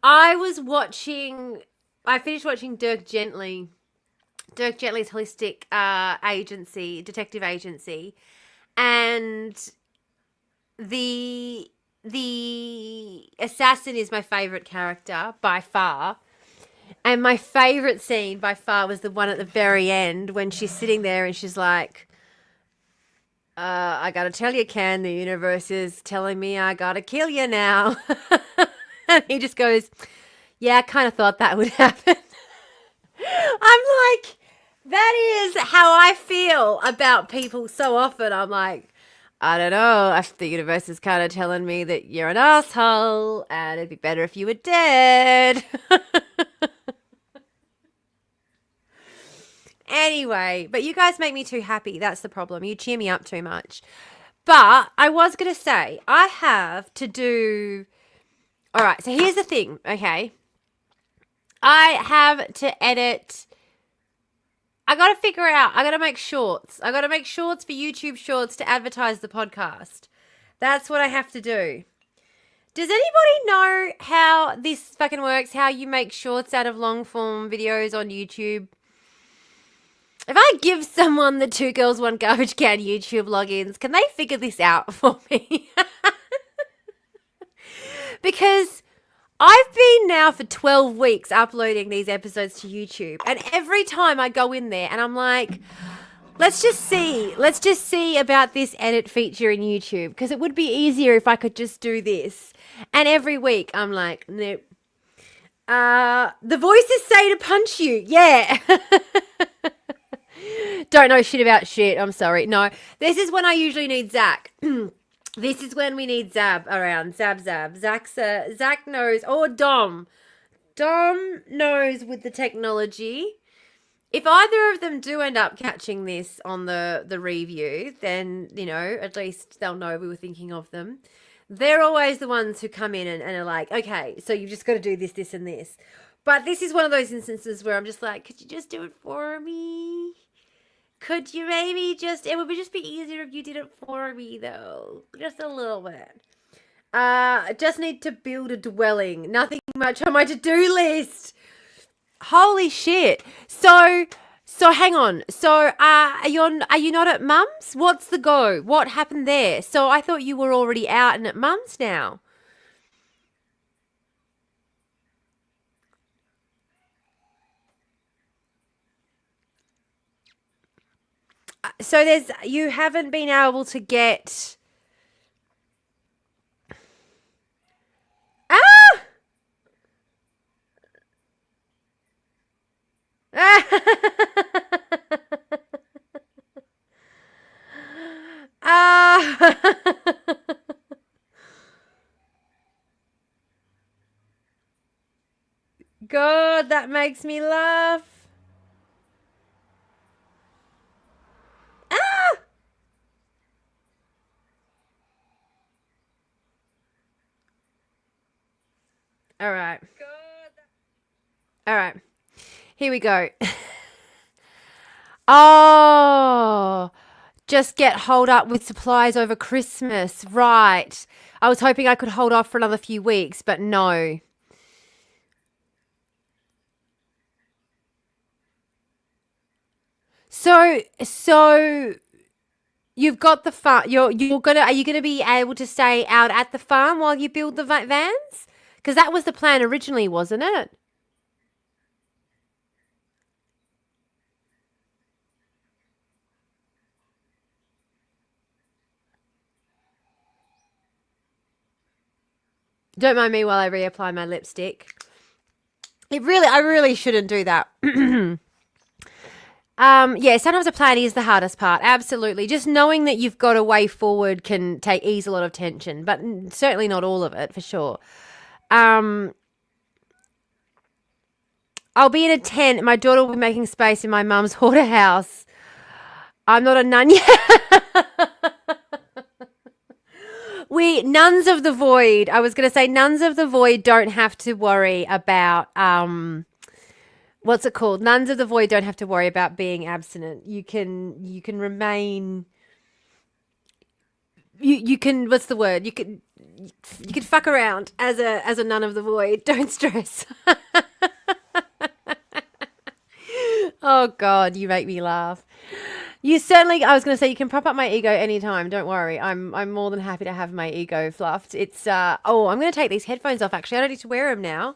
I finished watching Dirk Gently's holistic detective agency, and the assassin is my favourite character by far. And my favourite scene by far was the one at the very end when she's sitting there and she's like, I gotta tell you, Ken, the universe is telling me I gotta kill you now. And he just goes, yeah, I kind of thought that would happen. I'm like, that is how I feel about people so often. I'm like, I don't know, the universe is kind of telling me that you're an asshole and it'd be better if you were dead. Anyway, but you guys make me too happy. That's the problem. You cheer me up too much. But I was going to say, I have to do... All right, so here's the thing, okay? I have to edit... I got to figure out... I got to make shorts. I got to make shorts for YouTube Shorts to advertise the podcast. That's what I have to do. Does anybody know how this fucking works? How you make shorts out of long-form videos on YouTube? If I give someone the 2 Girls, 1 Garbage Can YouTube logins, can they figure this out for me? Because I've been now for 12 weeks uploading these episodes to YouTube. And every time I go in there and I'm like, let's just see about this edit feature in YouTube. Because it would be easier if I could just do this. And every week I'm like, nope. The voices say to punch you. Yeah. Don't know shit about shit. I'm sorry. No, this is when I usually need Zach. This is when we need Zab around. Zab. Zach knows. Or Dom. Dom knows with the technology. If either of them do end up catching this on the review, then, you know, at least they'll know we were thinking of them. They're always the ones who come in and are like, okay, so you've just got to do this, this, and this. But this is one of those instances where I'm just like, could you just do it for me? Could you maybe just, it would just be easier if you did it for me, though. Just a little bit. Just need to build a dwelling. Nothing much on my to-do list. Holy shit. So hang on. So are you not at Mum's? What's the go? What happened there? So I thought you were already out and at Mum's now. So you haven't been able to get... God, that makes me laugh. All right. All right. Here we go. Oh, just get hold up with supplies over Christmas. Right. I was hoping I could hold off for another few weeks, but no. So you've got the farm. Are you gonna be able to stay out at the farm while you build the vans? Because that was the plan originally, wasn't it? Don't mind me while I reapply my lipstick. I really shouldn't do that. Yeah, sometimes a plan is the hardest part. Absolutely. Just knowing that you've got a way forward can ease a lot of tension, but certainly not all of it, for sure. I'll be in a tent. My daughter will be making space in my mum's hoarder house. I'm not a nun yet. Nuns of the Void. I was going to say Nuns of the Void don't have to worry about, what's it called? Nuns of the Void don't have to worry about being abstinent. You can remain, you can, what's the word? You can fuck around as a Nun of the Void. Don't stress. Oh God, you make me laugh. I was going to say, you can prop up my ego anytime. Don't worry. I'm more than happy to have my ego fluffed. It's, I'm going to take these headphones off, actually. I don't need to wear them now.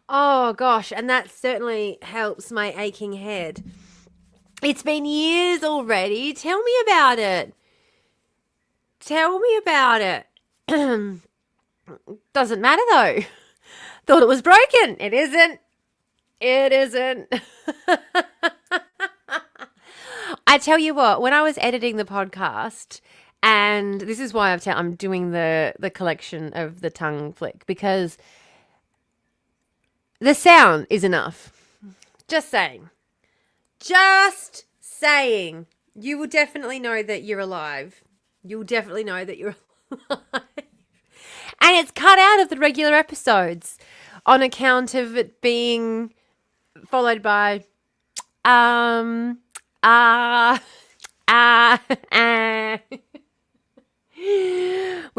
Oh, gosh. And that certainly helps my aching head. It's been years already. Tell me about it. Tell me about it. Doesn't matter, though. Thought it was broken. It isn't. It isn't. I tell you what, when I was editing the podcast, and this is why I'm doing the collection of the tongue flick, because the sound is enough. Just saying. Just saying. You will definitely know that you're alive. You'll definitely know that you're alive. And it's cut out of the regular episodes on account of it being followed by We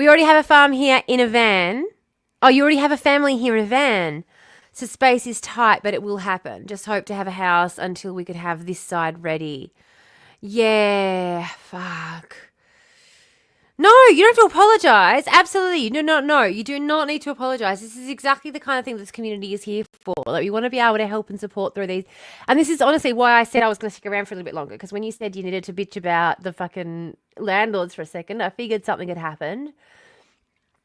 already have a farm here in a van. Oh, you already have a family here in a van. So space is tight, but it will happen. Just hope to have a house until we could have this side ready. Yeah, fuck. No, you don't have to apologize. Absolutely. No. You do not need to apologize. This is exactly the kind of thing this community is here for. Like, we want to be able to help and support through these. And this is honestly why I said I was going to stick around for a little bit longer. Because when you said you needed to bitch about the fucking landlords for a second, I figured something had happened.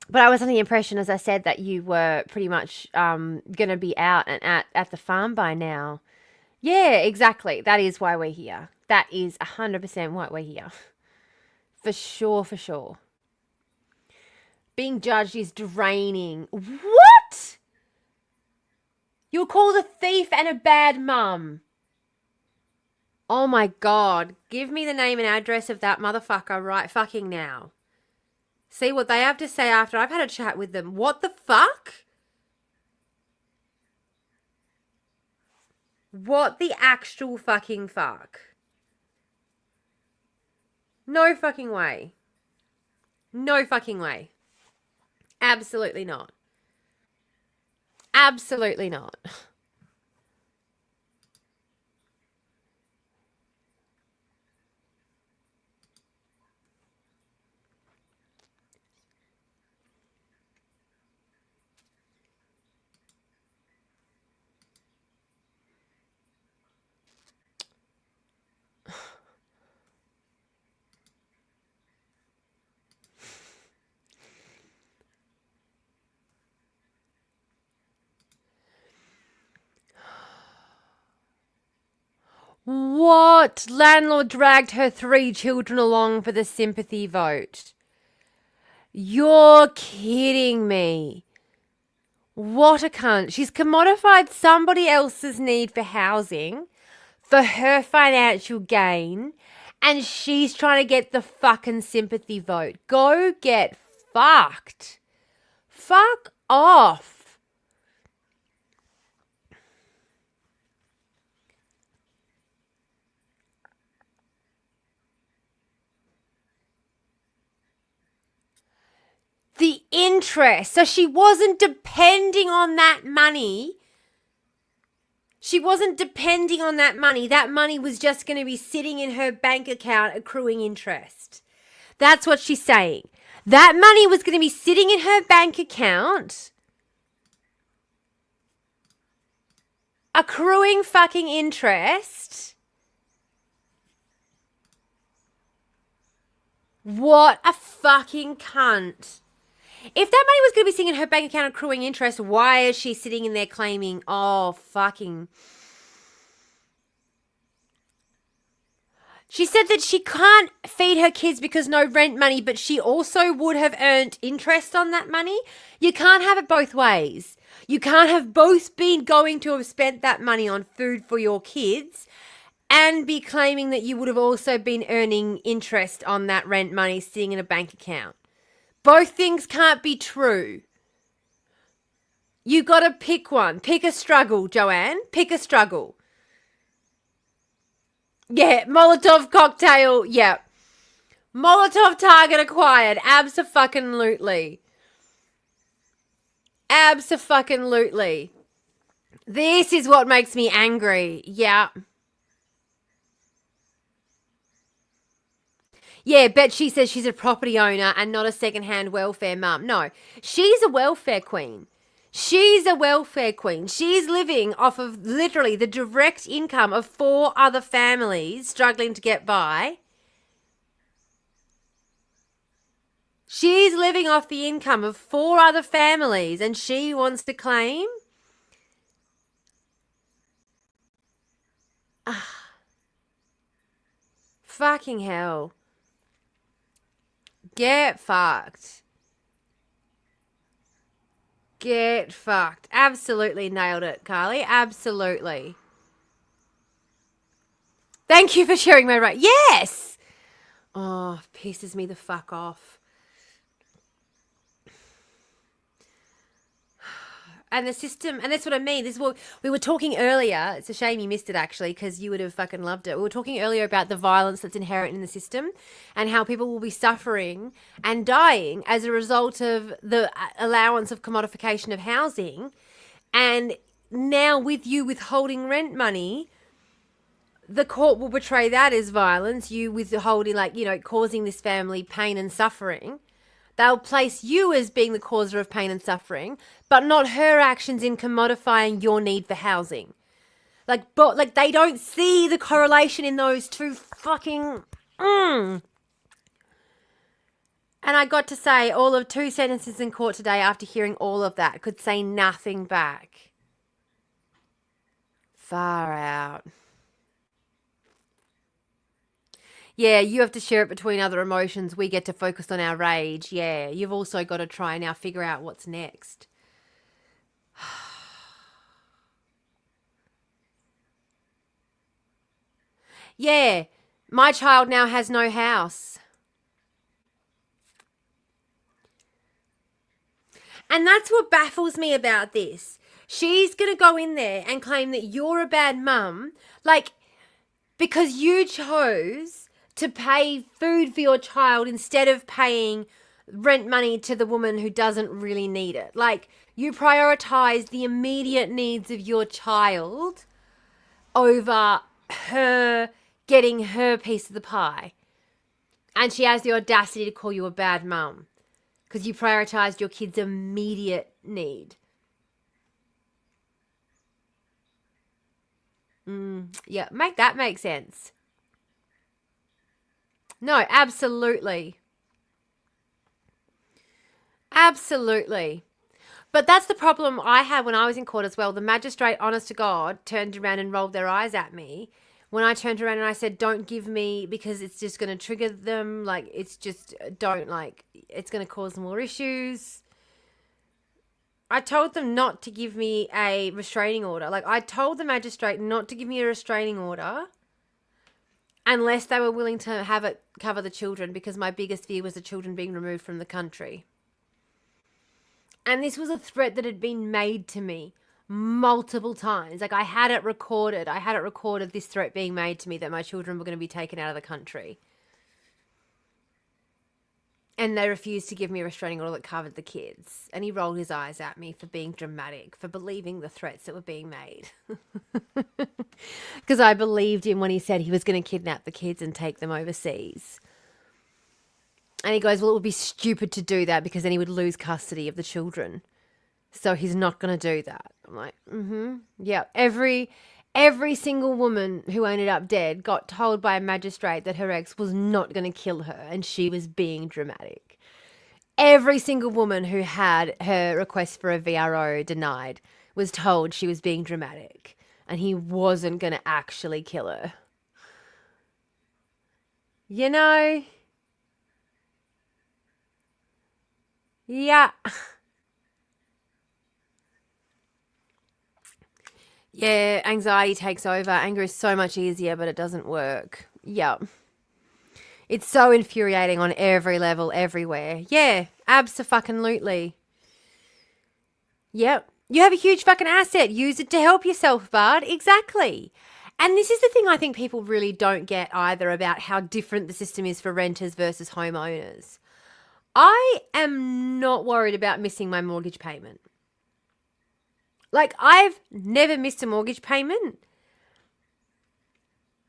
But I was under the impression, as I said, that you were pretty much going to be out and at the farm by now. Yeah, exactly. That is why we're here. That is 100% why we're here. For sure. Being judged is draining. What? You're called a thief and a bad mum. Oh my God. Give me the name and address of that motherfucker right fucking now. See what they have to say after I've had a chat with them. What the fuck? What the actual fucking fuck? No fucking way. No fucking way. Absolutely not. Absolutely not. What? Landlord dragged her 3 children along for the sympathy vote. You're kidding me. What a cunt. She's commodified somebody else's need for housing for her financial gain, and she's trying to get the fucking sympathy vote. Go get fucked. Fuck off. The interest. So she wasn't depending on that money. She wasn't depending on that money. That money was just going to be sitting in her bank account accruing interest. That's what she's saying. That money was going to be sitting in her bank account accruing fucking interest. What a fucking cunt. If that money was going to be sitting in her bank account accruing interest, why is she sitting in there claiming, oh, fucking... She said that she can't feed her kids because no rent money, but she also would have earned interest on that money. You can't have it both ways. You can't have both been going to have spent that money on food for your kids and be claiming that you would have also been earning interest on that rent money sitting in a bank account. Both things can't be true. You got to pick one. Pick a struggle, Joanne. Pick a struggle. Yeah, Molotov cocktail. Yeah. Molotov target acquired. Abso-fucking-lutely. Abso-fucking-lutely. This is what makes me angry. Yeah. Yeah, bet she says she's a property owner and not a second-hand welfare mum. No, she's a welfare queen. She's a welfare queen. She's living off of literally the direct income of 4 other families struggling to get by. She's living off the income of 4 other families and she wants to claim? Fucking hell. Get fucked. Get fucked. Absolutely nailed it, Carly. Absolutely. Thank you for sharing my right. Yes! Oh, pisses me the fuck off. And the system, and that's what I mean. This is what we were talking earlier. It's a shame you missed it, actually, because you would have fucking loved it. We were talking earlier about the violence that's inherent in the system and how people will be suffering and dying as a result of the allowance of commodification of housing. And now with you withholding rent money, the court will portray that as violence, you withholding, like, you know, causing this family pain and suffering. They'll place you as being the causer of pain and suffering, but not her actions in commodifying your need for housing. Like they don't see the correlation in those two fucking... And I got to say all of 2 sentences in court today after hearing all of that. Could say nothing back. Far out. Yeah, you have to share it between other emotions. We get to focus on our rage. Yeah, you've also got to try and now figure out what's next. Yeah, my child now has no house. And that's what baffles me about this. She's going to go in there and claim that you're a bad mum, like, because you chose to pay food for your child instead of paying rent money to the woman who doesn't really need it. Like, you prioritize the immediate needs of your child over her getting her piece of the pie. And she has the audacity to call you a bad mum because you prioritized your kid's immediate need. Yeah, make that make sense. No, absolutely. Absolutely. But that's the problem I had when I was in court as well. The magistrate, honest to God, turned around and rolled their eyes at me when I turned around and I said, don't give me, because it's just going to trigger them. Like, it's just, don't, like, it's going to cause more issues. I told them not to give me a restraining order. Like, I told the magistrate not to give me a restraining order unless they were willing to have it cover the children, because my biggest fear was the children being removed from the country. And this was a threat that had been made to me multiple times. Like, I had it recorded. This threat being made to me that my children were going to be taken out of the country. And they refused to give me a restraining order that covered the kids. And he rolled his eyes at me for being dramatic, for believing the threats that were being made. Because I believed him when he said he was going to kidnap the kids and take them overseas. And he goes, well, it would be stupid to do that because then he would lose custody of the children. So he's not going to do that. I'm like, yeah. Every single woman who ended up dead got told by a magistrate that her ex was not going to kill her and she was being dramatic. Every single woman who had her request for a VRO denied was told she was being dramatic and he wasn't going to actually kill her. You know? Yeah. Yeah, anxiety takes over. Anger is so much easier, but it doesn't work. Yeah. It's so infuriating on every level, everywhere. Yeah, abso-fucking-lutely. Yep. You have a huge fucking asset. Use it to help yourself, bud. Exactly. And this is the thing I think people really don't get either about how different the system is for renters versus homeowners. I am not worried about missing my mortgage payment. Like, I've never missed a mortgage payment,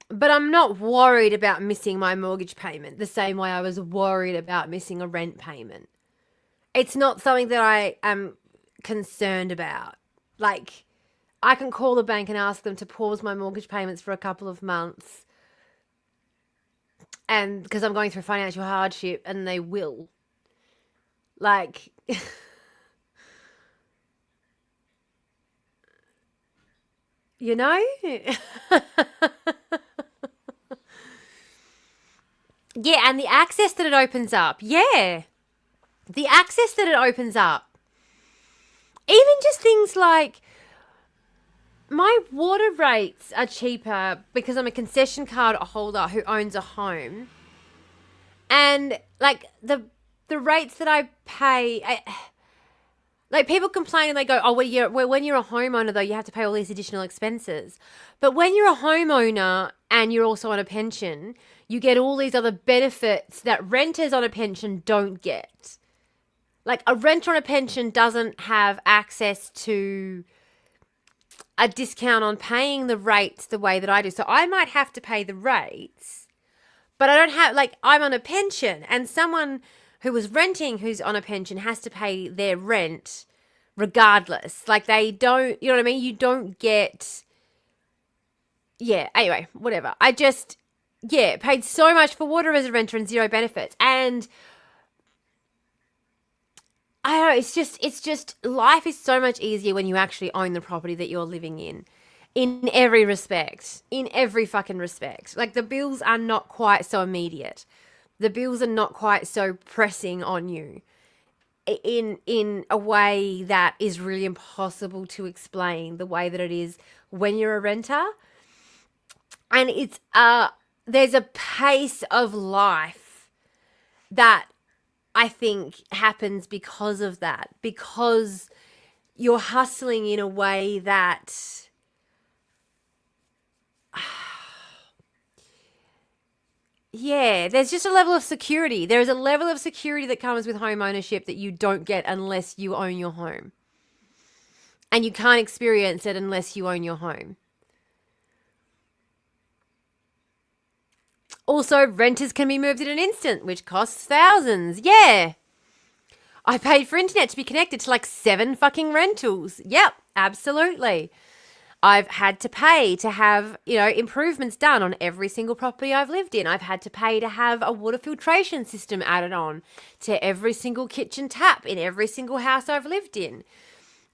but I'm not worried about missing my mortgage payment the same way I was worried about missing a rent payment. It's not something that I am concerned about. Like, I can call the bank and ask them to pause my mortgage payments for a couple of months, and because I'm going through financial hardship, and they will. Like... You know? Yeah, and the access that it opens up. Yeah. The access that it opens up. Even just things like my water rates are cheaper because I'm a concession card holder who owns a home. And like the rates that I pay... Like, people complain and they go, oh, when you're a homeowner, though, you have to pay all these additional expenses. But when you're a homeowner and you're also on a pension, you get all these other benefits that renters on a pension don't get. Like, a renter on a pension doesn't have access to a discount on paying the rates the way that I do. So I might have to pay the rates, but I don't have, like, I'm on a pension, and someone who was renting who's on a pension has to pay their rent regardless. Like, they don't, you know what I mean? You don't get, yeah, anyway, whatever. I just, yeah, paid so much for water as a renter and zero benefits. And I don't know, it's just, life is so much easier when you actually own the property that you're living in every respect, in every fucking respect. Like, the bills are not quite so immediate. The bills are not quite so pressing on you in a way that is really impossible to explain, the way that it is when you're a renter. And it's there's a pace of life that I think happens because of that, because you're hustling in a way that yeah, there's just a level of security. There is a level of security that comes with home ownership that you don't get unless you own your home. And you can't experience it unless you own your home. Also, renters can be moved in an instant, which costs thousands. Yeah. I paid for internet to be connected to like 7 fucking rentals. Yep, absolutely. I've had to pay to have, improvements done on every single property I've lived in. I've had to pay to have a water filtration system added on to every single kitchen tap in every single house I've lived in.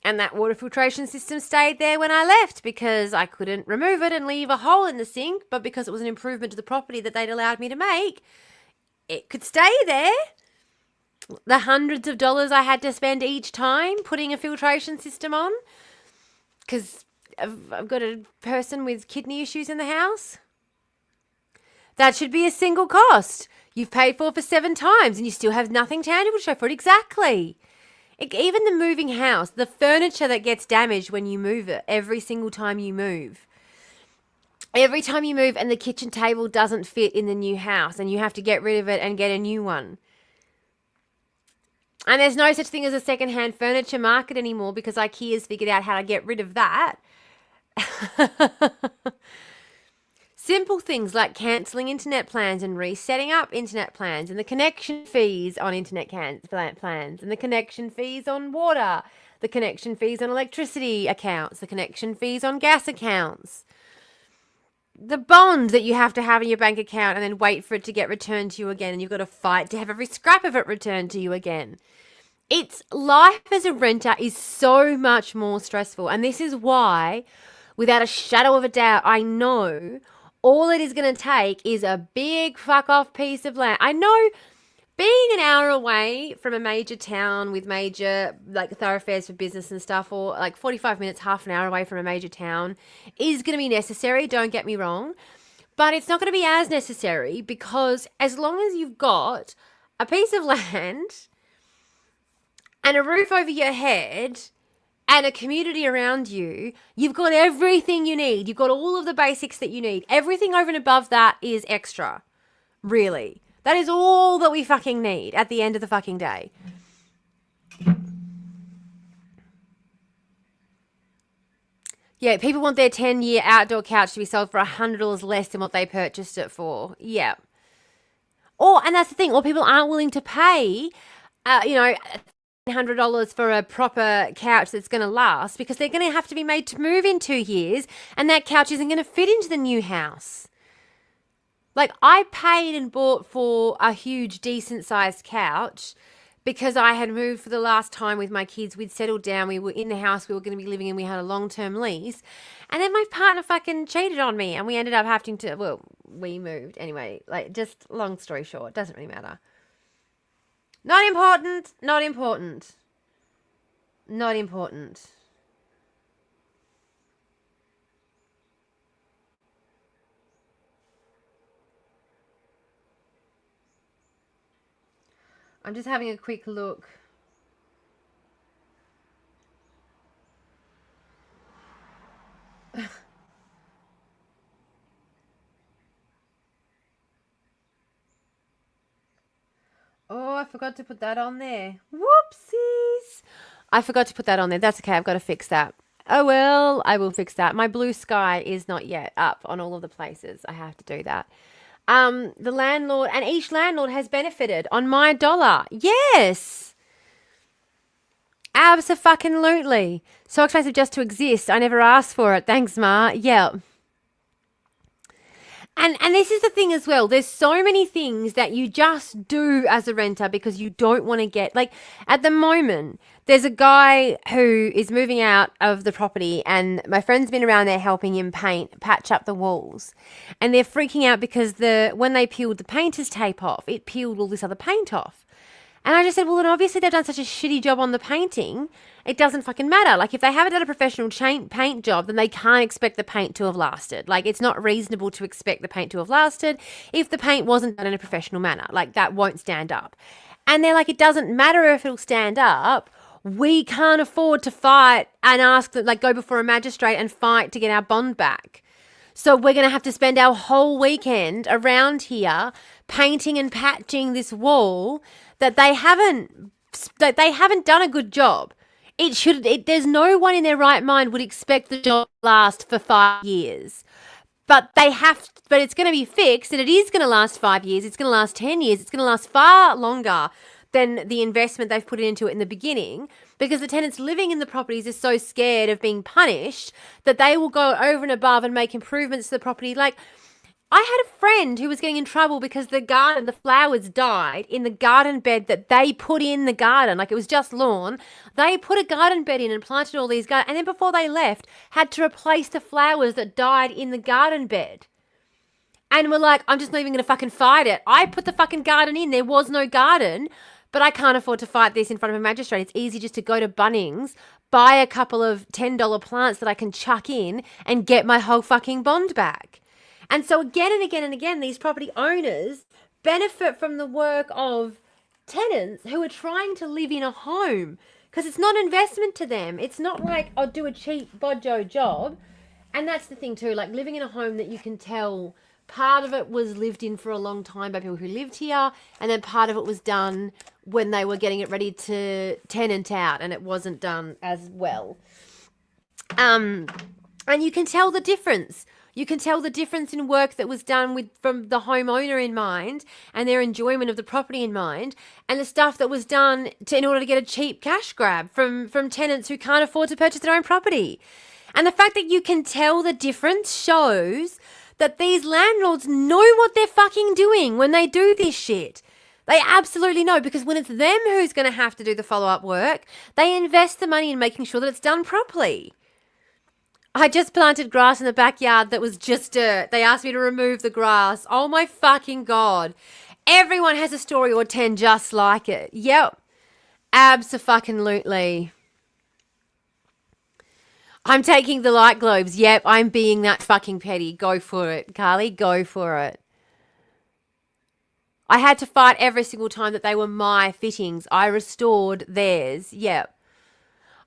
And that water filtration system stayed there when I left because I couldn't remove it and leave a hole in the sink, but because it was an improvement to the property that they'd allowed me to make, it could stay there. The hundreds of dollars I had to spend each time putting a filtration system on because I've got a person with kidney issues in the house. That should be a single cost. You've paid for 7 times and you still have nothing tangible to show for it. Exactly. Even the moving house, the furniture that gets damaged when you move it, every single time you move. Every time you move and the kitchen table doesn't fit in the new house and you have to get rid of it and get a new one. And there's no such thing as a second-hand furniture market anymore because IKEA's figured out how to get rid of that. Simple things like cancelling internet plans and resetting up internet plans and the connection fees on internet plans and the connection fees on water, the connection fees on electricity accounts, the connection fees on gas accounts, the bond that you have to have in your bank account and then wait for it to get returned to you again and you've got to fight to have every scrap of it returned to you again. It's life as a renter is so much more stressful, and this is why, without a shadow of a doubt, I know all it is going to take is a big fuck off piece of land. I know being an hour away from a major town with major thoroughfares for business and stuff, or 45 minutes, half an hour away from a major town is going to be necessary. Don't get me wrong, but it's not going to be as necessary because as long as you've got a piece of land and a roof over your head and a community around you, you've got everything you need. You've got all of the basics that you need. Everything over and above that is extra. Really. That is all that we fucking need at the end of the fucking day. Yeah, people want their 10-year outdoor couch to be sold for $100 less than what they purchased it for. Yeah. And that's the thing. Or people aren't willing to pay, $100 for a proper couch that's going to last because they're going to have to be made to move in 2 years and that couch isn't going to fit into the new house. I paid and bought for a huge, decent-sized couch because I had moved for the last time with my kids. We'd settled down. We were in the house we were going to be living in. We had a long-term lease. And then my partner fucking cheated on me and we ended up having to, we moved. Anyway, just long story short, doesn't really matter. Not important, not important, not important. I'm just having a quick look. Oh, I forgot to put that on there. Whoopsies. I forgot to put that on there. That's okay. I've got to fix that. Oh, well, I will fix that. My blue sky is not yet up on all of the places. I have to do that. The landlord, and each landlord has benefited on my dollar. Yes. Abso-fucking-lutely. So expensive just to exist. I never asked for it. Thanks, Ma. Yeah. And this is the thing as well. There's so many things that you just do as a renter because you don't want to get... at the moment, there's a guy who is moving out of the property and my friend's been around there helping him patch up the walls. And they're freaking out because when they peeled the painter's tape off, it peeled all this other paint off. And I just said, well, then obviously they've done such a shitty job on the painting. It doesn't fucking matter. Like, if they haven't done a professional paint job, then they can't expect the paint to have lasted. Like, it's not reasonable to expect the paint to have lasted if the paint wasn't done in a professional manner. Like, that won't stand up. And they're like, it doesn't matter if it'll stand up. We can't afford to fight and ask them, like, go before a magistrate and fight to get our bond back. So we're going to have to spend our whole weekend around here painting and patching this wall that they haven't done a good job. There's no one in their right mind would expect the job to last for 5 years. But it's going to be fixed, and it is going to last 5 years. It's going to last 10 years. It's going to last far longer than the investment they've put into it in the beginning, because the tenants living in the properties are so scared of being punished that they will go over and above and make improvements to the property. Like, I had a friend who was getting in trouble because the flowers died in the garden bed that they put in the garden. Like, it was just lawn. They put a garden bed in and planted all these gardens, and then before they left, had to replace the flowers that died in the garden bed. And we're like, I'm just not even going to fucking fight it. I put the fucking garden in. There was no garden, but I can't afford to fight this in front of a magistrate. It's easy just to go to Bunnings, buy a couple of $10 plants that I can chuck in and get my whole fucking bond back. And so again and again and again, these property owners benefit from the work of tenants who are trying to live in a home, because it's not an investment to them. It's not like, I'll do a cheap bodjo job. And that's the thing too, like living in a home that you can tell part of it was lived in for a long time by people who lived here, and then part of it was done when they were getting it ready to tenant out, and it wasn't done as well. And you can tell the difference. You can tell the difference in work that was done from the homeowner in mind and their enjoyment of the property in mind, and the stuff that was done in order to get a cheap cash grab from tenants who can't afford to purchase their own property. And the fact that you can tell the difference shows that these landlords know what they're fucking doing when they do this shit. They absolutely know, because when it's them who's going to have to do the follow-up work, they invest the money in making sure that it's done properly. I just planted grass in the backyard that was just dirt. They asked me to remove the grass. Oh my fucking God. Everyone has a story or 10 just like it. Yep. Abso-fucking-lutely. I'm taking the light globes. Yep, I'm being that fucking petty. Go for it, Carly. Go for it. I had to fight every single time that they were my fittings. I restored theirs. Yep.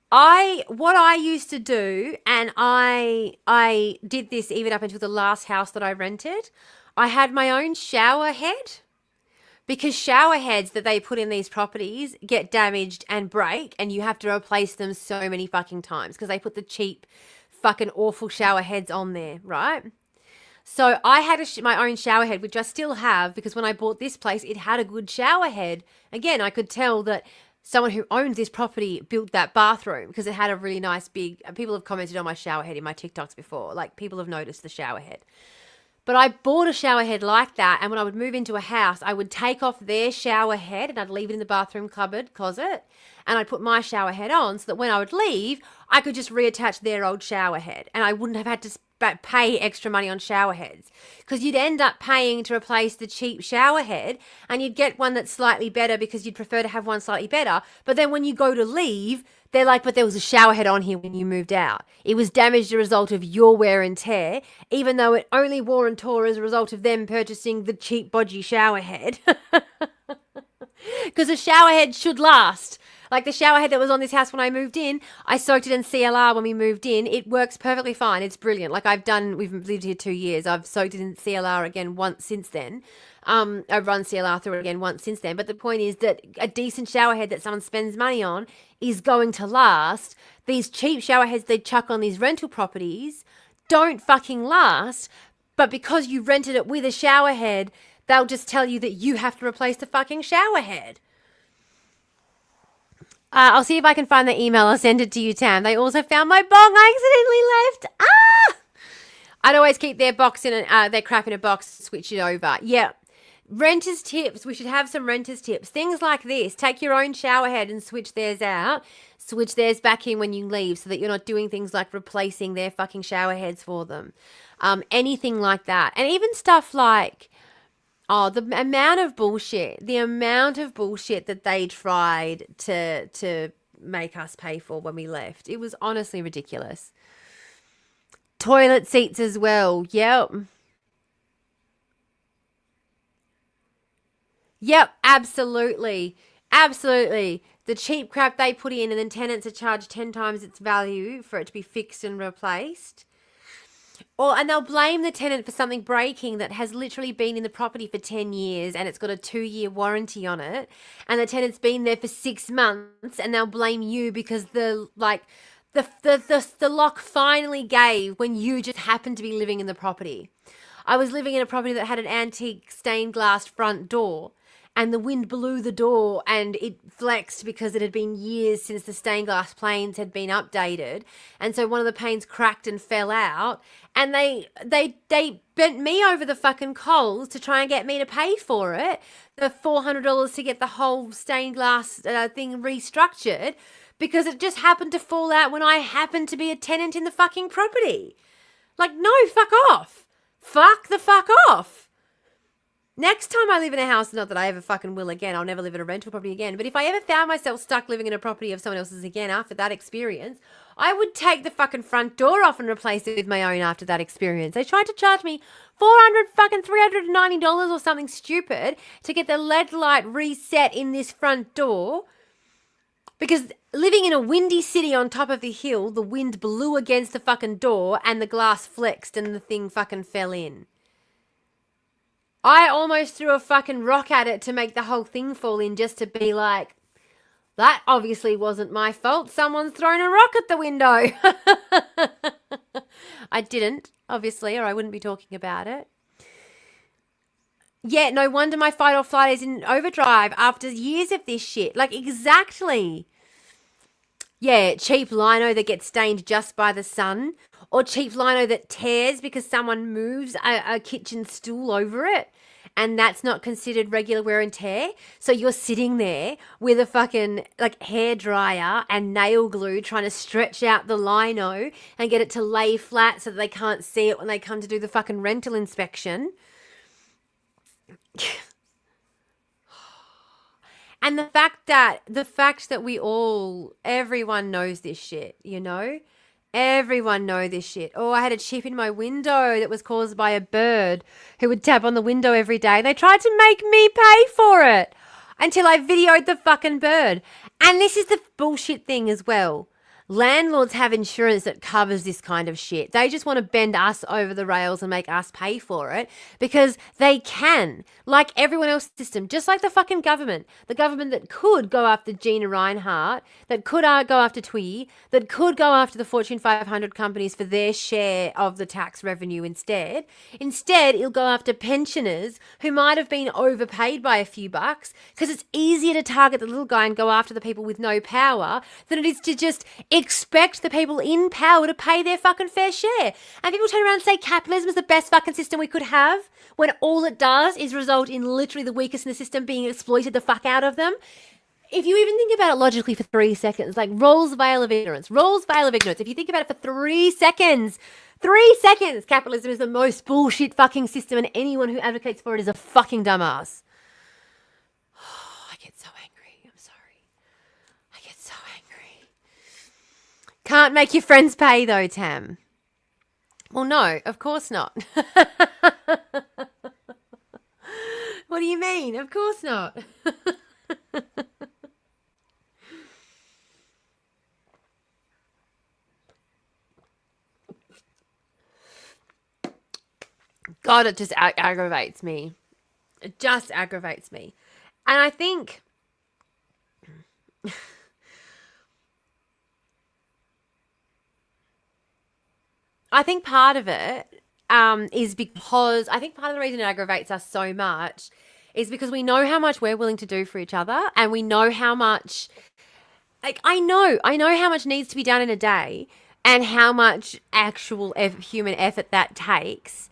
What I used to do, and I did this even up until the last house that I rented, I had my own shower head, because shower heads that they put in these properties get damaged and break, and you have to replace them so many fucking times because they put the cheap fucking awful shower heads on there, right? So I had my own shower head, which I still have, because when I bought this place, it had a good shower head. Again, I could tell that someone who owns this property built that bathroom because it had a really nice big, people have commented on my shower head in my TikToks before. Like, people have noticed the shower head. But I bought a shower head like that, and when I would move into a house, I would take off their shower head and I'd leave it in the bathroom closet, and I'd put my shower head on so that when I would leave, I could just reattach their old shower head, and I wouldn't have had to pay extra money on shower heads, because you'd end up paying to replace the cheap shower head, and you'd get one that's slightly better because you'd prefer to have one slightly better. But then when you go to leave, they're like, but there was a shower head on here when you moved out. It was damaged as a result of your wear and tear, even though it only wore and tore as a result of them purchasing the cheap, bodgy shower head. Because a shower head should last. Like the shower head that was on this house when I moved in, I soaked it in CLR when we moved in. It works perfectly fine. It's brilliant. Like we've lived here 2 years. I've soaked it in CLR again once since then. I've run CLR through it again once since then. But the point is that a decent shower head that someone spends money on is going to last. These cheap shower heads they chuck on these rental properties don't fucking last. But because you rented it with a shower head, they'll just tell you that you have to replace the fucking shower head. I'll see if I can find the email. I'll send it to you, Tam. They also found my bong I accidentally left. I'd always keep their box their crap in a box, switch it over. Yeah. Renters tips. We should have some renters tips. Things like this. Take your own shower head and switch theirs out. Switch theirs back in when you leave so that you're not doing things like replacing their fucking shower heads for them. Anything like that. And even stuff like Oh, the amount of bullshit, that they tried to make us pay for when we left. It was honestly ridiculous. Toilet seats as well. Yep. Yep, absolutely. Absolutely. The cheap crap they put in, and then tenants are charged 10 times its value for it to be fixed and replaced. And they'll blame the tenant for something breaking that has literally been in the property for 10 years and it's got a 2-year warranty on it. And the tenant's been there for 6 months, and they'll blame you because the lock finally gave when you just happened to be living in the property. I was living in a property that had an antique stained glass front door, and the wind blew the door and it flexed because it had been years since the stained glass panes had been updated. And so one of the panes cracked and fell out, and they bent me over the fucking coals to try and get me to pay for it. The $400 to get the whole stained glass thing restructured, because it just happened to fall out when I happened to be a tenant in the fucking property. Like, no, fuck off. Fuck the fuck off. Next time I live in a house, not that I ever fucking will again, I'll never live in a rental property again, but if I ever found myself stuck living in a property of someone else's again after that experience, I would take the fucking front door off and replace it with my own after that experience. They tried to charge me $390 or something stupid to get the LED light reset in this front door, because living in a windy city on top of the hill, the wind blew against the fucking door and the glass flexed and the thing fucking fell in. I almost threw a fucking rock at it to make the whole thing fall in, just to be like, that obviously wasn't my fault. Someone's thrown a rock at the window. I didn't, obviously, or I wouldn't be talking about it. Yeah, no wonder my fight or flight is in overdrive after years of this shit. Like, exactly. Yeah, cheap lino that gets stained just by the sun, or cheap lino that tears because someone moves a kitchen stool over it, and that's not considered regular wear and tear. So you're sitting there with a fucking like hair dryer and nail glue trying to stretch out the lino and get it to lay flat so that they can't see it when they come to do the fucking rental inspection. And the fact that everyone knows this shit, you know? Everyone knows this shit. Oh, I had a chip in my window that was caused by a bird who would tap on the window every day. They tried to make me pay for it until I videoed the fucking bird. And this is the bullshit thing as well. Landlords have insurance that covers this kind of shit. They just want to bend us over the rails and make us pay for it because they can, like everyone else's system, just like the fucking government. The government that could go after Gina Reinhart, that could go after Twee, that could go after the Fortune 500 companies for their share of the tax revenue instead. Instead, it'll go after pensioners who might have been overpaid by a few bucks, because it's easier to target the little guy and go after the people with no power than it is to just expect the people in power to pay their fucking fair share. And people turn around and say capitalism is the best fucking system we could have, when all it does is result in literally the weakest in the system being exploited the fuck out of them. If you even think about it logically for 3 seconds, like Rawls' veil of ignorance, if you think about it for 3 seconds, capitalism is the most bullshit fucking system, and anyone who advocates for it is a fucking dumbass. I get so angry. I'm sorry. I get so angry. Can't make your friends pay though, Tam. Well, no, of course not. What do you mean? Of course not. God, it just aggravates me. It just aggravates me. And I think part of it is because I think part of the reason it aggravates us so much is because we know how much we're willing to do for each other, and we know how much, like, I know how much needs to be done in a day, and how much actual human effort that takes,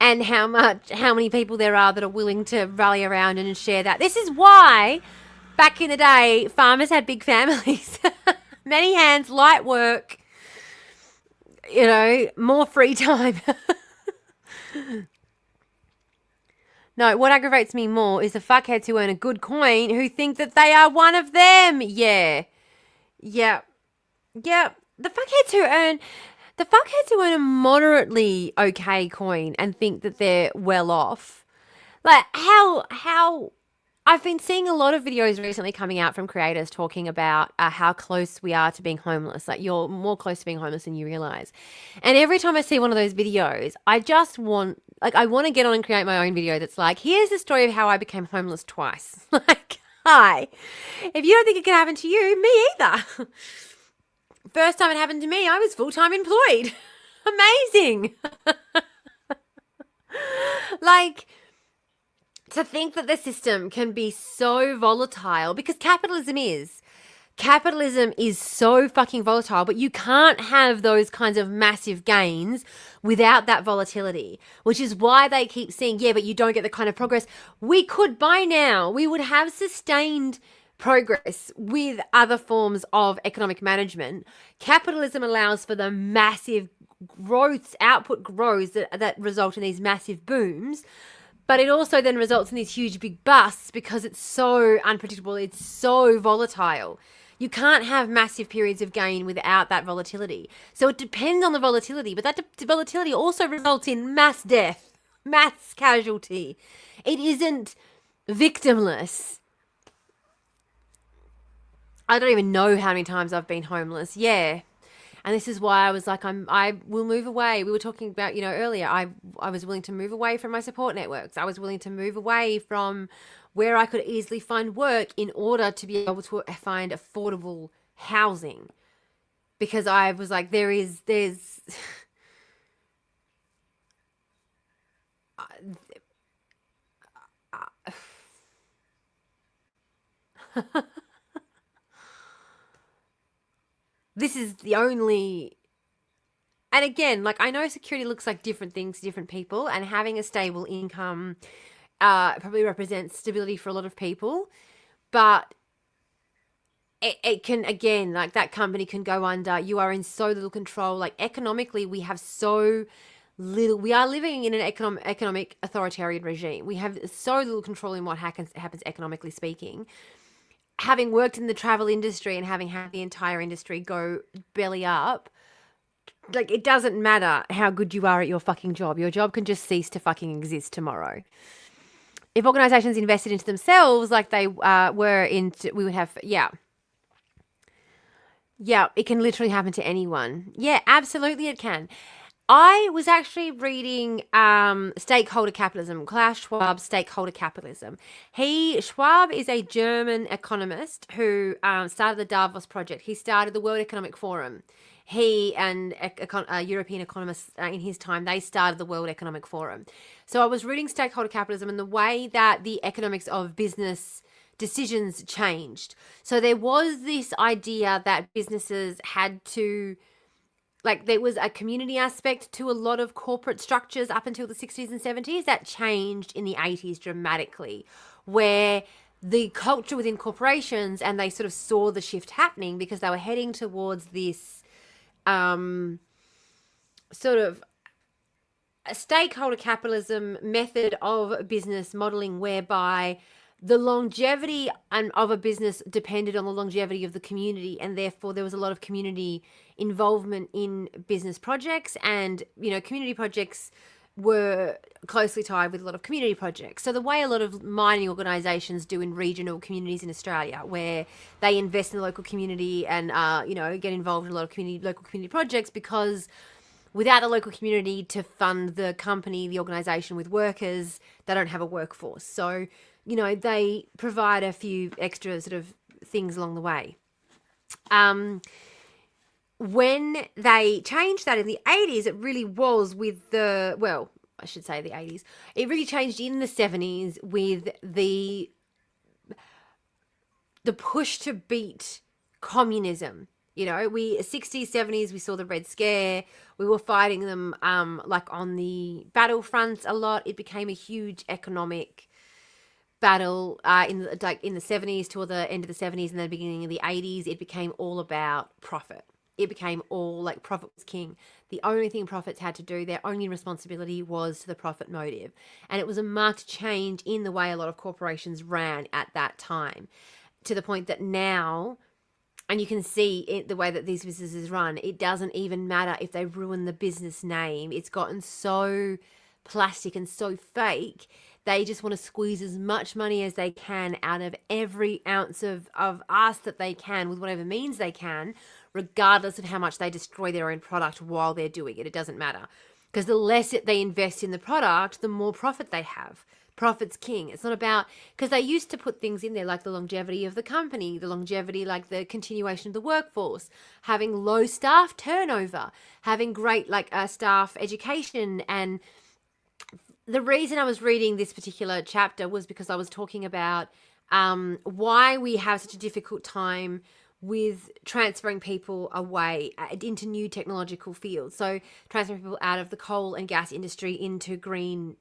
and how many people there are that are willing to rally around and share that. This is why back in the day farmers had big families. Many hands, light work, more free time. No, what aggravates me more is the fuckheads who earn a good coin who think that they are one of them. Yeah. Yep. Yep. The fuckheads who earn a moderately okay coin and think that they're well off. Like how I've been seeing a lot of videos recently coming out from creators talking about how close we are to being homeless. Like, you're more close to being homeless than you realize. And every time I see one of those videos, I want to get on and create my own video that's like, here's the story of how I became homeless twice. Like, hi. If you don't think it can happen to you, me either. First time it happened to me, I was full-time employed. Amazing. Like, to think that the system can be so volatile, because capitalism is so fucking volatile, but you can't have those kinds of massive gains without that volatility, which is why they keep saying, yeah, but you don't get the kind of progress. We could by now, we would have sustained progress with other forms of economic management. Capitalism allows for the massive output growths that result in these massive booms. But it also then results in these huge big busts because it's so unpredictable. It's so volatile. You can't have massive periods of gain without that volatility. So it depends on the volatility, but that volatility also results in mass death, mass casualty. It isn't victimless. I don't even know how many times I've been homeless. Yeah. And this is why I was like, I will move away. We were talking about, earlier, I was willing to move away from my support networks. I was willing to move away from where I could easily find work in order to be able to find affordable housing. Because I was like, there's this is the only, and again, like, I know security looks like different things to different people, and having a stable income probably represents stability for a lot of people, but it can, again, like, that company can go under. You are in so little control. Like, economically, we have so little. We are living in an economic authoritarian regime. We have so little control in what happens economically speaking. Having worked in the travel industry and having had the entire industry go belly up, like, it doesn't matter how good you are at your fucking job. Your job can just cease to fucking exist tomorrow. If organizations invested into themselves like they were into, we would have, yeah, it can literally happen to anyone. Yeah, absolutely it can. I was actually reading Stakeholder Capitalism, Klaus Schwab's Stakeholder Capitalism. Schwab is a German economist who started the Davos Project. He started the World Economic Forum. He and European economists in his time, they started the World Economic Forum. So I was reading Stakeholder Capitalism and the way that the economics of business decisions changed. So there was this idea that businesses had to, like, there was a community aspect to a lot of corporate structures up until the 60s and 70s that changed in the 80s dramatically, where the culture within corporations, and they sort of saw the shift happening because they were heading towards this sort of a stakeholder capitalism method of business modeling, whereby the longevity of a business depended on the longevity of the community, and therefore there was a lot of community involvement in business projects, and community projects were closely tied with a lot of community projects. So the way a lot of mining organisations do in regional communities in Australia, where they invest in the local community and get involved in a lot of local community projects, because without the local community to fund the company, the organisation with workers, they don't have a workforce. So they provide a few extra sort of things along the way. When they changed that in the 80s, it really was with the 80s. It really changed in the 70s with the push to beat communism. 60s, 70s, we saw the Red Scare. We were fighting them like on the battlefronts a lot. It became a huge economic battle in the 70s, toward the end of the 70s and the beginning of the 80s. It became all about profit. It became all like profit was king. The only thing profits had to do, their only responsibility was to the profit motive. And it was a marked change in the way a lot of corporations ran at that time, to the point that now, and you can see it, the way that these businesses run, it doesn't even matter if they ruin the business name. It's gotten so plastic and so fake. They just want to squeeze as much money as they can out of every ounce of us that they can, with whatever means they can, regardless of how much they destroy their own product while they're doing it. It doesn't matter. Because the less they invest in the product, the more profit they have. Profit's king. It's not about, because they used to put things in there like the longevity of the company, the longevity, like the continuation of the workforce, having low staff turnover, having great staff education. And the reason I was reading this particular chapter was because I was talking about why we have such a difficult time with transferring people away into new technological fields. So transferring people out of the coal and gas industry into green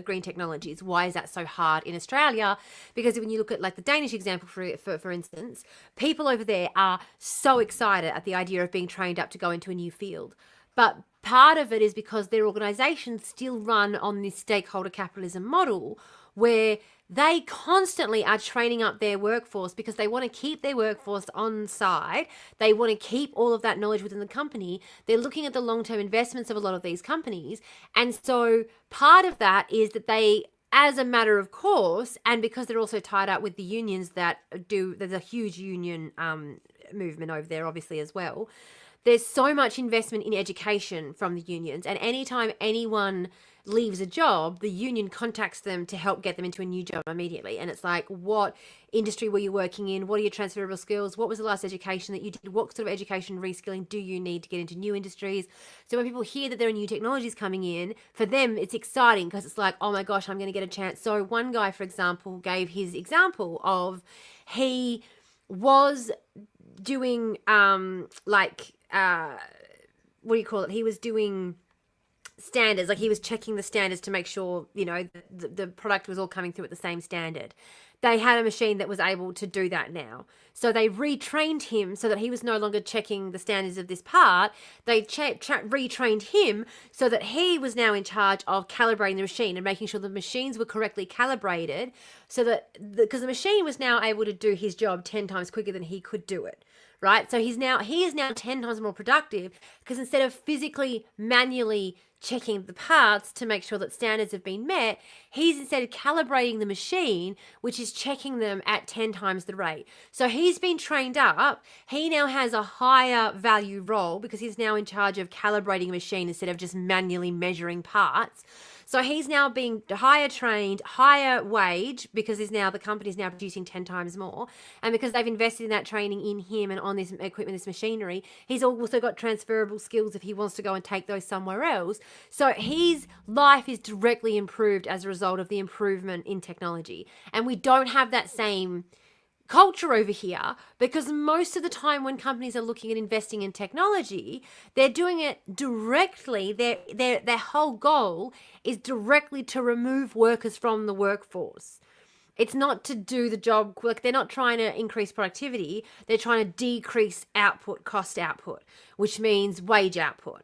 technologies. Why is that so hard in Australia? Because when you look at like the Danish example, for instance, people over there are so excited at the idea of being trained up to go into a new field. But part of it is because their organizations still run on this stakeholder capitalism model, where they constantly are training up their workforce because they want to keep their workforce on side. They want to keep all of that knowledge within the company. They're looking at the long-term investments of a lot of these companies. And so part of that is that they, as a matter of course, and because they're also tied up with the unions that do, there's a huge union movement over there obviously as well. There's so much investment in education from the unions, and anytime anyone leaves a job, the union contacts them to help get them into a new job immediately. And it's like, what industry were you working in? What are your transferable skills? What was the last education that you did? What sort of education reskilling do you need to get into new industries? So when people hear that there are new technologies coming in, for them, it's exciting because it's like, oh my gosh, I'm going to get a chance. So one guy, for example, gave his example of he was doing what do you call it? He was doing standards, like he was checking the standards to make sure, you know, the product was all coming through at the same standard. They had a machine that was able to do that now. So they retrained him so that he was no longer checking the standards of this part. They retrained him so that he was now in charge of calibrating the machine and making sure the machines were correctly calibrated, so that because the machine was now able to do his job 10 times quicker than he could do it. Right? So he is now 10 times more productive, because instead of physically, manually checking the parts to make sure that standards have been met, he's instead calibrating the machine, which is checking them at 10 times the rate. So he's been trained up. He now has a higher value role because he's now in charge of calibrating a machine instead of just manually measuring parts. So he's now being higher trained, higher wage, because the company's now producing 10 times more. And because they've invested in that training in him and on this equipment, this machinery, he's also got transferable skills if he wants to go and take those somewhere else. So his life is directly improved as a result of the improvement in technology. And we don't have that same culture over here, because most of the time when companies are looking at investing in technology, they're doing it directly. Their whole goal is directly to remove workers from the workforce. It's not to do the job, like they're not trying to increase productivity. They're trying to decrease cost output, which means wage output.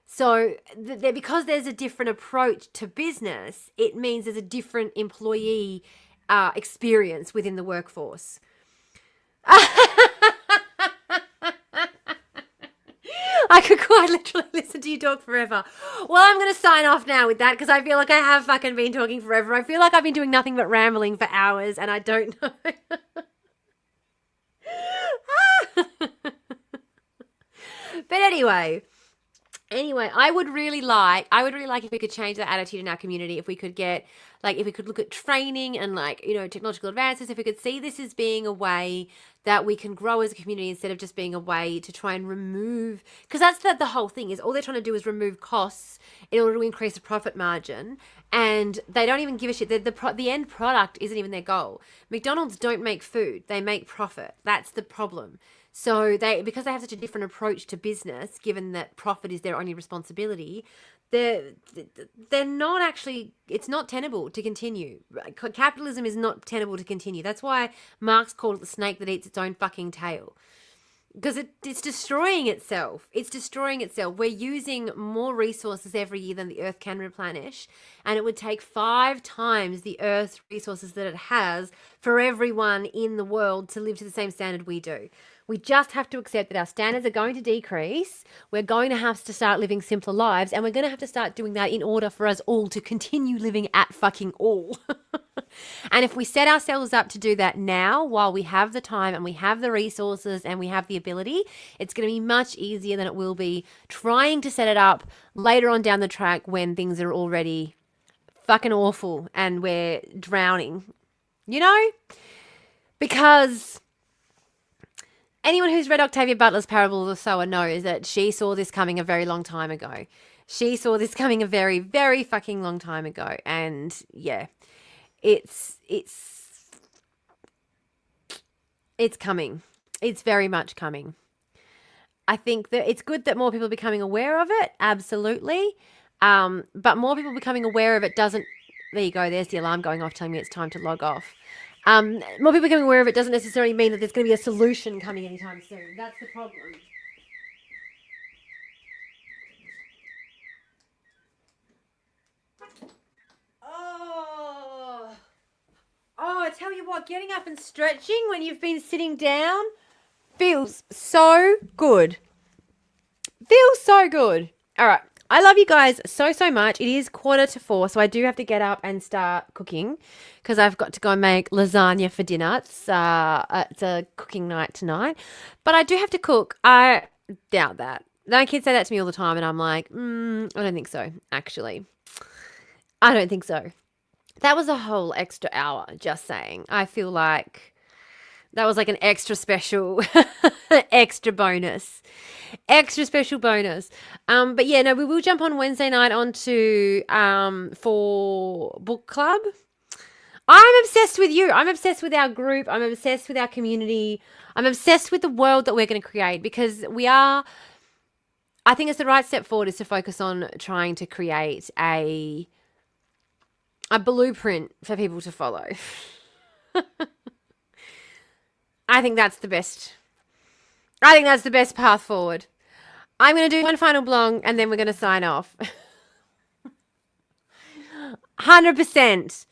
So because there's a different approach to business, it means there's a different employee experience within the workforce. I could quite literally listen to you talk forever. Well, I'm going to sign off now with that, because I feel like I have fucking been talking forever. I feel like I've been doing nothing but rambling for hours, and I don't know. But anyway, I would really like if we could change that attitude in our community, if we could look at training and technological advances, if we could see this as being a way that we can grow as a community instead of just being a way to try and remove, because that's the whole thing, is all they're trying to do is remove costs in order to increase the profit margin, and they don't even give a shit. The end product isn't even their goal. McDonald's don't make food, they make profit. That's the problem. So because they have such a different approach to business, given that profit is their only responsibility, they're not actually, it's not tenable to continue. Capitalism is not tenable to continue. That's why Marx called it the snake that eats its own fucking tail. because it's destroying itself. It's destroying itself. We're using more resources every year than the Earth can replenish, and it would take 5 times the Earth's resources that it has for everyone in the world to live to the same standard we do. We just have to accept that our standards are going to decrease. We're going to have to start living simpler lives, and we're going to have to start doing that in order for us all to continue living at fucking all. And if we set ourselves up to do that now, while we have the time and we have the resources and we have the ability, it's going to be much easier than it will be trying to set it up later on down the track when things are already fucking awful and we're drowning, you know? Because anyone who's read Octavia Butler's Parable of the Sower knows that she saw this coming a very long time ago. She saw this coming a very, very fucking long time ago. And yeah, it's coming. It's very much coming. I think that it's good that more people are becoming aware of it. Absolutely. But more people becoming aware of it doesn't, there you go. There's the alarm going off telling me it's time to log off. More people becoming aware of it doesn't necessarily mean that there's going to be a solution coming anytime soon. That's the problem. Oh, I tell you what, getting up and stretching when you've been sitting down feels so good. Feels so good. All right. I love you guys so, so much. It is 3:45, so I do have to get up and start cooking because I've got to go and make lasagna for dinner. It's a cooking night tonight. But I do have to cook. I doubt that. My kids say that to me all the time, and I'm like, I don't think so, actually. I don't think so. That was a whole extra hour, just saying. I feel like that was like an extra special, extra bonus. Extra special bonus. But yeah, no, we will jump on Wednesday night onto for book club. I'm obsessed with you. I'm obsessed with our group. I'm obsessed with our community. I'm obsessed with the world that we're going to create because I think it's the right step forward is to focus on trying to create a blueprint for people to follow. I think that's the best. I think that's the best path forward. I'm going to do one final blong and then we're going to sign off. 100%.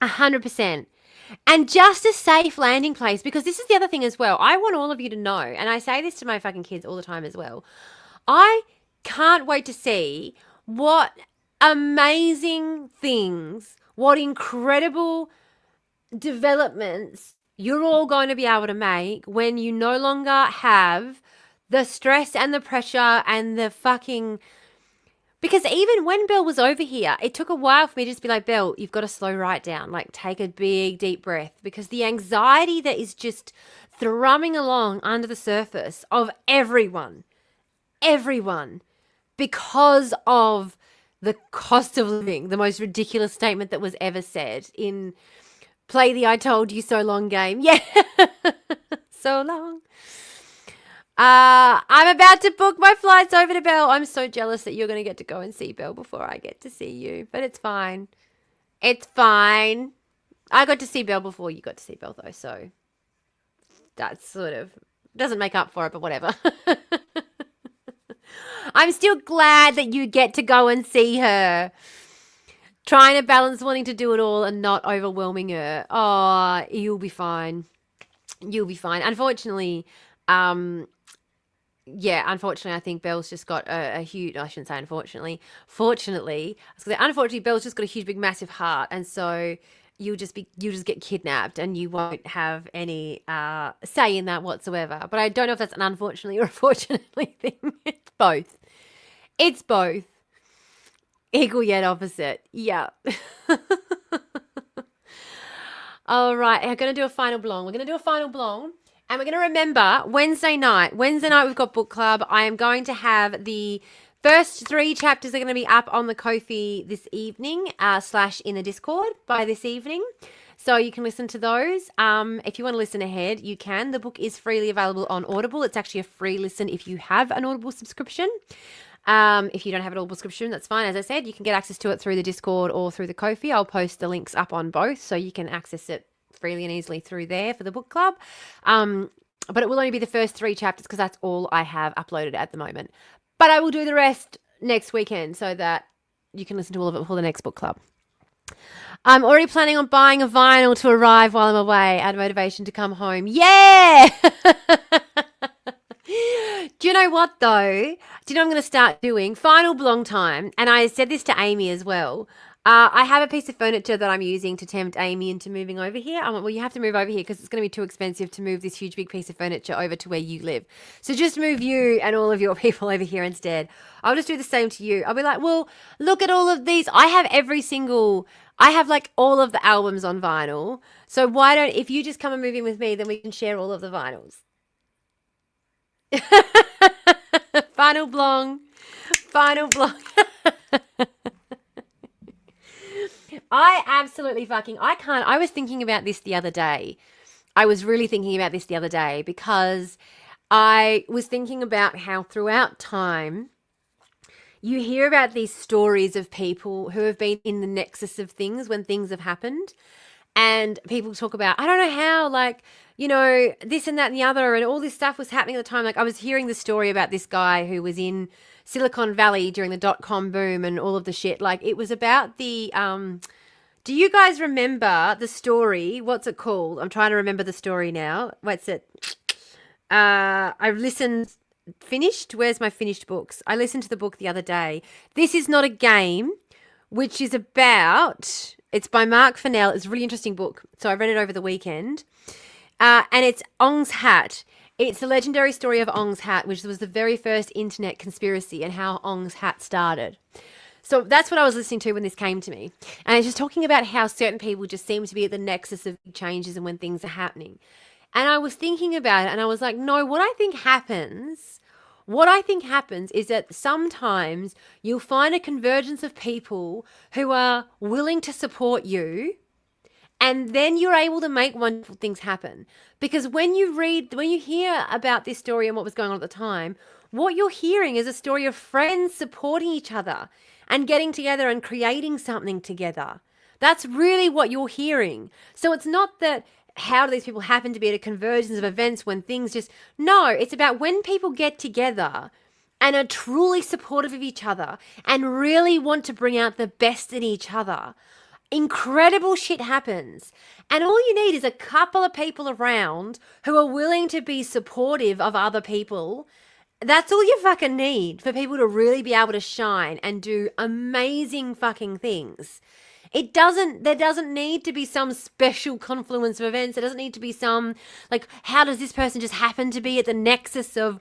100%. And just a safe landing place, because this is the other thing as well. I want all of you to know, and I say this to my fucking kids all the time as well. I can't wait to see what amazing things, what incredible developments you're all going to be able to make when you no longer have the stress and the pressure and the fucking... Because even when Belle was over here, it took a while for me to just be like, Belle, you've got to slow right down. Like, take a big, deep breath. Because the anxiety that is just thrumming along under the surface of everyone, because of the cost of living, the most ridiculous statement that was ever said in Play the I Told You So Long game. Yeah, so long. I'm about to book my flights over to Belle. I'm so jealous that you're going to get to go and see Belle before I get to see you. But it's fine. It's fine. I got to see Belle before you got to see Belle, though. So that sort of doesn't make up for it, but whatever. I'm still glad that you get to go and see her. Trying to balance wanting to do it all and not overwhelming her. Oh, you'll be fine. You'll be fine. Unfortunately, I think Belle's just got a huge... I shouldn't say unfortunately. Fortunately, unfortunately, Belle's just got a huge, big, massive heart, and so you'll just get kidnapped, and you won't have any say in that whatsoever. But I don't know if that's an unfortunately or a fortunately thing. It's both. It's both. Equal yet opposite. Yeah. All right. I'm going to do a final blong. We're going to do a final blong. And we're going to remember Wednesday night. Wednesday night we've got book club. I am going to have the first 3 chapters are going to be up on the Ko-fi this evening, / in the Discord by this evening. So you can listen to those. If you want to listen ahead, you can. The book is freely available on Audible. It's actually a free listen if you have an Audible subscription. If you don't have an Audible subscription, that's fine. As I said, you can get access to it through the Discord or through the Ko-fi. I'll post the links up on both so you can access it freely and easily through there for the book club. but it will only be the first 3 chapters because that's all I have uploaded at the moment. But I will do the rest next weekend so that you can listen to all of it before the next book club. I'm already planning on buying a vinyl to arrive while I'm away. Add motivation to come home. Yeah! Do you know what, though? Do you know what I'm going to start doing? Final belong time. And I said this to Amy as well. I have a piece of furniture that I'm using to tempt Amy into moving over here. I went, well, you have to move over here because it's going to be too expensive to move this huge big piece of furniture over to where you live. So just move you and all of your people over here instead. I'll just do the same to you. I'll be like, well, look at all of these. I have like all of the albums on vinyl. So why don't, if you just come and move in with me, then we can share all of the vinyls. Final blong. I was thinking about this the other day. I was really thinking about this the other day because I was thinking about how throughout time you hear about these stories of people who have been in the nexus of things when things have happened. And people talk about, I don't know how, like, you know, this and that and the other, and all this stuff was happening at the time. Like, I was hearing the story about this guy who was in Silicon Valley during the .com boom and all of the shit. Like, it was about the, do you guys remember the story? What's it called? I'm trying to remember the story now. What's it? I've listened, finished? Where's my finished books? I listened to the book the other day. This Is Not a Game, which is about, it's by Mark Fennell. It's a really interesting book. So I read it over the weekend. And it's Ong's Hat. It's the legendary story of Ong's Hat, which was the very first internet conspiracy and how Ong's Hat started. So that's what I was listening to when this came to me. And it's just talking about how certain people just seem to be at the nexus of changes and when things are happening. And I was thinking about it and I was like, no, what I think happens is that sometimes you'll find a convergence of people who are willing to support you, and then you're able to make wonderful things happen. Because when you hear about this story and what was going on at the time, what you're hearing is a story of friends supporting each other and getting together and creating something together. That's really what you're hearing. So it's not that how do these people happen to be at a convergence of events when things just, no, it's about when people get together and are truly supportive of each other and really want to bring out the best in each other. Incredible shit happens. And all you need is a couple of people around who are willing to be supportive of other people. That's all you fucking need for people to really be able to shine and do amazing fucking things. There doesn't need to be some special confluence of events. There doesn't need to be some, like, how does this person just happen to be at the nexus of...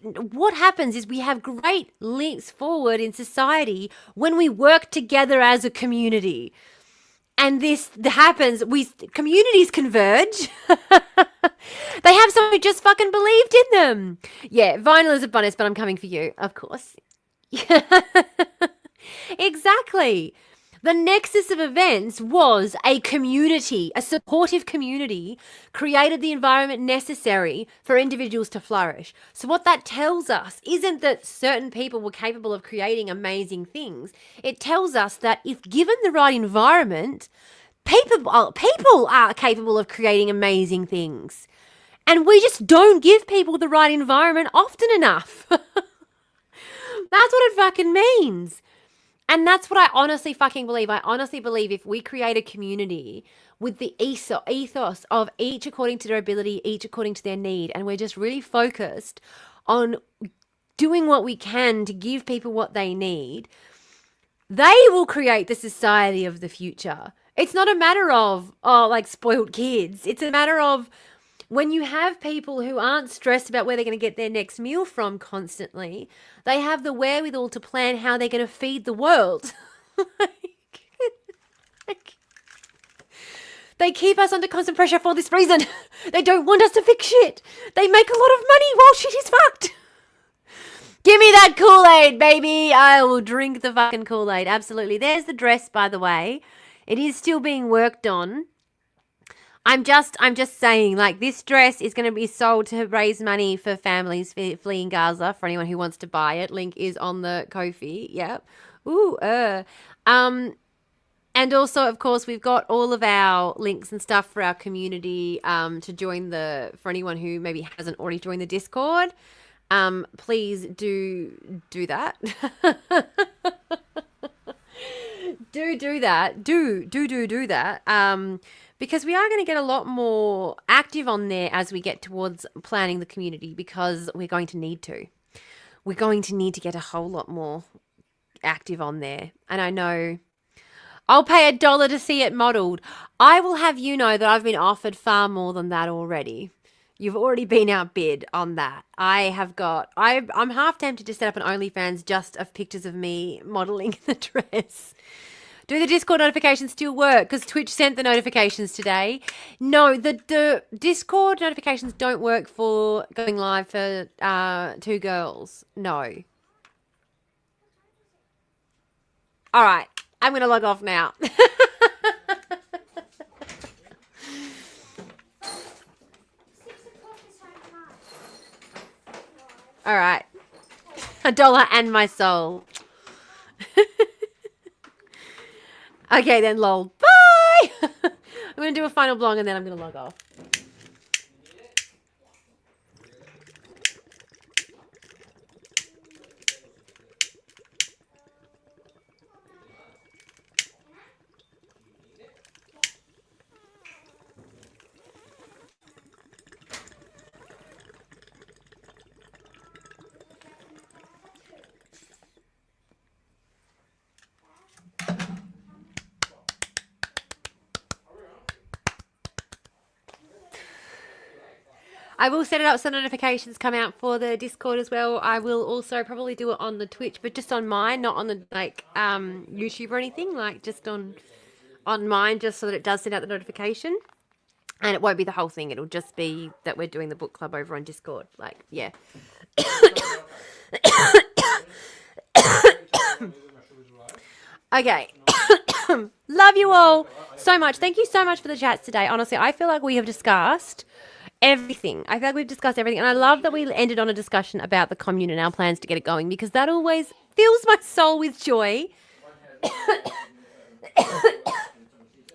What happens is we have great leaps forward in society when we work together as a community. And this happens, communities converge. They have someone who just fucking believed in them. Yeah, vinyl is a bonus, but I'm coming for you, of course. Exactly. The nexus of events was a community, a supportive community, created the environment necessary for individuals to flourish. So what that tells us isn't that certain people were capable of creating amazing things. It tells us that if given the right environment, people are capable of creating amazing things. And we just don't give people the right environment often enough. That's what it fucking means. And that's what I honestly fucking believe. I honestly believe if we create a community with the ethos of each according to their ability, each according to their need, and we're just really focused on doing what we can to give people what they need, they will create the society of the future. It's not a matter of, like spoiled kids. It's a matter of when you have people who aren't stressed about where they're going to get their next meal from constantly, they have the wherewithal to plan how they're going to feed the world. They keep us under constant pressure for this reason. They don't want us to fix shit. They make a lot of money while shit is fucked. Give me that Kool-Aid, baby. I will drink the fucking Kool-Aid. Absolutely. There's the dress, by the way. It is still being worked on. I'm just saying, like, this dress is going to be sold to raise money for families fleeing Gaza, for anyone who wants to buy it. Link is on the Ko-fi. Yep. Ooh, And also, of course, we've got all of our links and stuff for our community to join for anyone who maybe hasn't already joined the Discord. Please do that. do that. Do that. Because we are going to get a lot more active on there as we get towards planning the community, because we're going to need to. We're going to need to get a whole lot more active on there. And I know I'll pay $1 to see it modelled. I will have you know that I've been offered far more than that already. You've already been outbid on that. I'm half tempted to set up an OnlyFans just of pictures of me modelling the dress. Do the Discord notifications still work? Because Twitch sent the notifications today. No, the Discord notifications don't work for going live for 2 girls. No. All right. I'm going to log off now. All right. $1 and my soul. Okay, then, lol. Bye. I'm going to do a final blog and then I'm going to log off. I will set it up so notifications come out for the Discord as well. I will also probably do it on the Twitch, but just on mine, not on the YouTube or anything. Like just on mine, just so that it does send out the notification. And it won't be the whole thing. It'll just be that we're doing the book club over on Discord. Like, yeah. Okay. Love you all so much. Thank you so much for the chats today. Honestly, I feel like we have discussed everything. I feel like we've discussed everything. And I love that we ended on a discussion about the commune and our plans to get it going, because that always fills my soul with joy.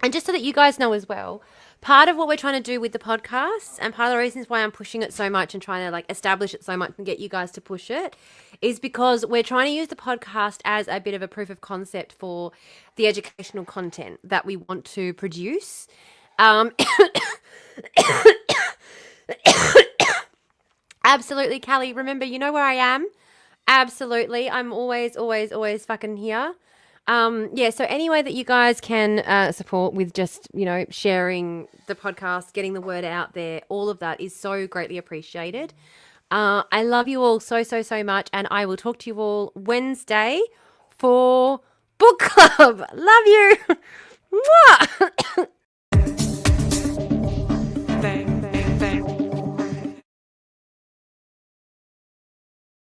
And just so that you guys know as well, part of what we're trying to do with the podcast, and part of the reasons why I'm pushing it so much and trying to like establish it so much and get you guys to push it, is because we're trying to use the podcast as a bit of a proof of concept for the educational content that we want to produce. Absolutely, Callie. Remember, you know where I am. Absolutely. I'm always fucking here. Yeah, so any way that you guys can support with just, sharing the podcast, getting the word out there, all of that is so greatly appreciated. I love you all so much, and I will talk to you all Wednesday for book club. Love you. Mwah!